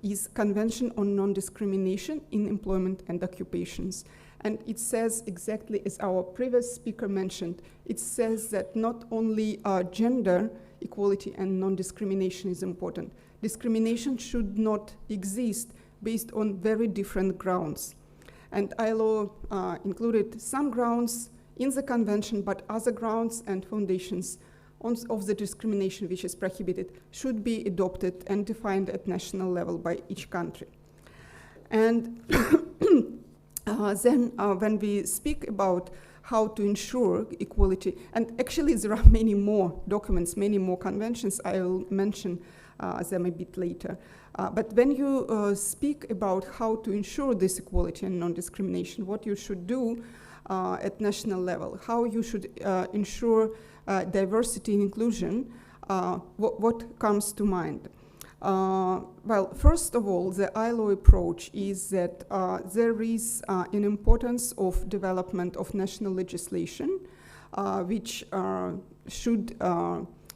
is Convention on Non-Discrimination in Employment and Occupations. And it says exactly as our previous speaker mentioned, it says that not only gender equality and non-discrimination is important. Discrimination should not exist based on very different grounds. And ILO included some grounds in the convention, but other grounds and foundations of the discrimination which is prohibited should be adopted and defined at national level by each country. And then when we speak about how to ensure equality, and actually there are many more documents, many more conventions, I will mention them a bit later. But when you speak about how to ensure this equality and non-discrimination, what you should do at national level, how you should ensure diversity and inclusion, what comes to mind? Well, first of all, the ILO approach is that there is an importance of development of national legislation, which should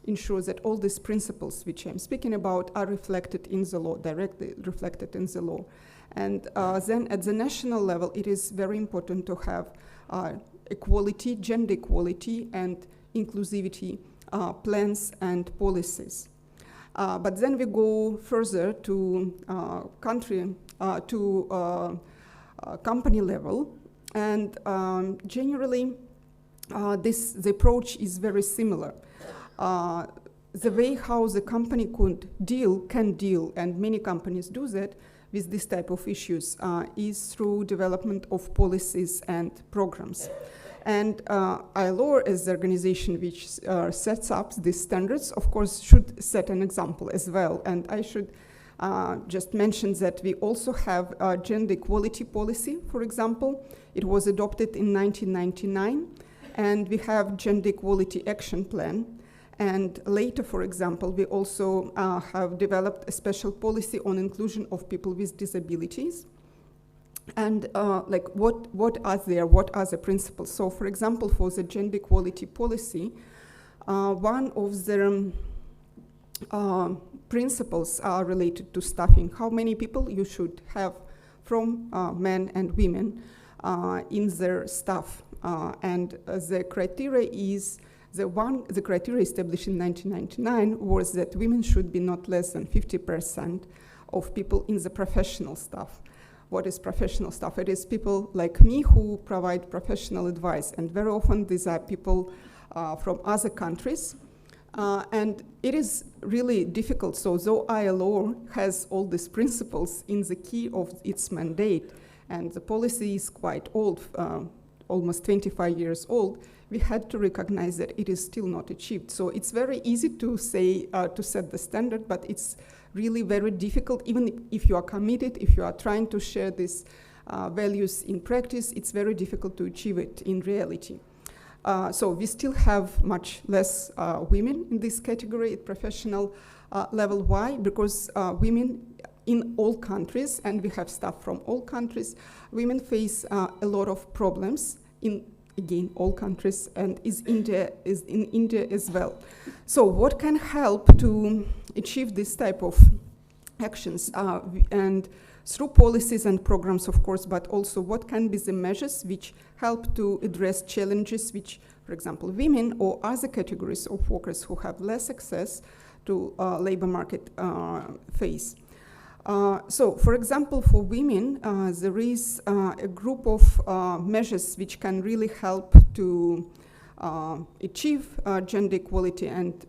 ensure that all these principles which I'm speaking about are reflected in the law, directly reflected in the law. And then at the national level, it is very important to have equality, gender equality, and inclusivity plans and policies. But then we go further to company level, and generally the approach is very similar. the way how the company can deal, and many companies do that, with this type of issues is through development of policies and programs. And ILO, as the organization which sets up these standards, of course, should set an example as well. And I should just mention that we also have a gender equality policy, for example. It was adopted in 1999, and we have gender equality action plan. And later, for example, we also have developed a special policy on inclusion of people with disabilities. And like what are the principles? So, for example, for the gender equality policy, one of the principles are related to staffing. How many people you should have from men and women in their staff. And the criteria is, the criteria established in 1999 was that women should be not less than 50% of people in the professional staff. What is professional staff? It is people like me who provide professional advice, and very often these are people from other countries. And it is really difficult. So though ILO has all these principles in the key of its mandate, and the policy is quite old, almost 25 years old, we had to recognize that it is still not achieved. So it's very easy to say, to set the standard, but it's really very difficult. Even if you are committed, if you are trying to share these values in practice, it's very difficult to achieve it in reality. So we still have much less women in this category at professional level. Why? Because women in all countries, and we have staff from all countries, women face a lot of problems in, again, all countries, and is in India as well. So what can help to achieve this type of actions? And through policies and programs, of course, but also what can be the measures which help to address challenges which, for example, women or other categories of workers who have less access to labor market face. So, for example, for women, there is a group of measures which can really help to achieve gender equality and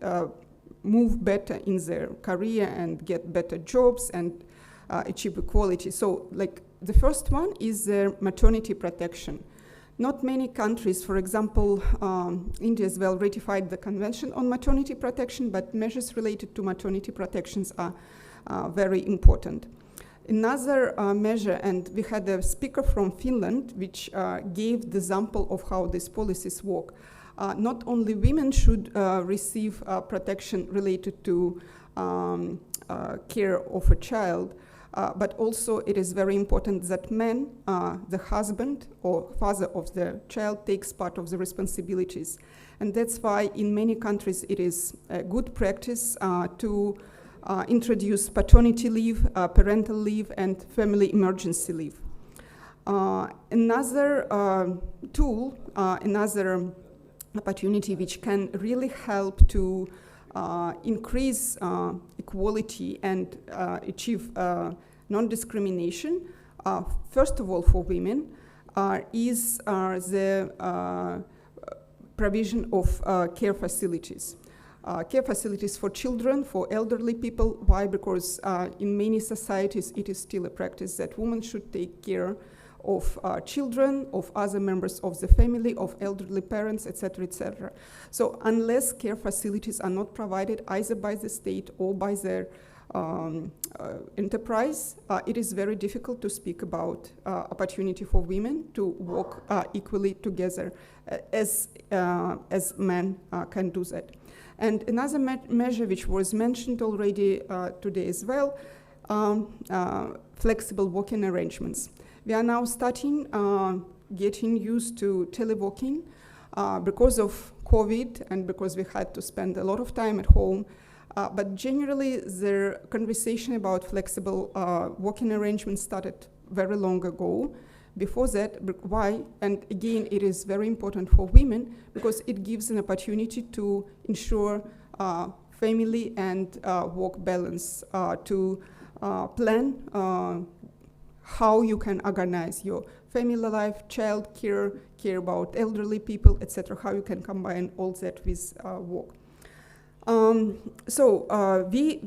move better in their career and get better jobs and achieve equality. So, like, the first one is their maternity protection. Not many countries, for example, India as well ratified the Convention on Maternity Protection, but measures related to maternity protections are very important. Another measure, and we had a speaker from Finland which gave the example of how these policies work. Not only women should receive protection related to care of a child, but also it is very important that men, the husband or father of the child, takes part of the responsibilities. And that's why in many countries it is a good practice to introduce paternity leave, parental leave, and family emergency leave. Another tool, another opportunity which can really help to increase equality and achieve non-discrimination, first of all for women, is the provision of care facilities. Care facilities for children, for elderly people. Why? Because in many societies it is still a practice that women should take care of children, of other members of the family, of elderly parents, etc., etc. So unless care facilities are not provided either by the state or by their enterprise, it is very difficult to speak about opportunity for women to work equally together as men can do that. And another measure which was mentioned already today as well, flexible working arrangements. We are now starting getting used to teleworking because of COVID and because we had to spend a lot of time at home. But generally, the conversation about flexible working arrangements started very long ago. Before that, why? And again, it is very important for women because it gives an opportunity to ensure family and work balance, to plan how you can organize your family life, child care about elderly people, etc., how you can combine all that with work. We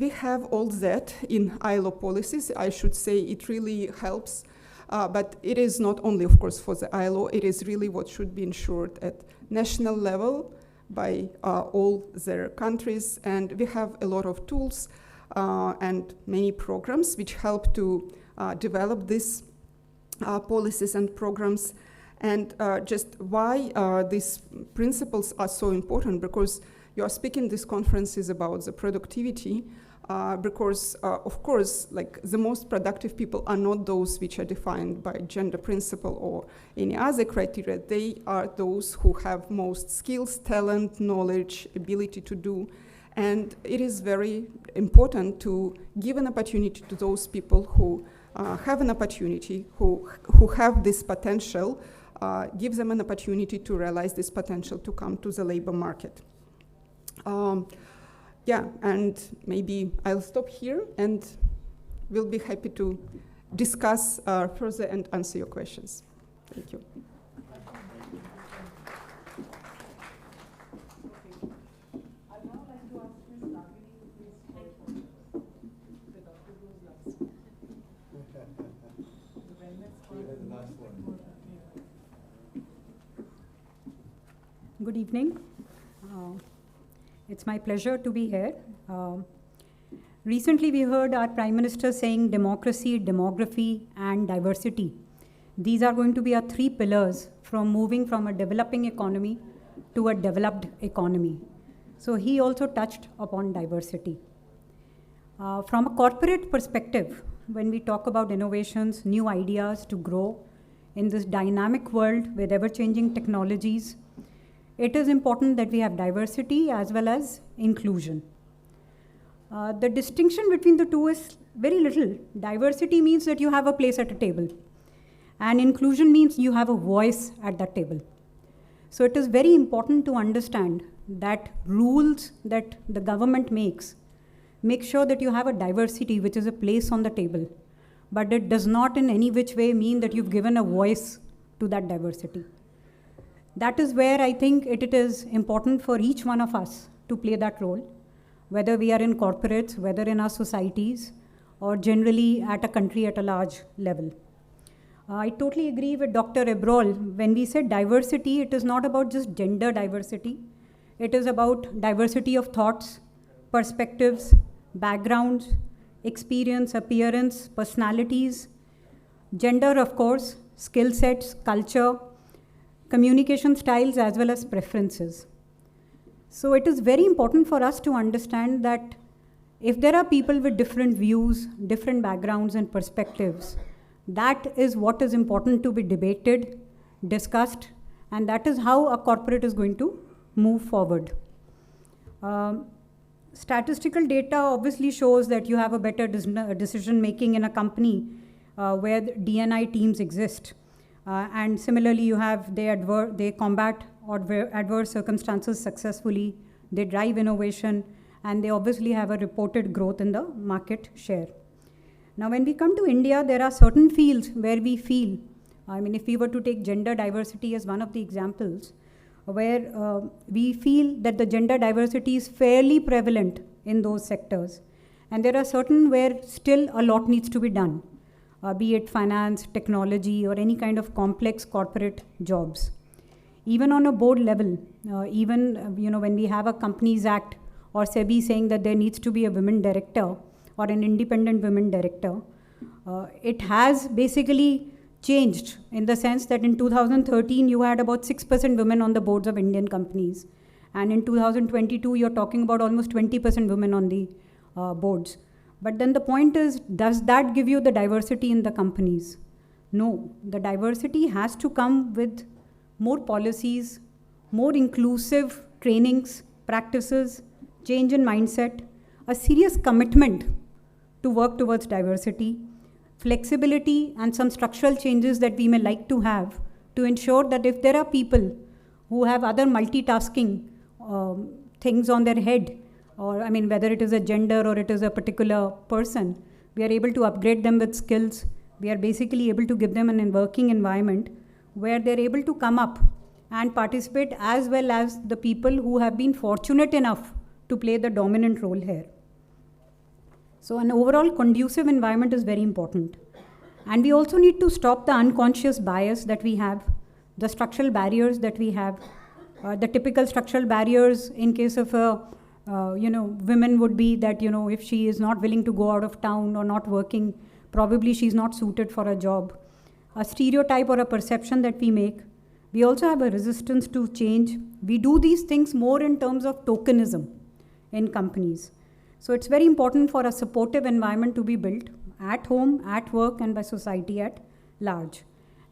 have all that in ILO policies. I should say it really helps, but it is not only, of course, for the ILO. It is really what should be ensured at national level by all their countries, and we have a lot of tools and many programs which help to develop these policies and programs. And just why these principles are so important, because you are speaking these conferences about the productivity, because of course, like the most productive people are not those which are defined by gender principle or any other criteria. They are those who have most skills, talent, knowledge, ability to do. And it is very important to give an opportunity to those people who have an opportunity, who have this potential, give them an opportunity to realize this potential to come to the labor market. Yeah, and maybe I'll stop here and we'll be happy to discuss further and answer your questions. Thank you. Good evening. It's my pleasure to be here. Recently, we heard our Prime Minister saying democracy, demography, and diversity. These are going to be our three pillars from moving from a developing economy to a developed economy. So he also touched upon diversity. From a corporate perspective, when we talk about innovations, new ideas to grow in this dynamic world with ever-changing technologies, it is important that we have diversity as well as inclusion. The distinction between the two is very little. Diversity means that you have a place at a table, and inclusion means you have a voice at that table. So it is very important to understand that rules that the government makes make sure that you have a diversity which is a place on the table, but it does not in any which way mean that you've given a voice to that diversity. That is where I think it is important for each one of us to play that role, whether we are in corporates, whether in our societies, or generally at a country at a large level. I totally agree with Dr. Ebrol. When we say diversity, it is not about just gender diversity. It is about diversity of thoughts, perspectives, backgrounds, experience, appearance, personalities, gender, of course, skill sets, culture, communication styles, as well as preferences. So it is very important for us to understand that if there are people with different views, different backgrounds and perspectives, that is what is important to be debated, discussed, and that is how a corporate is going to move forward. Statistical data obviously shows that you have a better decision making in a company where D&I teams exist. And similarly, you have they combat adverse circumstances successfully, they drive innovation, and they obviously have a reported growth in the market share. Now, when we come to India, there are certain fields where we feel, I mean, if we were to take gender diversity as one of the examples, where we feel that the gender diversity is fairly prevalent in those sectors. And there are certain where still a lot needs to be done. Be it finance, technology, or any kind of complex corporate jobs. Even on a board level, when we have a Companies Act or SEBI saying that there needs to be a women director or an independent women director, it has basically changed in the sense that in 2013 you had about 6% women on the boards of Indian companies, and in 2022 you're talking about almost 20% women on the boards. But then the point is, does that give you the diversity in the companies? No, the diversity has to come with more policies, more inclusive trainings, practices, change in mindset, a serious commitment to work towards diversity, flexibility, and some structural changes that we may like to have to ensure that if there are people who have other multitasking things on their head, or I mean, whether it is a gender or it is a particular person, we are able to upgrade them with skills. We are basically able to give them an working environment where they're able to come up and participate, as well as the people who have been fortunate enough to play the dominant role here. So an overall conducive environment is very important. And we also need to stop the unconscious bias that we have, the structural barriers that we have. The typical structural barriers in case of women would be that, if she is not willing to go out of town or not working, probably she's not suited for a job. A stereotype or a perception that we make. We also have a resistance to change. We do these things more in terms of tokenism in companies. So it's very important for a supportive environment to be built at home, at work, and by society at large.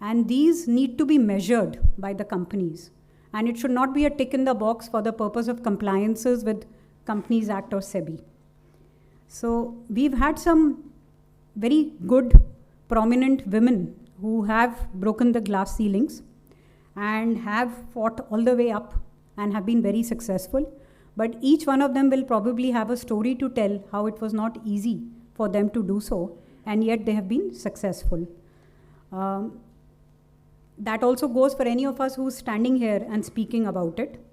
And these need to be measured by the companies. And it should not be a tick in the box for the purpose of compliances with Companies Act or SEBI. So we've had some very good, prominent women who have broken the glass ceilings and have fought all the way up and have been very successful. But each one of them will probably have a story to tell how it was not easy for them to do so, and yet they have been successful. That also goes for any of us who's standing here and speaking about it.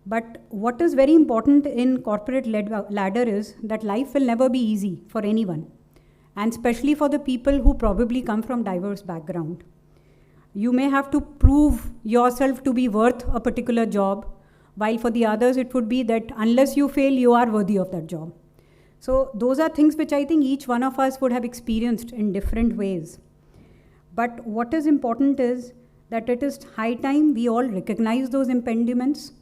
But what is very important in corporate ladder is that life will never be easy for anyone, and especially for the people who probably come from diverse background. You may have to prove yourself to be worth a particular job, while for the others it would be that unless you fail, you are worthy of that job. So those are things which I think each one of us would have experienced in different ways. But what is important is that it is high time we all recognize those impediments,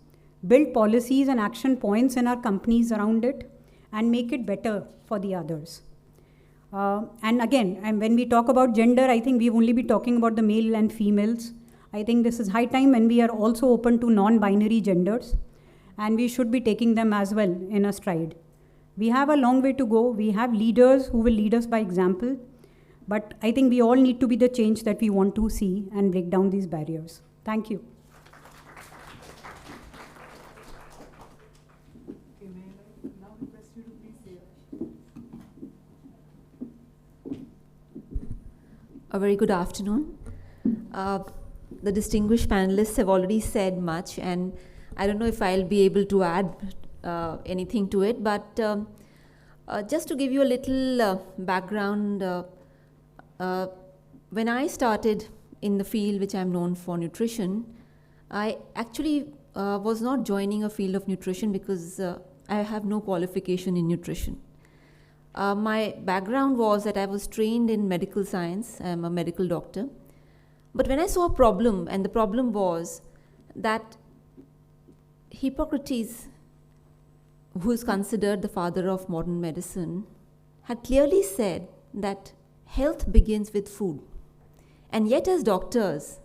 build policies and action points in our companies around it, and make it better for the others. And again, when we talk about gender, I think we only be talking about the male and females. I think this is high time when we are also open to non-binary genders, and we should be taking them as well in a stride. We have a long way to go. We have leaders who will lead us by example, but I think we all need to be the change that we want to see and break down these barriers. Thank you. A very good afternoon. The distinguished panelists have already said much, and I don't know if I'll be able to add anything to it, but just to give you a little background, when I started in the field which I'm known for, nutrition, I actually was not joining a field of nutrition because I have no qualification in nutrition. My background was that I was trained in medical science. I'm a medical doctor. But when I saw a problem, and the problem was that Hippocrates, who is considered the father of modern medicine, had clearly said that health begins with food. And yet as doctors,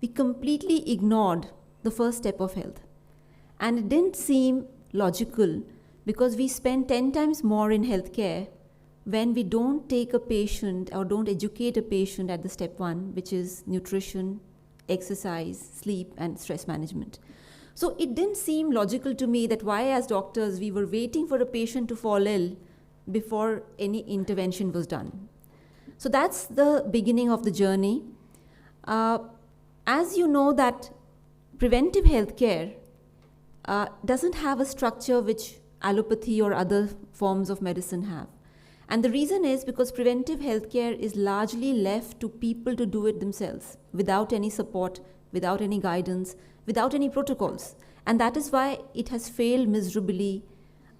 we completely ignored the first step of health. And it didn't seem logical because we spend 10 times more in healthcare when we don't take a patient or don't educate a patient at the step one, which is nutrition, exercise, sleep, and stress management. So it didn't seem logical to me that why as doctors we were waiting for a patient to fall ill before any intervention was done. So that's the beginning of the journey. As you know that preventive healthcare doesn't have a structure which allopathy or other forms of medicine have. And the reason is because preventive healthcare is largely left to people to do it themselves without any support, without any guidance, without any protocols. And that is why it has failed miserably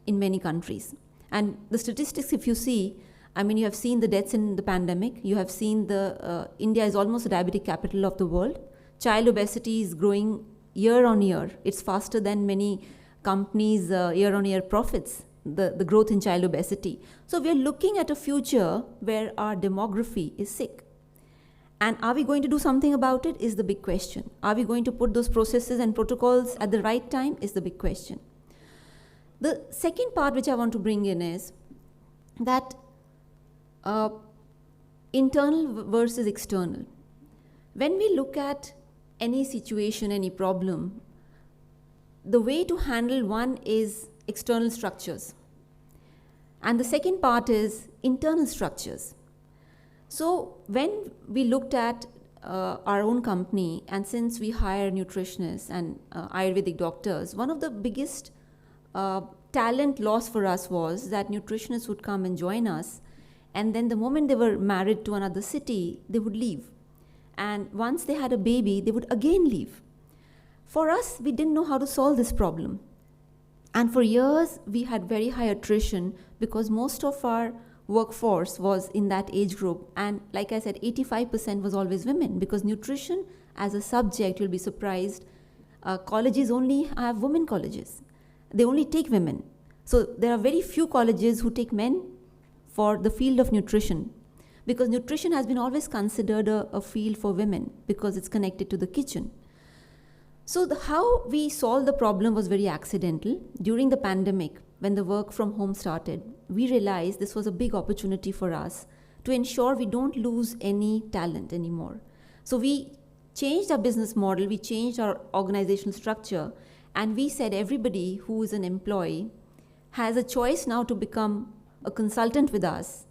in many countries. And the statistics, if you see, I mean, you have seen the deaths in the pandemic. You have seen India is almost a diabetic capital of the world. Child obesity is growing year on year. It's faster than many companies' year-on-year profits, the growth in child obesity. So we are looking at a future where our demography is sick. And are we going to do something about it is the big question. Are we going to put those processes and protocols at the right time is the big question. The second part which I want to bring in is that internal versus external. When we look at any situation, any problem, the way to handle one is external structures. And the second part is internal structures. So when we looked at our own company, and since we hire nutritionists and Ayurvedic doctors, one of the biggest talent loss for us was that nutritionists would come and join us, and then the moment they were married to another city, they would leave. And once they had a baby, they would again leave. For us, we didn't know how to solve this problem. And for years, we had very high attrition because most of our workforce was in that age group. And like I said, 85% was always women, because nutrition as a subject, you'll be surprised, colleges only have women colleges. They only take women. So there are very few colleges who take men for the field of nutrition, because nutrition has been always considered a field for women because it's connected to the kitchen. So how we solved the problem was very accidental. During the pandemic, when the work from home started, we realized this was a big opportunity for us to ensure we don't lose any talent anymore. So we changed our business model, we changed our organizational structure, and we said everybody who is an employee has a choice now to become a consultant with us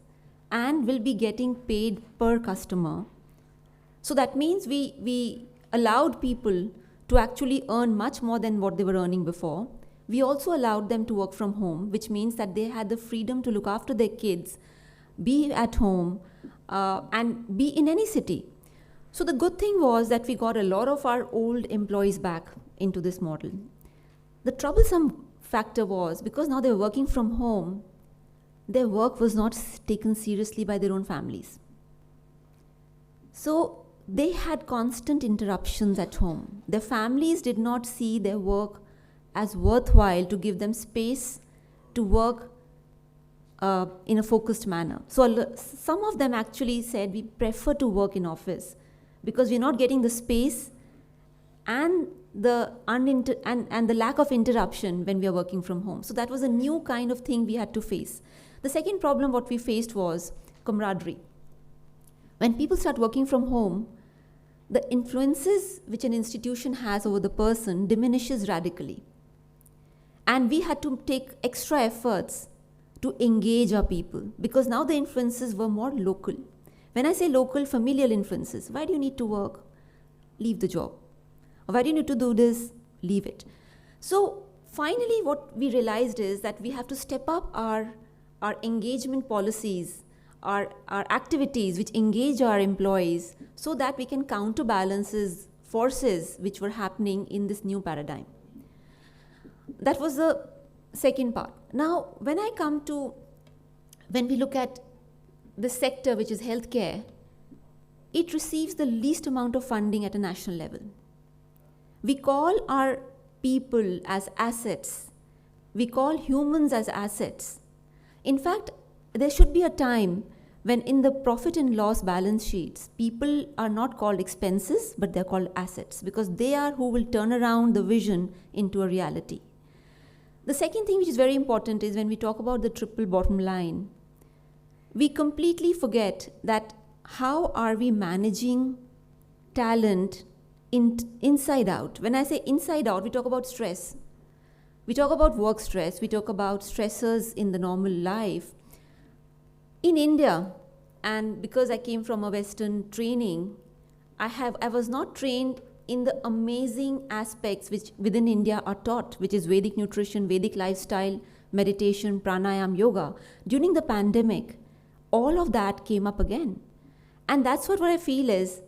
and will be getting paid per customer. So that means we allowed people to actually earn much more than what they were earning before. We also allowed them to work from home, which means that they had the freedom to look after their kids, be at home, and be in any city. So the good thing was that we got a lot of our old employees back into this model. The troublesome factor was, because now they were working from home, their work was not taken seriously by their own families. So they had constant interruptions at home. Their families did not see their work as worthwhile to give them space to work in a focused manner. So some of them actually said, we prefer to work in office because we're not getting the space and the lack of interruption when we are working from home. So that was a new kind of thing we had to face. The second problem what we faced was camaraderie. When people start working from home, the influences which an institution has over the person diminishes radically. And we had to take extra efforts to engage our people, because now the influences were more local. When I say local, familial influences, why do you need to work? Leave the job. Or why do you need to do this? Leave it. So finally what we realized is that we have to step up our engagement policies, our activities which engage our employees, so that we can counterbalance forces which were happening in this new paradigm. That was the second part. Now, when we look at the sector which is healthcare, it receives the least amount of funding at a national level. We call our people as assets. We call humans as assets. In fact, there should be a time when in the profit and loss balance sheets, people are not called expenses, but they're called assets, because they are who will turn around the vision into a reality. The second thing which is very important is when we talk about the triple bottom line, we completely forget that how are we managing talent inside out. When I say inside out, we talk about stress. We talk about work stress. We talk about stressors in the normal life. In India, and because I came from a Western training, I was not trained in the amazing aspects which within India are taught, which is Vedic nutrition, Vedic lifestyle, meditation, pranayam, yoga. During the pandemic, all of that came up again. And that's what I feel is,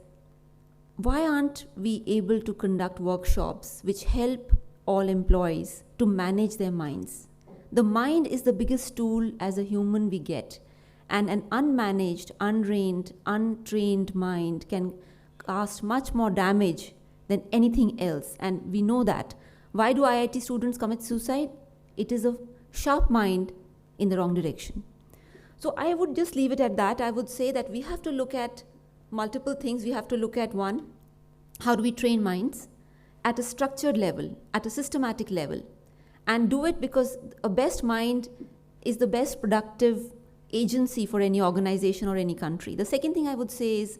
why aren't we able to conduct workshops which help all employees to manage their minds? The mind is the biggest tool as a human we get. And an unmanaged, untrained mind can cause much more damage than anything else. And we know that. Why do IIT students commit suicide? It is a sharp mind in the wrong direction. So I would just leave it at that. I would say that we have to look at multiple things. We have to look at one, how do we train minds at a structured level, at a systematic level, and do it because a best mind is the best productive agency for any organization or any country. The second thing I would say is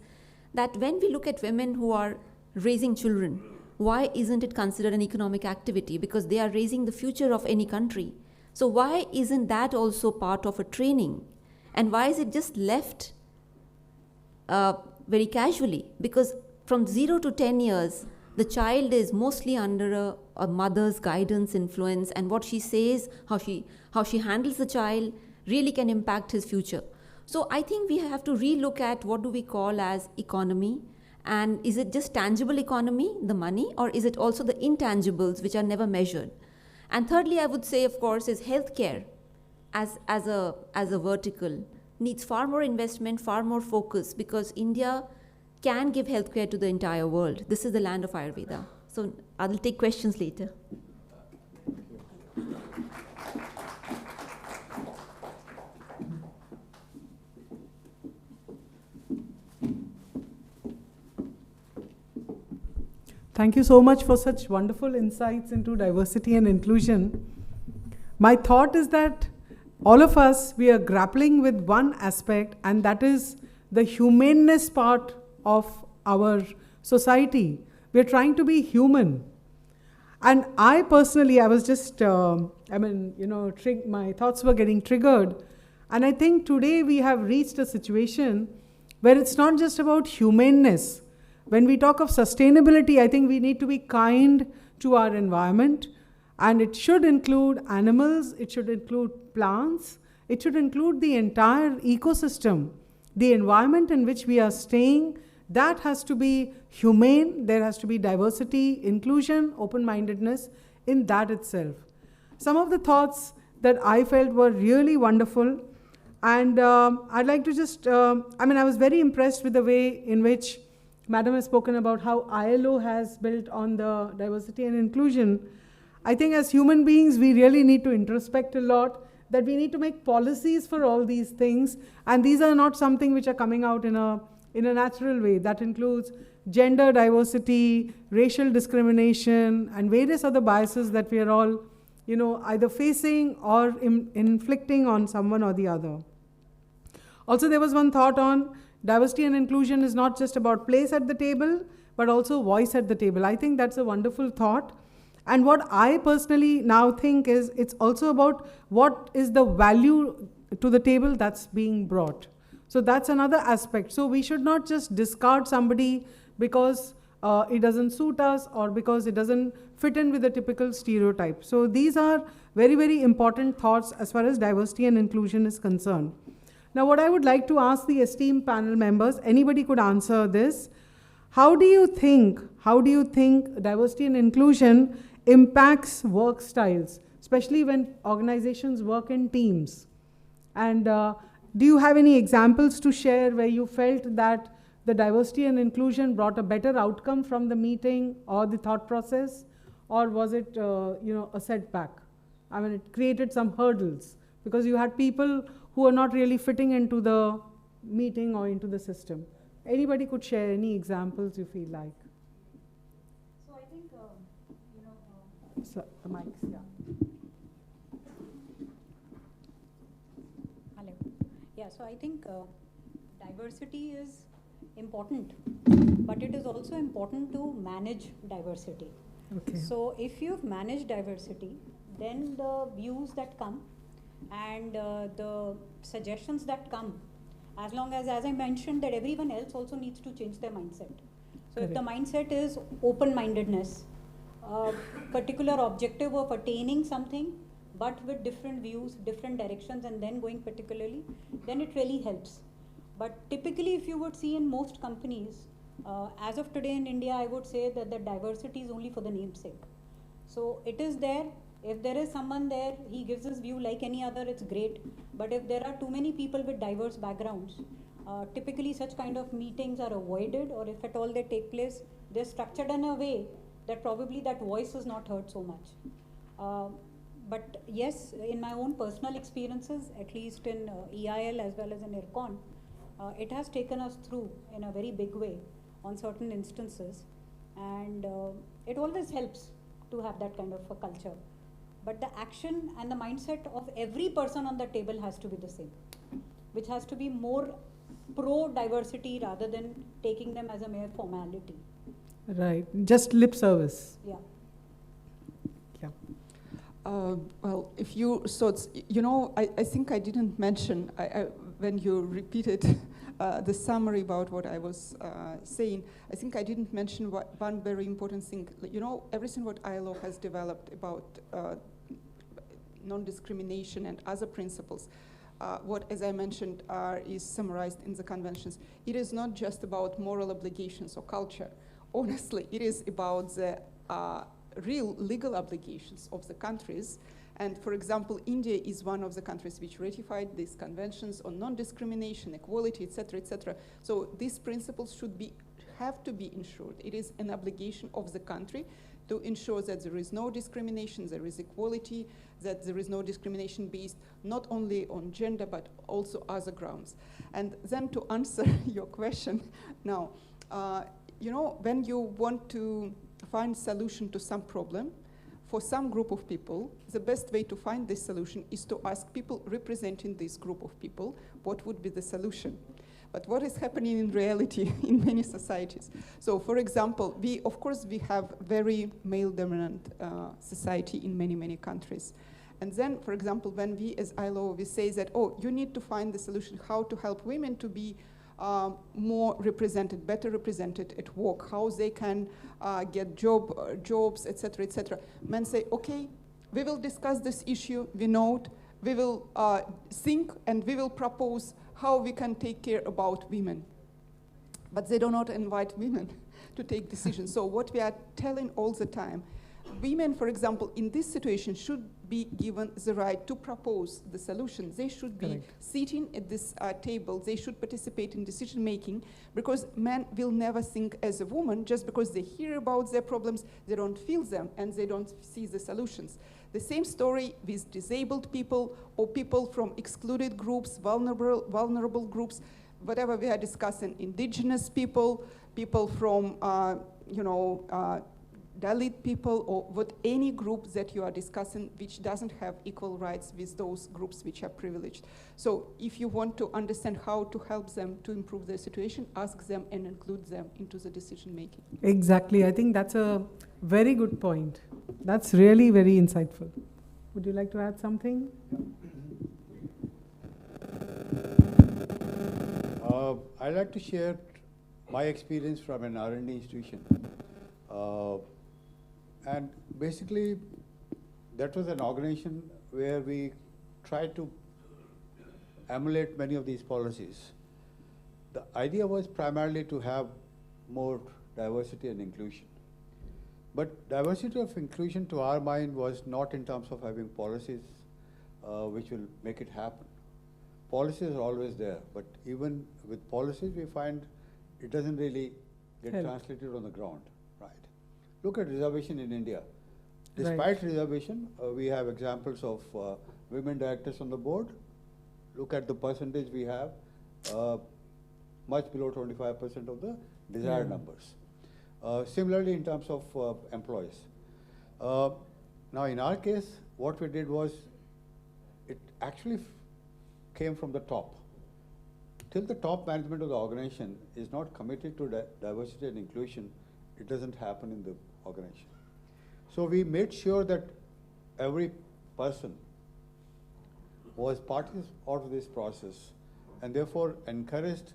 that when we look at women who are raising children, why isn't it considered an economic activity? Because they are raising the future of any country. So why isn't that also part of a training? And why is it just left very casually? Because from 0 to 10 years, the child is mostly under a mother's guidance, influence, and what she says, how she handles the child really can impact his future. So I think we have to relook at what do we call as economy, and is it just tangible economy, the money, or is it also the intangibles which are never measured? And thirdly, I would say, of course, is healthcare as a vertical needs far more investment, far more focus, because India can give healthcare to the entire world. This is the land of Ayurveda. So I will take questions later. Thank you so much for such wonderful insights into diversity and inclusion. My thought is that all of us, we are grappling with one aspect, and that is the humaneness part of our society. We're trying to be human. And I personally, I was just, my thoughts were getting triggered. And I think today we have reached a situation where it's not just about humaneness. When we talk of sustainability, I think we need to be kind to our environment, and it should include animals, it should include plants, it should include the entire ecosystem, the environment in which we are staying. That has to be humane, there has to be diversity, inclusion, open-mindedness in that itself. Some of the thoughts that I felt were really wonderful, and I'd like to just, I was very impressed with the way in which Madam has spoken about how ILO has built on the diversity and inclusion. I think as human beings, we really need to introspect a lot, that we need to make policies for all these things, and these are not something which are coming out in a natural way. That includes gender diversity, racial discrimination, and various other biases that we are all, either facing or inflicting on someone or the other. Also, there was one thought on diversity and inclusion is not just about place at the table, but also voice at the table. I think that's a wonderful thought. And what I personally now think is it's also about what is the value to the table that's being brought. So that's another aspect. So we should not just discard somebody because it doesn't suit us or because it doesn't fit in with the typical stereotype. So these are very, very important thoughts as far as diversity and inclusion is concerned. Now, what I would like to ask the esteemed panel members, anybody could answer this. How do you think diversity and inclusion impacts work styles, especially when organizations work in teams? And do you have any examples to share where you felt that the diversity and inclusion brought a better outcome from the meeting or the thought process? Or was it a setback? It created some hurdles because you had people who are not really fitting into the meeting or into the system. Anybody could share any examples you feel like? So I think, So, the mics, yeah. Hello. Yeah, so I think diversity is important, but it is also important to manage diversity. Okay. So if you've managed diversity, then the views that come and the suggestions that come, as long as I mentioned, that everyone else also needs to change their mindset. So if the mindset is open-mindedness, particular objective of attaining something, but with different views, different directions, and then going particularly, then it really helps. But typically, if you would see in most companies, as of today in India, I would say that the diversity is only for the namesake. So it is there. If there is someone there, he gives his view like any other, it's great. But if there are too many people with diverse backgrounds, typically such kind of meetings are avoided, or if at all they take place, they're structured in a way that probably that voice is not heard so much. But yes, in my own personal experiences, at least in EIL as well as in IRCON, it has taken us through in a very big way on certain instances. And it always helps to have that kind of a culture. But the action and the mindset of every person on the table has to be the same, which has to be more pro-diversity rather than taking them as a mere formality. Right, just lip service. Yeah. Yeah. Well, if you, so it's, I think I didn't mention, when you repeated, the summary about what I was saying, I think I didn't mention one very important thing. You know, everything what ILO has developed about non-discrimination and other principles, what, as I mentioned, is summarized in the conventions. It is not just about moral obligations or culture. Honestly, it is about the real legal obligations of the countries. And for example, India is one of the countries which ratified these conventions on non-discrimination, equality, etc., etc. So these principles have to be ensured. It is an obligation of the country to ensure that there is no discrimination, there is equality, that there is no discrimination based not only on gender, but also other grounds. And then to answer your question now, you know, when you want to find solution to some problem, for some group of people, the best way to find this solution is to ask people representing this group of people what would be the solution. But what is happening in reality in many societies? So for example, of course we have very male-dominant society in many, many countries. And then, for example, when we as ILO, we say that, oh, you need to find the solution how to help women to be more represented, better represented at work, how they can get jobs, etc., etc. Men say, okay, we will discuss this issue, we note, we will think, and we will propose how we can take care about women. But they do not invite women to take decisions. So what we are telling all the time, women, for example, in this situation should be given the right to propose the solution. They should be sitting at this table. They should participate in decision making, because men will never think as a woman. Just because they hear about their problems, they don't feel them and they don't see the solutions. The same story with disabled people or people from excluded groups, vulnerable groups, whatever we are discussing, indigenous people, people from, Dalit people, or what any group that you are discussing which doesn't have equal rights with those groups which are privileged. So if you want to understand how to help them to improve their situation, ask them and include them into the decision making. Exactly. I think that's a very good point. That's really very insightful. Would you like to add something? I'd like to share my experience from an R&D institution. And basically, that was an organization where we tried to emulate many of these policies. The idea was primarily to have more diversity and inclusion. But diversity of inclusion, to our mind, was not in terms of having policies which will make it happen. Policies are always there, but even with policies, we find it doesn't really get translated on the ground. Look at reservation in India. Despite reservation, we have examples of women directors on the board. Look at the percentage we have, much below 25% of the desired numbers. Similarly, in terms of employees. Now, in our case, what we did was, it actually came from the top. Till the top management of the organization is not committed to diversity and inclusion, it doesn't happen in the organization. So we made sure that every person was part of this process, and therefore encouraged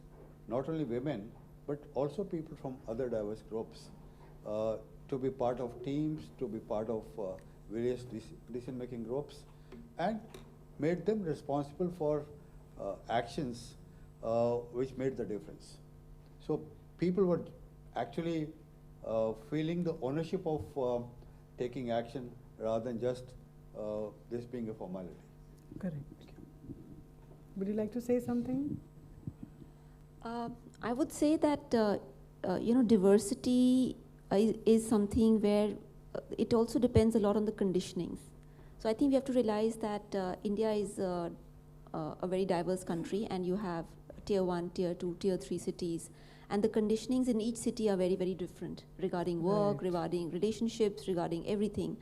not only women, but also people from other diverse groups to be part of teams, to be part of various decision-making groups, and made them responsible for actions which made the difference. So people were actually feeling the ownership of taking action rather than just this being a formality. Correct. Would you like to say something? I would say that diversity is something where it also depends a lot on the conditionings. So I think we have to realize that India is a very diverse country, and you have tier 1, tier 2, tier 3 cities. And the conditionings in each city are very, very different regarding work, regarding relationships, regarding everything.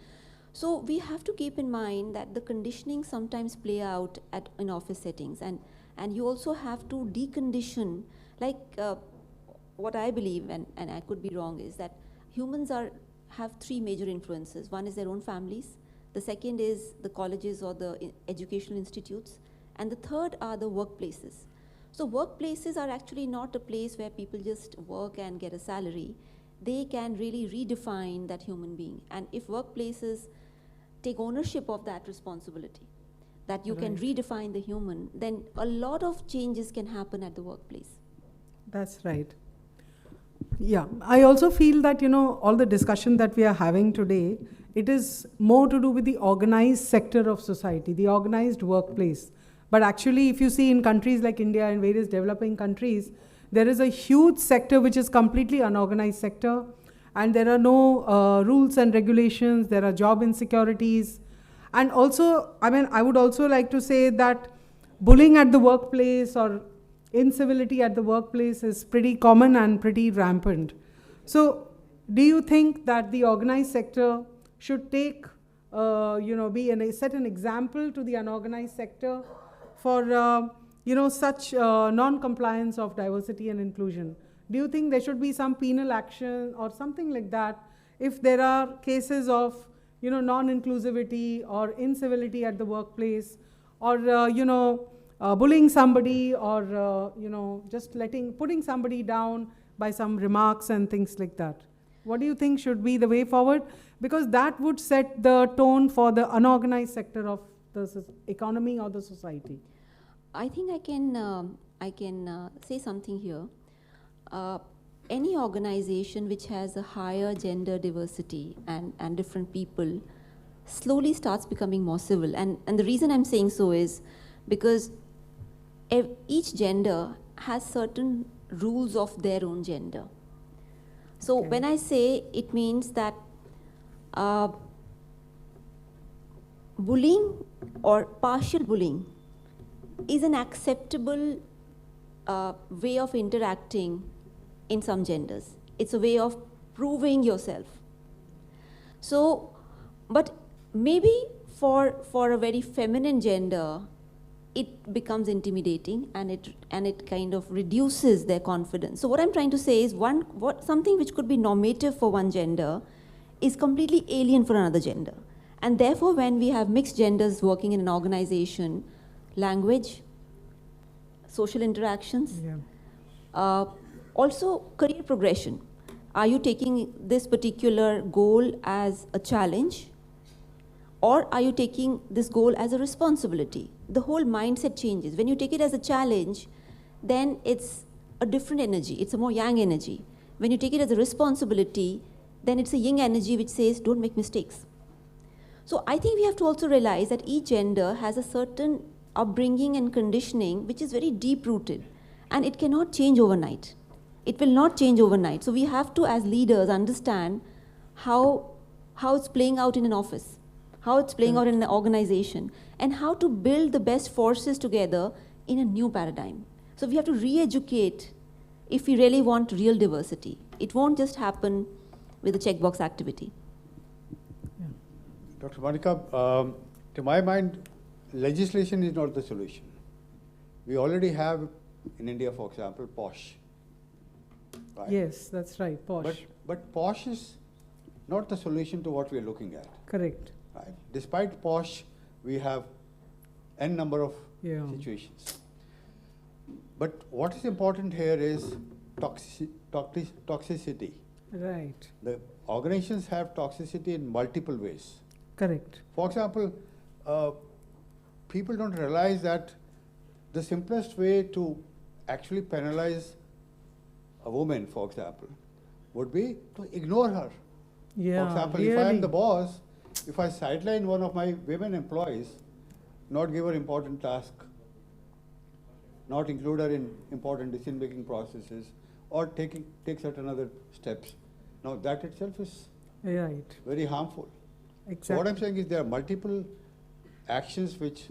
So we have to keep in mind that the conditioning sometimes play out in office settings. And you also have to decondition, like what I believe, and I could be wrong, is that humans have 3 major influences. One is their own families. The second is the colleges or the educational institutes. And the third are the workplaces. So workplaces are actually not a place where people just work and get a salary. They can really redefine that human being. And if workplaces take ownership of that responsibility, that you can redefine the human, then a lot of changes can happen at the workplace. That's right. Yeah, I also feel that, all the discussion that we are having today, it is more to do with the organized sector of society, the organized workplace. But actually, if you see in countries like India and various developing countries, there is a huge sector which is completely unorganized sector, and there are no rules and regulations, there are job insecurities. And also, I would also like to say that bullying at the workplace or incivility at the workplace is pretty common and pretty rampant. So, do you think that the organized sector should take, set an example to the unorganized sector for, such non-compliance of diversity and inclusion? Do you think there should be some penal action or something like that if there are cases of, non-inclusivity or incivility at the workplace, or, bullying somebody, or, just putting somebody down by some remarks and things like that? What do you think should be the way forward? Because that would set the tone for the unorganized sector of the economy or the society. I think I can say something here. Any organization which has a higher gender diversity and different people slowly starts becoming more civil. And the reason I'm saying so is because each gender has certain rules of their own gender. So when I say, it means that bullying or partial bullying is an acceptable way of interacting in some genders. It's a way of proving yourself. So, but maybe for a very feminine gender, it becomes intimidating, and it kind of reduces their confidence. So what I'm trying to say is something which could be normative for one gender is completely alien for another gender. And therefore, when we have mixed genders working in an organization, language, social interactions, also career progression. Are you taking this particular goal as a challenge, or are you taking this goal as a responsibility? The whole mindset changes. When you take it as a challenge, then it's a different energy. It's a more yang energy. When you take it as a responsibility, then it's a yin energy which says, don't make mistakes. So I think we have to also realize that each gender has a certain upbringing and conditioning which is very deep-rooted, and it cannot change overnight. It will not change overnight. So we have to, as leaders, understand how it's playing out in an office, how it's playing out in an organization, and how to build the best forces together in a new paradigm. So we have to re-educate if we really want real diversity. It won't just happen with a checkbox activity. Dr. Monica, to my mind, legislation is not the solution. We already have in India, for example, POSH. Right? Yes, that's right, POSH. But POSH is not the solution to what we are looking at. Correct. Right? Despite POSH, we have n number of situations. But what is important here is toxicity. Right. The organizations have toxicity in multiple ways. Correct. For example, people don't realize that the simplest way to actually penalize a woman, for example, would be to ignore her. Yeah, for example, really? if I am the boss, if I sideline one of my women employees, not give her important task, not include her in important decision-making processes, or take certain other steps, now that itself is very harmful. Exactly. So what I'm saying is there are multiple actions which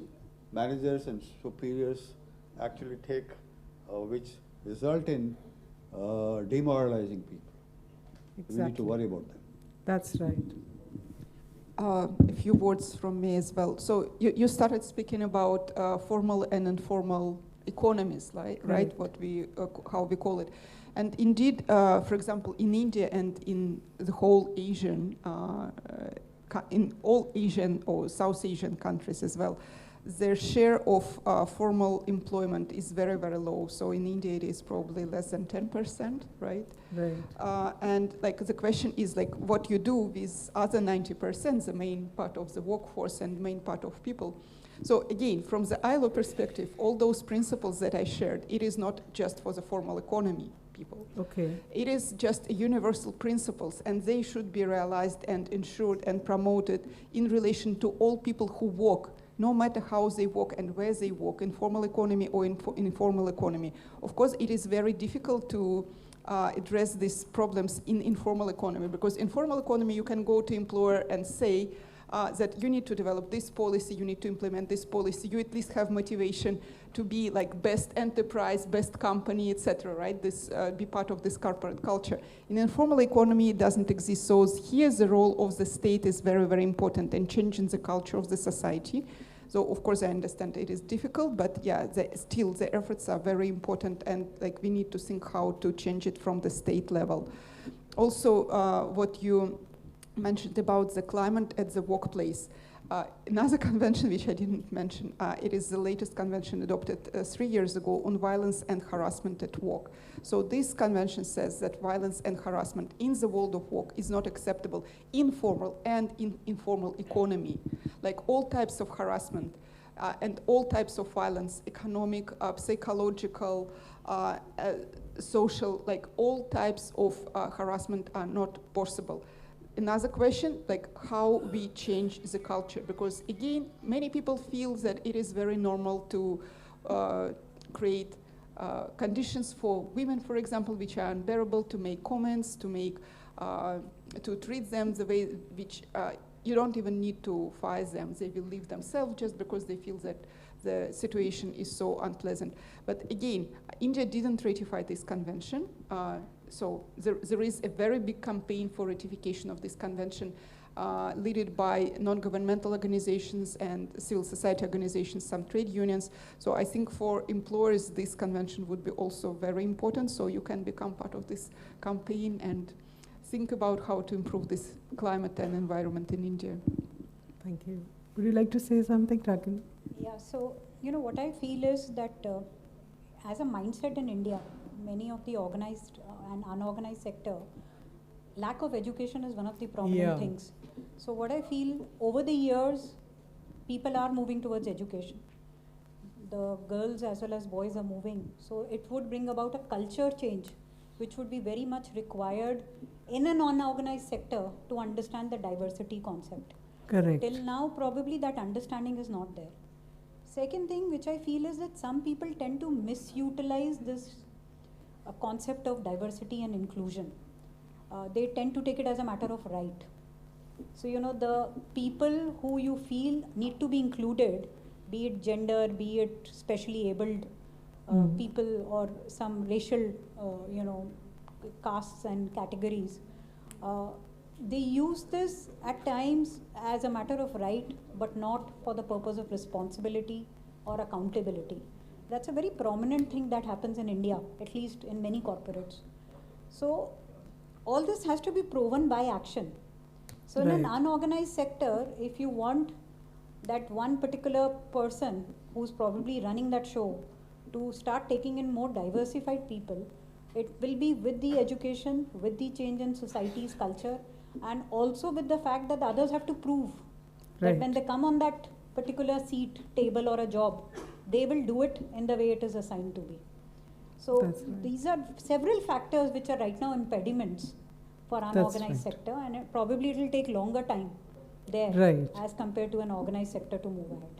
managers and superiors actually take, which result in demoralizing people. Exactly. We need to worry about them. That's right. A few words from me as well. So you started speaking about formal and informal economies, right? What we how we call it. And indeed, for example, in India and in the whole Asian in all Asian or South Asian countries as well, their share of formal employment is very, very low. So in India, it is probably less than 10%, right? Right. And like the question is like what you do with other 90%, the main part of the workforce and main part of people. So again, from the ILO perspective, all those principles that I shared, it is not just for the formal economy people. Okay. It is just universal principles, and they should be realized and ensured and promoted in relation to all people who work, no matter how they work and where they work, in formal economy or in informal economy. Of course, it is very difficult to address these problems in informal economy, because informal economy, you can go to employer and say that you need to develop this policy, you need to implement this policy, you at least have motivation to be like best enterprise, best company, etc., right? This be part of this corporate culture. In informal economy, it doesn't exist. So here the role of the state is very, very important in changing the culture of the society. So of course I understand it is difficult, but yeah, still the efforts are very important, and like we need to think how to change it from the state level. Also, what you mentioned about the climate at the workplace. Another convention which I didn't mention, it is the latest convention adopted 3 years ago on violence and harassment at work. So this convention says that violence and harassment in the world of work is not acceptable in formal and in informal economy. Like all types of harassment and all types of violence, economic, psychological, social, like all types of harassment are not possible. Another question, like how we change the culture, because again, many people feel that it is very normal to create conditions for women, for example, which are unbearable, to make comments, to make, to treat them the way which you don't even need to fire them. They will leave themselves just because they feel that the situation is so unpleasant. But again, India didn't ratify this convention. So there is a very big campaign for ratification of this convention, led by non-governmental organizations and civil society organizations, some trade unions. So I think for employers, this convention would be also very important. So you can become part of this campaign and think about how to improve this climate and environment in India. Thank you. Would you like to say something, Ragini? Yeah, so, you know, what I feel is that as a mindset in India, many of the organized and unorganized sector, lack of education is one of the prominent things. So what I feel, over the years, people are moving towards education. The girls as well as boys are moving. So it would bring about a culture change, which would be very much required in an unorganized sector to understand the diversity concept. Correct. Till now, probably that understanding is not there. Second thing which I feel is that some people tend to misutilize this concept of diversity and inclusion. They tend to take it as a matter of right. So, you know, the people who you feel need to be included, be it gender, be it specially abled people or some racial, you know, castes and categories, they use this at times as a matter of right, but not for the purpose of responsibility or accountability. That's a very prominent thing that happens in India, at least in many corporates. So all this has to be proven by action. So in an unorganized sector, if you want that one particular person who's probably running that show to start taking in more diversified people, it will be with the education, with the change in society's culture, and also with the fact that the others have to prove that when they come on that particular seat, table or a job, they will do it in the way it is assigned to be. So these are several factors which are right now impediments for unorganized sector, and probably it will take longer time there as compared to an organized sector to move ahead.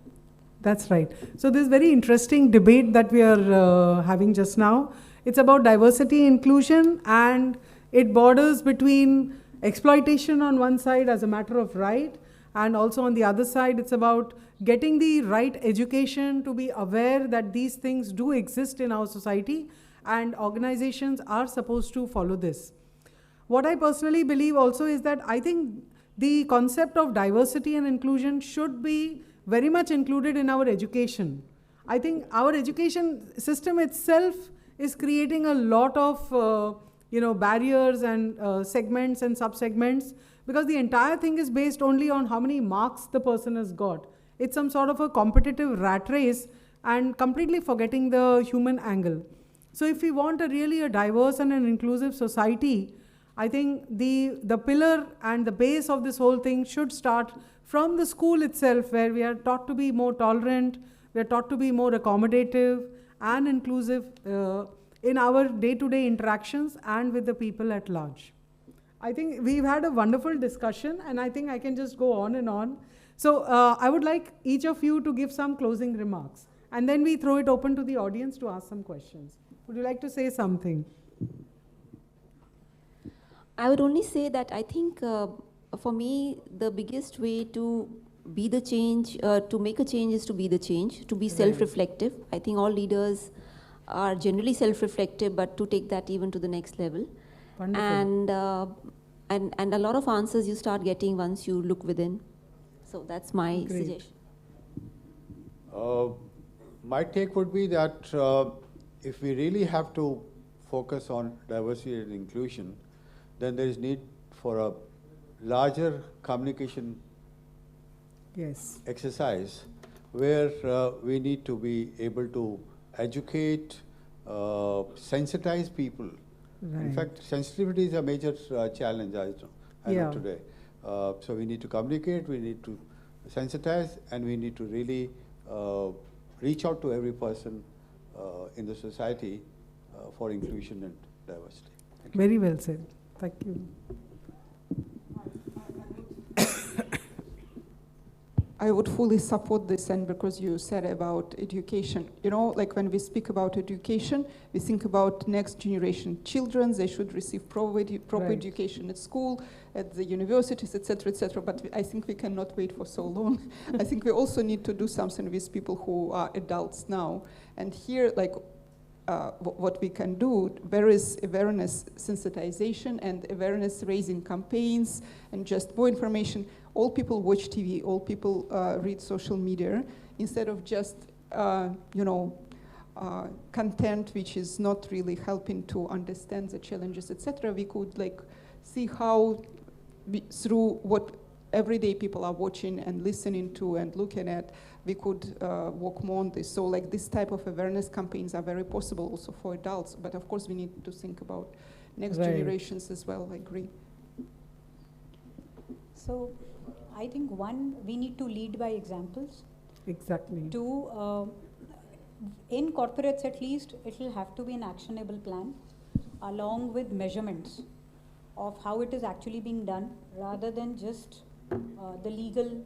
That's right. So this very interesting debate that we are having just now, it's about diversity, inclusion, and it borders between exploitation on one side as a matter of right, and also on the other side, it's about getting the right education to be aware that these things do exist in our society, and organizations are supposed to follow this. What I personally believe also is that I think the concept of diversity and inclusion should be very much included in our education. I think our education system itself is creating a lot of barriers and segments and sub-segments, because the entire thing is based only on how many marks the person has got. It's some sort of a competitive rat race and completely forgetting the human angle. So if we want a diverse and an inclusive society, I think the pillar and the base of this whole thing should start from the school itself, where we are taught to be more tolerant, we are taught to be more accommodative and inclusive in our day-to-day interactions and with the people at large. I think we've had a wonderful discussion, and I think I can just go on and on. So I would like each of you to give some closing remarks, and then we throw it open to the audience to ask some questions. Would you like to say something? I would only say that I think for me, the biggest way to be the change, to make a change, is to be the change, to be self-reflective. I think all leaders are generally self-reflective, but to take that even to the next level. Wonderful. And a lot of answers you start getting once you look within. So that's my suggestion. My take would be that if we really have to focus on diversity and inclusion, then there is need for a larger communication exercise where we need to be able to educate, sensitize people. Right. In fact, sensitivity is a major challenge I know today. So we need to communicate, we need to sensitize, and we need to really reach out to every person in the society for inclusion and diversity. Very well said. Thank you. I would fully support this, and because you said about education, like when we speak about education, we think about next generation children. They should receive proper education at school, at the universities, etc., etc. But I think we cannot wait for so long. I think we also need to do something with people who are adults now. And here, like, what we can do, various awareness sensitization and awareness raising campaigns and just more information. All people watch TV, all people read social media, instead of just, content which is not really helping to understand the challenges, etc. We could see how, through what everyday people are watching and listening to and looking at, we could work more on this. So this type of awareness campaigns are very possible also for adults, but of course we need to think about next generations as well, I agree. So I think one, we need to lead by examples. Exactly. Two, in corporates at least, it will have to be an actionable plan along with measurements of how it is actually being done, rather than just the legal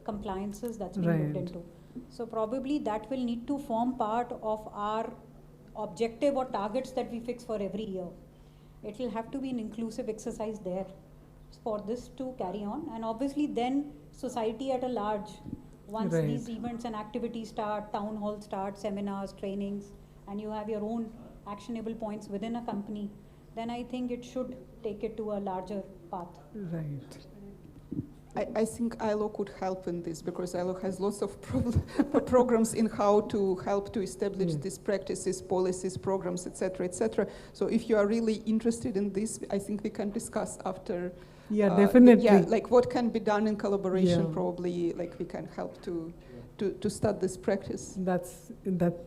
compliances that's being looked into. So probably that will need to form part of our objective or targets that we fix for every year. It will have to be an inclusive exercise there for this to carry on, and obviously then society at a large, once these events and activities start, town halls start, seminars, trainings, and you have your own actionable points within a company, then I think it should take it to a larger path. Right. I think ILO could help in this, because ILO has lots of programs in how to help to establish these practices, policies, programs, etc., etc. So if you are really interested in this, I think we can discuss after. Yeah, definitely. What can be done in collaboration, probably, we can help to start this practice.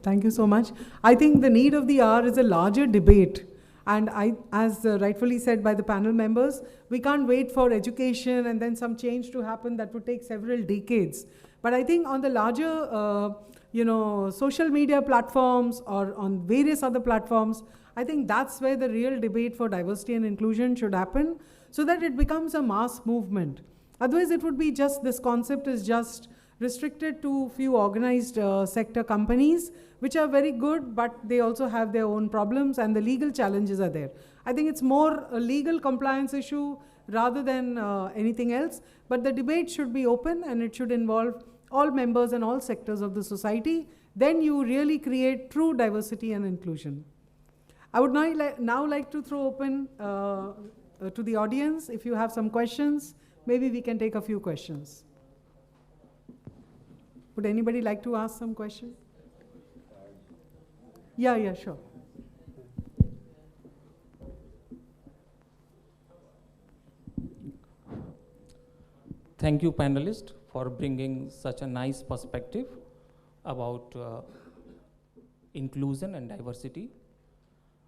Thank you so much. I think the need of the hour is a larger debate. And as rightfully said by the panel members, we can't wait for education and then some change to happen that would take several decades. But I think on the larger, social media platforms or on various other platforms, I think that's where the real debate for diversity and inclusion should happen, so that it becomes a mass movement. Otherwise, it would be just, this concept is just restricted to few organized sector companies, which are very good, but they also have their own problems and the legal challenges are there. I think it's more a legal compliance issue rather than anything else, but the debate should be open and it should involve all members and all sectors of the society. Then you really create true diversity and inclusion. I would now like to throw open to the audience. If you have some questions, maybe we can take a few questions. Would anybody like to ask some questions? Yeah, sure. thank you, panelists, for bringing such a nice perspective about inclusion and diversity.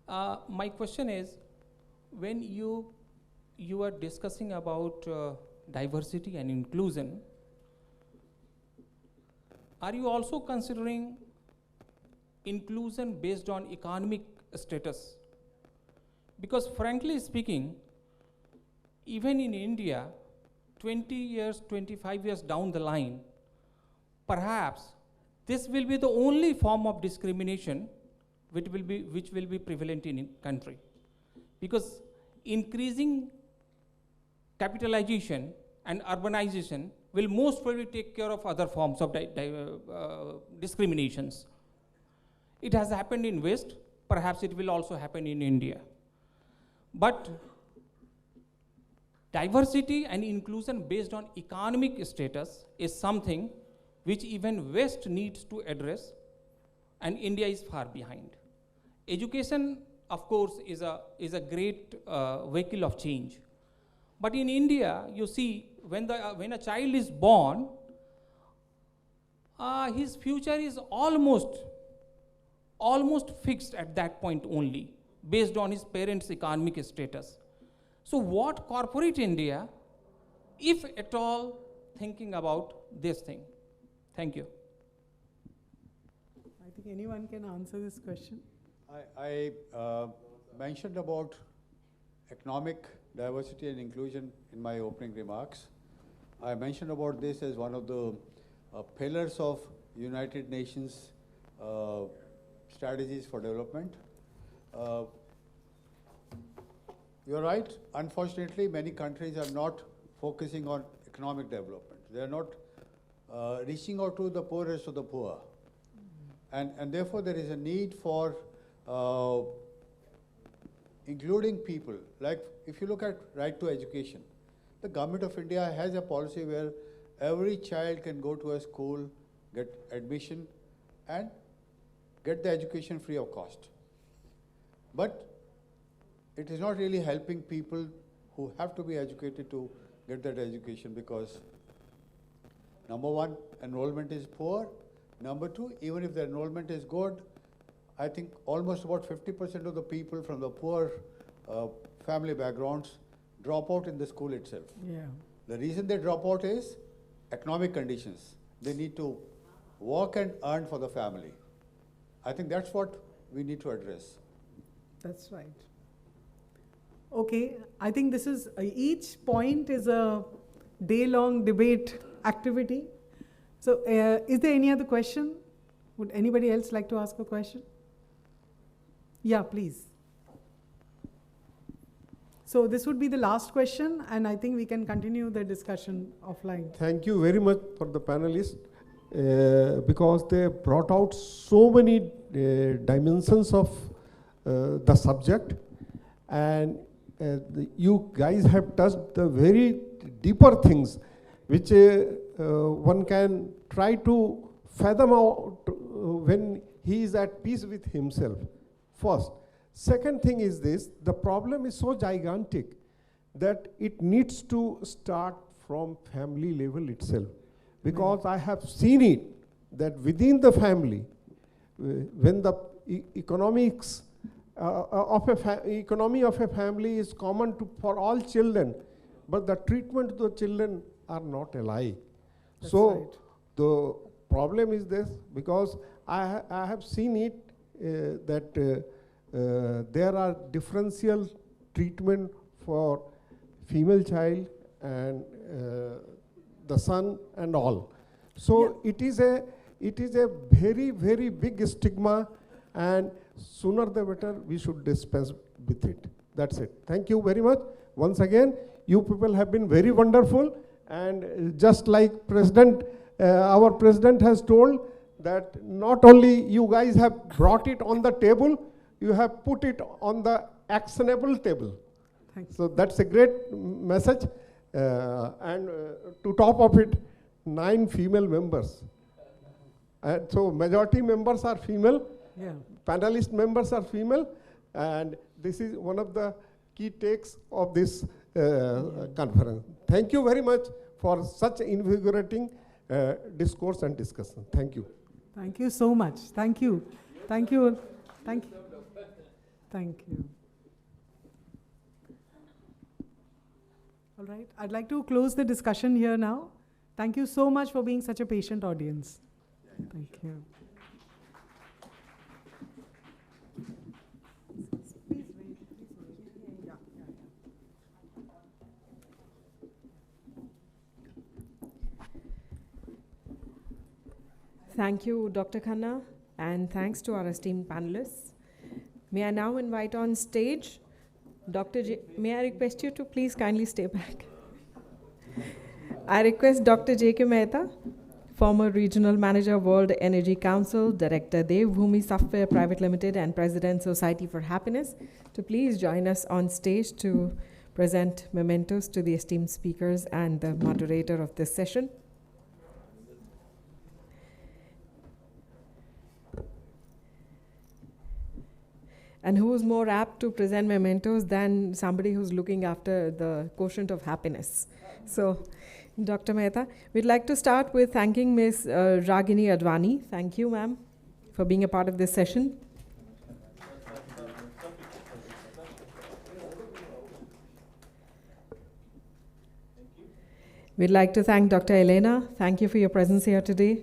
My question is, when you are discussing about diversity and inclusion, are you also considering inclusion based on economic status? Because frankly speaking, even in India, 20 years, 25 years down the line, perhaps this will be the only form of discrimination which will be prevalent in country. Because increasing capitalization and urbanization will most probably take care of other forms of discriminations. It has happened in West, perhaps it will also happen in India. But diversity and inclusion based on economic status is something which even West needs to address, and India is far behind. Education, of course, is a great vehicle of change. But in India, you see, when a child is born, his future is almost fixed at that point only, based on his parents' economic status. So what corporate India, if at all, thinking about this thing? Thank you. I think anyone can answer this question. I mentioned about economic diversity and inclusion in my opening remarks. I mentioned about this as one of the pillars of United Nations strategies for development. You're right. Unfortunately, many countries are not focusing on economic development. They're not reaching out to the poorest of the poor. And therefore, there is a need for including people. Like if you look at right to education, the government of India has a policy where every child can go to a school, get admission, and get the education free of cost. But it is not really helping people who have to be educated to get that education, because number one, enrollment is poor. Number two, even if the enrollment is good, I think almost about 50% of the people from the poor family backgrounds drop out in the school itself. Yeah. The reason they drop out is economic conditions. They need to work and earn for the family. I think that's what we need to address. That's right. Okay, I think this is, each point is a day-long debate activity. So is there any other question? Would anybody else like to ask a question? Yeah, please. So this would be the last question, and I think we can continue the discussion offline. Thank you very much for the panelists, because they brought out so many dimensions of the subject, and you guys have touched the very deeper things which one can try to fathom out when he is at peace with himself. First. Second thing is this: the problem is so gigantic that it needs to start from family level itself. Because I have seen it, that within the family, when the economics economy of a family is common for all children, but the treatment to the children are not alike. That's so right. the problem is this, because I have seen it that there are differential treatment for female child and the son and all. So it is a very, very big stigma, and sooner the better we should dispense with it. That's it. Thank you very much. Once again, you people have been very wonderful, and just like our president has told, that not only you guys have brought it on the table, you have put it on the actionable table. So that's a great message. And to top of it, 9 female members. And so majority members are female, Yeah. panelist members are female, and this is one of the key takes of this conference. Thank you very much for such invigorating discourse and discussion. Thank you. Thank you so much. Thank you. Thank you. Thank you. Thank you. All right. I'd like to close the discussion here now. Thank you so much for being such a patient audience. Thank you. Thank you, Dr. Khanna, and thanks to our esteemed panelists. May I now invite on stage may I request you to please kindly stay back. I request Dr. J.K. Mehta, former Regional Manager, World Energy Council, Director, Devbhoomi Software Private Limited, and President, Society for Happiness, to please join us on stage to present mementos to the esteemed speakers and the moderator of this session. And who is more apt to present mementos than somebody who's looking after the quotient of happiness? So, Dr. Mehta, we'd like to start with thanking Ms. Ragini Advani. Thank you, ma'am, for being a part of this session. We'd like to thank Dr. Elena. Thank you for your presence here today.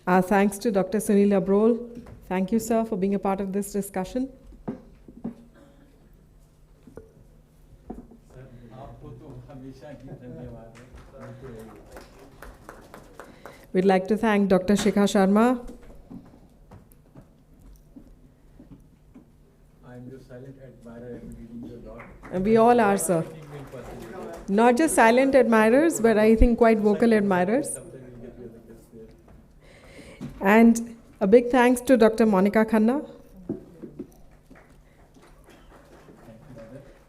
Our thanks to Dr. Sunil Abrol. Thank you, sir, for being a part of this discussion. We'd like to thank Dr. Shikha Sharma. I'm your silent admirer. And we all are, sir. Not just silent admirers, but I think quite vocal admirers. And a big thanks to Dr. Monica Khanna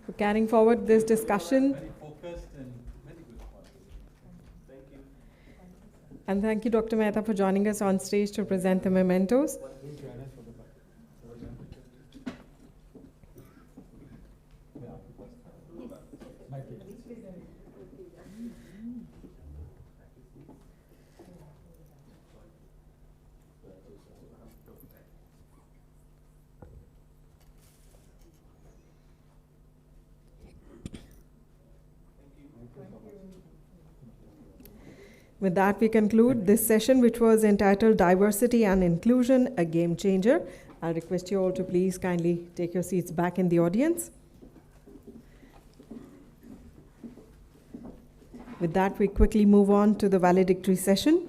for carrying forward this discussion. And thank you, Dr. Mehta, for joining us on stage to present the mementos. With that, we conclude this session, which was entitled Diversity and Inclusion, a Game Changer. I request you all to please kindly take your seats back in the audience. With that, we quickly move on to the valedictory session.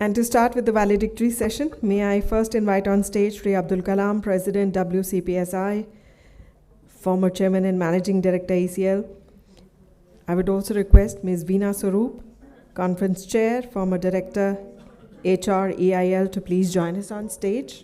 And to start with the valedictory session, may I first invite on stage Sri Abdul Kalam, President, WCPSI, former Chairman and Managing Director, ACL. I would also request Ms. Veena Swaroop, Conference Chair, former Director, HR, EIL, to please join us on stage.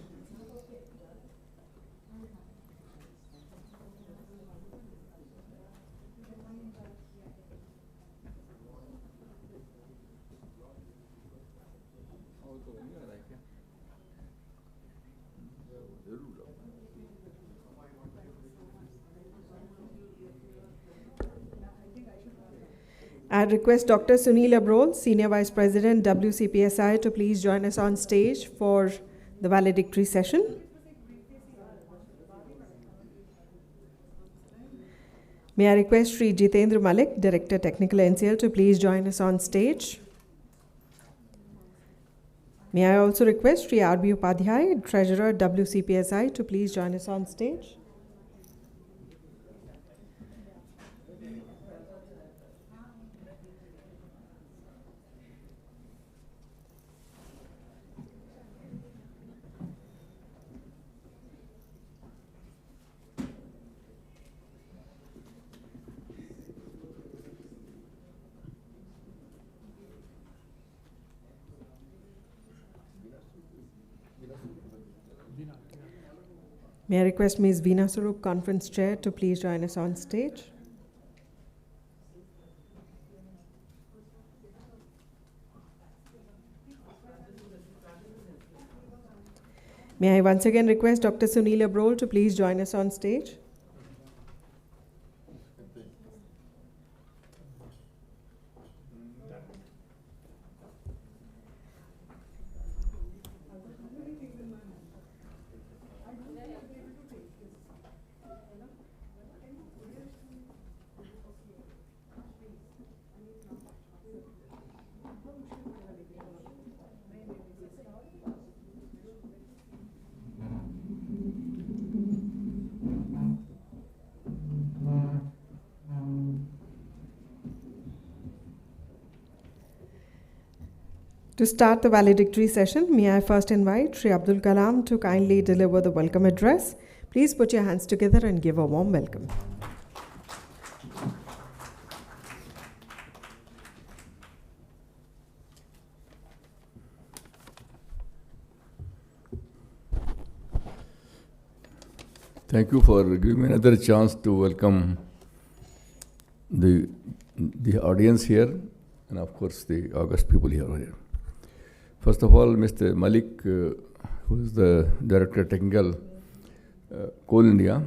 I request Dr. Sunil Abrol, Senior Vice President, WCPSI, to please join us on stage for the valedictory session. May I request Sri Jitendra Malik, Director, Technical NCL, to please join us on stage. May I also request Sri R.B. Upadhyay, Treasurer, WCPSI, to please join us on stage. May I request Ms. Veena Swarup, Conference Chair, to please join us on stage. May I once again request Dr. Sunil Abrol to please join us on stage. To start the valedictory session, may I first invite Shri Abdul Kalam to kindly deliver the welcome address. Please put your hands together and give a warm welcome. Thank you for giving me another chance to welcome the audience here and of course the august people here. First of all, Mr. Malik, who is the Director Technical, Coal India,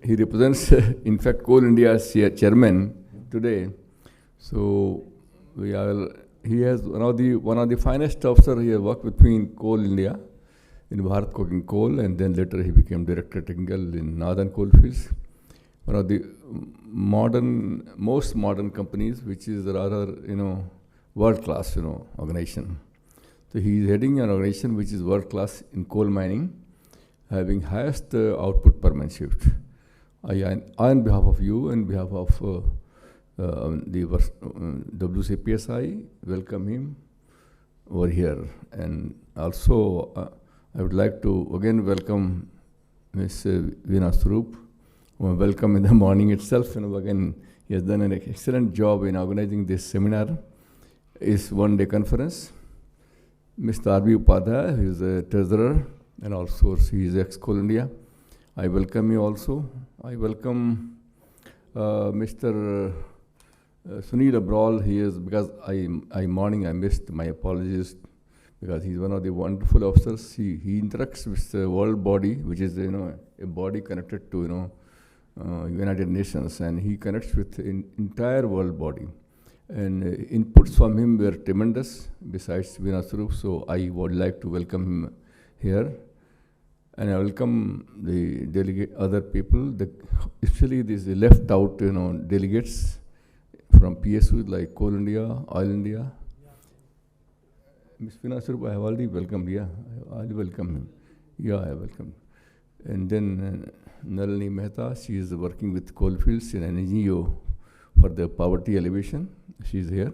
he represents, in fact, Coal India's chairman today. So he has one of the finest officers he has worked between Coal India in Bharat Coking Coal, and then later he became Director Technical in Northern Coalfields. One of the most modern companies, which is rather, world-class, organization. So he is heading an organization which is world-class in coal mining, having highest output per man shift. On behalf of you and behalf of the WCPS, I welcome him over here. And also, I would like to again welcome Ms. Veena Swarup, who I welcome in the morning itself. Again, he has done an excellent job in organizing this seminar. It's one-day conference. Mr. R.B. Upadhyay, who is a treasurer, and also he is ex-Coal India. I welcome you also. I welcome Mr. Sunil Abrol. He is, because I missed, my apologies, because he's one of the wonderful officers. He interacts with the world body, which is a body connected to United Nations, and he connects with the entire world body. And inputs from him were tremendous, besides Veena Swarup, so I would like to welcome him here. And I welcome the other people, especially these left out delegates from PSUs like Coal India, Oil India. Ms. Veena Swarup, I have already welcomed, I welcome him. Yeah, I welcome. And then Nalini Mehta, she is working with Coalfields in an NGO for the poverty elevation. She is here.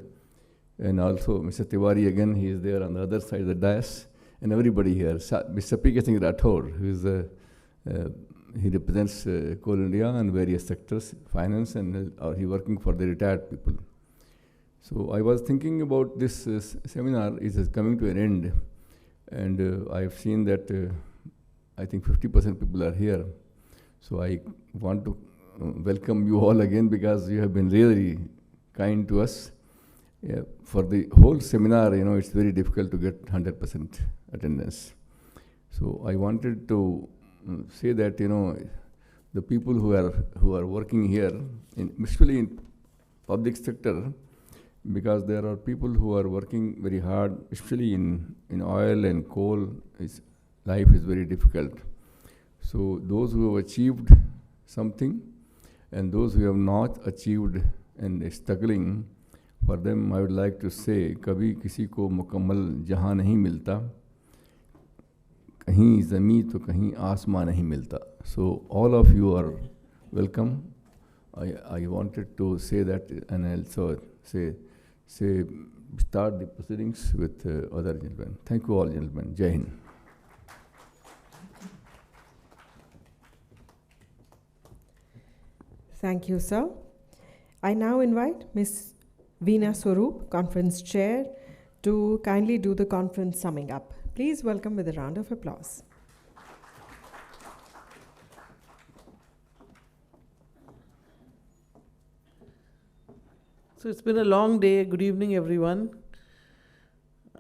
And also Mr. Tiwari, again, he is there on the other side of the dais. And everybody here. Mr. P.K. Singh Rathore, who is he represents Coal India and various sectors, finance, and he working for the retired people. So I was thinking about this seminar is coming to an end, and I have seen that I think 50% people are here. So I want to welcome you all again, because you have been really kind to us. Yeah, for the whole seminar, it's very difficult to get 100% attendance. So I wanted to say that, the people who are working here, especially in public sector, because there are people who are working very hard, especially in oil and coal, life is very difficult. So those who have achieved something and those who have not achieved and are struggling, for them I would like to say, कभी किसी को मुकम्मल जहाँ नहीं मिलता, कहीं ज़मीं तो कहीं आसमां नहीं मिलता. So all of you are welcome. I wanted to say that, and also start the proceedings with other gentlemen. Thank you all, gentlemen. Jai Hind. Thank you, sir. I now invite Ms. Veena Swarup, Conference Chair, to kindly do the conference summing up. Please welcome with a round of applause. So it's been a long day. Good evening, everyone.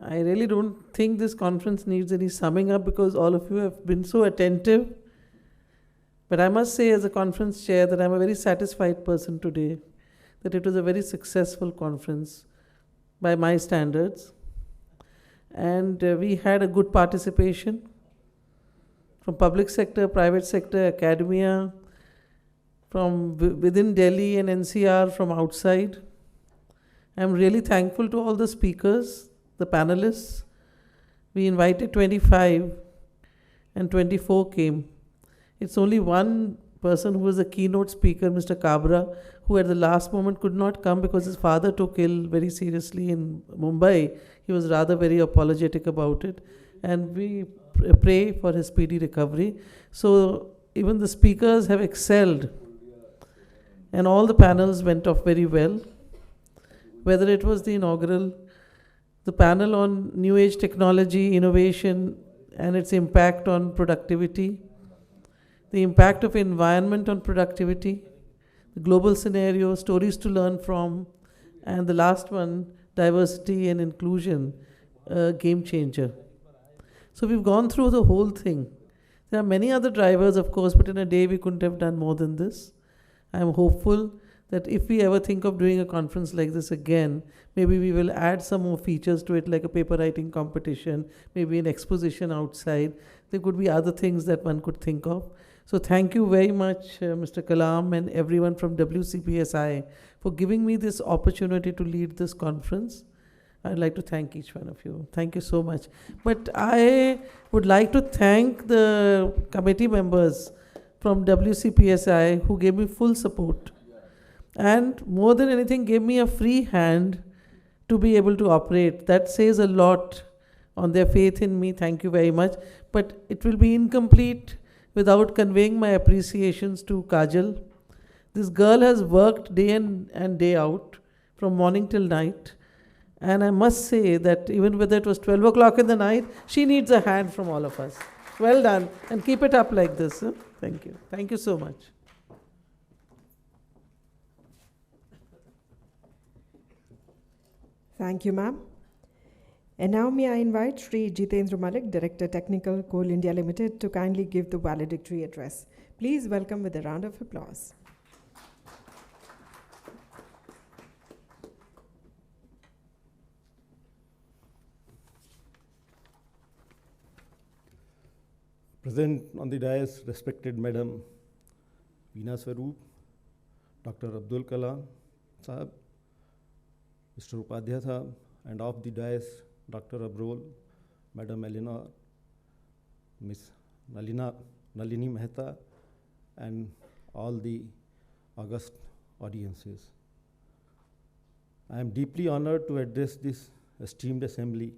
I really don't think this conference needs any summing up because all of you have been so attentive. But I must say, as a conference chair, that I'm a very satisfied person today, that it was a very successful conference by my standards. And we had a good participation from public sector, private sector, academia, from within Delhi and NCR, from outside. I'm really thankful to all the speakers, the panelists. We invited 25 and 24 came. It's only one person who was a keynote speaker, Mr. Kabra, who at the last moment could not come because his father took ill very seriously in Mumbai. He was rather very apologetic about it. And we pray for his speedy recovery. So even the speakers have excelled. And all the panels went off very well. Whether it was the inaugural, the panel on new age technology, innovation, and its impact on productivity, the impact of environment on productivity, the global scenario, stories to learn from, and the last one, diversity and inclusion, a game changer. So we've gone through the whole thing. There are many other drivers, of course, but in a day we couldn't have done more than this. I'm hopeful that if we ever think of doing a conference like this again, maybe we will add some more features to it, like a paper writing competition, maybe an exposition outside. There could be other things that one could think of. So thank you very much, Mr. Kalam and everyone from WCPSI for giving me this opportunity to lead this conference. I'd like to thank each one of you. Thank you so much. But I would like to thank the committee members from WCPSI who gave me full support. And more than anything, gave me a free hand to be able to operate. That says a lot on their faith in me. Thank you very much. But it will be incomplete without conveying my appreciations to Kajal. This girl has worked day in and day out, from morning till night. And I must say that even whether it was 12 o'clock in the night, she needs a hand from all of us. Well done. And keep it up like this. Huh? Thank you. Thank you so much. Thank you, ma'am. And now may I invite Shri Jitendra Malik, Director Technical, Coal India Limited, to kindly give the valedictory address. Please welcome with a round of applause. Present on the dais, respected Madam Veena Swaroop, Dr. Abdul Kalam Sahab, Mr. Upadhyaya Sahab, and off the dais, Dr. Abrol, Madam Eleanor, Miss Nalini Mehta, and all the august audiences. I am deeply honored to address this esteemed assembly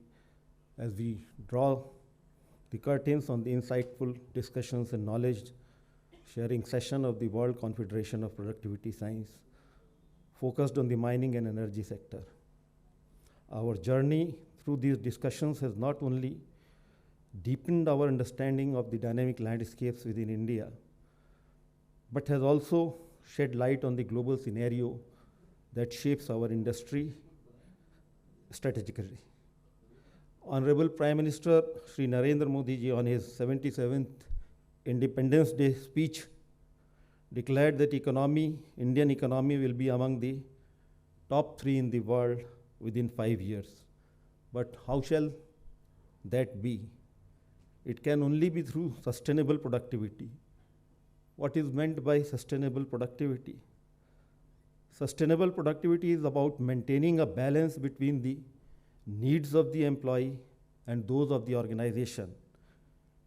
as we draw the curtains on the insightful discussions and knowledge sharing session of the World Confederation of Productivity Science, focused on the mining and energy sector. Our journey through these discussions has not only deepened our understanding of the dynamic landscapes within India, but has also shed light on the global scenario that shapes our industry strategically. Honorable Prime Minister Shri Narendra Modi ji on his 77th Independence Day speech declared that Indian economy will be among the top 3 in the world within 5 years. But how shall that be? It can only be through sustainable productivity. What is meant by sustainable productivity? Sustainable productivity is about maintaining a balance between the needs of the employee and those of the organization.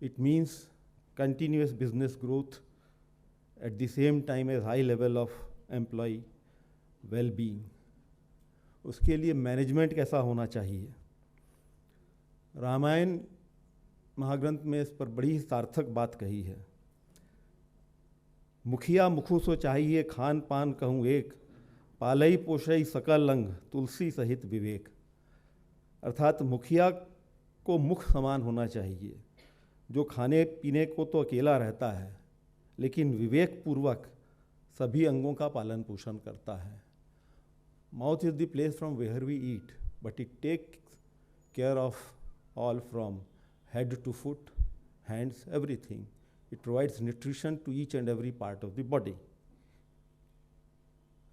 It means continuous business growth at the same time as high level of employee well-being. उसके लिए management कैसा होना चाहिए? रामायण महाग्रंथ में इस पर बड़ी सार्थक बात कही है। मुखिया मुखु सो चाहिए खान पान कहूँ एक, पालई पोषई सकल अंग तुलसी सहित विवेक। अर्थात मुखिया को मुख समान होना चाहिए, जो खाने पीने को तो अकेला रहता है लेकिन विवेक पूर्वक सभी अंगों का पालन पोषण करता है। Mouth is the place from where we eat, but it takes care of all from head to foot, hands, everything. It provides nutrition to each and every part of the body.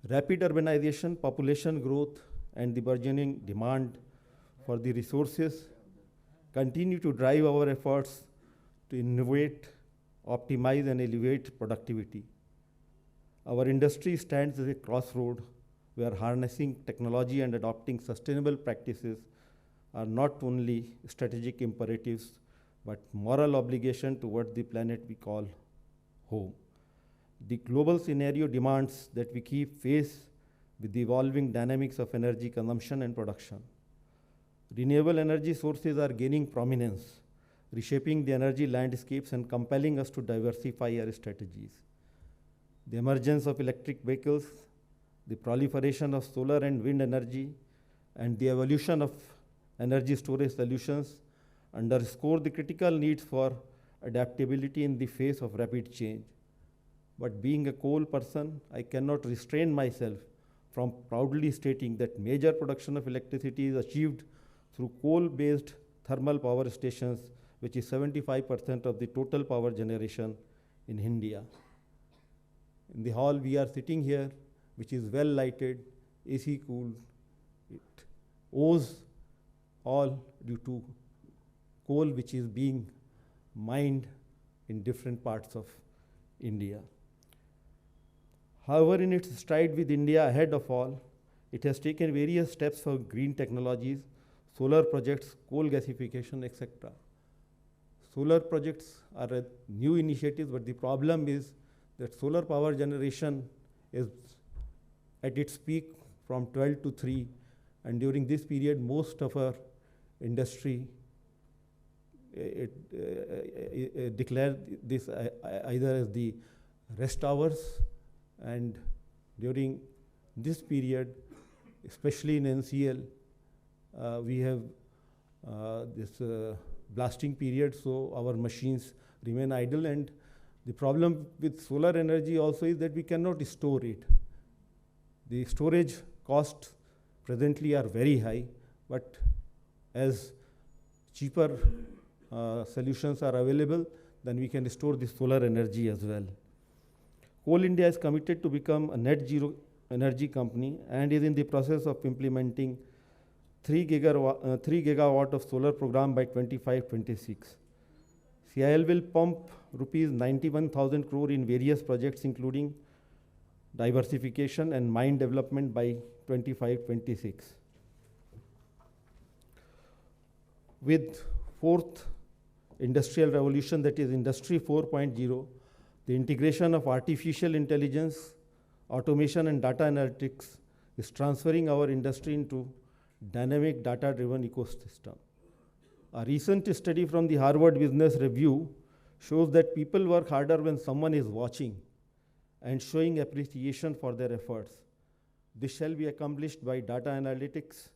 Rapid urbanization, population growth, and the burgeoning demand for the resources continue to drive our efforts to innovate, optimize, and elevate productivity. Our industry stands at a crossroad where harnessing technology and adopting sustainable practices are not only strategic imperatives, but moral obligation towards the planet we call home. The global scenario demands that we keep pace with the evolving dynamics of energy consumption and production. Renewable energy sources are gaining prominence, reshaping the energy landscapes and compelling us to diversify our strategies. The emergence of electric vehicles, the proliferation of solar and wind energy, and the evolution of energy storage solutions underscore the critical needs for adaptability in the face of rapid change. But being a coal person, I cannot restrain myself from proudly stating that major production of electricity is achieved through coal-based thermal power stations, which is 75% of the total power generation in India. In the hall we are sitting here, which is well lighted, AC cooled, it owes all due to coal which is being mined in different parts of India. However, in its stride with India ahead of all, it has taken various steps for green technologies, solar projects, coal gasification, etc. Solar projects are a new initiative, but the problem is that solar power generation is at its peak from 12 to 3, and during this period, most of our industry declared this either as the rest hours, and during this period, especially in NCL, we have this blasting period, so our machines remain idle. And the problem with solar energy also is that we cannot store it. The storage costs presently are very high, but as cheaper solutions are available, then we can store the solar energy as well. Coal India is committed to become a net zero energy company and is in the process of implementing 3 gigawatt of solar program by 25-26. CIL will pump rupees 91,000 crore in various projects, including diversification and mine development by 25-26. With fourth industrial revolution, that is Industry 4.0, the integration of artificial intelligence, automation, and data analytics is transferring our industry into dynamic data-driven ecosystem. A recent study from the Harvard Business Review shows that people work harder when someone is watching and showing appreciation for their efforts. This shall be accomplished by data analytics,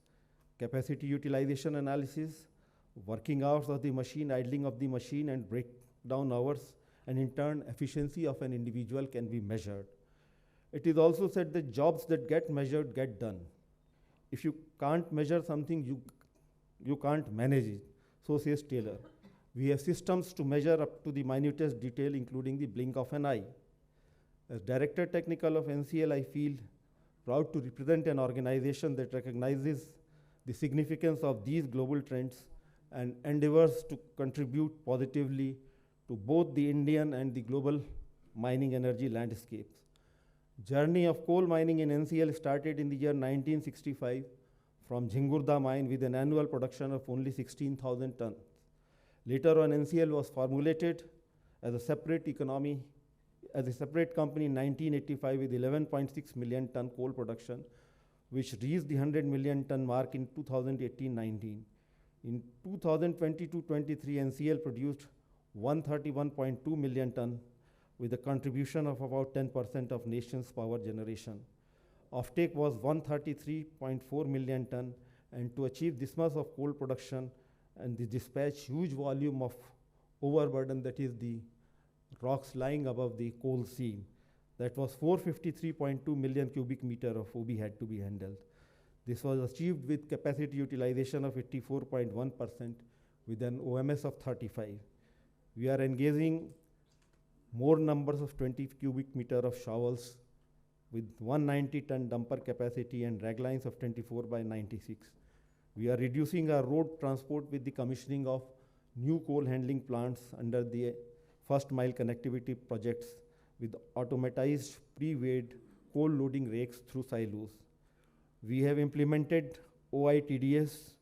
capacity utilization analysis, working hours of the machine, idling of the machine, and breakdown hours, and in turn, efficiency of an individual can be measured. It is also said that jobs that get measured get done. If you can't measure something, you can't manage it. So says Taylor. We have systems to measure up to the minutest detail, including the blink of an eye. As Director Technical of NCL, I feel proud to represent an organization that recognizes the significance of these global trends and endeavors to contribute positively to both the Indian and the global mining energy landscapes. Journey of coal mining in NCL started in the year 1965 from Jhingurda mine with an annual production of only 16,000 tons. Later on, NCL was formulated as a separate company in 1985 with 11.6 million ton coal production, which reached the 100 million ton mark in 2018-19. In 2022-23, NCL produced 131.2 million ton with a contribution of about 10% of nation's power generation. Offtake was 133.4 million ton, and to achieve this much of coal production and the dispatch huge volume of overburden, that is the rocks lying above the coal seam, that was 453.2 million cubic meter of OB had to be handled. This was achieved with capacity utilization of 84.1% with an OMS of 35. We are engaging more numbers of 20 cubic meter of shovels with 190 ton dumper capacity and drag lines of 24 by 96. We are reducing our road transport with the commissioning of new coal handling plants under the first mile connectivity projects with automatized pre-weighed coal loading rakes through silos. We have implemented OITDS,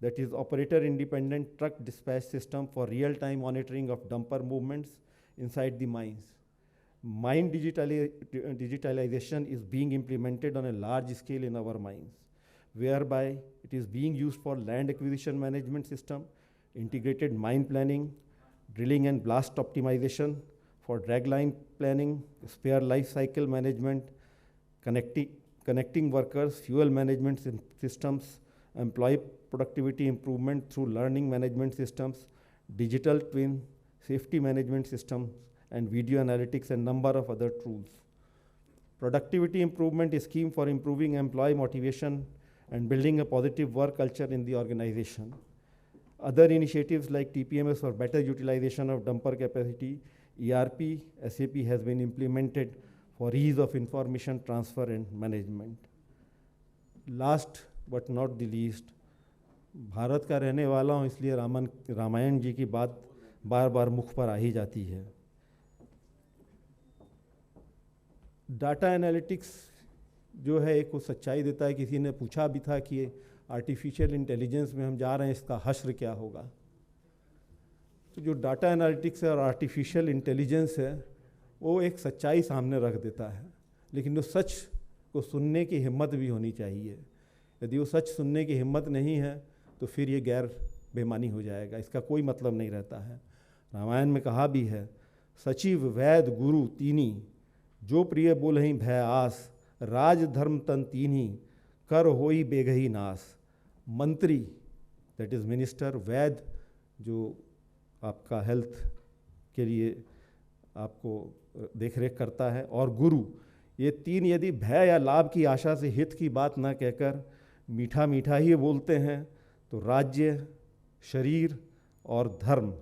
that is Operator Independent Truck Dispatch System, for real-time monitoring of dumper movements inside the mines. Mine digitalization is being implemented on a large scale in our mines, whereby it is being used for land acquisition management system, integrated mine planning, drilling and blast optimization, for dragline planning, spare life cycle management, connecting workers, fuel management systems, employee productivity improvement through learning management systems, digital twin, safety management systems, and video analytics, and number of other tools. Productivity improvement is scheme for improving employee motivation and building a positive work culture in the organization. Other initiatives like TPMS for better utilization of dumper capacity, ERP, SAP has been implemented for ease of information transfer and management. Last but not the least, Bharat का रहने वाला हूँ, इसलिए रामायण जी की बात बार बार मुख पर आ ही जाती है. डाटा एनालिटिक्स जो है एक को सच्चाई देता है. किसी ने पूछा भी था कि आर्टिफिशियल इंटेलिजेंस में हम जा रहे हैं, इसका हश्र क्या होगा. तो जो डाटा एनालिटिक्स है और आर्टिफिशियल इंटेलिजेंस है, वो एक सच्चाई सामने रख देता है, लेकिन वो सच को सुनने की हिम्मत भी होनी चाहिए. यदि वो सच सुनने की हिम्मत नहीं है तो फिर ये गैर बेमानी हो जाएगा, इसका कोई मतलब नहीं रहता है. रामायण में कहा भी है, सचिव वैद गुरु तीनी, जो प्रिय बोलहि भय आस, राज धर्म तन तीनी, कर होई बेगही नास. मंत्री, दैट इज़ मिनिस्टर, वैद जो आपका हेल्थ के लिए आपको देखरेख करता है, और गुरु, ये तीन यदि भय या लाभ की आशा से हित की बात न कहकर मीठा मीठा ही बोलते हैं तो राज्य, शरीर और धर्म,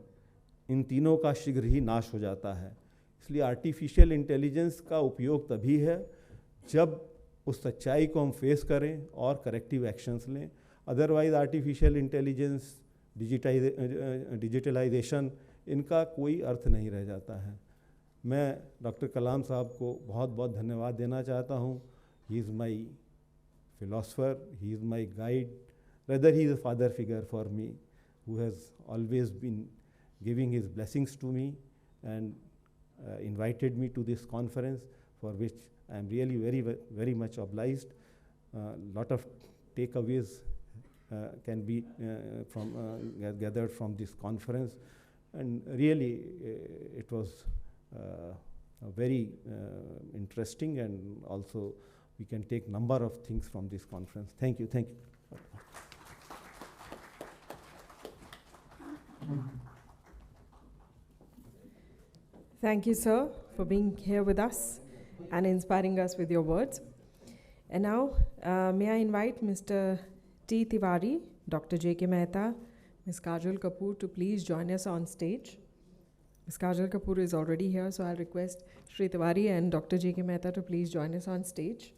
इन तीनों का शीघ्र ही नाश हो जाता है. इसलिए आर्टिफिशियल इंटेलिजेंस का उपयोग तभी है जब उस सच्चाई को हम फेस करें और करेक्टिव एक्शंस लें. अदरवाइज आर्टिफिशियल इंटेलिजेंस, डिजिटलाइजेशन, इनका कोई अर्थ नहीं रह जाता है. मैं डॉक्टर कलाम साहब को बहुत बहुत धन्यवाद देना चाहता हूँ. He is my philosopher, he is my guide, rather he is a father figure for me, who has always been giving his blessings to me and invited me to this conference, for which I am really very much obliged. Lot of takeaways can be gathered from this conference, and really it was very interesting, and also we can take number of things from this conference. Thank you. Thank you. Thank you, sir, for being here with us and inspiring us with your words. And now, may I invite Mr. T. Tiwari, Dr. J.K. Mehta, Ms. Kajal Kapoor to please join us on stage. Ms. Kajal Kapoor is already here, so I'll request Shri Tiwari and Dr. J.K. Mehta to please join us on stage.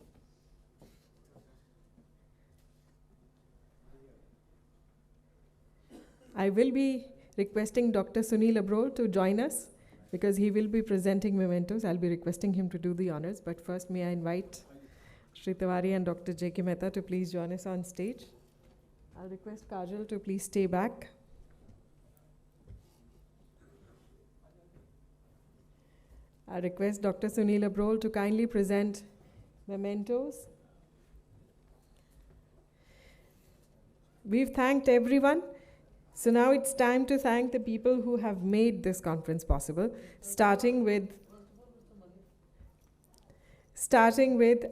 I will be requesting Dr. Sunil Abrol to join us because he will be presenting mementos. I'll be requesting him to do the honors, but first may I invite Shri Tiwari and Dr. J.K. Mehta to please join us on stage. I'll request Kajal to please stay back. I request Dr. Sunil Abrol to kindly present mementos. We've thanked everyone. So now it's time to thank the people who have made this conference possible, starting with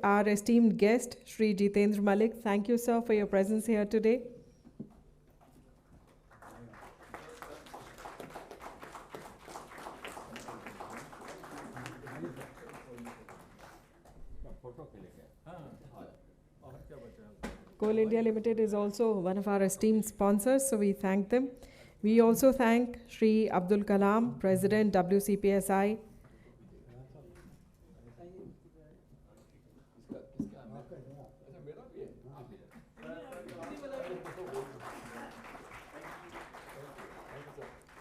our esteemed guest, Shri Jitendra Malik. Thank you, sir, for your presence here today. Coal India Limited is also one of our esteemed sponsors, so we thank them. We also thank Shri Abdul Kalam, President WCPSI.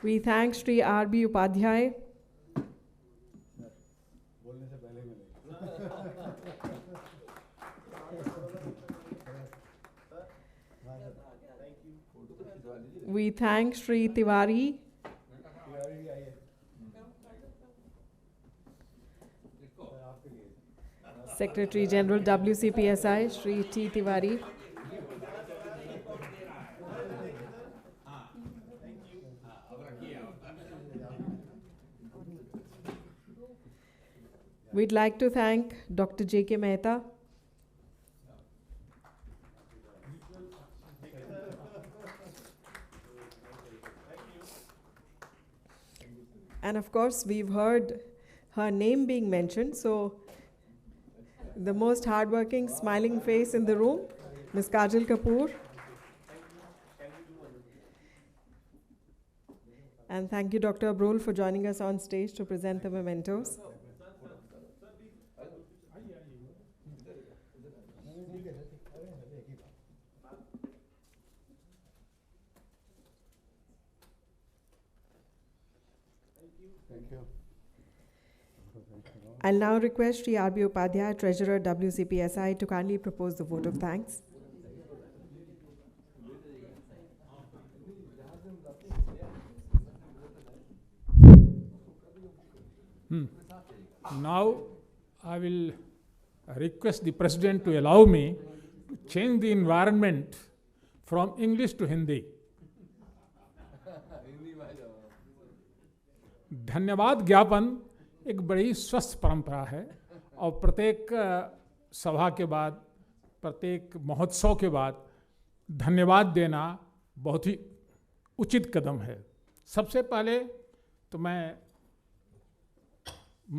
We thank Shri R.B. Upadhyay. We thank Shri Tiwari. Secretary General WCPSI, Shri T. Tiwari. We'd like to thank Dr. J.K. Mehta. And of course, we've heard her name being mentioned, so the most hardworking, smiling face in the room, Ms. Kajal Kapoor. And thank you, Dr. Abrol, for joining us on stage to present the mementos. Thank you. I'll now request Shri R.B. Upadhyay, Treasurer WCPSI, to kindly propose the vote of thanks. Now, I will request the President to allow me to change the environment from English to Hindi. धन्यवाद ज्ञापन एक बड़ी स्वस्थ परंपरा है और प्रत्येक सभा के बाद, प्रत्येक महोत्सव के बाद धन्यवाद देना बहुत ही उचित कदम है। सबसे पहले तो मैं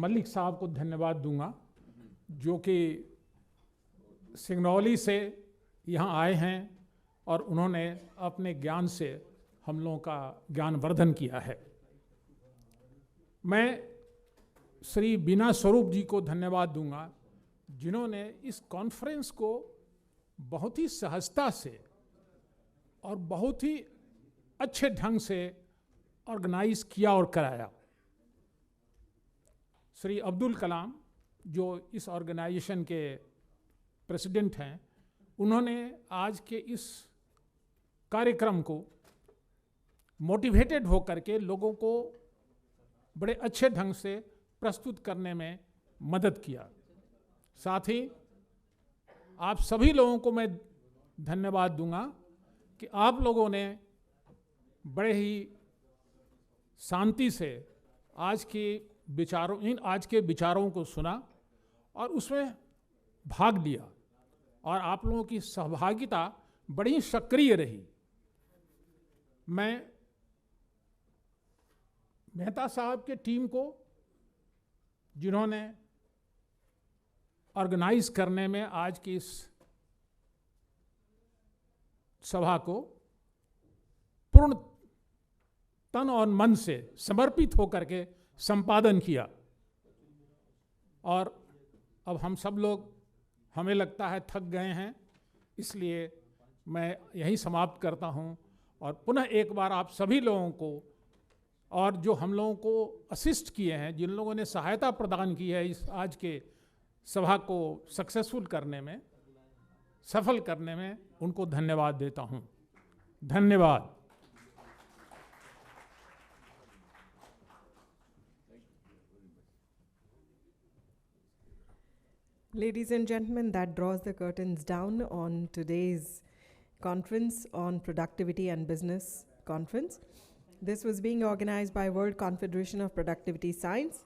मलिक साहब को धन्यवाद दूंगा जो कि सिंगरौली से यहाँ आए हैं और उन्होंने अपने ज्ञान से हम लोगों का ज्ञानवर्धन किया है। मैं श्री बीना स्वरूप जी को धन्यवाद दूंगा जिन्होंने इस कॉन्फ्रेंस को बहुत ही सहजता से और बहुत ही अच्छे ढंग से ऑर्गेनाइज किया और कराया। श्री अब्दुल कलाम जो इस ऑर्गेनाइजेशन के प्रेसिडेंट हैं, उन्होंने आज के इस कार्यक्रम को मोटिवेटेड होकर के लोगों को बड़े अच्छे ढंग से प्रस्तुत करने में मदद किया। साथ ही आप सभी लोगों को मैं धन्यवाद दूंगा कि आप लोगों ने बड़े ही शांति से आज के विचारों को सुना और उसमें भाग लिया और आप लोगों की सहभागिता बड़ी सक्रिय रही। मैं मेहता साहब के टीम को जिन्होंने ऑर्गेनाइज करने में आज की इस सभा को पूर्ण तन और मन से समर्पित होकर के संपादन किया, और अब हम सब लोग हमें लगता है थक गए हैं, इसलिए मैं यही समाप्त करता हूं और पुनः एक बार आप सभी लोगों को और जो हम लोगों को असिस्ट किए हैं, जिन लोगों ने सहायता प्रदान की है इस आज के सभा को सक्सेसफुल करने में, सफल करने में, उनको धन्यवाद देता हूं। धन्यवाद। Ladies and gentlemen, that draws the curtains down on today's conference on Productivity and Business Conference. This was being organized by World Confederation of Productivity Science.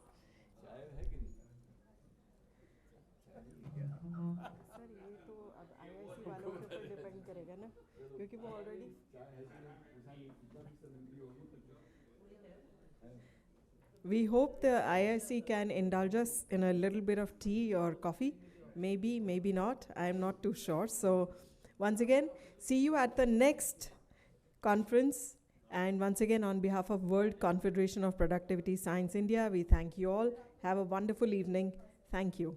We hope the IIC can indulge us in a little bit of tea or coffee. Maybe, maybe not. I am not too sure. So Once again, see you at the next conference. And once again, on behalf of World Confederation of Productivity Science India, we thank you all. Have a wonderful evening. Thank you.